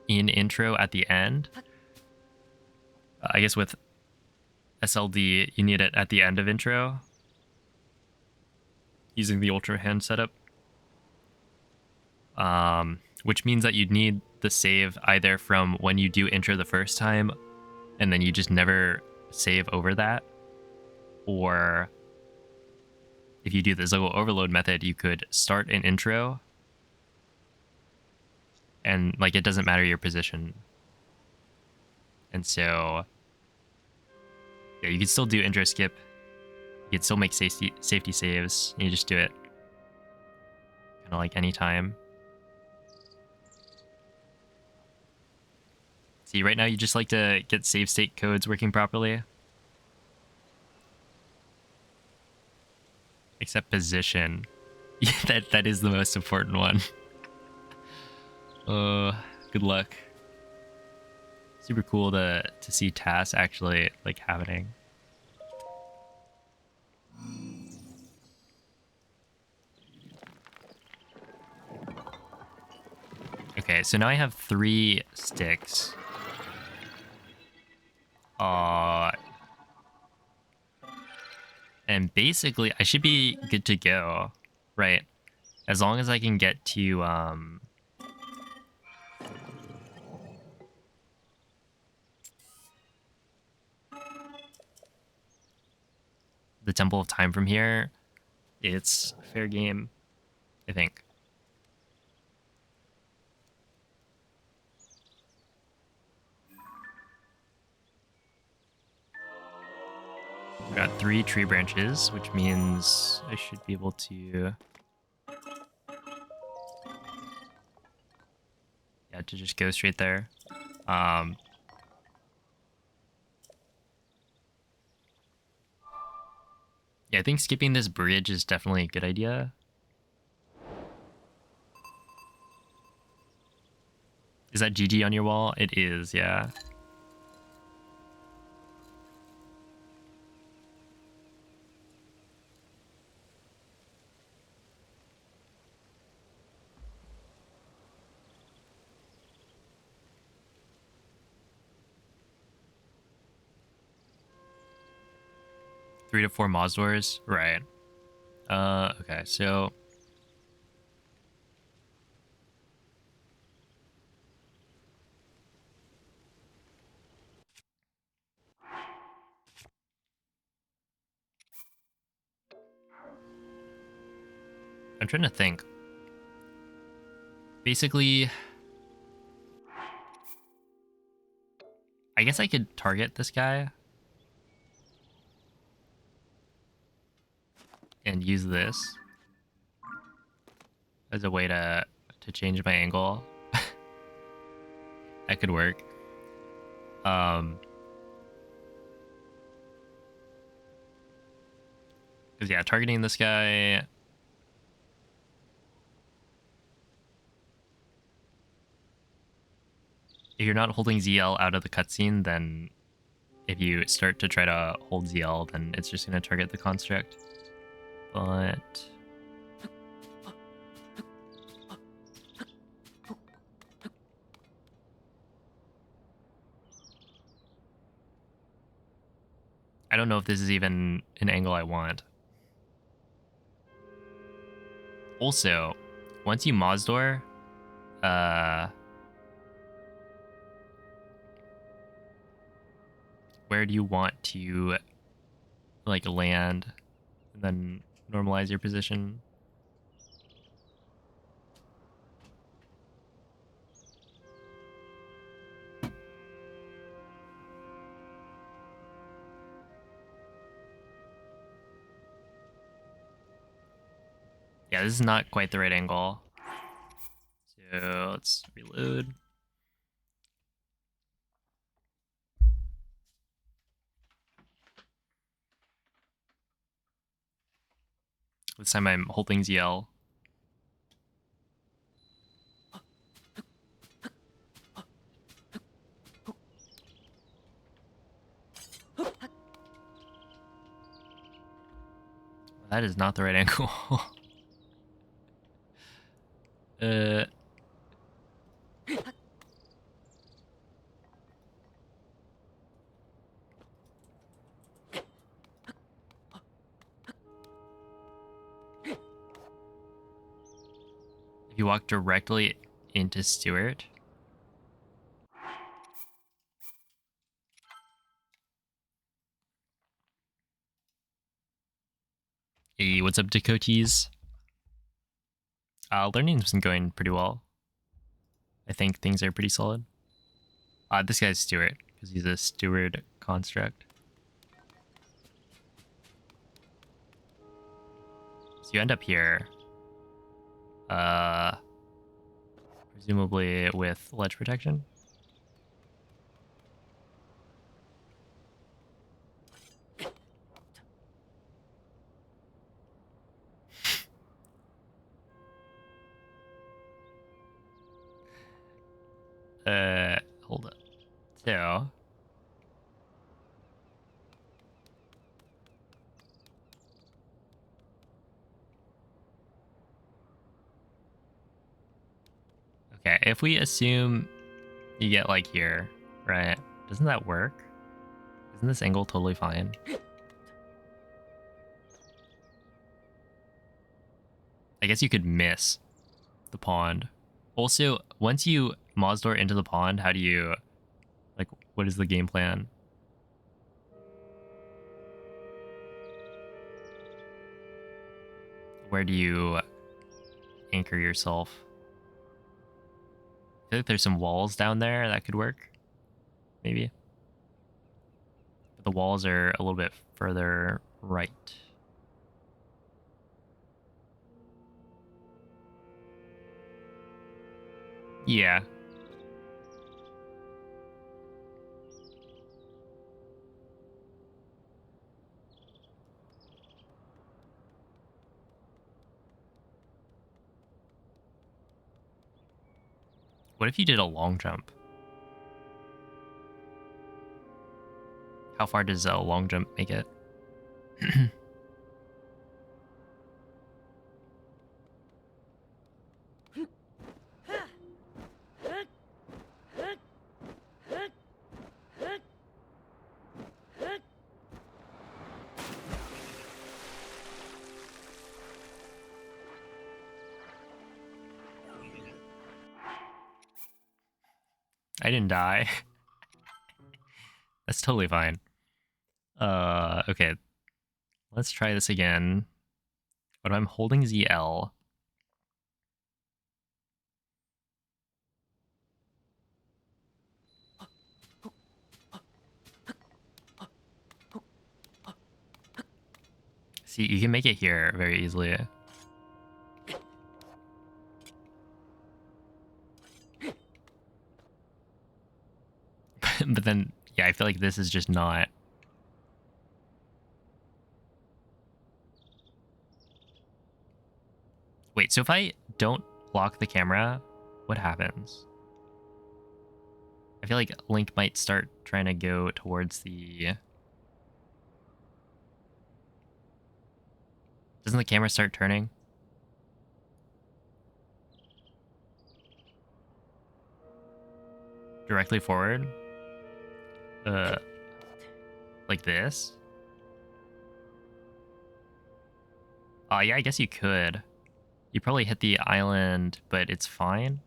in intro at the end. I guess with SLD, you need it at the end of intro using the Ultrahand setup. Which means that you'd need the save either from when you do intro the first time and then you just never save over that, or if you do the Zuggle overload method, you could start an intro and like it doesn't matter your position. And so yeah, you can still do intro skip. You can still make safety saves. You just do it kind of like anytime. See, right now you just like to get save state codes working properly. Except position. Yeah, that is the most important one. Good luck. super cool to see tasks actually like happening. Okay, so now I have 3 sticks. And basically I should be good to go, right? As long as I can get to the Temple of Time from here, it's fair game, I think. Got 3 tree branches, which means I should be able to... Yeah, to just go straight there. Yeah, I think skipping this bridge is definitely a good idea. Is that GG on your wall? It is, yeah. Three to 4 Moz doors? Right. Okay, so... I'm trying to think. Basically... I guess I could target this guy. And use this as a way to change my angle. That could work. Because yeah, targeting this guy... If you're not holding ZL out of the cutscene, then if you start to try to hold ZL, then it's just going to target the construct. But... I don't know if this is even an angle I want. Also, once you Mozdor, where do you want to like land and then normalize your position? Yeah, this is not quite the right angle. So let's reload. This time I'm holding ZL. That is not the right angle. If you walk directly into Stewart. Hey, what's up, Dakotes? Learning's been going pretty well. I think things are pretty solid. This guy's Stewart, because he's a steward construct. So you end up here. Presumably with ledge protection. Hold up. So okay, if we assume you get like here, right? Doesn't that work? Isn't this angle totally fine? I guess you could miss the pond. Also, once you Mozdor into the pond, how do you, like, what is the game plan? Where do you anchor yourself? I feel like there's some walls down there that could work, maybe. But the walls are a little bit further right. Yeah. What if you did a long jump? How far does a long jump make it? I didn't die. That's totally fine. Okay. Let's try this again. But I'm holding ZL. See, you can make it here very easily. But then, yeah, I feel like this is just not. Wait, so if I don't block the camera, what happens? I feel like Link might start trying to go towards the... Doesn't the camera start turning? Directly forward? Like this? Yeah, I guess you could. You probably hit the island, but it's fine.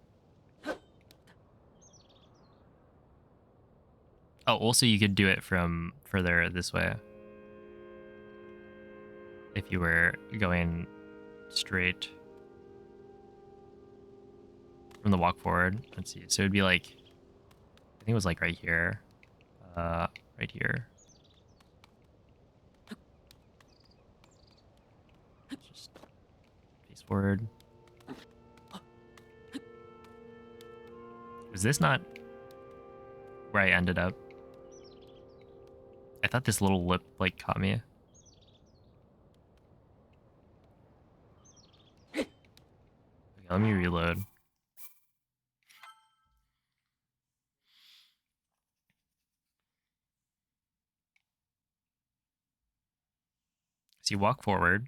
Oh, also you could do it from further this way. If you were going straight from the walk forward. Let's see. So it'd be like, I think it was like right here. Right here. Just face forward. Was this not where I ended up? I thought this little lip like caught me. Okay, let me reload. So you walk forward.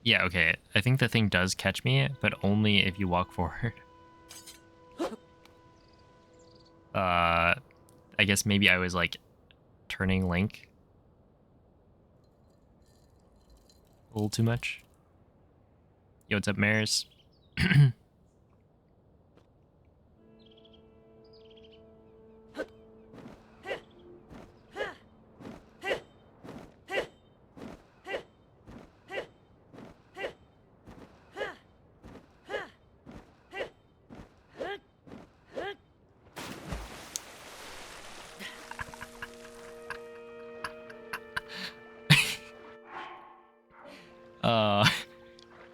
Yeah, okay. I think the thing does catch me, but only if you walk forward. I guess maybe I was like turning Link a little too much. Yo, what's up, Maris?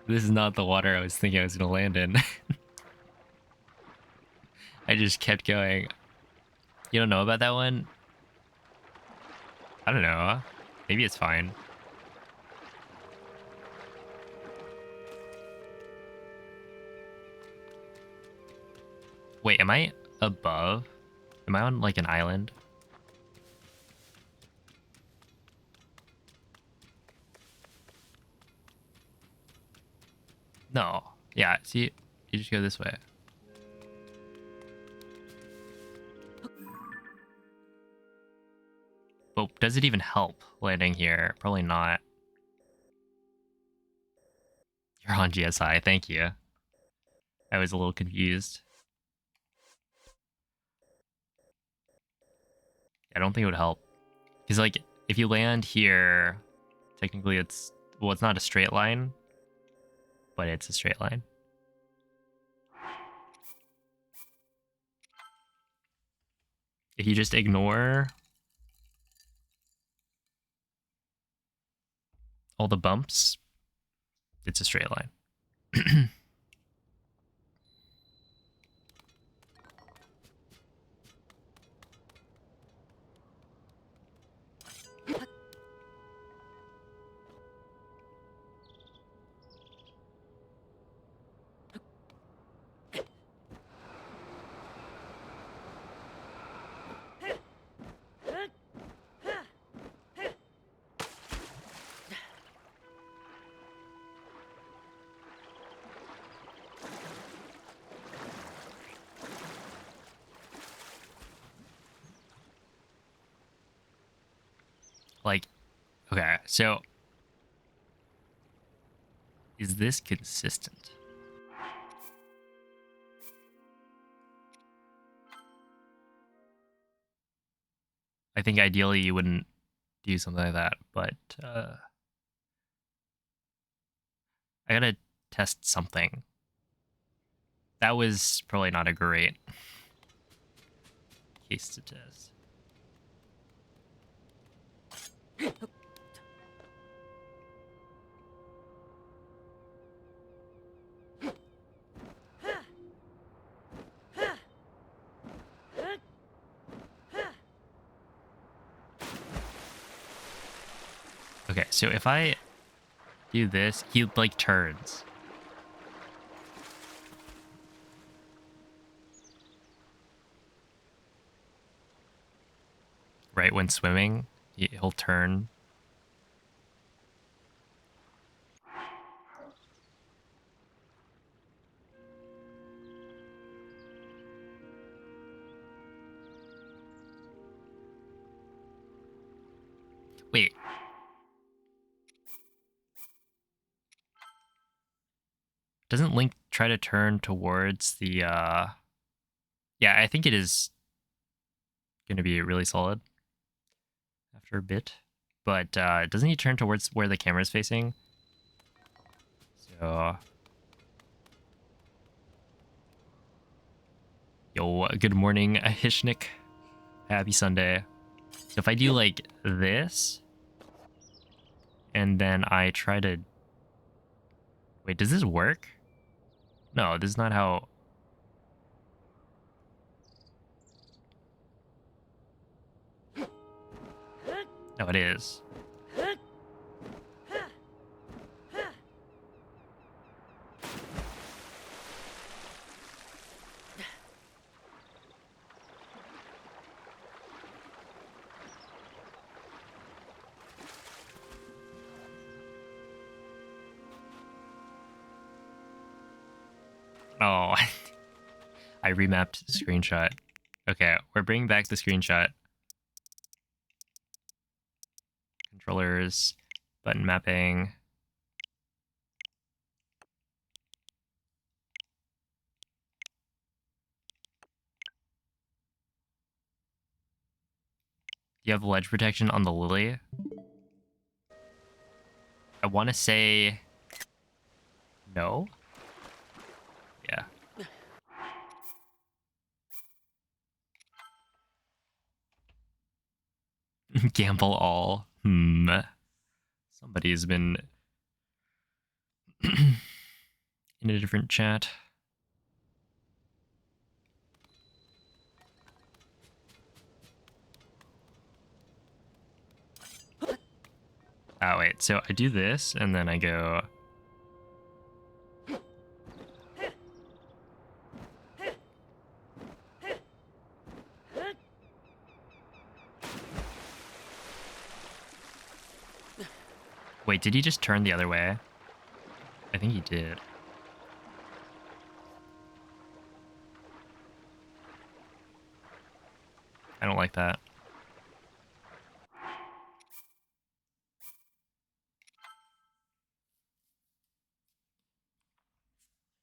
This is not the water I was thinking I was gonna land in. I just kept going. You don't know about that one? I don't know. Maybe it's fine. Wait, am I above? Am I on like an island? No. Yeah, see, you just go this way. But does it even help landing here? Probably not. You're on GSI, thank you. I was a little confused. I don't think it would help. Because, like, if you land here, technically it's... Well, it's not a straight line, but it's a straight line. If you just ignore all the bumps, it's a straight line. Like, okay, so is this consistent? I think ideally you wouldn't do something like that, but I gotta test something. That was probably not a great case to test. Okay, so if I do this, he like turns. Right when swimming, he'll turn. Wait. Doesn't Link try to turn towards the yeah, I think it is gonna be really solid after a bit. But doesn't he turn towards where the camera's facing? So yo, good morning, Hishnik. Happy Sunday. So if I do like this, and then I try to... Wait, does this work? No, this is not how... No, it is. Oh, I remapped screenshot. Okay, we're bringing back the screenshot. Controllers, button mapping. Do you have ledge protection on the Lily? I want to say no. Yeah. Gamble all. Somebody's been in a different chat. Oh, wait. So I do this, and then I go... Wait, did he just turn the other way? I think he did. I don't like that.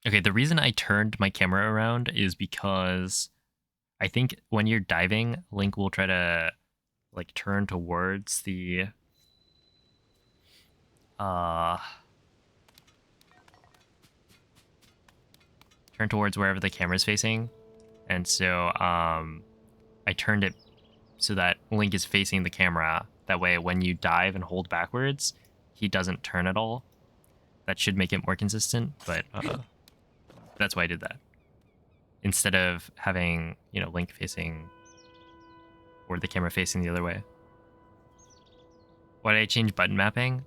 Okay, the reason I turned my camera around is because I think when you're diving, Link will try to like turn towards the turn towards wherever the camera's facing. And so I turned it so that Link is facing the camera. That way when you dive and hold backwards, he doesn't turn at all. That should make it more consistent, but that's why I did that. Instead of having, you know, Link facing or the camera facing the other way. Why did I change button mapping?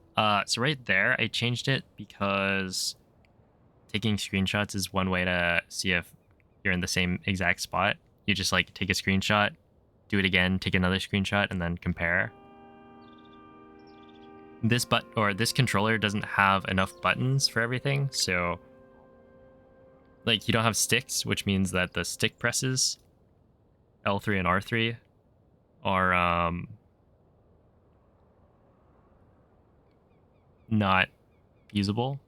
So right there, I changed it because taking screenshots is one way to see if you're in the same exact spot. You just like take a screenshot, do it again, take another screenshot, and then compare. This this controller doesn't have enough buttons for everything, so like you don't have sticks, which means that the stick presses L3 and R3 are not usable,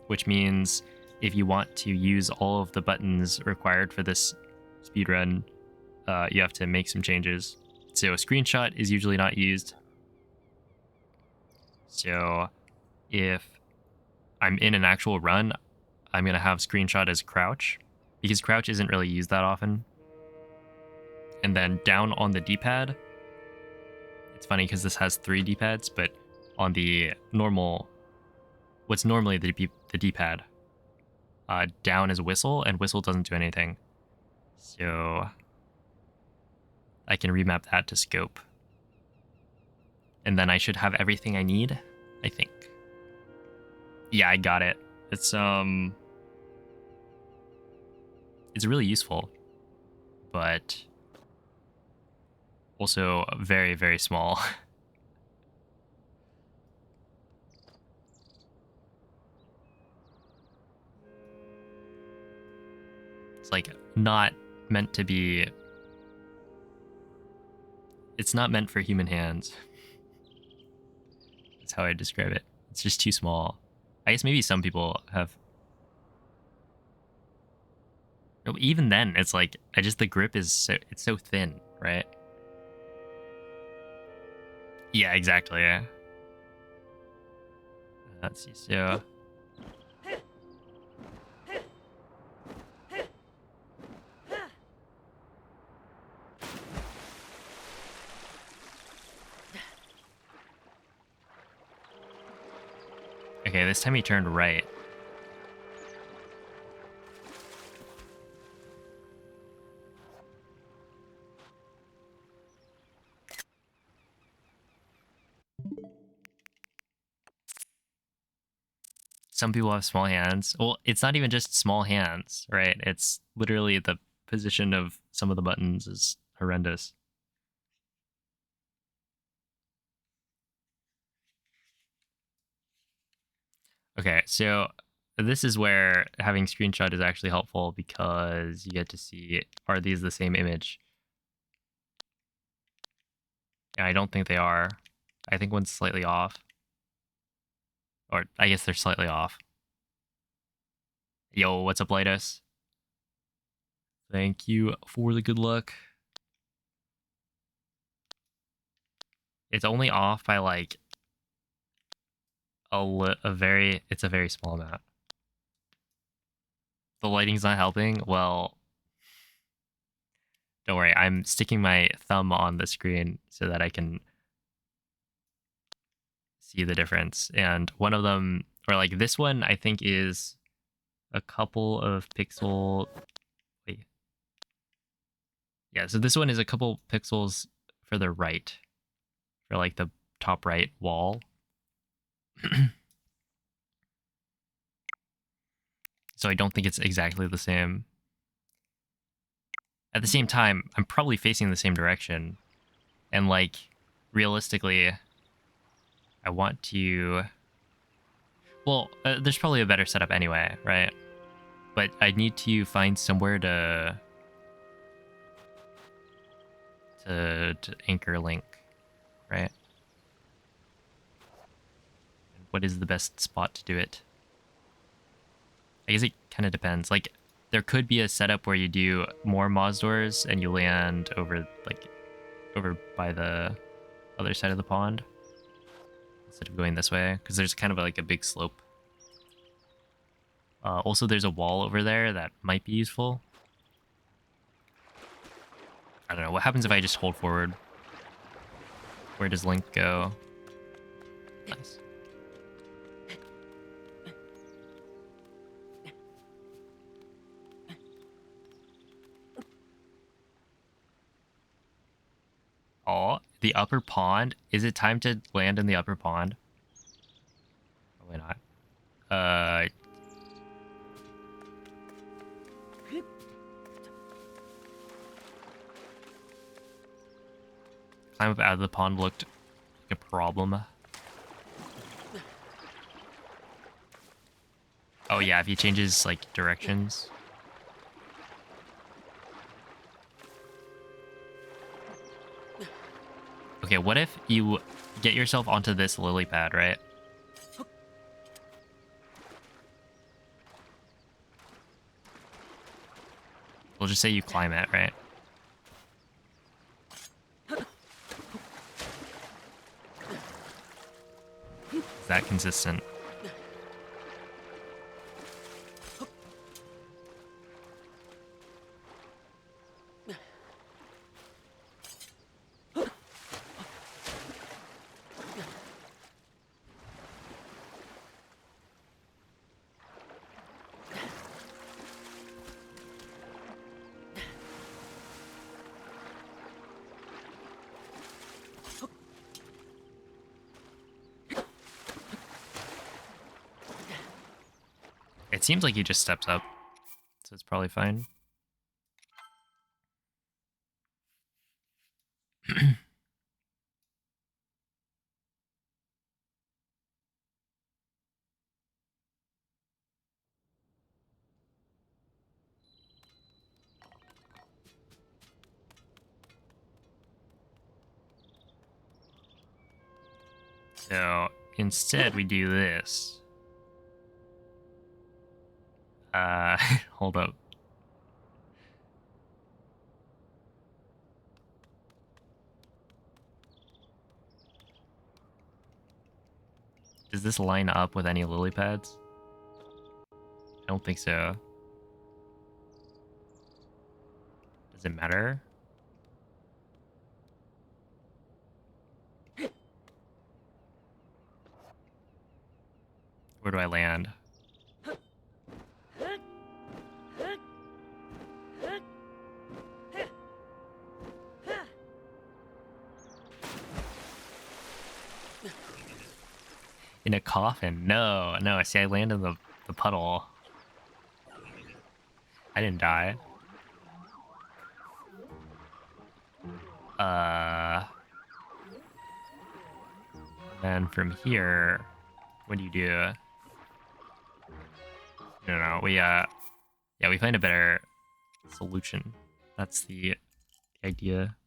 which means if you want to use all of the buttons required for this speedrun, you have to make some changes. So a screenshot is usually not used. So if I'm in an actual run, I'm going to have screenshot as crouch, because crouch isn't really used that often. And then down on the D-pad, it's funny because this has 3 D-pads, but on the normal, what's normally the D-pad, down is whistle, and whistle doesn't do anything. So I can remap that to scope. And then I should have everything I need, I think. Yeah, I got it. It's really useful, but also very, very small. It's like not meant to be. It's not meant for human hands. That's how I describe it. It's just too small. I guess maybe some people have. Even then, it's like the grip is it's so thin, right? Yeah, exactly. Yeah. Let's see. So. Okay, this time he turned right. Some people have small hands. Well, it's not even just small hands, right? It's literally the position of some of the buttons is horrendous. Okay, so this is where having screenshot is actually helpful because you get to see, are these the same image? And I don't think they are. I think one's slightly off. Or I guess they're slightly off. Yo, what's up, Lightus? Thank you for the good luck. It's only off by like it's a very small amount. The lighting's not helping. Well, don't worry. I'm sticking my thumb on the screen so that I can see the difference. And one of them, or like this one, I think is a couple of pixel. Wait. Yeah, so this one is a couple pixels further right, for like the top right wall. So I don't think it's exactly the same. At the same time, I'm probably facing the same direction. And like, realistically, I want to Well, there's probably a better setup anyway, right? But I need to find somewhere to anchor link, right? What is the best spot to do it? I guess it kind of depends. Like, there could be a setup where you do more Moz doors and you land over, like, over by the other side of the pond instead of going this way, because there's kind of like a big slope. Also, there's a wall over there that might be useful. I don't know. What happens if I just hold forward? Where does Link go? Nice. Oh, the upper pond? Is it time to land in the upper pond? Probably not. Climb up out of the pond looked like a problem. Oh yeah, if he changes like directions. Okay, what if you get yourself onto this lily pad, right? We'll just say you climb it, right? Is that consistent? It seems like he just steps up, so it's probably fine. So instead we do this. Hold up. Does this line up with any lily pads? I don't think so. Does it matter? Where do I land? In a coffin? No, no. See, I land in the puddle. I didn't die. Then from here, what do you do? No, yeah, we find a better solution. That's the idea.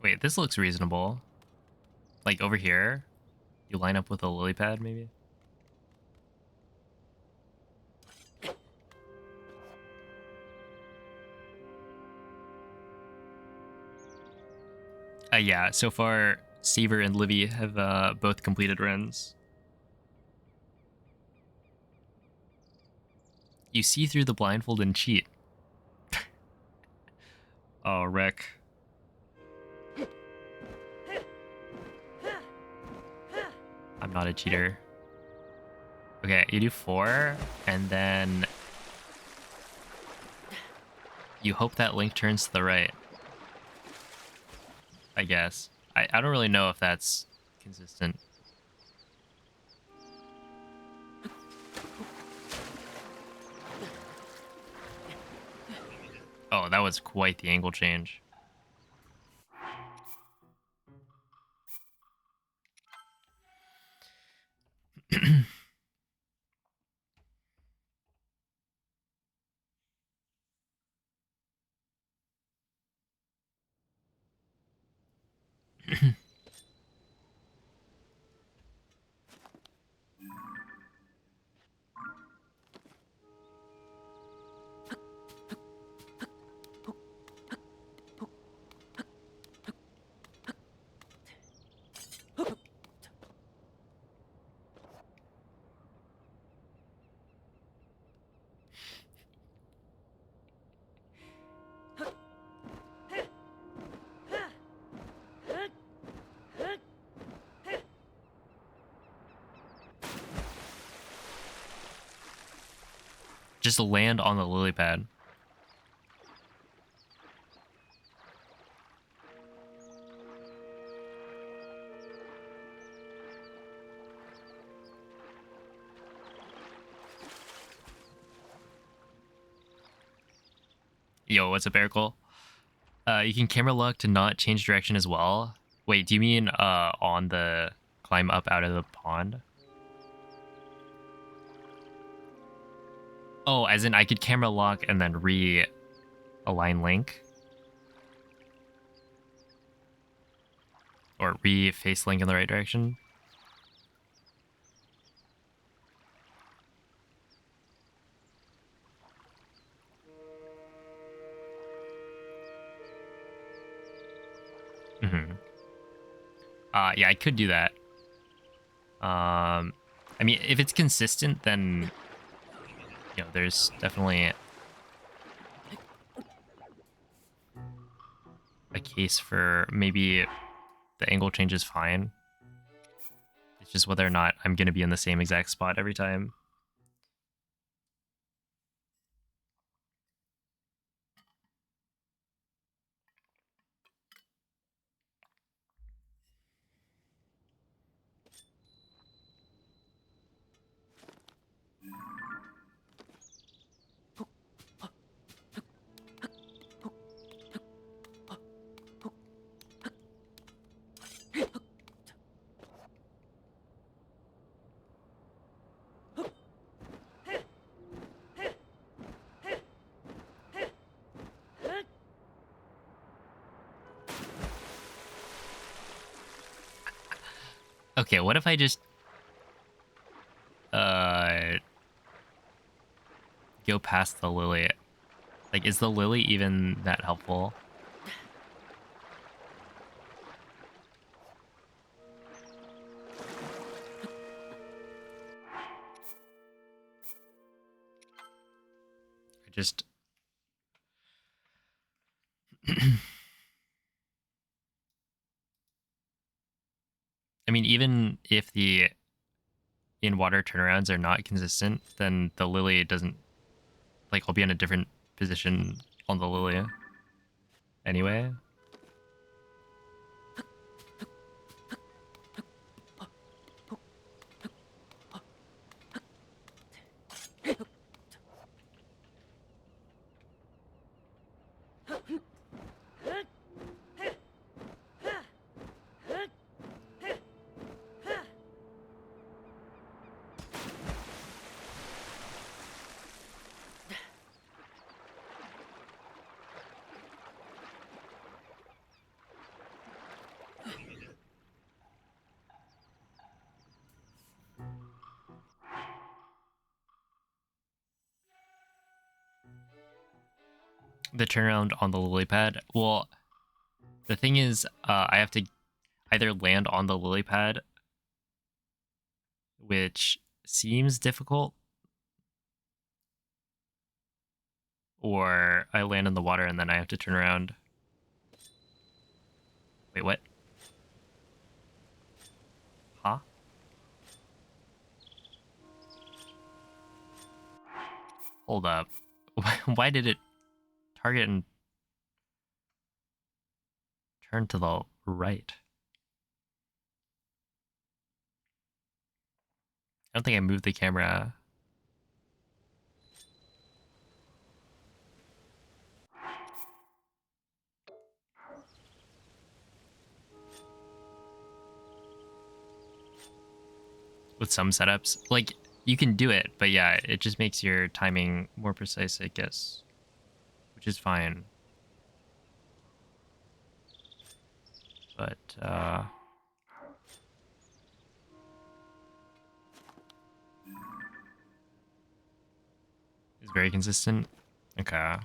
Wait, this looks reasonable. Like over here, you line up with a lily pad, maybe? Yeah, so far, Seaver and Livy have both completed runs. You see through the blindfold and cheat. Oh, wreck. I'm not a cheater. Okay, you do 4, and then you hope that Link turns to the right. I guess. I don't really know if that's consistent. Oh, that was quite the angle change. Just land on the lily pad. Yo, what's up, Erical? You can camera lock to not change direction as well. Wait, do you mean on the climb up out of the pond? Oh, as in I could camera lock and then re-align Link? Or re-face Link in the right direction? Mm-hmm. Yeah, I could do that. I mean, if it's consistent, then, you know, there's definitely a case for maybe the angle change is fine. It's just whether or not I'm going to be in the same exact spot every time. Okay, what if I just go past the lily? Like, is the lily even that helpful? I just I mean, even if the in-water turnarounds are not consistent, then the lily doesn't... Like, I'll be in a different position on the lily anyway. The turnaround on the lily pad. Well, the thing is, I have to either land on the lily pad, which seems difficult, or I land in the water and then I have to turn around. Wait, what? Huh? Hold up. Why did it target and turn to the right? I don't think I moved the camera. With some setups. Like, you can do it, but yeah, it just makes your timing more precise, I guess. Which is fine. But, it's very consistent. Okay.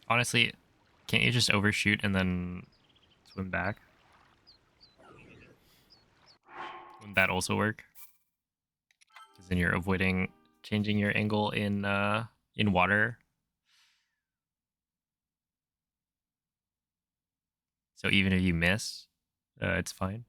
Honestly, can't you just overshoot and then swim back? Wouldn't that also work? Because then you're avoiding changing your angle in water. So even if you miss, it's fine.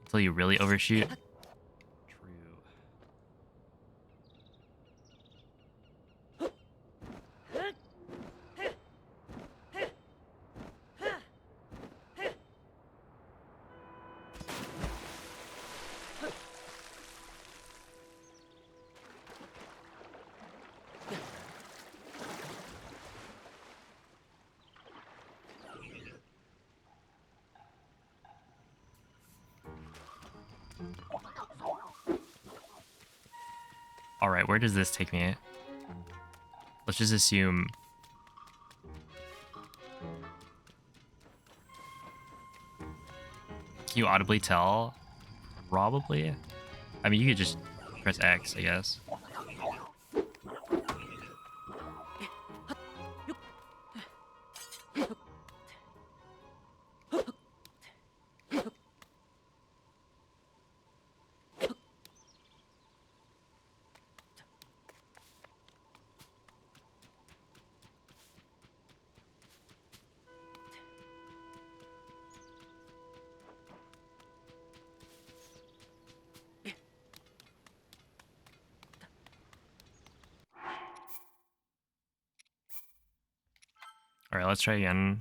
Until you really overshoot. True. All right, where does this take me? Let's just assume. Can you audibly tell? Probably. I mean, you could just press X, I guess. let's try again.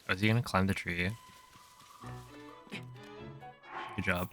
Oh, is he gonna climb the tree? Good job.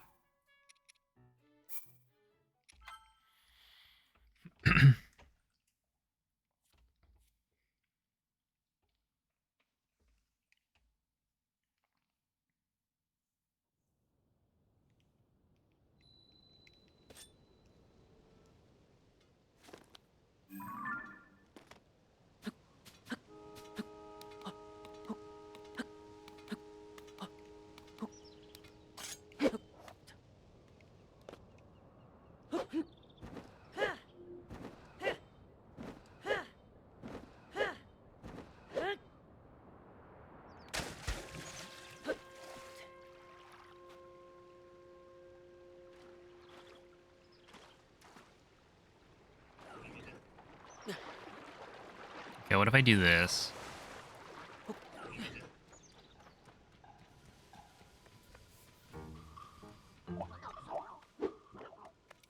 Okay, what if I do this?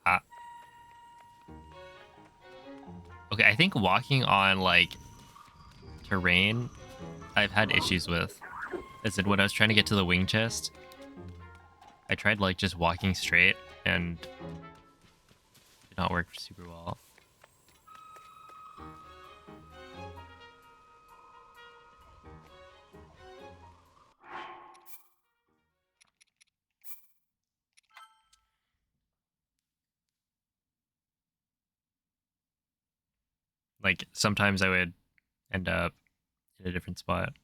Ah. Okay, I think walking on, like, terrain, I've had issues with. As in, when I was trying to get to the wing chest, I tried, like, just walking straight, and did not work super well. Like, sometimes I would end up in a different spot.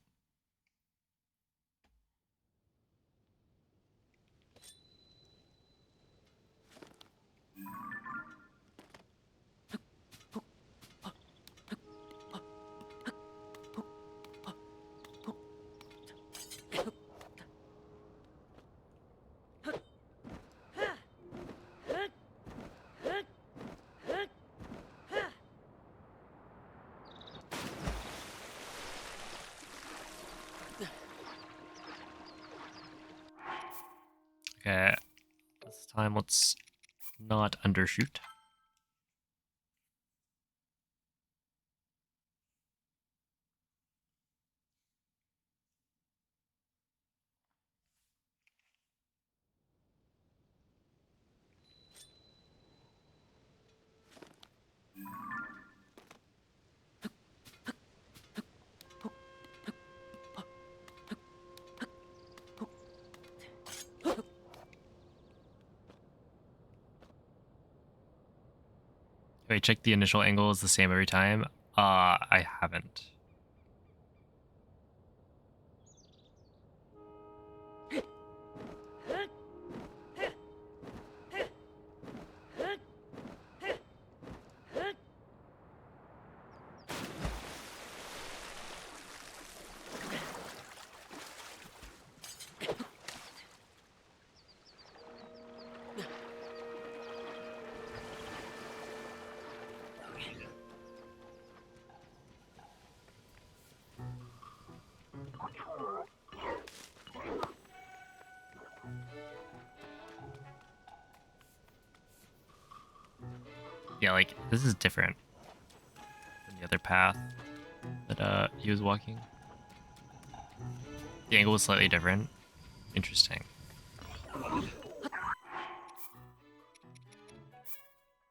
Okay, this time let's not undershoot. Wait, check the initial angle is the same every time. I haven't. Yeah, like, this is different than the other path that he was walking. The angle was slightly different. Interesting.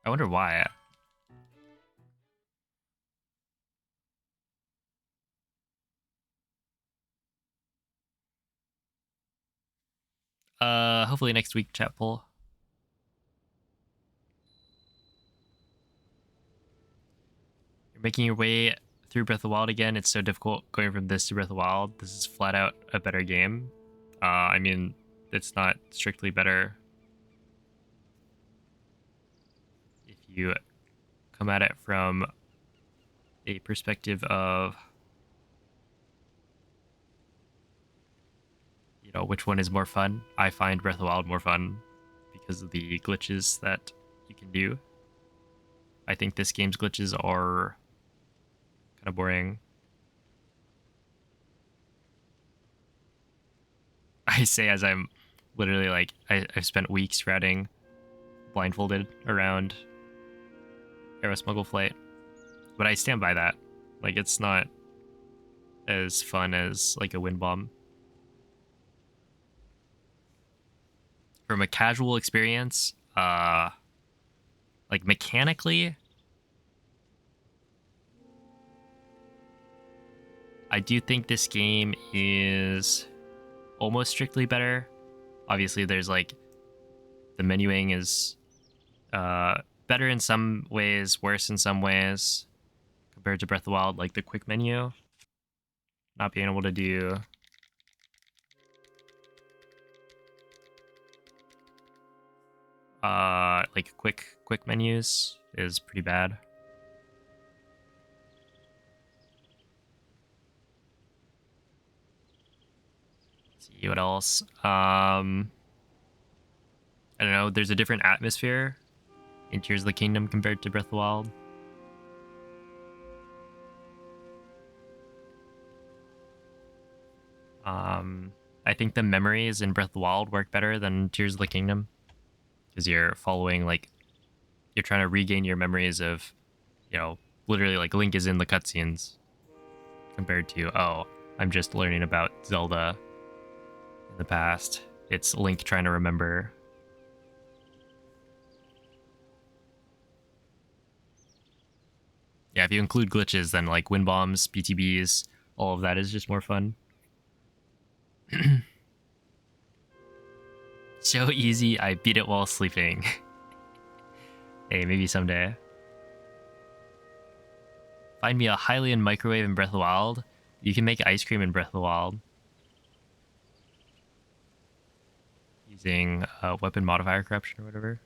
I wonder why. Hopefully next week, chat poll. You're making your way through Breath of the Wild again. It's so difficult going from this to Breath of the Wild. This is flat out a better game. I mean, it's not strictly better if you come at it from a perspective of, you know, which one is more fun. I find Breath of the Wild more fun because of the glitches that you can do. I think this game's glitches are kind of boring. I say as I'm literally like, I've spent weeks routing blindfolded around Aero Smuggle Flight. But I stand by that. Like, it's not as fun as like a wind bomb. From a casual experience, like mechanically, I do think this game is almost strictly better. Obviously, there's like the menuing is better in some ways, worse in some ways compared to Breath of the Wild. Like the quick menu, not being able to do like quick menus is pretty bad. Let's see what else. I don't know. There's a different atmosphere in Tears of the Kingdom compared to Breath of the Wild. I think the memories in Breath of the Wild work better than Tears of the Kingdom because you're following, like, you're trying to regain your memories of, you know, literally like Link is in the cutscenes compared to, oh, I'm just learning about Zelda in the past. It's Link trying to remember. Yeah, if you include glitches, then like wind bombs, BTBs, all of that is just more fun. So easy, I beat it while sleeping. Hey, maybe someday. Find me a Hylian microwave in Breath of the Wild. You can make ice cream in Breath of the Wild. Using weapon modifier corruption or whatever.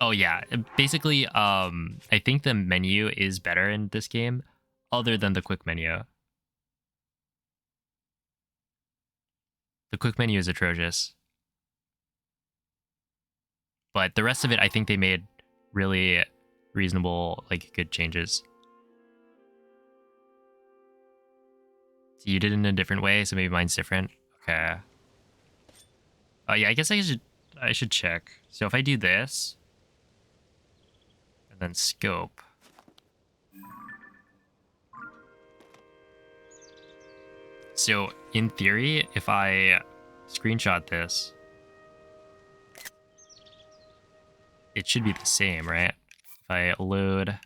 Oh yeah, basically, I think the menu is better in this game, other than the quick menu. The quick menu is atrocious. But the rest of it, I think they made really reasonable, like, good changes. So you did it in a different way, so maybe mine's different. Okay. Oh yeah, I guess I should check. So if I do this, and then scope. So in theory, if I screenshot this, it should be the same, right? If I load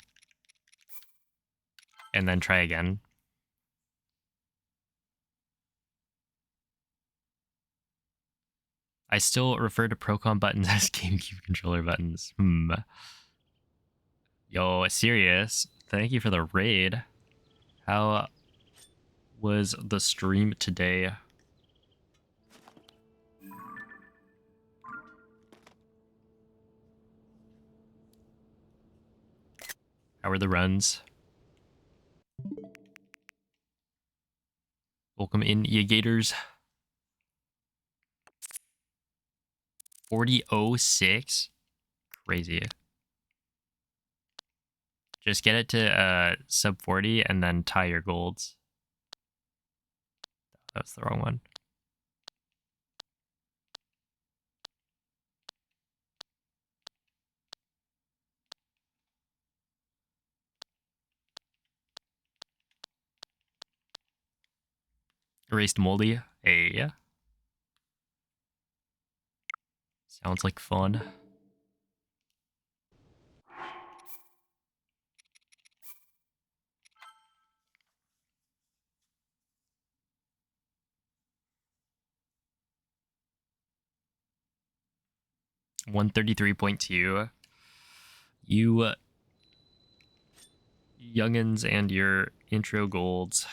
and then try again. I still refer to Procom buttons as GameCube controller buttons. Yo, serious. Thank you for the raid. How was the stream today? How are the runs? Welcome in, ye Gators. 40.06? Crazy. Just get it to sub 40 and then tie your golds. That was the wrong one. Erased moldy. Hey. Sounds like fun. $133.2. You youngins and your intro golds.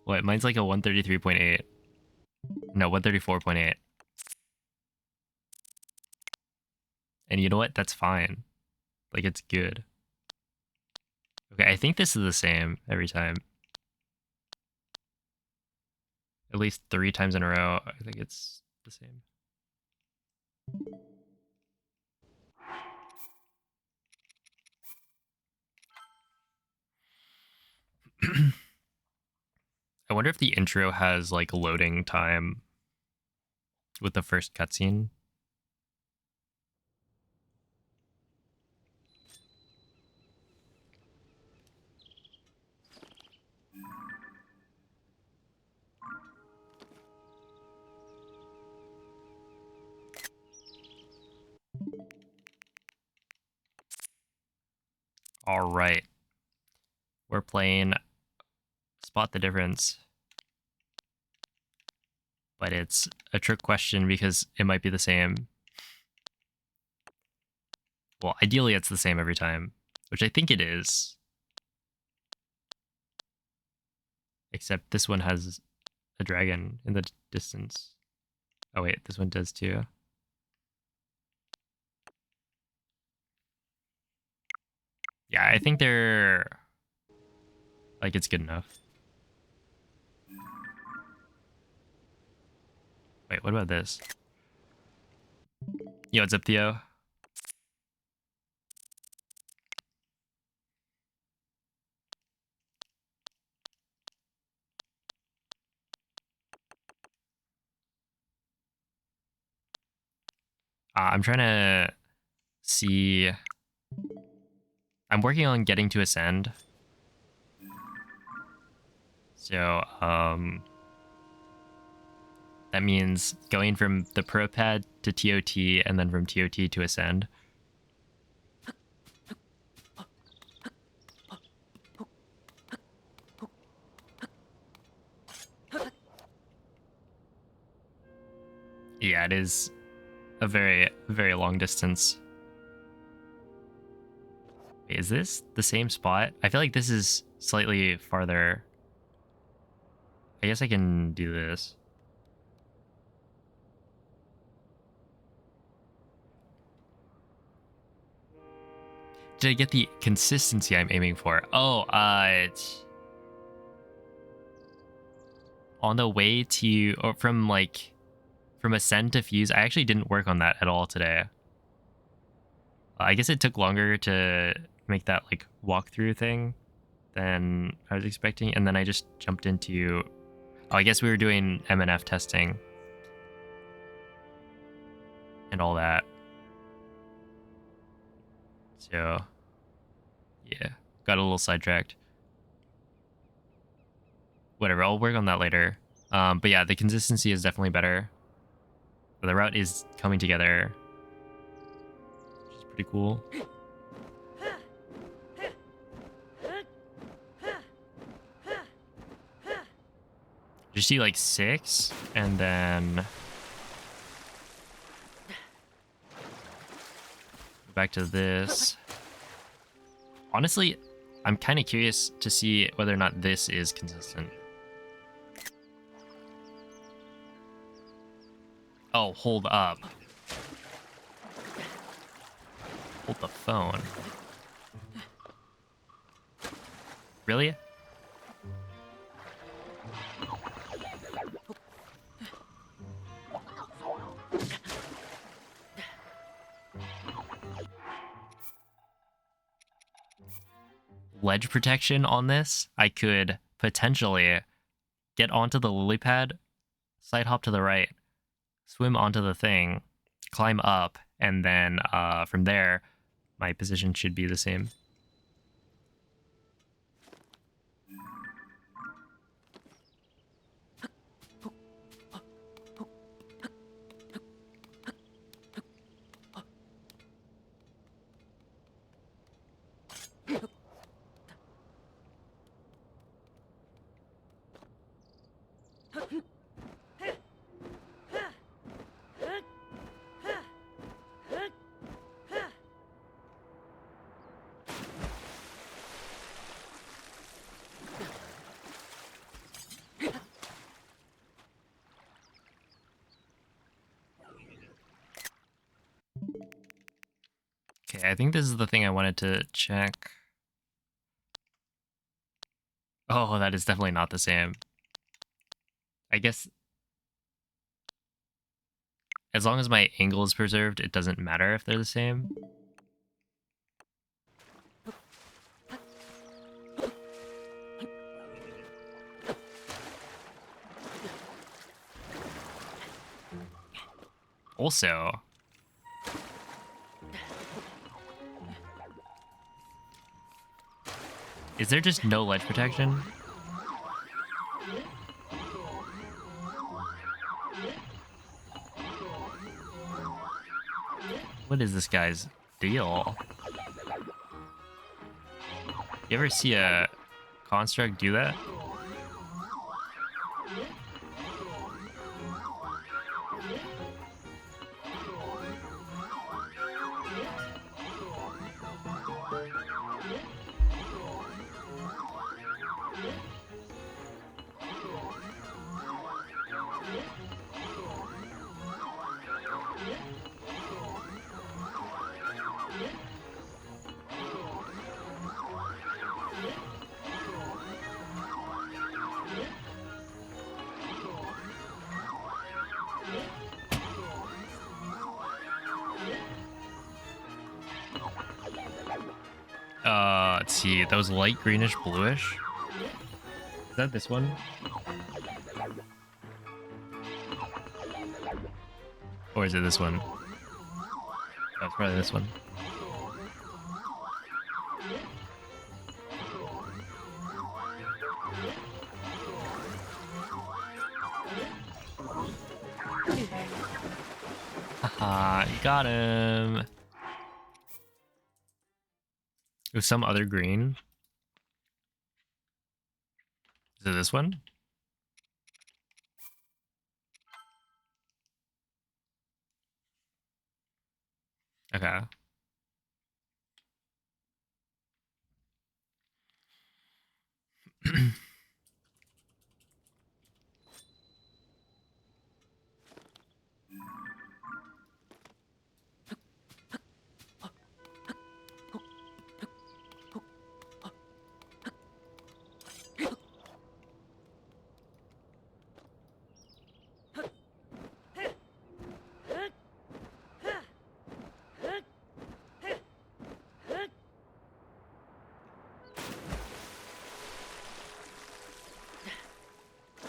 What? Mine's like a 133.8. No, 134.8. And you know what? That's fine. Like, it's good. Okay, I think this is the same every time. At least 3 times in a row, I think it's the same. I wonder if the intro has, like, loading time with the first cutscene. All right. We're playing Spot the Difference. But it's a trick question because it might be the same. Well, ideally it's the same every time, which I think it is. Except this one has a dragon in the distance. Oh wait, this one does too. Yeah, I think they're... like, it's good enough. Wait, what about this? Yo, what's up, Theo? I'm trying to see... I'm working on getting to Ascend. So, that means going from the Pro Pad to TOT and then from TOT to Ascend. Yeah, it is a very, very long distance. Wait, is this the same spot? I feel like this is slightly farther. I guess I can do this. Did I get the consistency I'm aiming for? Oh, it's on the way to, or from Ascend to Fuse. I actually didn't work on that at all today. I guess it took longer to make that like walkthrough thing than I was expecting, and then I just jumped into... oh, I guess we were doing MNF testing and all that. So, yeah, got a little sidetracked. Whatever, I'll work on that later. But yeah, the consistency is definitely better. The route is coming together, which is pretty cool. Just see like 6, and then back to this. Honestly, I'm kind of curious to see whether or not this is consistent. Oh, hold up. Hold the phone. Really? Ledge protection on this, I could potentially get onto the lily pad, side hop to the right, swim onto the thing, climb up, and then from there my position should be the same. Okay, I think this is the thing I wanted to check. Oh, that is definitely not the same. I guess as long as my angle is preserved, it doesn't matter if they're the same. Also, is there just no ledge protection? What is this guy's deal? You ever see a construct do that? Let's see, those light greenish bluish. Is that this one? Or is it this one? Oh, it's probably this one. Haha, got him. With some other green. Is it this one? Okay.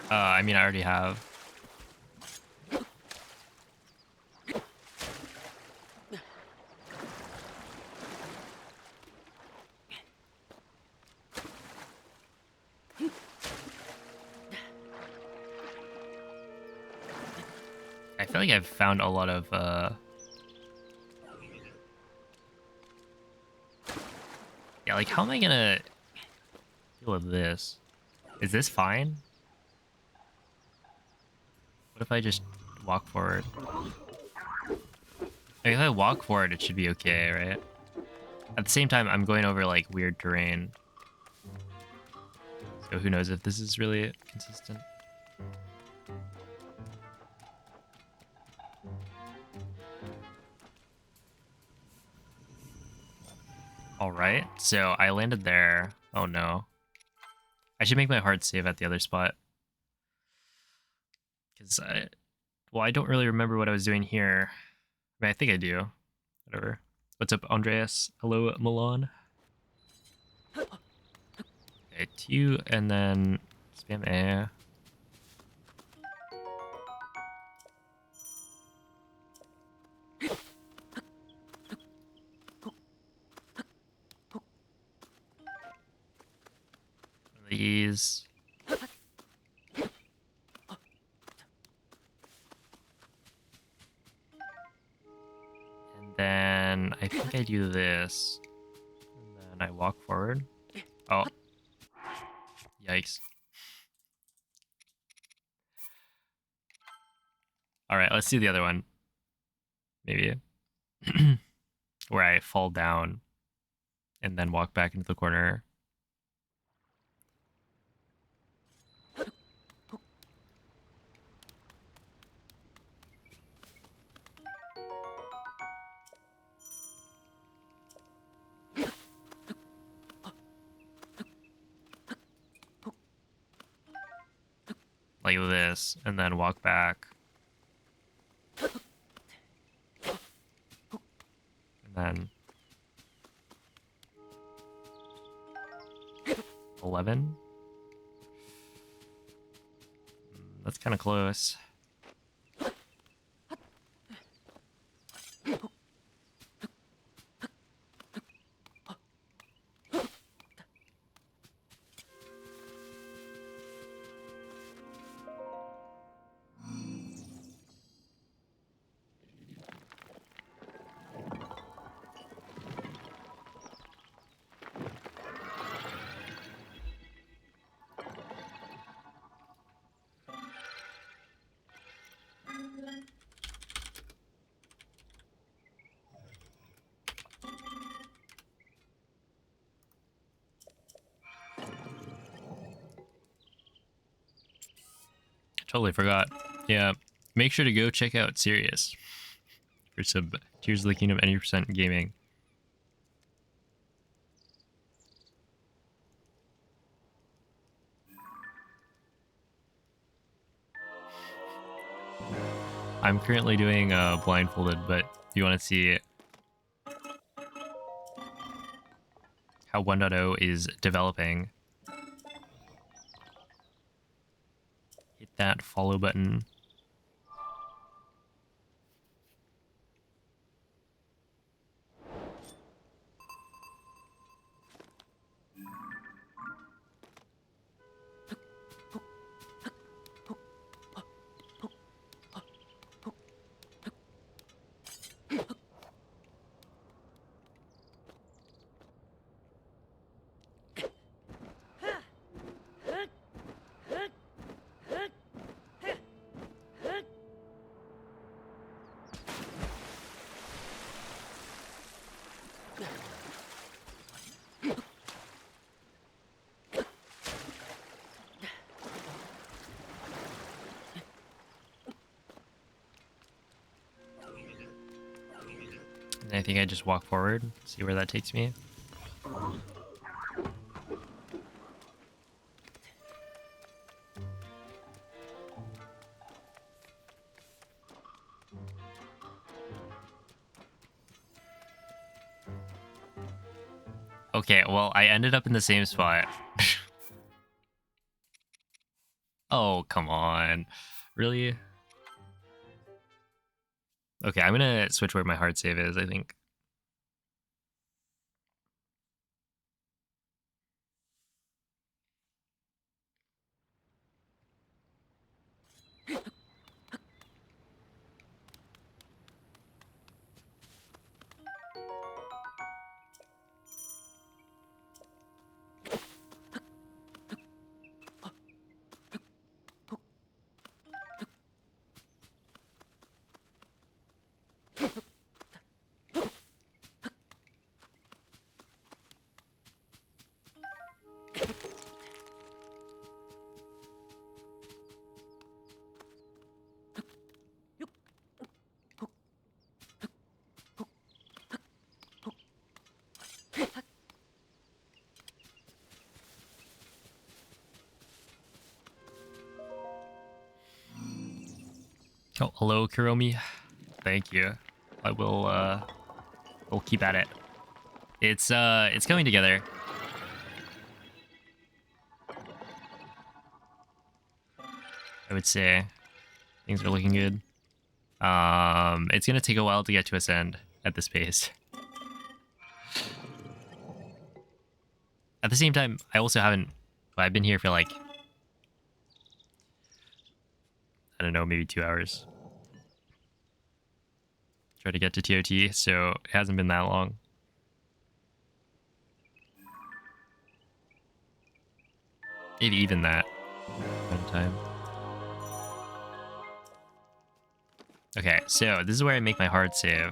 I mean, I already have. I feel like I've found a lot of, yeah, like, how am I gonna deal with this? Is this fine? What if I just walk forward? Like, if I walk forward, it should be okay, right? At the same time, I'm going over, like, weird terrain. So who knows if this is really consistent. Alright, so I landed there. Oh no. I should make my hard save at the other spot. Because I don't really remember what I was doing here. I mean, I think I do. Whatever. What's up, Andreas? Hello, Milan. Okay, Q, and then spam A. these. And then I think I do this. And then I walk forward. Oh. Yikes. Alright, let's do the other one. Maybe. Where I fall down and then walk back into the corner. Like this, and then walk back. And then 11. That's kind of close. Totally forgot. Yeah, make sure to go check out Sirius for some Tears of the Kingdom 90% gaming. I'm currently doing blindfolded, but you want to see how 1.0 is developing. Hit that follow button. And I think I just walk forward, see where that takes me. Okay, well, I ended up in the same spot. Oh, come on. Really? Okay, I'm gonna switch where my hard save is, I think. Oh, hello, Kuromi. Thank you. I will, we'll keep at it. It's coming together. I would say things are looking good. It's gonna take a while to get to Ascend at this pace. At the same time, I also haven't But I've been here for like, I don't know, maybe 2 hours. Try to get to TOT, so it hasn't been that long. Maybe even that one time. Okay, so this is where I make my hard save.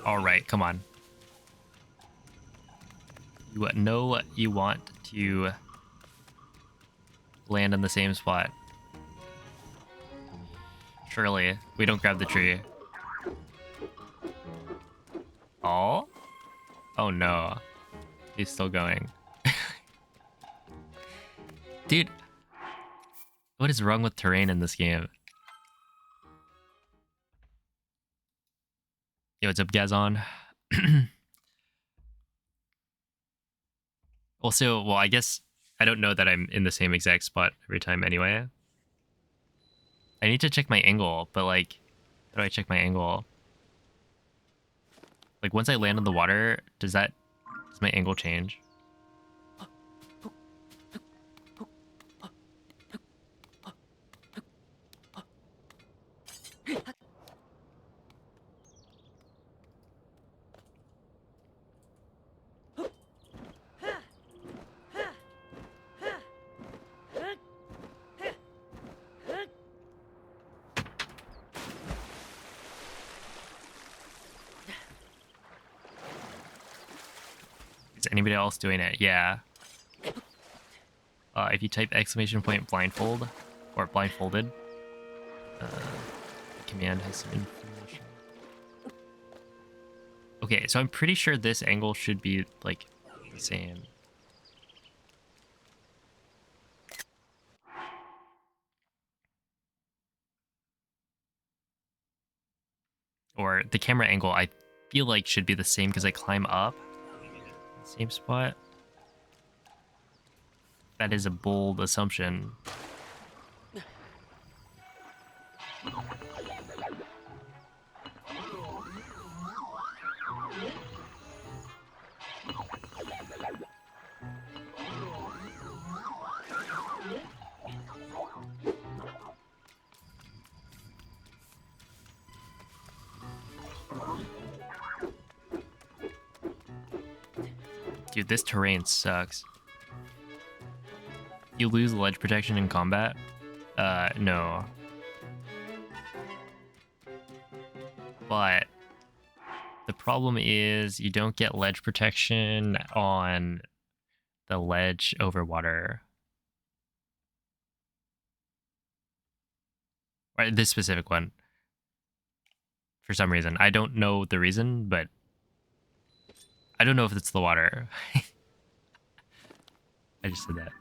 All right, come on. You know you want to land in the same spot. Surely, we don't grab the tree. Oh? Oh no. He's still going. Dude, what is wrong with terrain in this game? Yo, what's up, Gazon? Also, well, I guess I don't know that I'm in the same exact spot every time anyway. I need to check my angle, but like, how do I check my angle? Like, once I land in the water, does my angle change? Is anybody else doing it? Yeah. If you type exclamation point blindfold or blindfolded, the command has some information. Okay, so I'm pretty sure this angle should be like the same. Or the camera angle I feel like should be the same because I climb up. Same spot. That is a bold assumption. Dude, this terrain sucks. You lose ledge protection in combat? No. But the problem is you don't get ledge protection on the ledge over water. Right, this specific one. For some reason. I don't know the reason, but I don't know if it's the water. I just said that.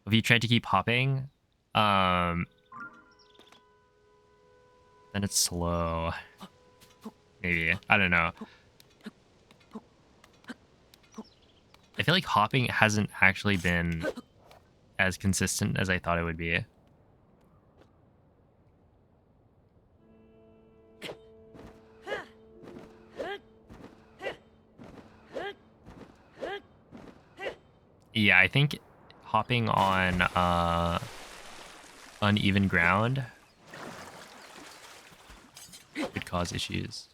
If you try to keep hopping, then it's slow. Maybe. I don't know. I feel like hopping hasn't actually been as consistent as I thought it would be. Yeah, I think hopping on uneven ground could cause issues.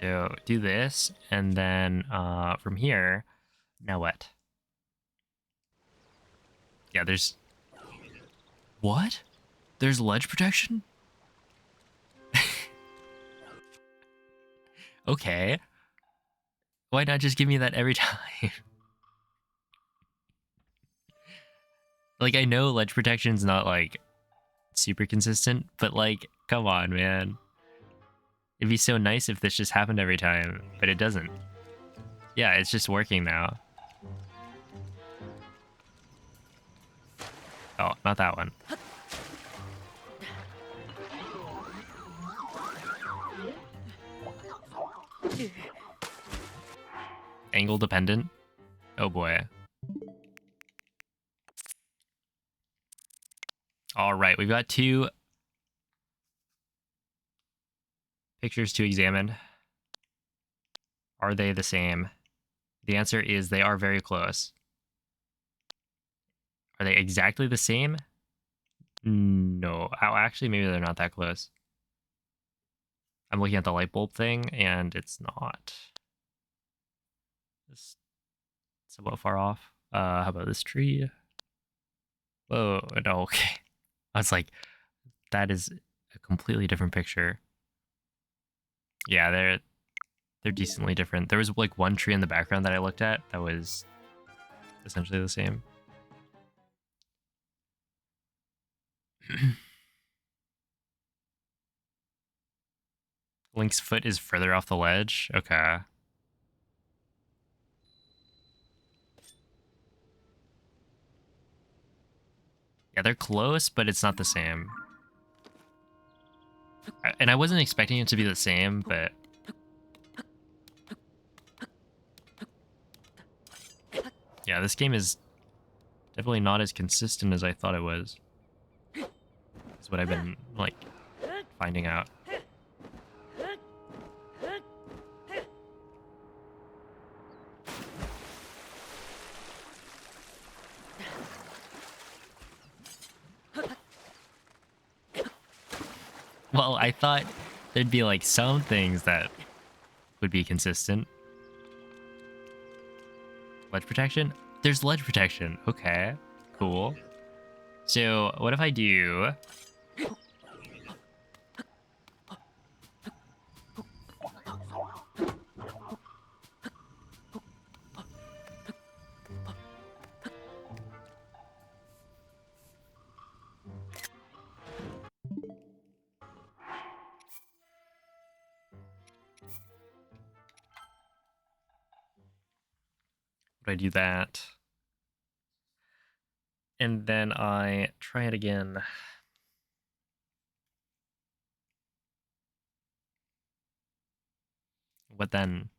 So do this, and then from here, now what? Yeah, there's... What? There's ledge protection? Okay. Why not just give me that every time? Like, I know ledge protection's not, like, super consistent, but, like, come on, man. It'd be so nice if this just happened every time, but it doesn't. Yeah, it's just working now. Oh, not that one. Angle dependent? Oh boy. Alright, we've got 2 pictures to examine. Are they the same? The answer is they are very close. Are they exactly the same? No. Oh, actually, maybe they're not that close. I'm looking at the light bulb thing, and it's not. It's somewhat far off. How about this tree? Whoa, no, okay. I was like, that is a completely different picture. Yeah, they're decently different. There was like one tree in the background that I looked at that was essentially the same. Link's foot is further off the ledge. Okay. Yeah, they're close, but it's not the same. And I wasn't expecting it to be the same, but... Yeah, this game is definitely not as consistent as I thought it was. Is what I've been, like, finding out. Well, I thought there'd be, like, some things that would be consistent. Ledge protection? There's ledge protection. Okay, cool. So, what if I do... Would I do that? And then I try it again. What then?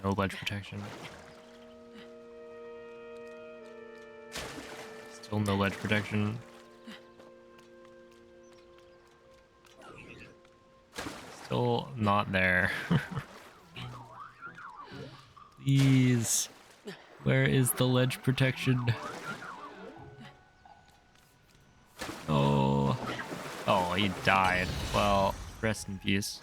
No ledge protection. Still no ledge protection. Still not there. Please. Where is the ledge protection? Oh. Oh, he died. Well, rest in peace.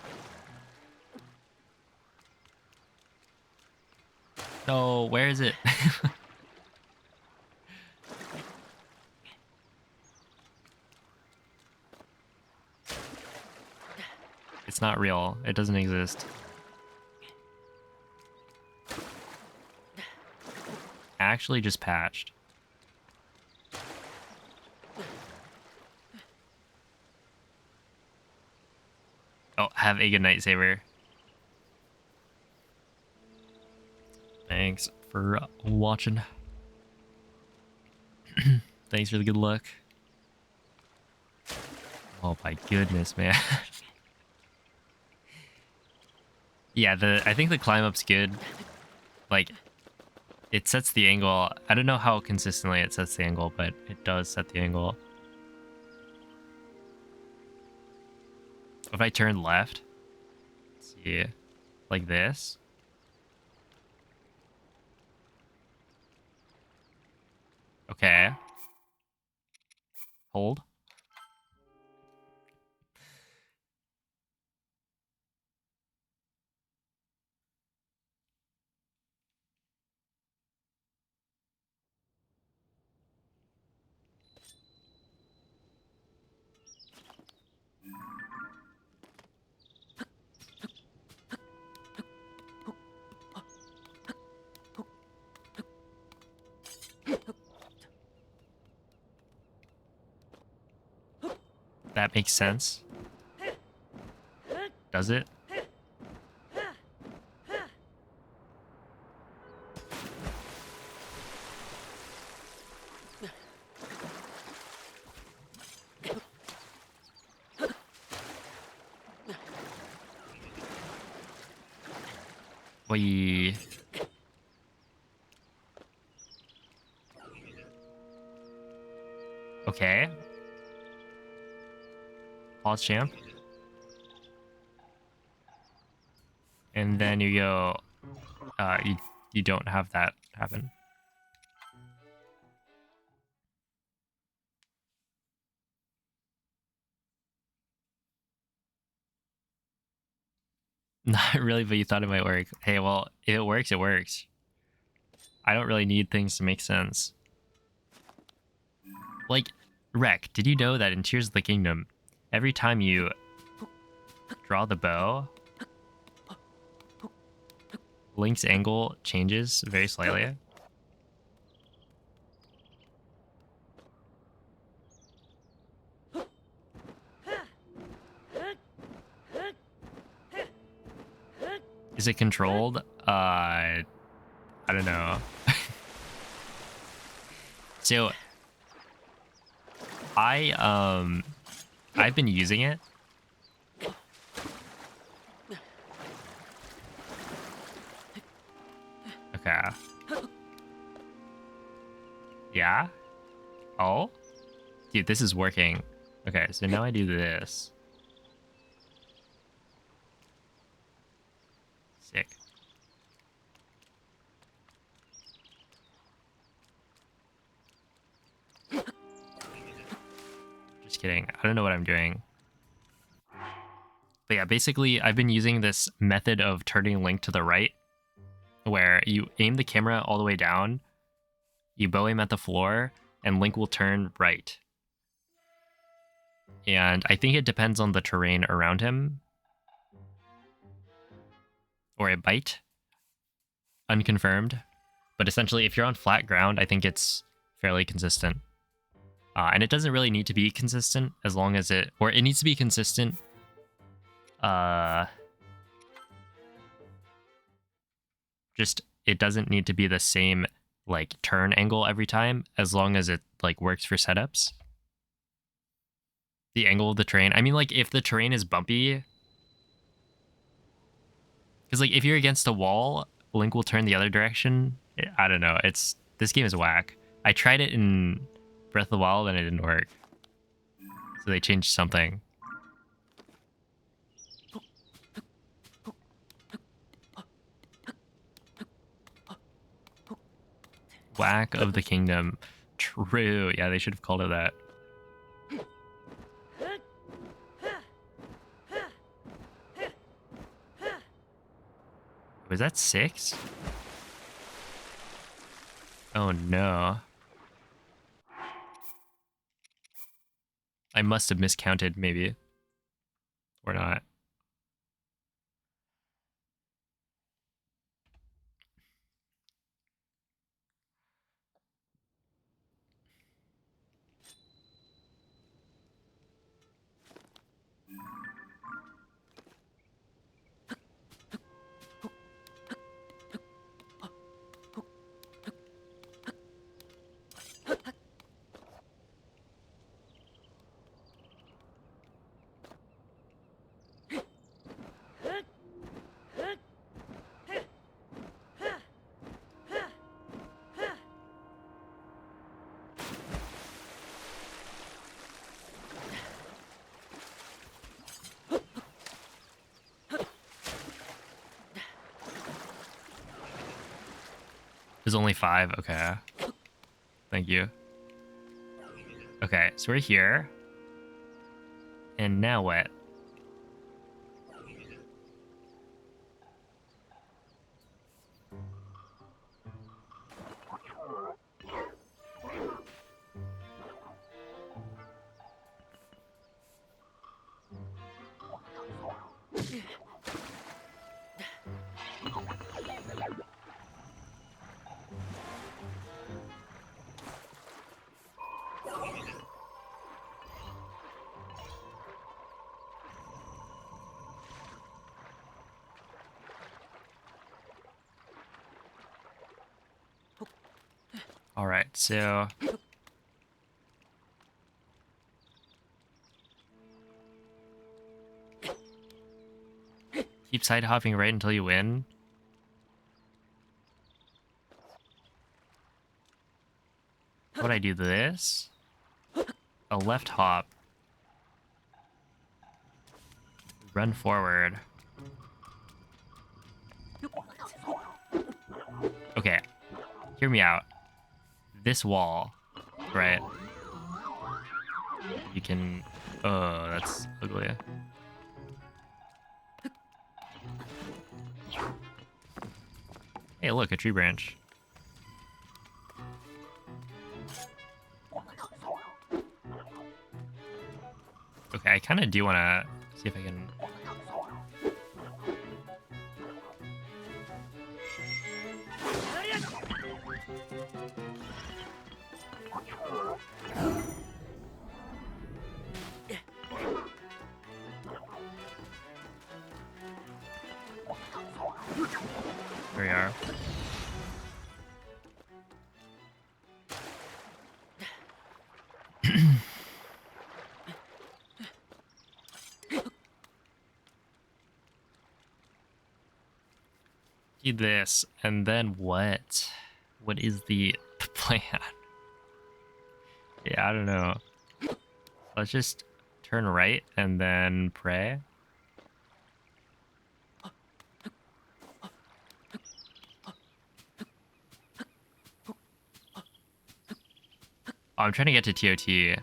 No, where is it? It's not real. It doesn't exist. Actually just patched. Oh, Have a good night, Saber. Thanks for watching. Thanks for the good luck. Oh my goodness, man. Yeah, I think the climb up's good. Like, it sets the angle. I don't know how consistently it sets the angle, but it does set the angle. If I turn left, let's see, like this. Okay. Hold. That makes sense. Does it? We... Okay. Pause champ. And then you go... you don't have that happen. Not really, but you thought it might work. Hey, well, if it works, it works. I don't really need things to make sense. Like, Rek, did you know that in Tears of the Kingdom, every time you draw the bow, Link's angle changes very slightly? Is it controlled? I don't know. So I've been using it. Okay. Yeah? Oh? Dude, this is working. Okay, so now I do this. Sick. Just kidding. I don't know what I'm doing. But yeah, basically, I've been using this method of turning Link to the right, where you aim the camera all the way down, you bow aim at the floor, and Link will turn right. And I think it depends on the terrain around him. Or a bite. Unconfirmed. But essentially, if you're on flat ground, I think it's fairly consistent. And it doesn't really need to be consistent as long as it... Or it needs to be consistent. Just, it doesn't need to be the same, like, turn angle every time, as long as it, like, works for setups. The angle of the terrain. I mean, like, if the terrain is bumpy... Because, like, if you're against a wall, Link will turn the other direction. I don't know. This game is whack. I tried it in Breath of the Wild and it didn't work. So they changed something. Whack of the Kingdom. True. Yeah, they should have called it that. Was that 6? Oh no. I must have miscounted, maybe. Or not. There's only 5. Okay. Thank you. Okay, so we're here. And now what? All right, so keep side hopping right until you win. How would I do this? A left hop. Run forward. Okay, hear me out. This wall, right? You can... Oh, that's ugly. Hey, look, a tree branch. Okay, I kind of do want to see if I can... There we are. Do this, and then what? What is the plan? Yeah, I don't know. Let's just turn right and then pray. Oh, I'm trying to get to TOT.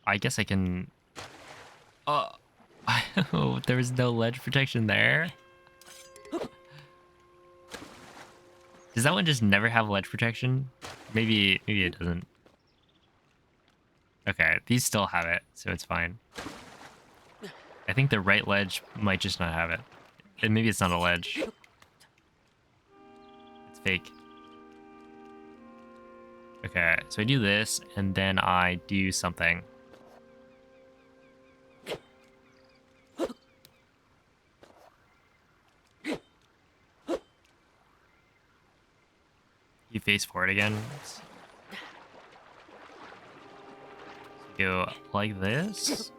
I guess I can... Oh, there was no ledge protection there. Does that one just never have ledge protection? Maybe it doesn't. Okay, these still have it, so it's fine. I think the right ledge might just not have it. And maybe it's not a ledge. It's fake. Okay, so I do this, and then I do something. You face forward again. Go like this.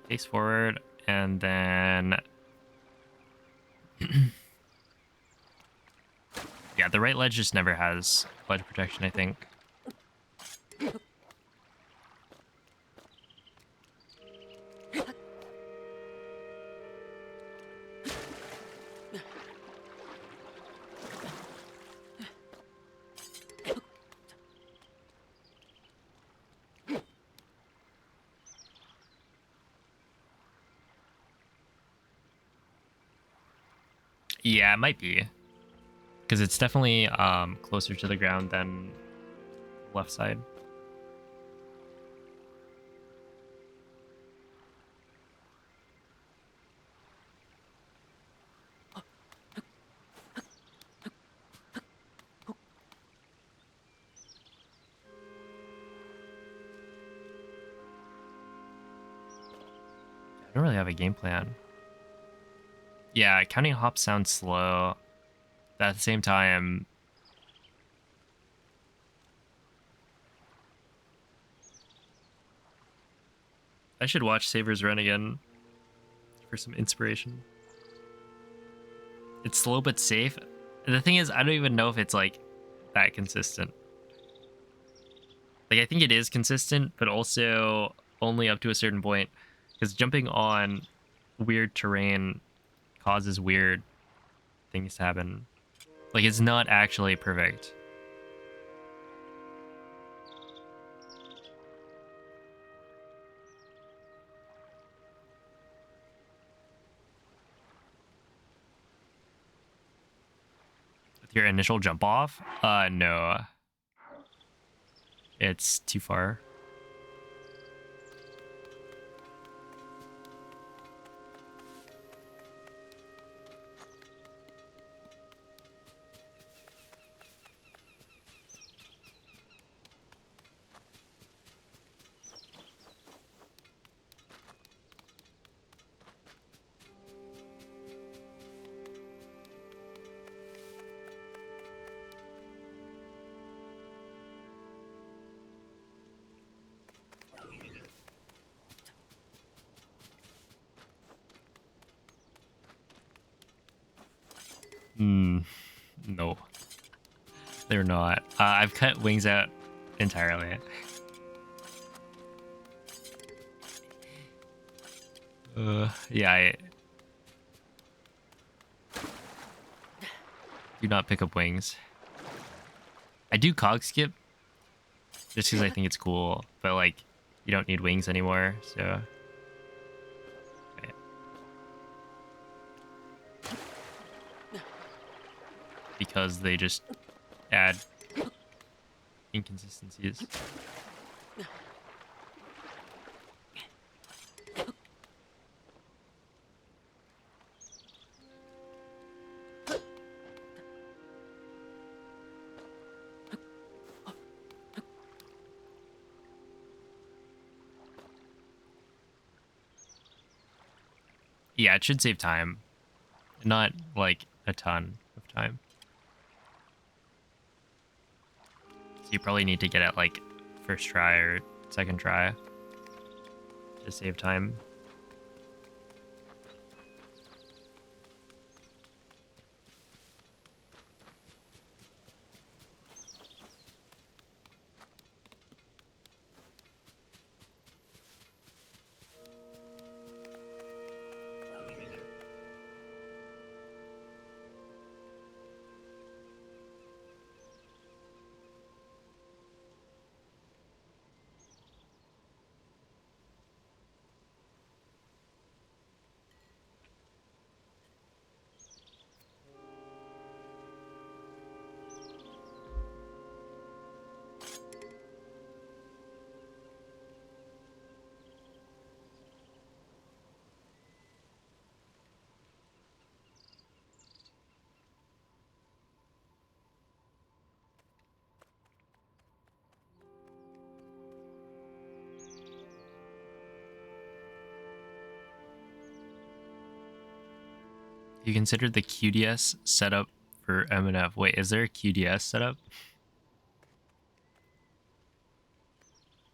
Face forward, and then... Yeah, the right ledge just never has ledge protection, I think. Yeah, it might be. Because it's definitely closer to the ground than left side. I don't really have a game plan. Yeah, counting hops sounds slow. But at the same time, I should watch Savers run again for some inspiration. It's slow but safe. And the thing is, I don't even know if it's like that consistent. Like, I think it is consistent, but also only up to a certain point. Because jumping on weird terrain causes weird things to happen. Like, it's not actually perfect. With your initial jump off? No. It's too far. No. They're not. I've cut wings out entirely. Yeah, I do not pick up wings. I do Cog Skip just because I think it's cool, but like, you don't need wings anymore, so. Okay. Because they just add inconsistencies. Yeah, it should save time. Not like a ton of time. So you probably need to get it like first try or second try to save time. You considered the QDS setup for MNF. Wait, is there a QDS setup?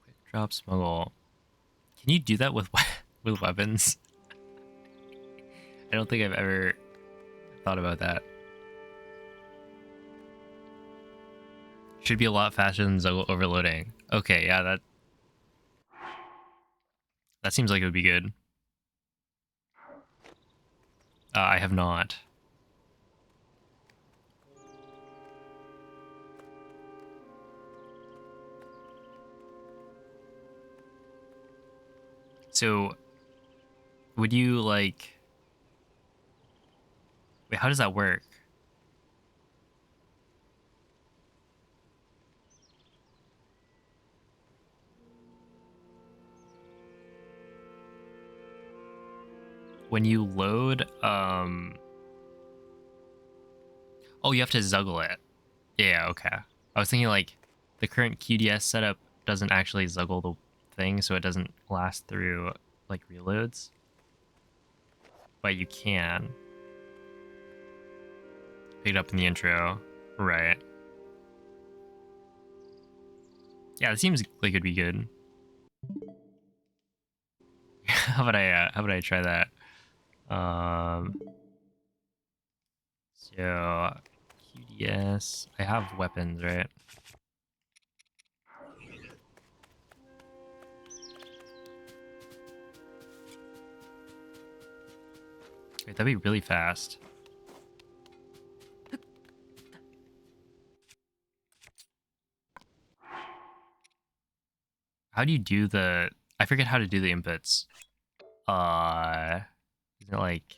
Quick drop smuggle. Can you do that with with weapons? I don't think I've ever thought about that. Should be a lot faster than Zuggle overloading. Okay, yeah, that seems like it would be good. I have not. So, would you like Wait, how does that work? When you load, oh, you have to Zuggle it. Yeah, okay. I was thinking like the current QDS setup doesn't actually Zuggle the thing, so it doesn't last through like reloads. But you can. Pick it up in the intro. Right. Yeah, it seems like it'd be good. How about I try that? So QDS. I have weapons, right? Wait, that'd be really fast. How do you do the... I forget how to do the inputs. Is it like...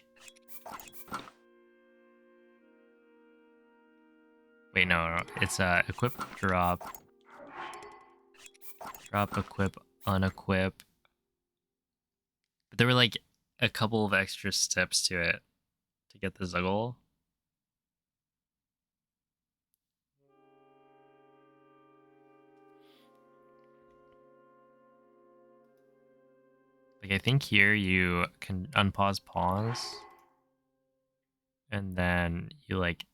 Wait, no. It's equip, drop. Drop, equip, unequip. But there were like a couple of extra steps to it to get the Zuggle. Like, I think here you can unpause, pause. And then you like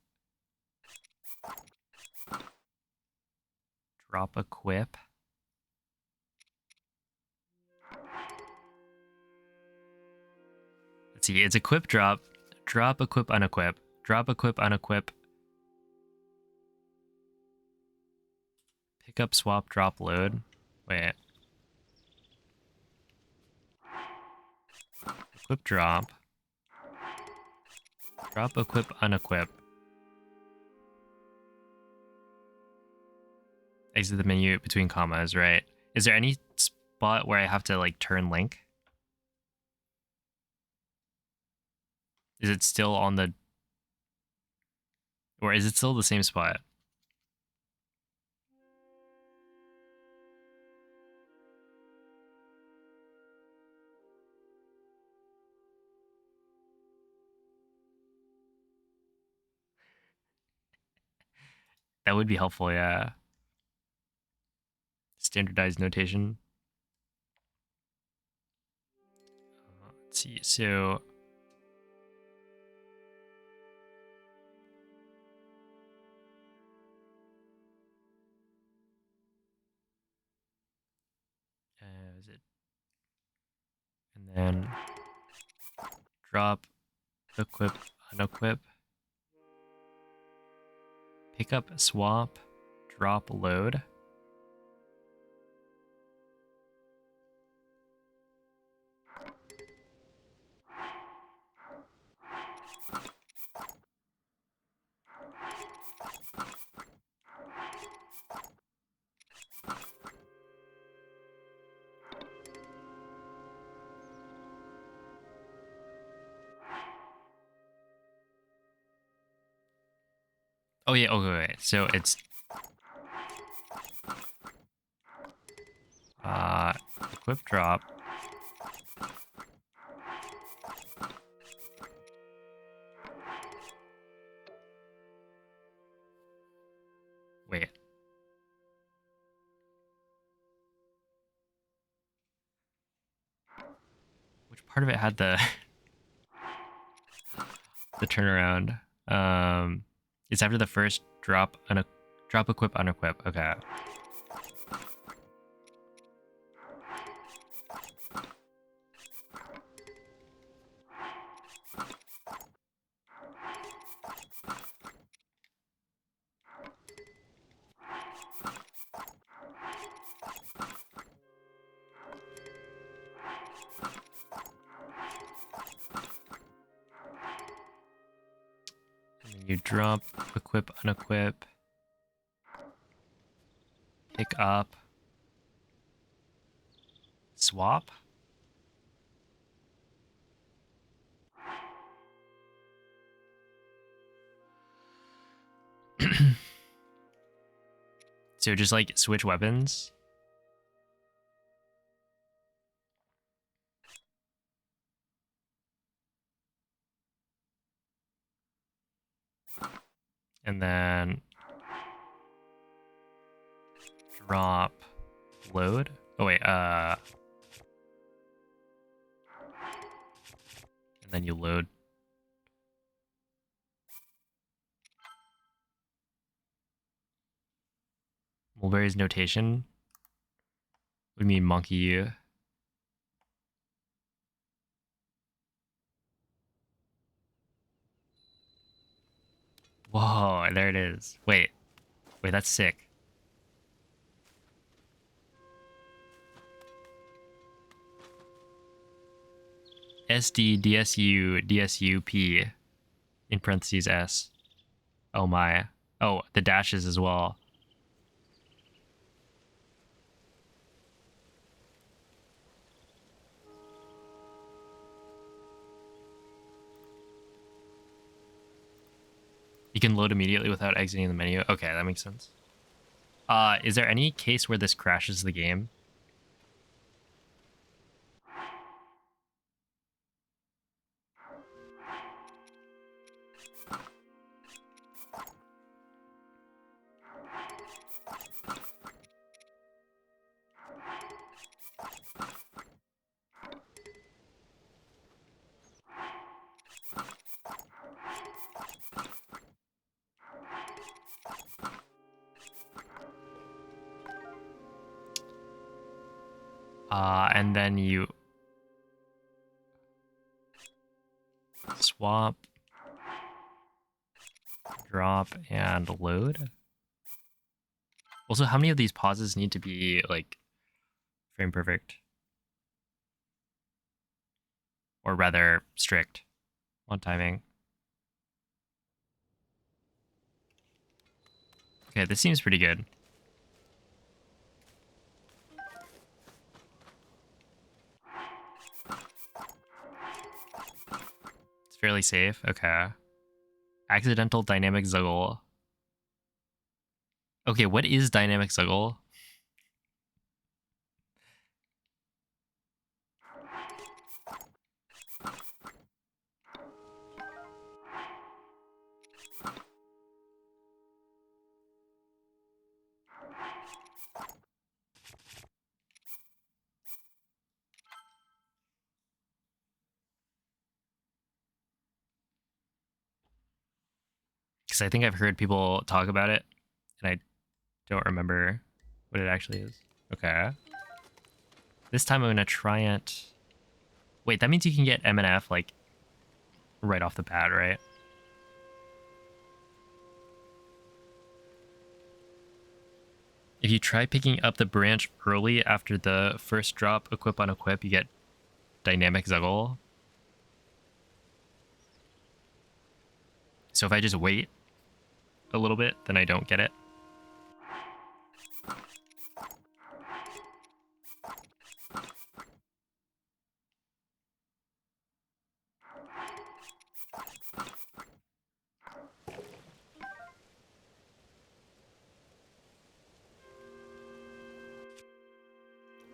drop equip. Let's see, it's equip, drop, drop, equip, unequip, drop, equip, unequip, pick up, swap, drop, load. Wait. Equip, drop, drop, equip, unequip. Exit the menu between commas, right? Is there any spot where I have to like turn link? Is it still on the... Or is it still the same spot? That would be helpful, yeah. Standardized notation. Let's see, so... is it... And then... Drop, equip, unequip. Pick up, swap, drop, load. Oh yeah, okay, wait. So it's equip, drop. Wait. Which part of it had the the turnaround? It's after the first drop, drop, equip, unequip. Okay. And then you drop, equip, unequip. Pick up. Swap. So just like switch weapons. And then drop load. Oh wait, and then you load. Mulberry's notation would mean monkey you. Whoa, there it is. Wait, that's sick. SD DSU DSUP in parentheses S. Oh my. Oh, the dashes as well. You can load immediately without exiting the menu. Okay, that makes sense. Is there any case where this crashes the game? And then you swap, drop, and load. Also, how many of these pauses need to be like frame perfect? Or rather strict on timing. Okay, this seems pretty good. It's fairly safe. Okay. Accidental dynamic Zuggle. Okay, what is dynamic Zuggle? Because I think I've heard people talk about it, and I don't remember what it actually is. Okay. This time I'm going to try it. Wait, that means you can get MNF, like, right off the bat, right? If you try picking up the branch early after the first drop, equip on equip, you get dynamic Zuggle. So if I just wait a little bit, then I don't get it.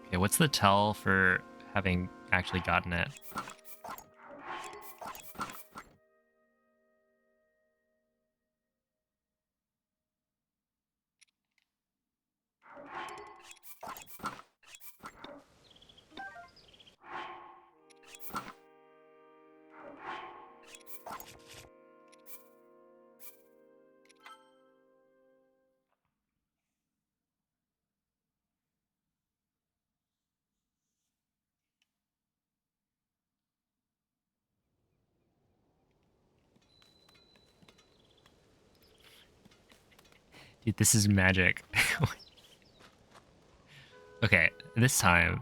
Okay, what's the tell for having actually gotten it? Dude, this is magic. Okay, this time.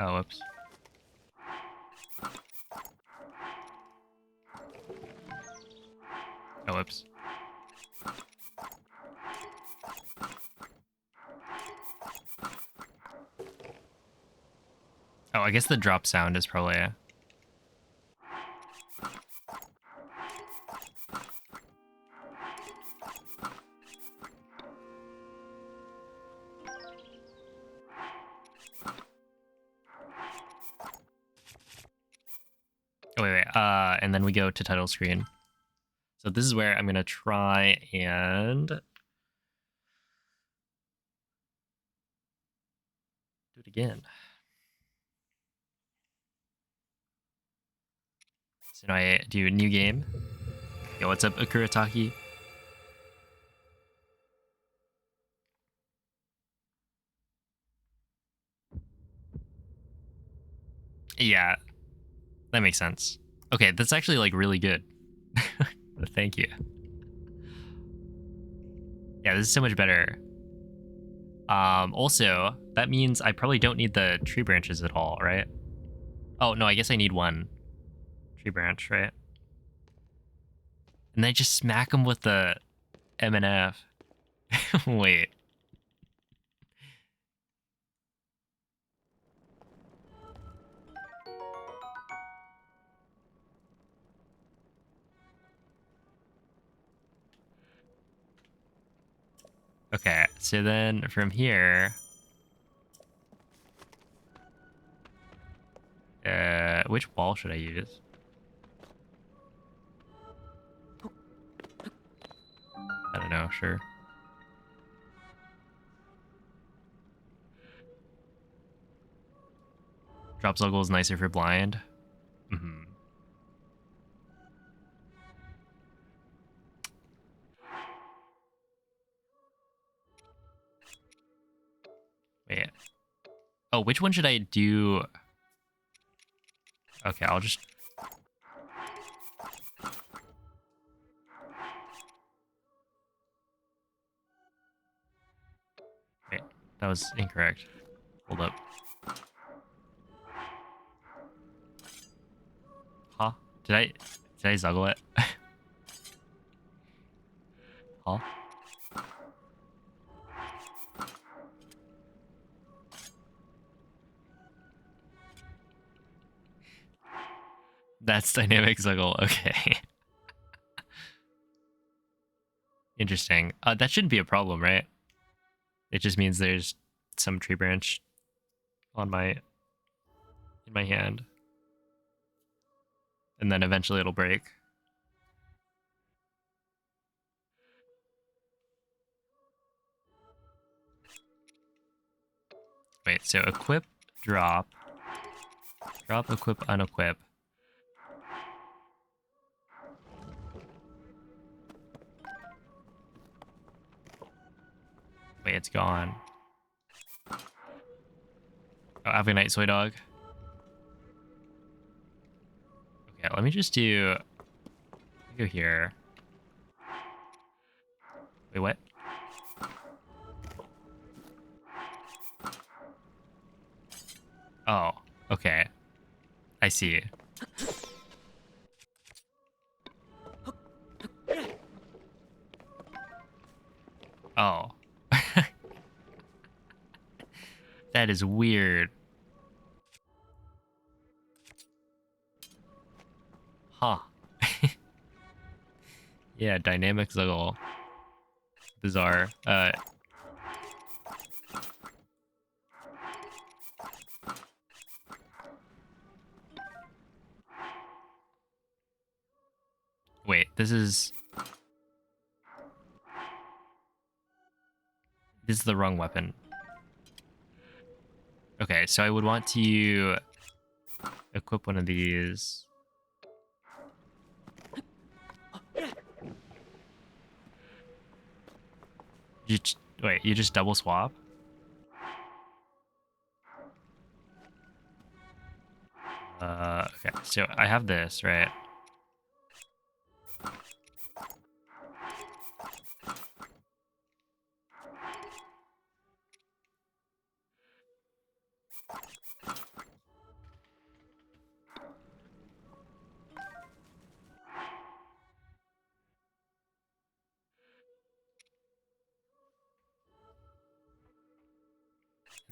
Oh, whoops. Oh, whoops. Oh, I guess the drop sound is probably... Oh, wait. And then we go to title screen. So this is where I'm going to try and do it again. So now I do new game. Yo, what's up, Akurataki? Yeah, that makes sense. Okay, that's actually like really good. Thank you. Yeah, this is so much better. Also, that means I probably don't need the tree branches at all, right? Oh, no, I guess I need one tree branch, right? And then I just smack them with the MNF. Wait. Okay, so then from here... which wall should I use? I don't know, sure. Drop Zuggle is nicer for blind. Mm-hmm. Wait. Oh, which one should I do? Okay, I'll just... Wait, that was incorrect. Hold up. Huh? Did I Zuggle it? Huh? That's dynamic Zuggle. Okay. Interesting. That shouldn't be a problem, right? It just means there's some tree branch on in my hand. And then eventually it'll break. Wait, so equip, drop, equip, unequip. Wait, it's gone. Oh, have a night, soy dog. Okay, let me just do... Go here. Wait, what? Oh, okay. I see. Oh. That is weird. Huh. Yeah, dynamic Zuggle. Bizarre. Wait, this is the wrong weapon. Okay, so I would want to equip one of these. Wait, you just double swap? Okay, so I have this, right?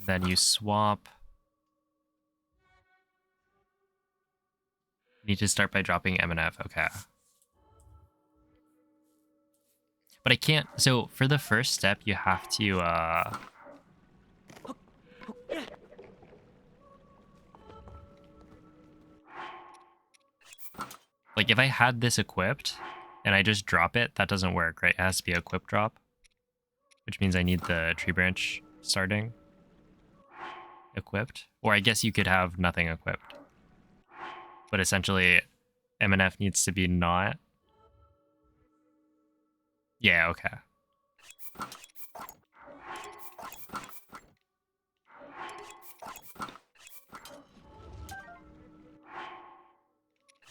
And then you swap Need to start by dropping MNF. Okay. But I can't. So for the first step, you have to like if I had this equipped and I just drop it, that doesn't work, right? It has to be a equip drop, which means I need the tree branch starting equipped. Or I guess you could have nothing equipped. But essentially, MNF needs to be not. Yeah, okay.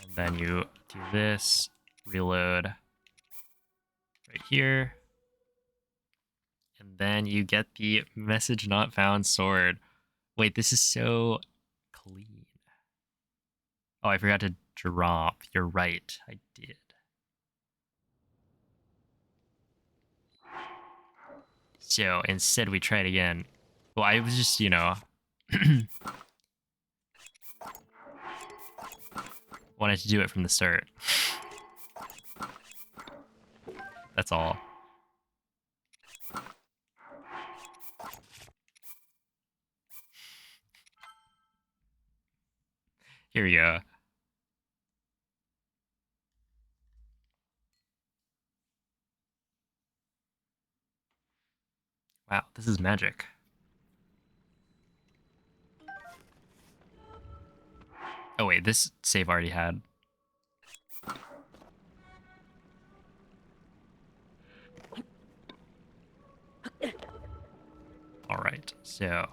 And then you do this, reload right here. And then you get the message not found sword. Wait, this is so clean. Oh, I forgot to drop. You're right, I did. So instead we try it again. Well, I was just, you know, wanted to do it from the start. That's all. Here we go. Wow, this is magic. Oh wait, this save already had. Alright, so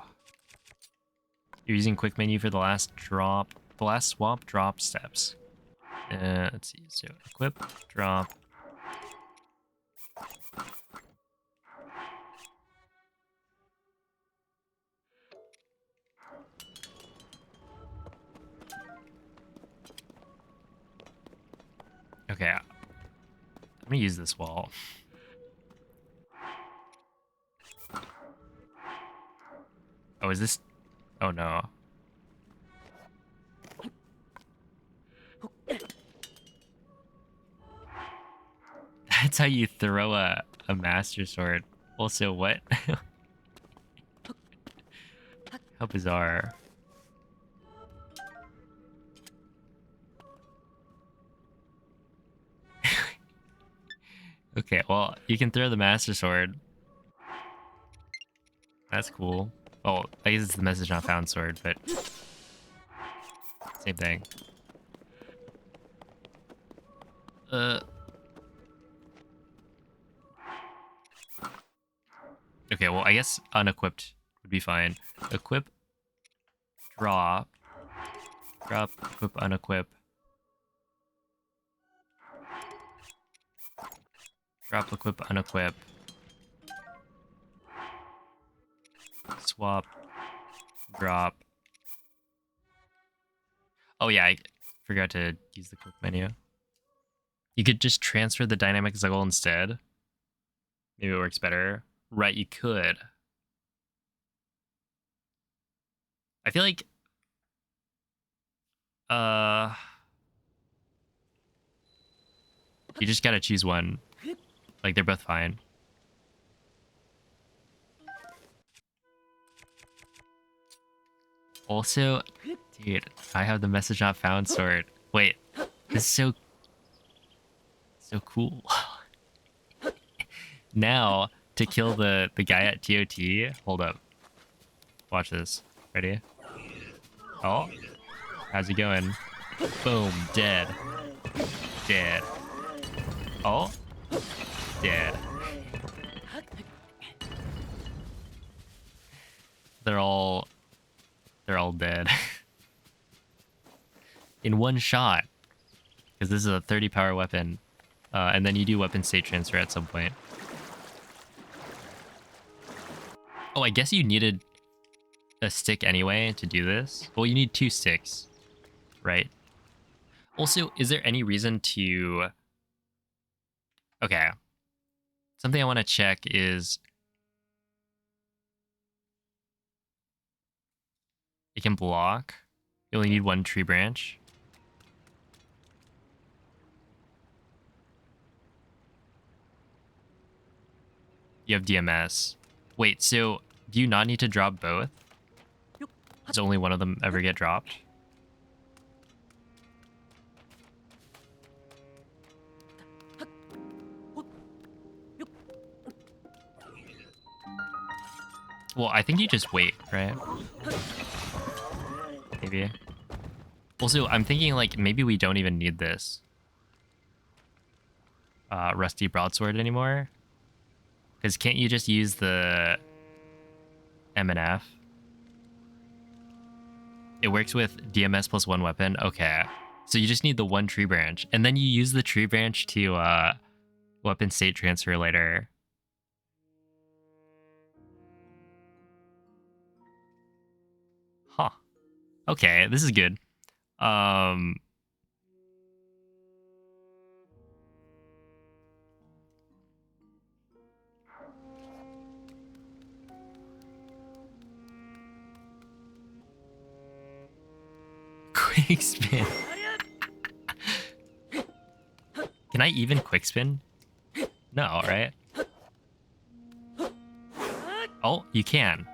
you're using quick menu for the last drop, the last swap drop steps. Let's see, so equip, drop. Okay, I'm gonna use this wall. Oh, is this? Oh no. That's how you throw a master sword. Also, what? How bizarre. Okay, well, you can throw the master sword. That's cool. Oh, I guess it's the message not found sword, but same thing. Okay, well, I guess unequipped would be fine. Equip, drop, drop, equip, unequip. Drop, equip, unequip. Swap, drop. Oh yeah, I forgot to use the quick menu. You could just transfer the dynamic Zuggle instead. Maybe it works better. Right, you could. I feel like you just gotta choose one. Like they're both fine. Also, dude, I have the message not found sword. Wait, this is so cool. Now to kill the guy at TOT. Hold up. Watch this. Ready? Oh, how's he going? Boom, dead. Dead. Oh, dead. They're all dead. In one shot. Because this is a 30 power weapon. And then you do weapon state transfer at some point. Oh, I guess you needed a stick anyway to do this. Well, you need 2 sticks, right? Also, is there any reason to... Okay. Something I want to check is... It can block. You only need 1 tree branch. You have DMS. Wait, so do you not need to drop both? Does only one of them ever get dropped? Well, I think you just wait, right? Maybe. Also, I'm thinking like maybe we don't even need this rusty broadsword anymore. Because can't you just use the MNF? It works with DMS plus one weapon. Okay. So you just need the one tree branch. And then you use the tree branch to weapon state transfer later. Huh. Okay, this is good. Quick spin. Can I even quick spin? No, right? Oh, you can.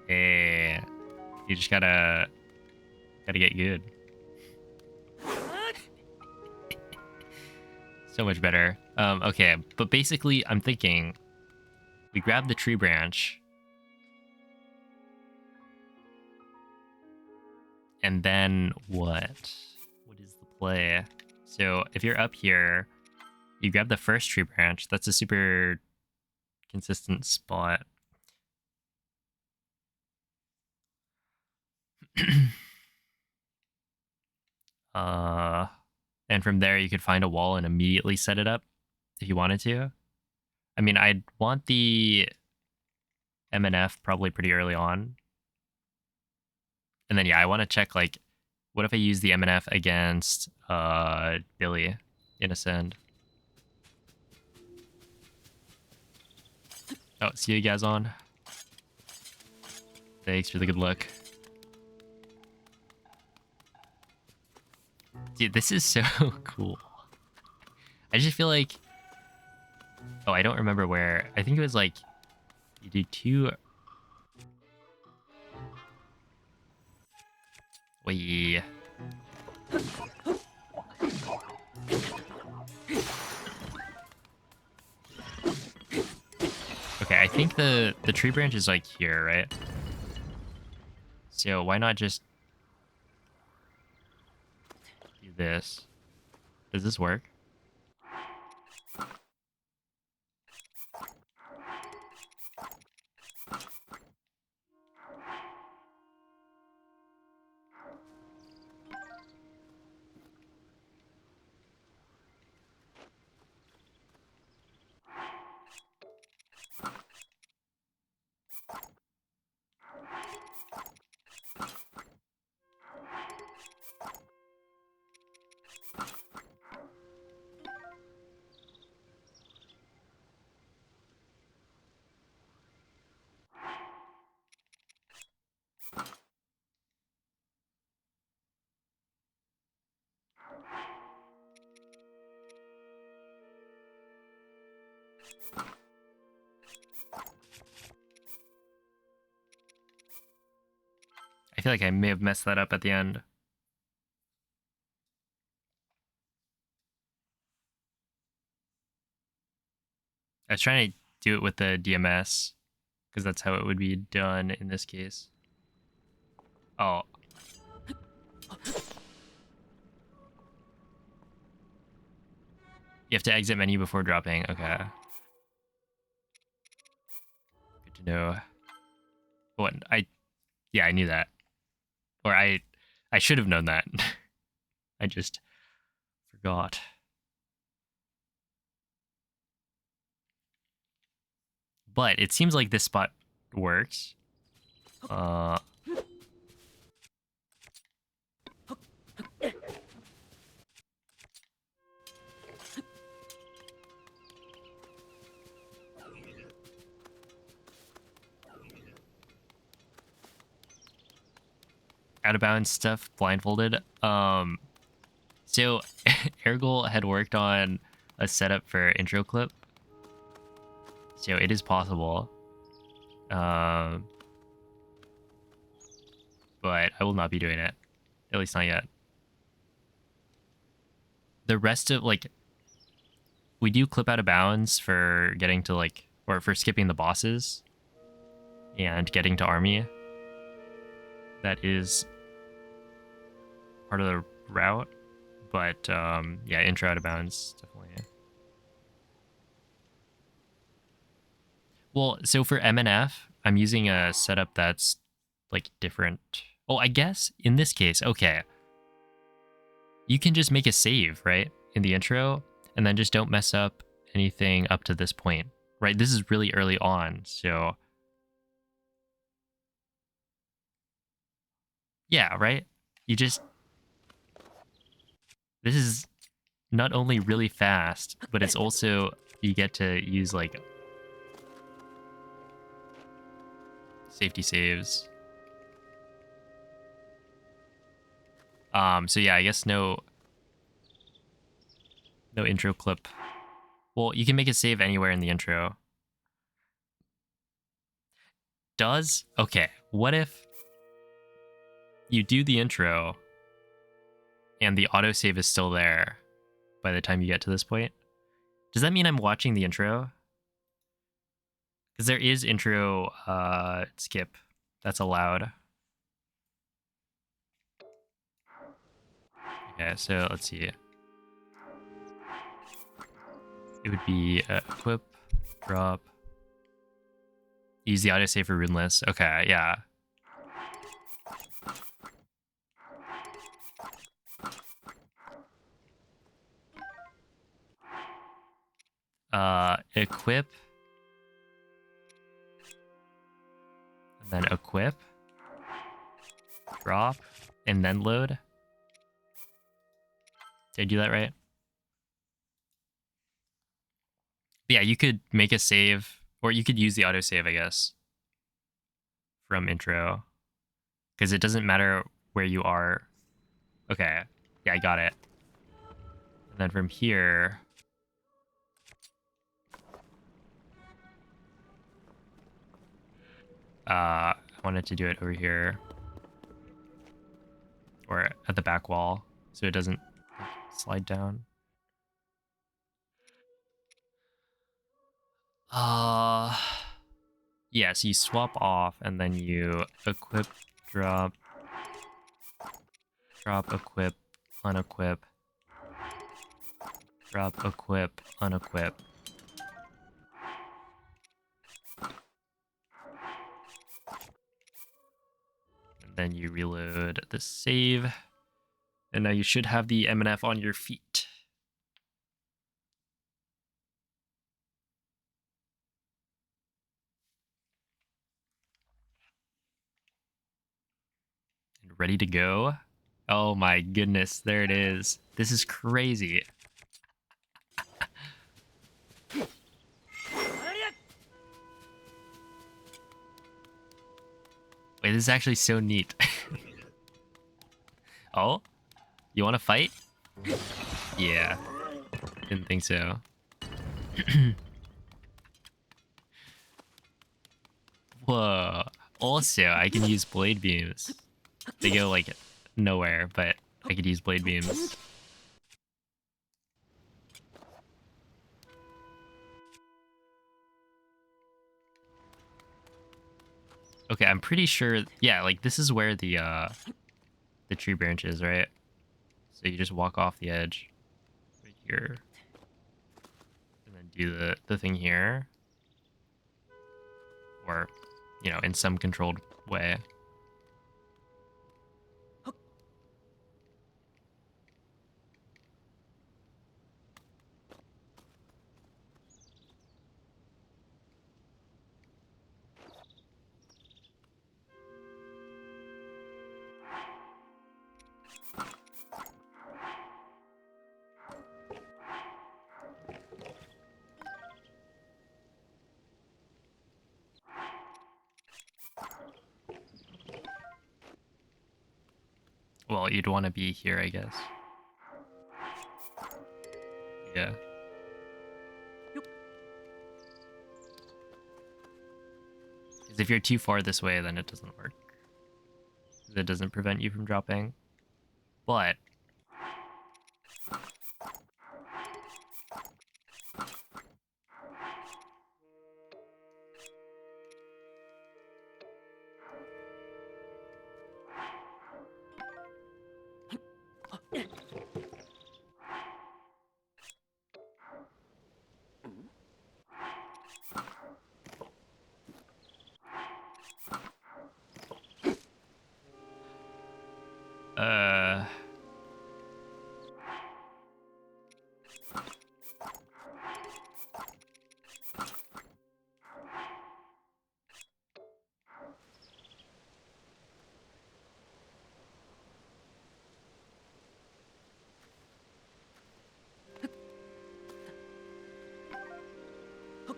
Hey, you just gotta get good. So much better. Okay, but basically, I'm thinking we grab the tree branch. And then what? What is the play? So if you're up here, you grab the first tree branch. That's a super consistent spot. And from there you could find a wall and immediately set it up if you wanted to. I mean, I'd want the MNF probably pretty early on. And then yeah, I want to check like, what if I use the MNF against Billy in Ascend? Oh, see you guys on. Thanks for the good luck. Dude, this is so cool. I just feel like... Oh, I don't remember where. I think it was like... You do two... Wait. Okay, I think the tree branch is like here, right? So why not just do this? Does this work? I feel like I may have messed that up at the end. I was trying to do it with the DMS, because that's how it would be done in this case. Oh. You have to exit menu before dropping. Okay. Good to know. What? Yeah, I knew that. Or I should have known that. I just forgot. But it seems like this spot works. Out of bounds stuff blindfolded. So Ergol had worked on a setup for intro clip. So it is possible. But I will not be doing it. At least not yet. The rest of, like, we do clip out of bounds for getting to, like, or for skipping the bosses and getting to army. That is part of the route. But, yeah, intro out of bounds, definitely. Well, so for MNF, I'm using a setup that's, like, different. Oh, I guess in this case, okay. You can just make a save, right, in the intro, and then just don't mess up anything up to this point, right? This is really early on, so... Yeah, right? You just... This is not only really fast, but it's also... You get to use, like... safety saves. So yeah, I guess no intro clip. Well, you can make a save anywhere in the intro. Okay, what if you do the intro and the autosave is still there by the time you get to this point? Does that mean I'm watching the intro? Because there is intro skip that's allowed. Okay, so let's see. It would be equip, drop. Use the autosave for runeless. Okay, yeah. Equip. And then equip. Drop. And then load. Did I do that right? But yeah, you could make a save, or you could use the autosave, I guess, from intro. Because it doesn't matter where you are. Okay. Yeah, I got it. And then from here... I wanted to do it over here. Or at the back wall, so it doesn't slide down. Yeah, so you swap off, and then you equip, drop, equip, unequip, drop, equip, unequip. And then you reload the save. And now you should have the MNF on your feet. And ready to go. Oh my goodness, there it is. This is crazy. Wait, this is actually so neat. Oh? You want to fight? Yeah. Didn't think so. Whoa. Also, I can use blade beams. They go, like, nowhere, but I could use blade beams. Okay, I'm pretty sure... Yeah, like, this is where the tree branch is, right? So you just walk off the edge. Right here. And then do the thing here. Or, you know, in some controlled way. Well, you'd want to be here, I guess. Yeah. Because if you're too far this way, then it doesn't work. It doesn't prevent you from dropping. But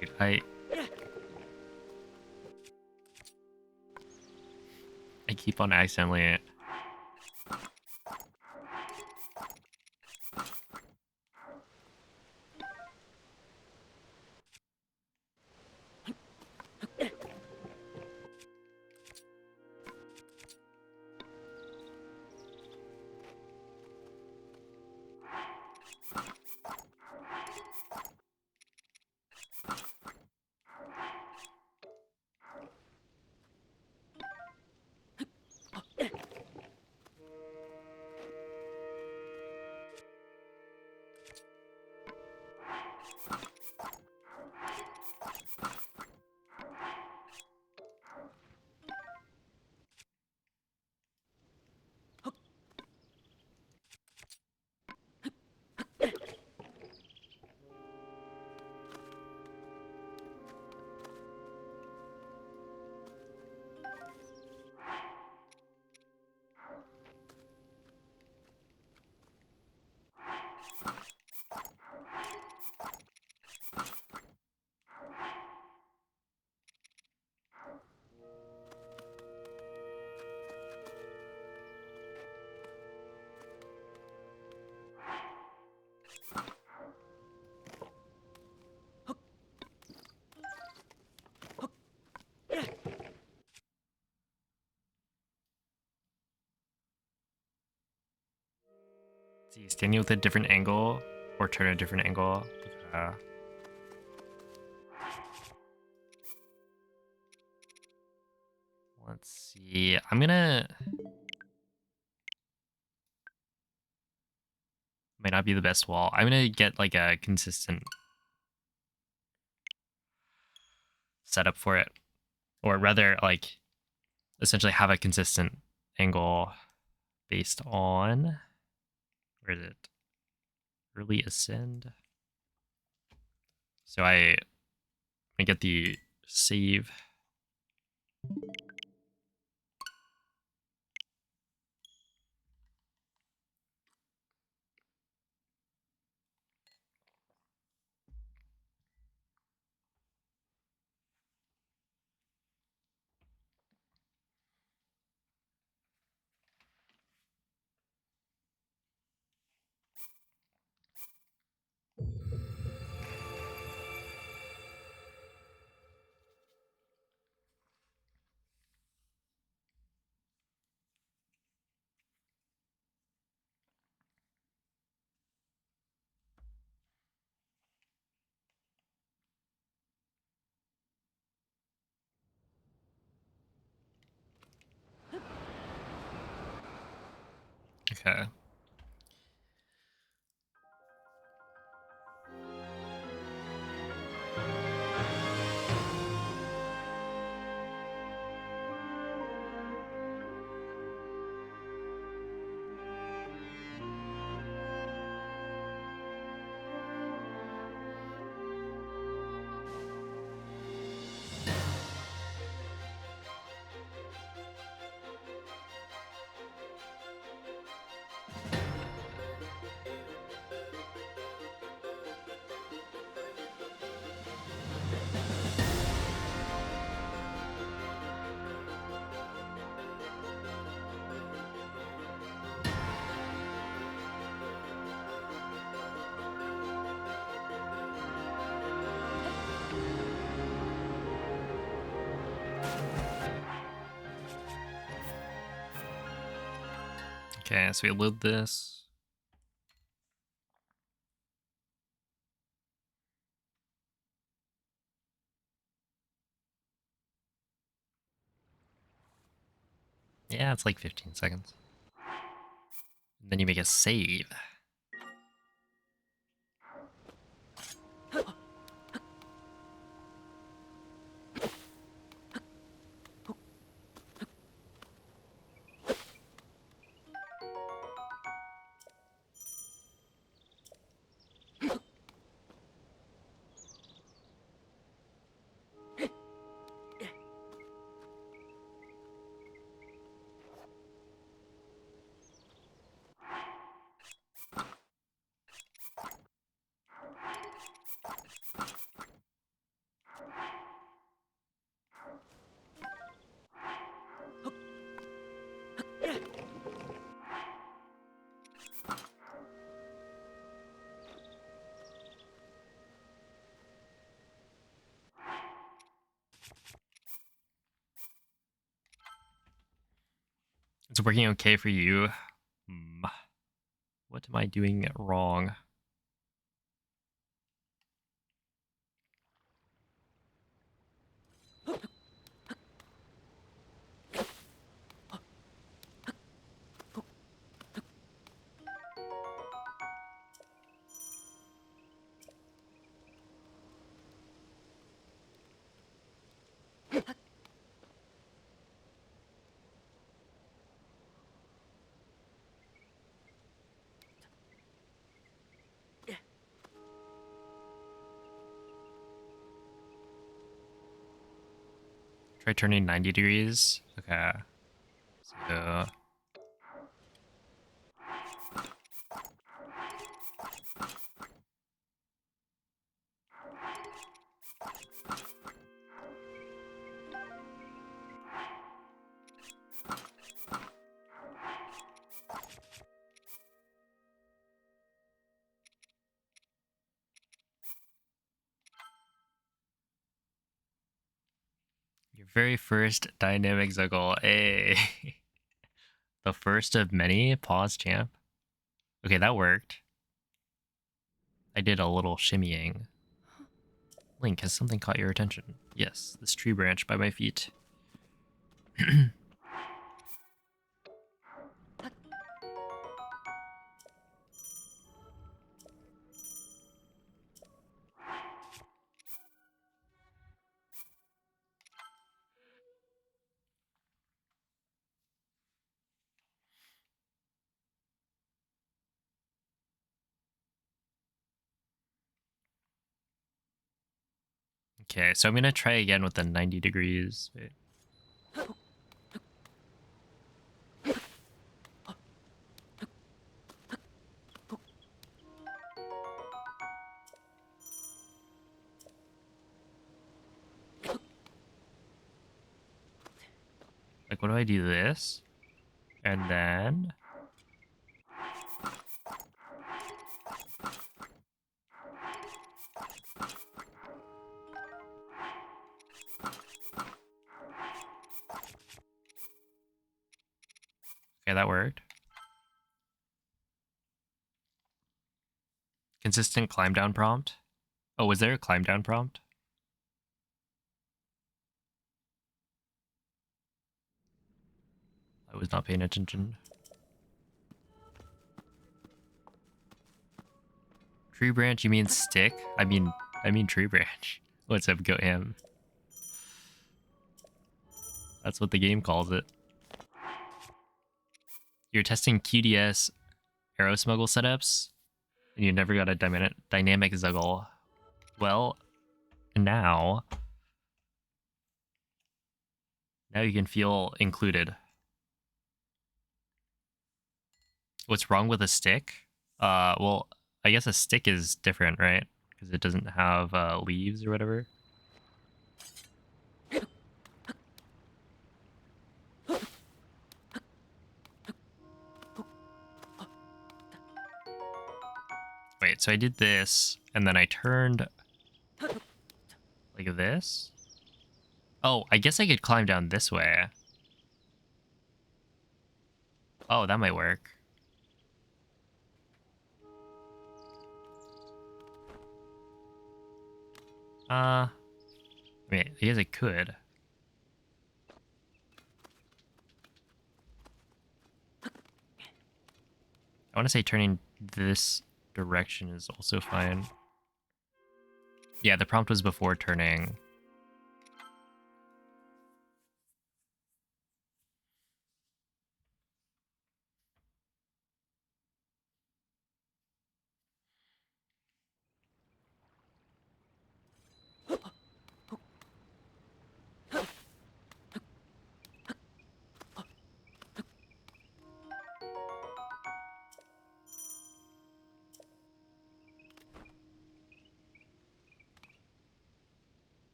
dude, I keep on accidentally. See, standing with a different angle or turn a different angle. Let's see. I'm gonna. Might not be the best wall. I'm gonna get like a consistent setup for it, or rather, like essentially have a consistent angle based on where is it? Early ascend. So I get the save. Okay. Okay, so we load this. Yeah, it's like 15 seconds. And then you make a save. It's working okay for you. What am I doing wrong? Try turning 90 degrees. Okay. So your very first dynamic Zuggle. Hey. The first of many. Pause, champ. Okay, that worked. I did a little shimmying. Link, has something caught your attention? Yes, this tree branch by my feet. Okay, so I'm gonna try again with the 90 degrees. Wait. Like, what do I do this? And then... Okay, that worked. Consistent climb down prompt. Oh, was there a climb down prompt? I was not paying attention. Tree branch, you mean stick? I mean tree branch. What's up, goat ham? That's what the game calls it. You're testing QDS arrow smuggle setups, and you never got a dynamic Zuggle. Well, now you can feel included. What's wrong with a stick? Well, I guess a stick is different, right? Because it doesn't have leaves or whatever. Wait, so I did this, and then I turned like this? Oh, I guess I could climb down this way. Oh, that might work. I mean, I guess it could. I want to say turning this direction is also fine. Yeah, the prompt was before turning.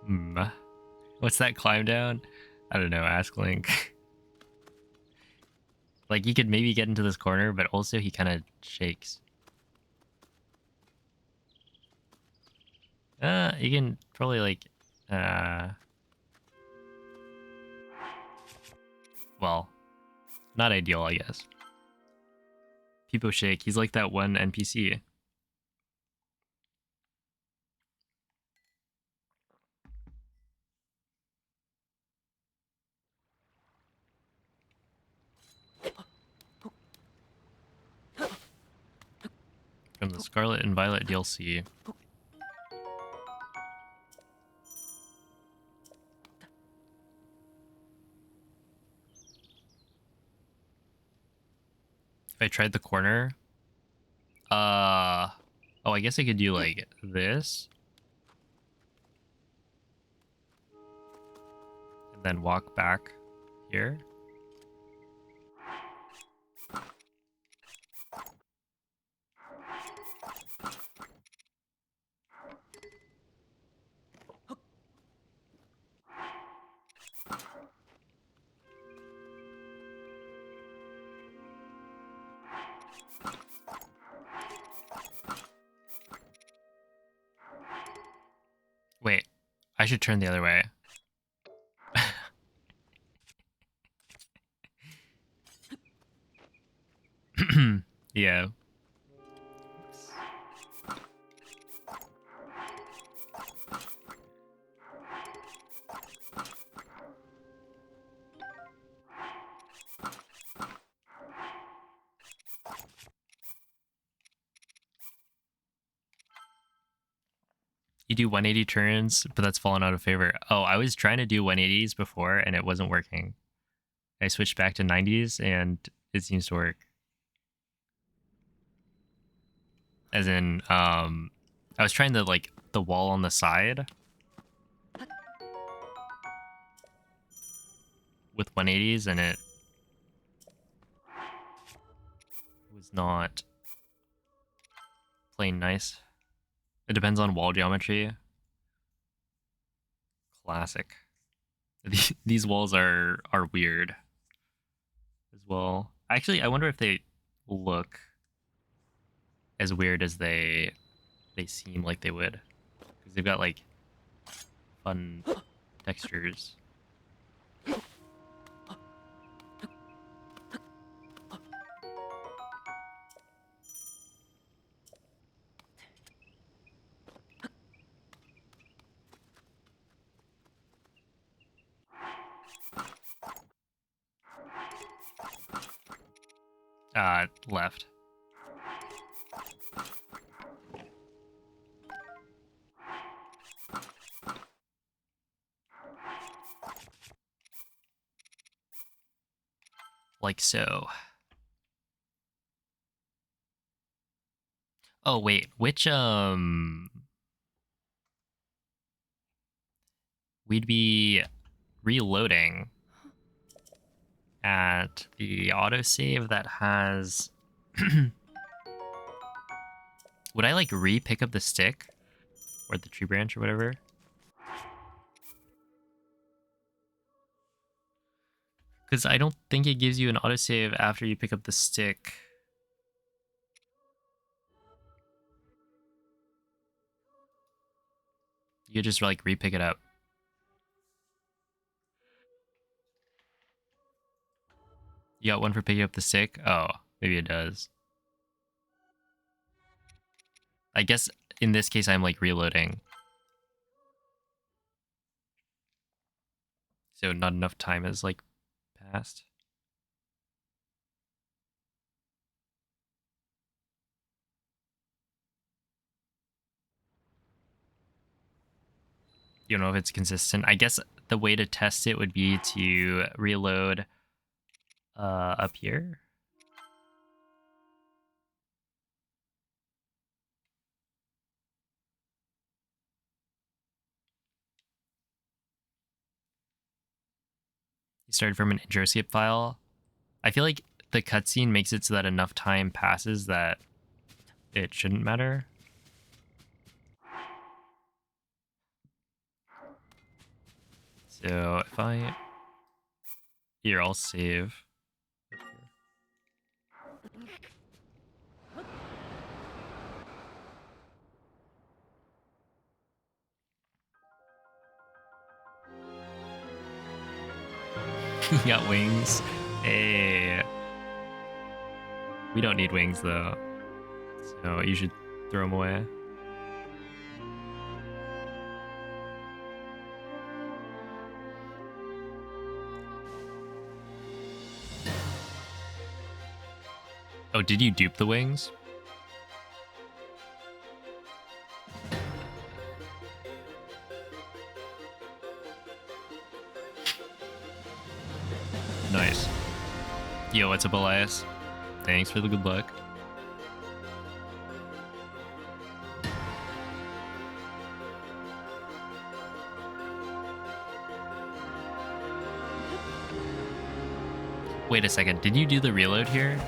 Hmm. What's that climb down? I don't know, ask Link. Like, he could maybe get into this corner, but also he kind of shakes. You can probably, like, well, not ideal, I guess. People shake. He's like that one NPC. From the Scarlet and Violet DLC. If I tried the corner, oh, I guess I could do like this, and then walk back here. Wait, I should turn the other way. Yeah. You do 180 turns, but that's fallen out of favor. Oh, I was trying to do 180s before and it wasn't working. I switched back to 90s and it seems to work. As in, I was trying to like the wall on the side with 180s and it was not playing nice. It depends on wall geometry. Classic. These walls are weird as well. Actually, I wonder if they look as weird as they seem like they would, because they've got like fun textures. Left. Like so. Oh wait, which we'd be reloading at the autosave that has would I like re-pick up the stick or the tree branch or whatever? Because I don't think it gives you an autosave after you pick up the stick. You just like re-pick it up. You got one for picking up the sick? Oh, maybe it does. I guess in this case I'm like reloading. So not enough time has like passed. You don't know if it's consistent. I guess the way to test it would be to reload up here. You started from an intro skip file. I feel like the cutscene makes it so that enough time passes that it shouldn't matter. So if I... Here, I'll save. You got wings. Hey. We don't need wings though. So you should throw them away. Oh, did you dupe the wings? Nice. Yo, what's up, Elias? Thanks for the good luck. Wait a second, did you do the reload here?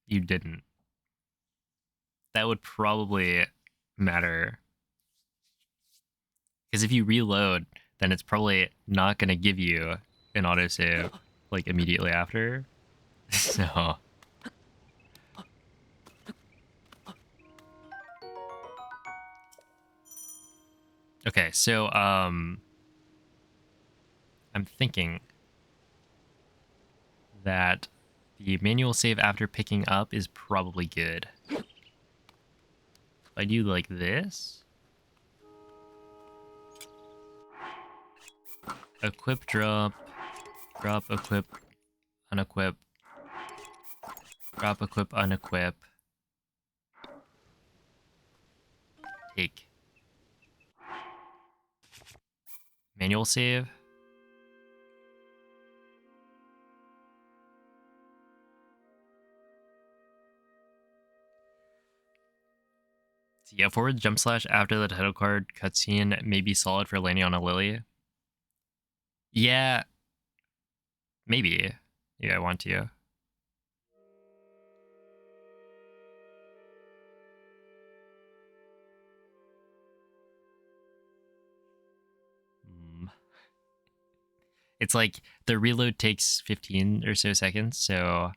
You didn't. That would probably matter. Because if you reload, then it's probably not going to give you an autosave like immediately after. So... Okay, so I'm thinking that the manual save after picking up is probably good. If I do like this, equip, drop, drop, equip, unequip, drop, equip, unequip, take. Manual save. So yeah, forward jump slash after the title card cutscene may be solid for landing on a lily. Yeah, maybe. Yeah, I want to. It's like the reload takes 15 or so seconds, so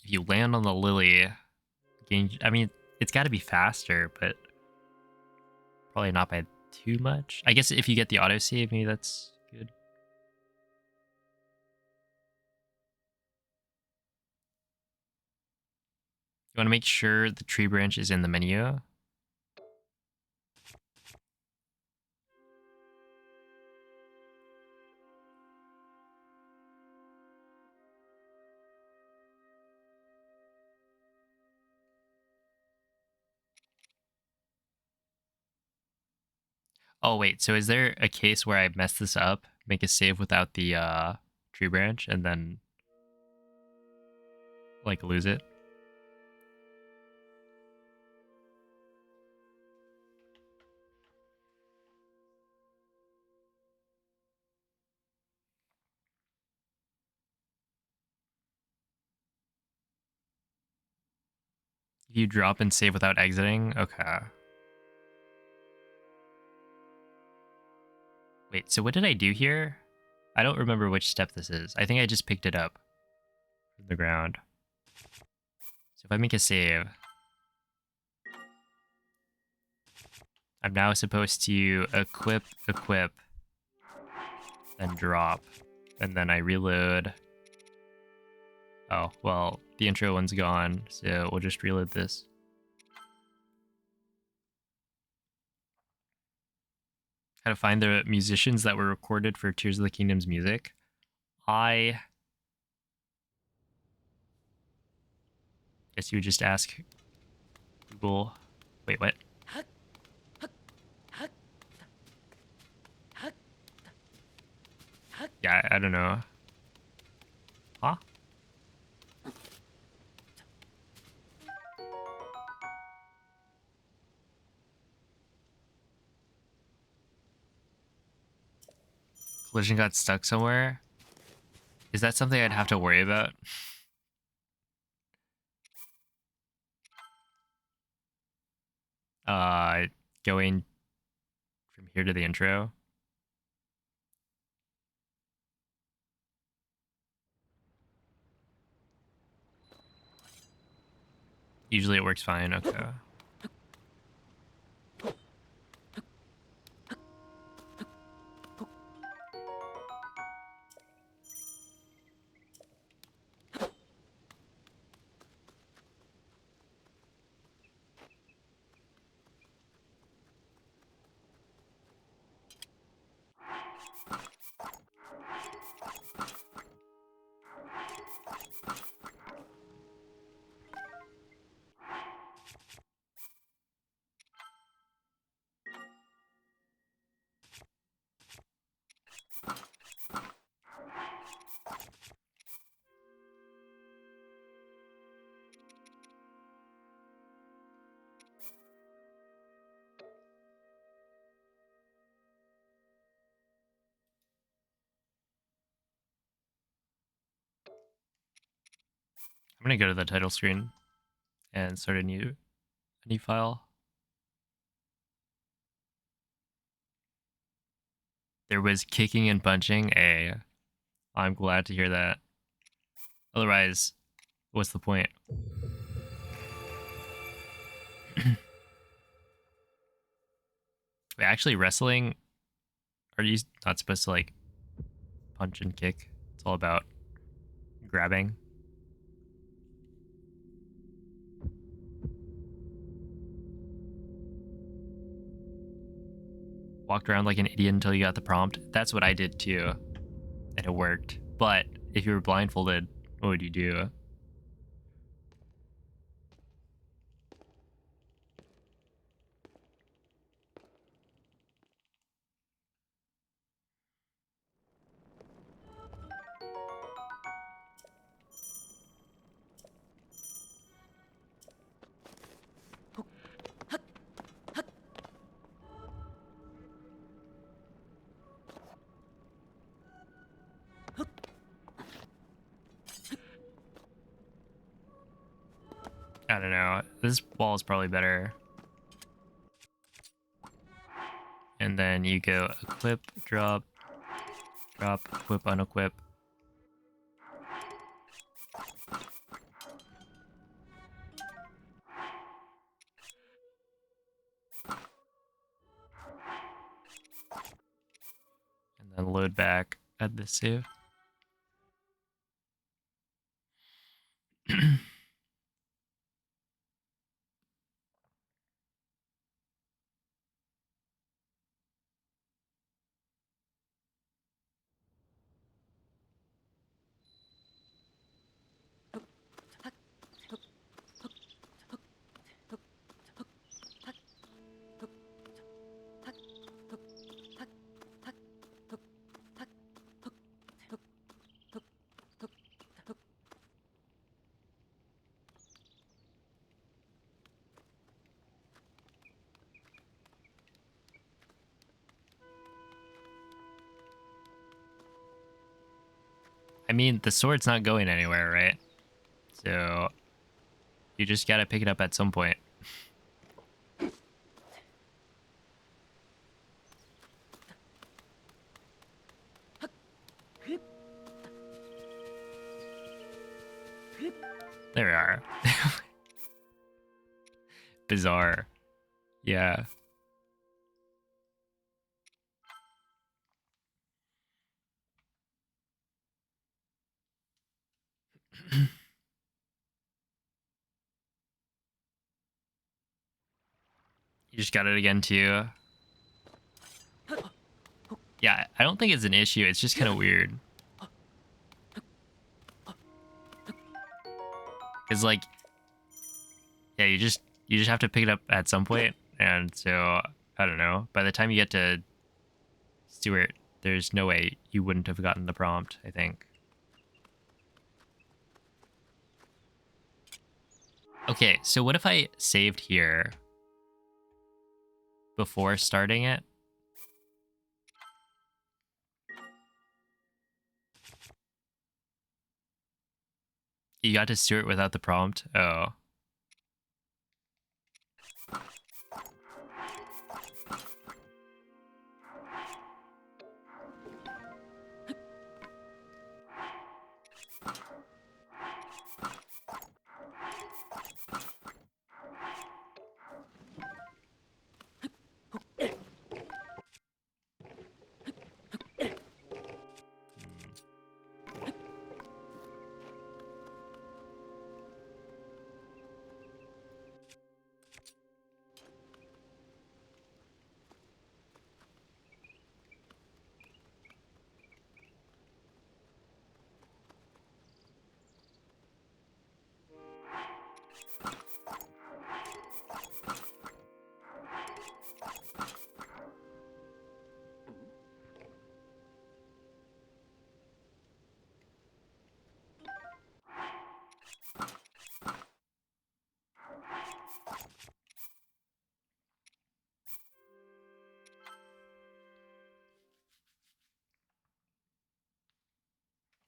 if you land on the lily, I mean, it's got to be faster, but probably not by too much. I guess if you get the autosave, maybe that's good. You want to make sure the tree branch is in the menu. Oh, wait, so is there a case where I mess this up, make a save without the tree branch, and then, like, lose it? You drop and save without exiting? Okay. Wait, so what did I do here? I don't remember which step this is. I think I just picked it up from the ground. So if I make a save, I'm now supposed to equip, then drop, and then I reload. Oh, well, the intro one's gone, so we'll just reload this. How to find the musicians that were recorded for Tears of the Kingdom's music. I guess you would just ask Google. Wait, what? Yeah, I don't know. Huh? Collision got stuck somewhere? Is that something I'd have to worry about? Going from here to the intro. Usually it works fine, okay. I'm gonna go to the title screen and start a new file. There was kicking and punching. I'm glad to hear that. Otherwise, what's the point? Wait, actually, wrestling? Are you not supposed to like punch and kick? It's all about grabbing. Walked around like an idiot until you got the prompt. That's what I did too, and it worked. But if you were blindfolded, what would you do? I don't know. This wall is probably better. And then you go equip, drop, equip, unequip. And then load back at this save. I mean, the sword's not going anywhere, right? So you just gotta pick it up at some point. There we are. Bizarre. Yeah. You just got it again too. Yeah, I don't think it's an issue. It's just kind of weird. It's like, yeah, you just have to pick it up at some point, and so I don't know. By the time you get to Stuart, there's no way you wouldn't have gotten the prompt, I think. Okay, so what if I saved here before starting it? You got to Stuart without the prompt? Oh.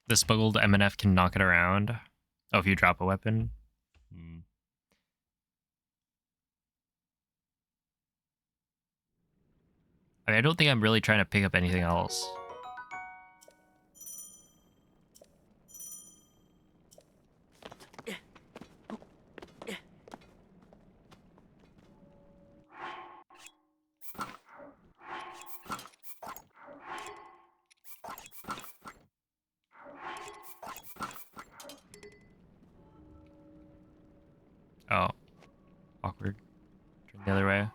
The Spuggled MNF can knock it around. Oh, if you drop a weapon? Hmm. I mean, I don't think I'm really trying to pick up anything else. Oh. Awkward. Turn the other way.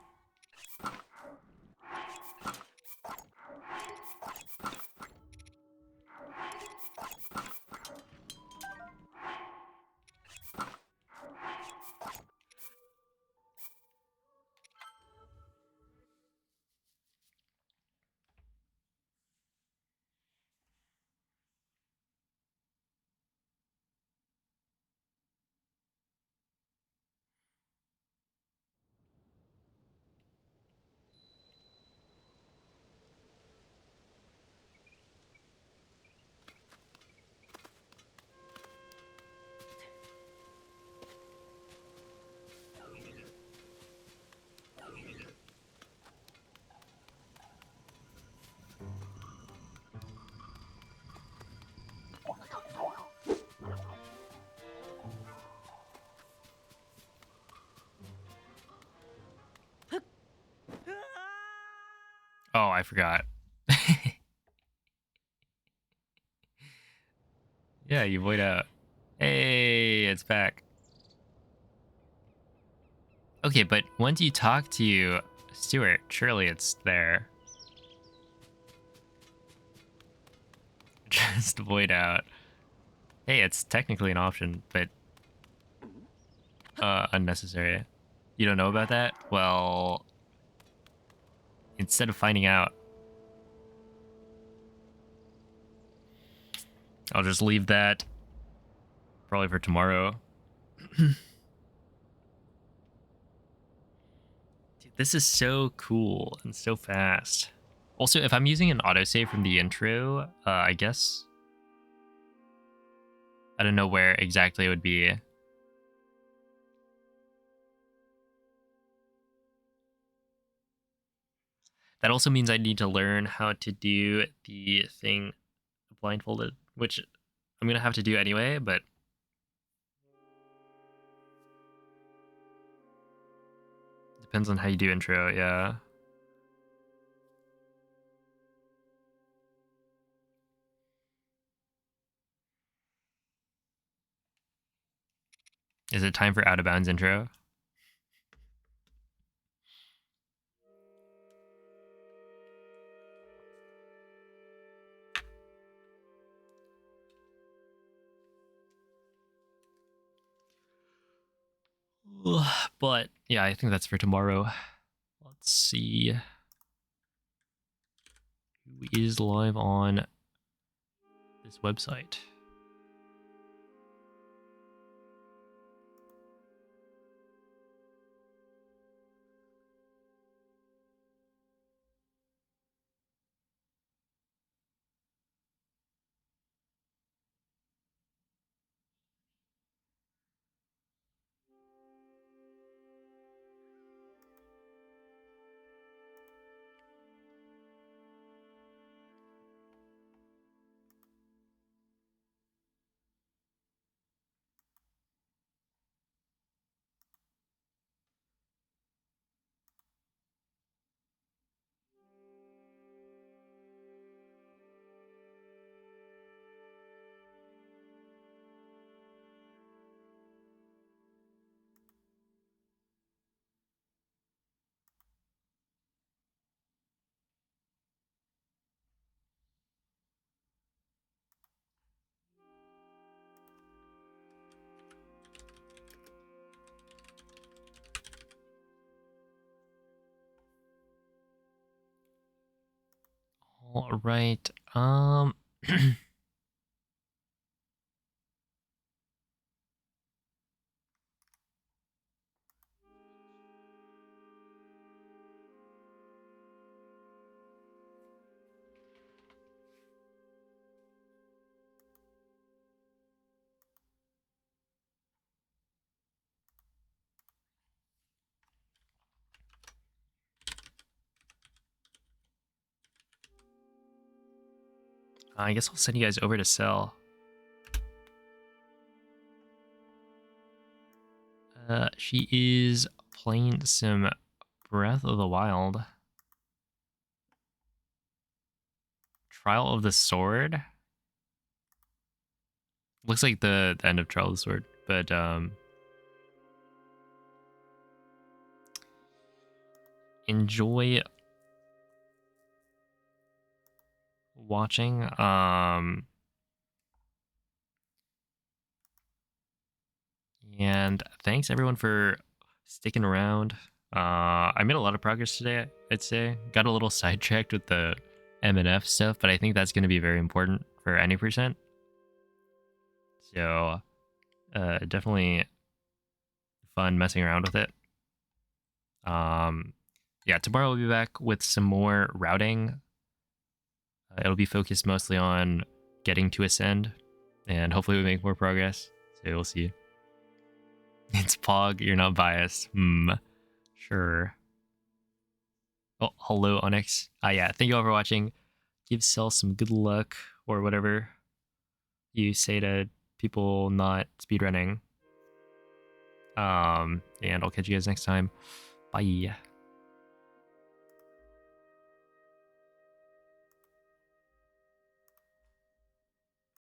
Oh, I forgot. Yeah, you void out. Hey, it's back. Okay, but once you talk to Stuart, surely it's there. Just void out. Hey, it's technically an option, but unnecessary. You don't know about that? Well, instead of finding out, I'll just leave that probably for tomorrow. Dude, this is so cool and so fast. Also, if I'm using an autosave from the intro, I guess I don't know where exactly it would be. That also means I need to learn how to do the thing blindfolded, which I'm going to have to do anyway, but Depends on how you do intro, yeah. Is it time for out of bounds intro? But yeah, I think that's for tomorrow. Let's see who is live on this website. All right. I guess I'll send you guys over to Cell. She is playing some Breath of the Wild. Trial of the Sword. Looks like the end of Trial of the Sword, but enjoy watching. And thanks everyone for sticking around. I made a lot of progress today, I'd say. Got a little sidetracked with the MNF stuff, but I think that's going to be very important for any percent. So definitely fun messing around with it. Yeah, tomorrow we'll be back with some more routing. It'll be focused mostly on getting to Ascend, and hopefully we make more progress. So we'll see. It's Pog, you're not biased. Sure. Oh, hello, Onyx. Yeah, thank you all for watching. Give Cell some good luck, or whatever you say to people not speedrunning. And I'll catch you guys next time. Bye.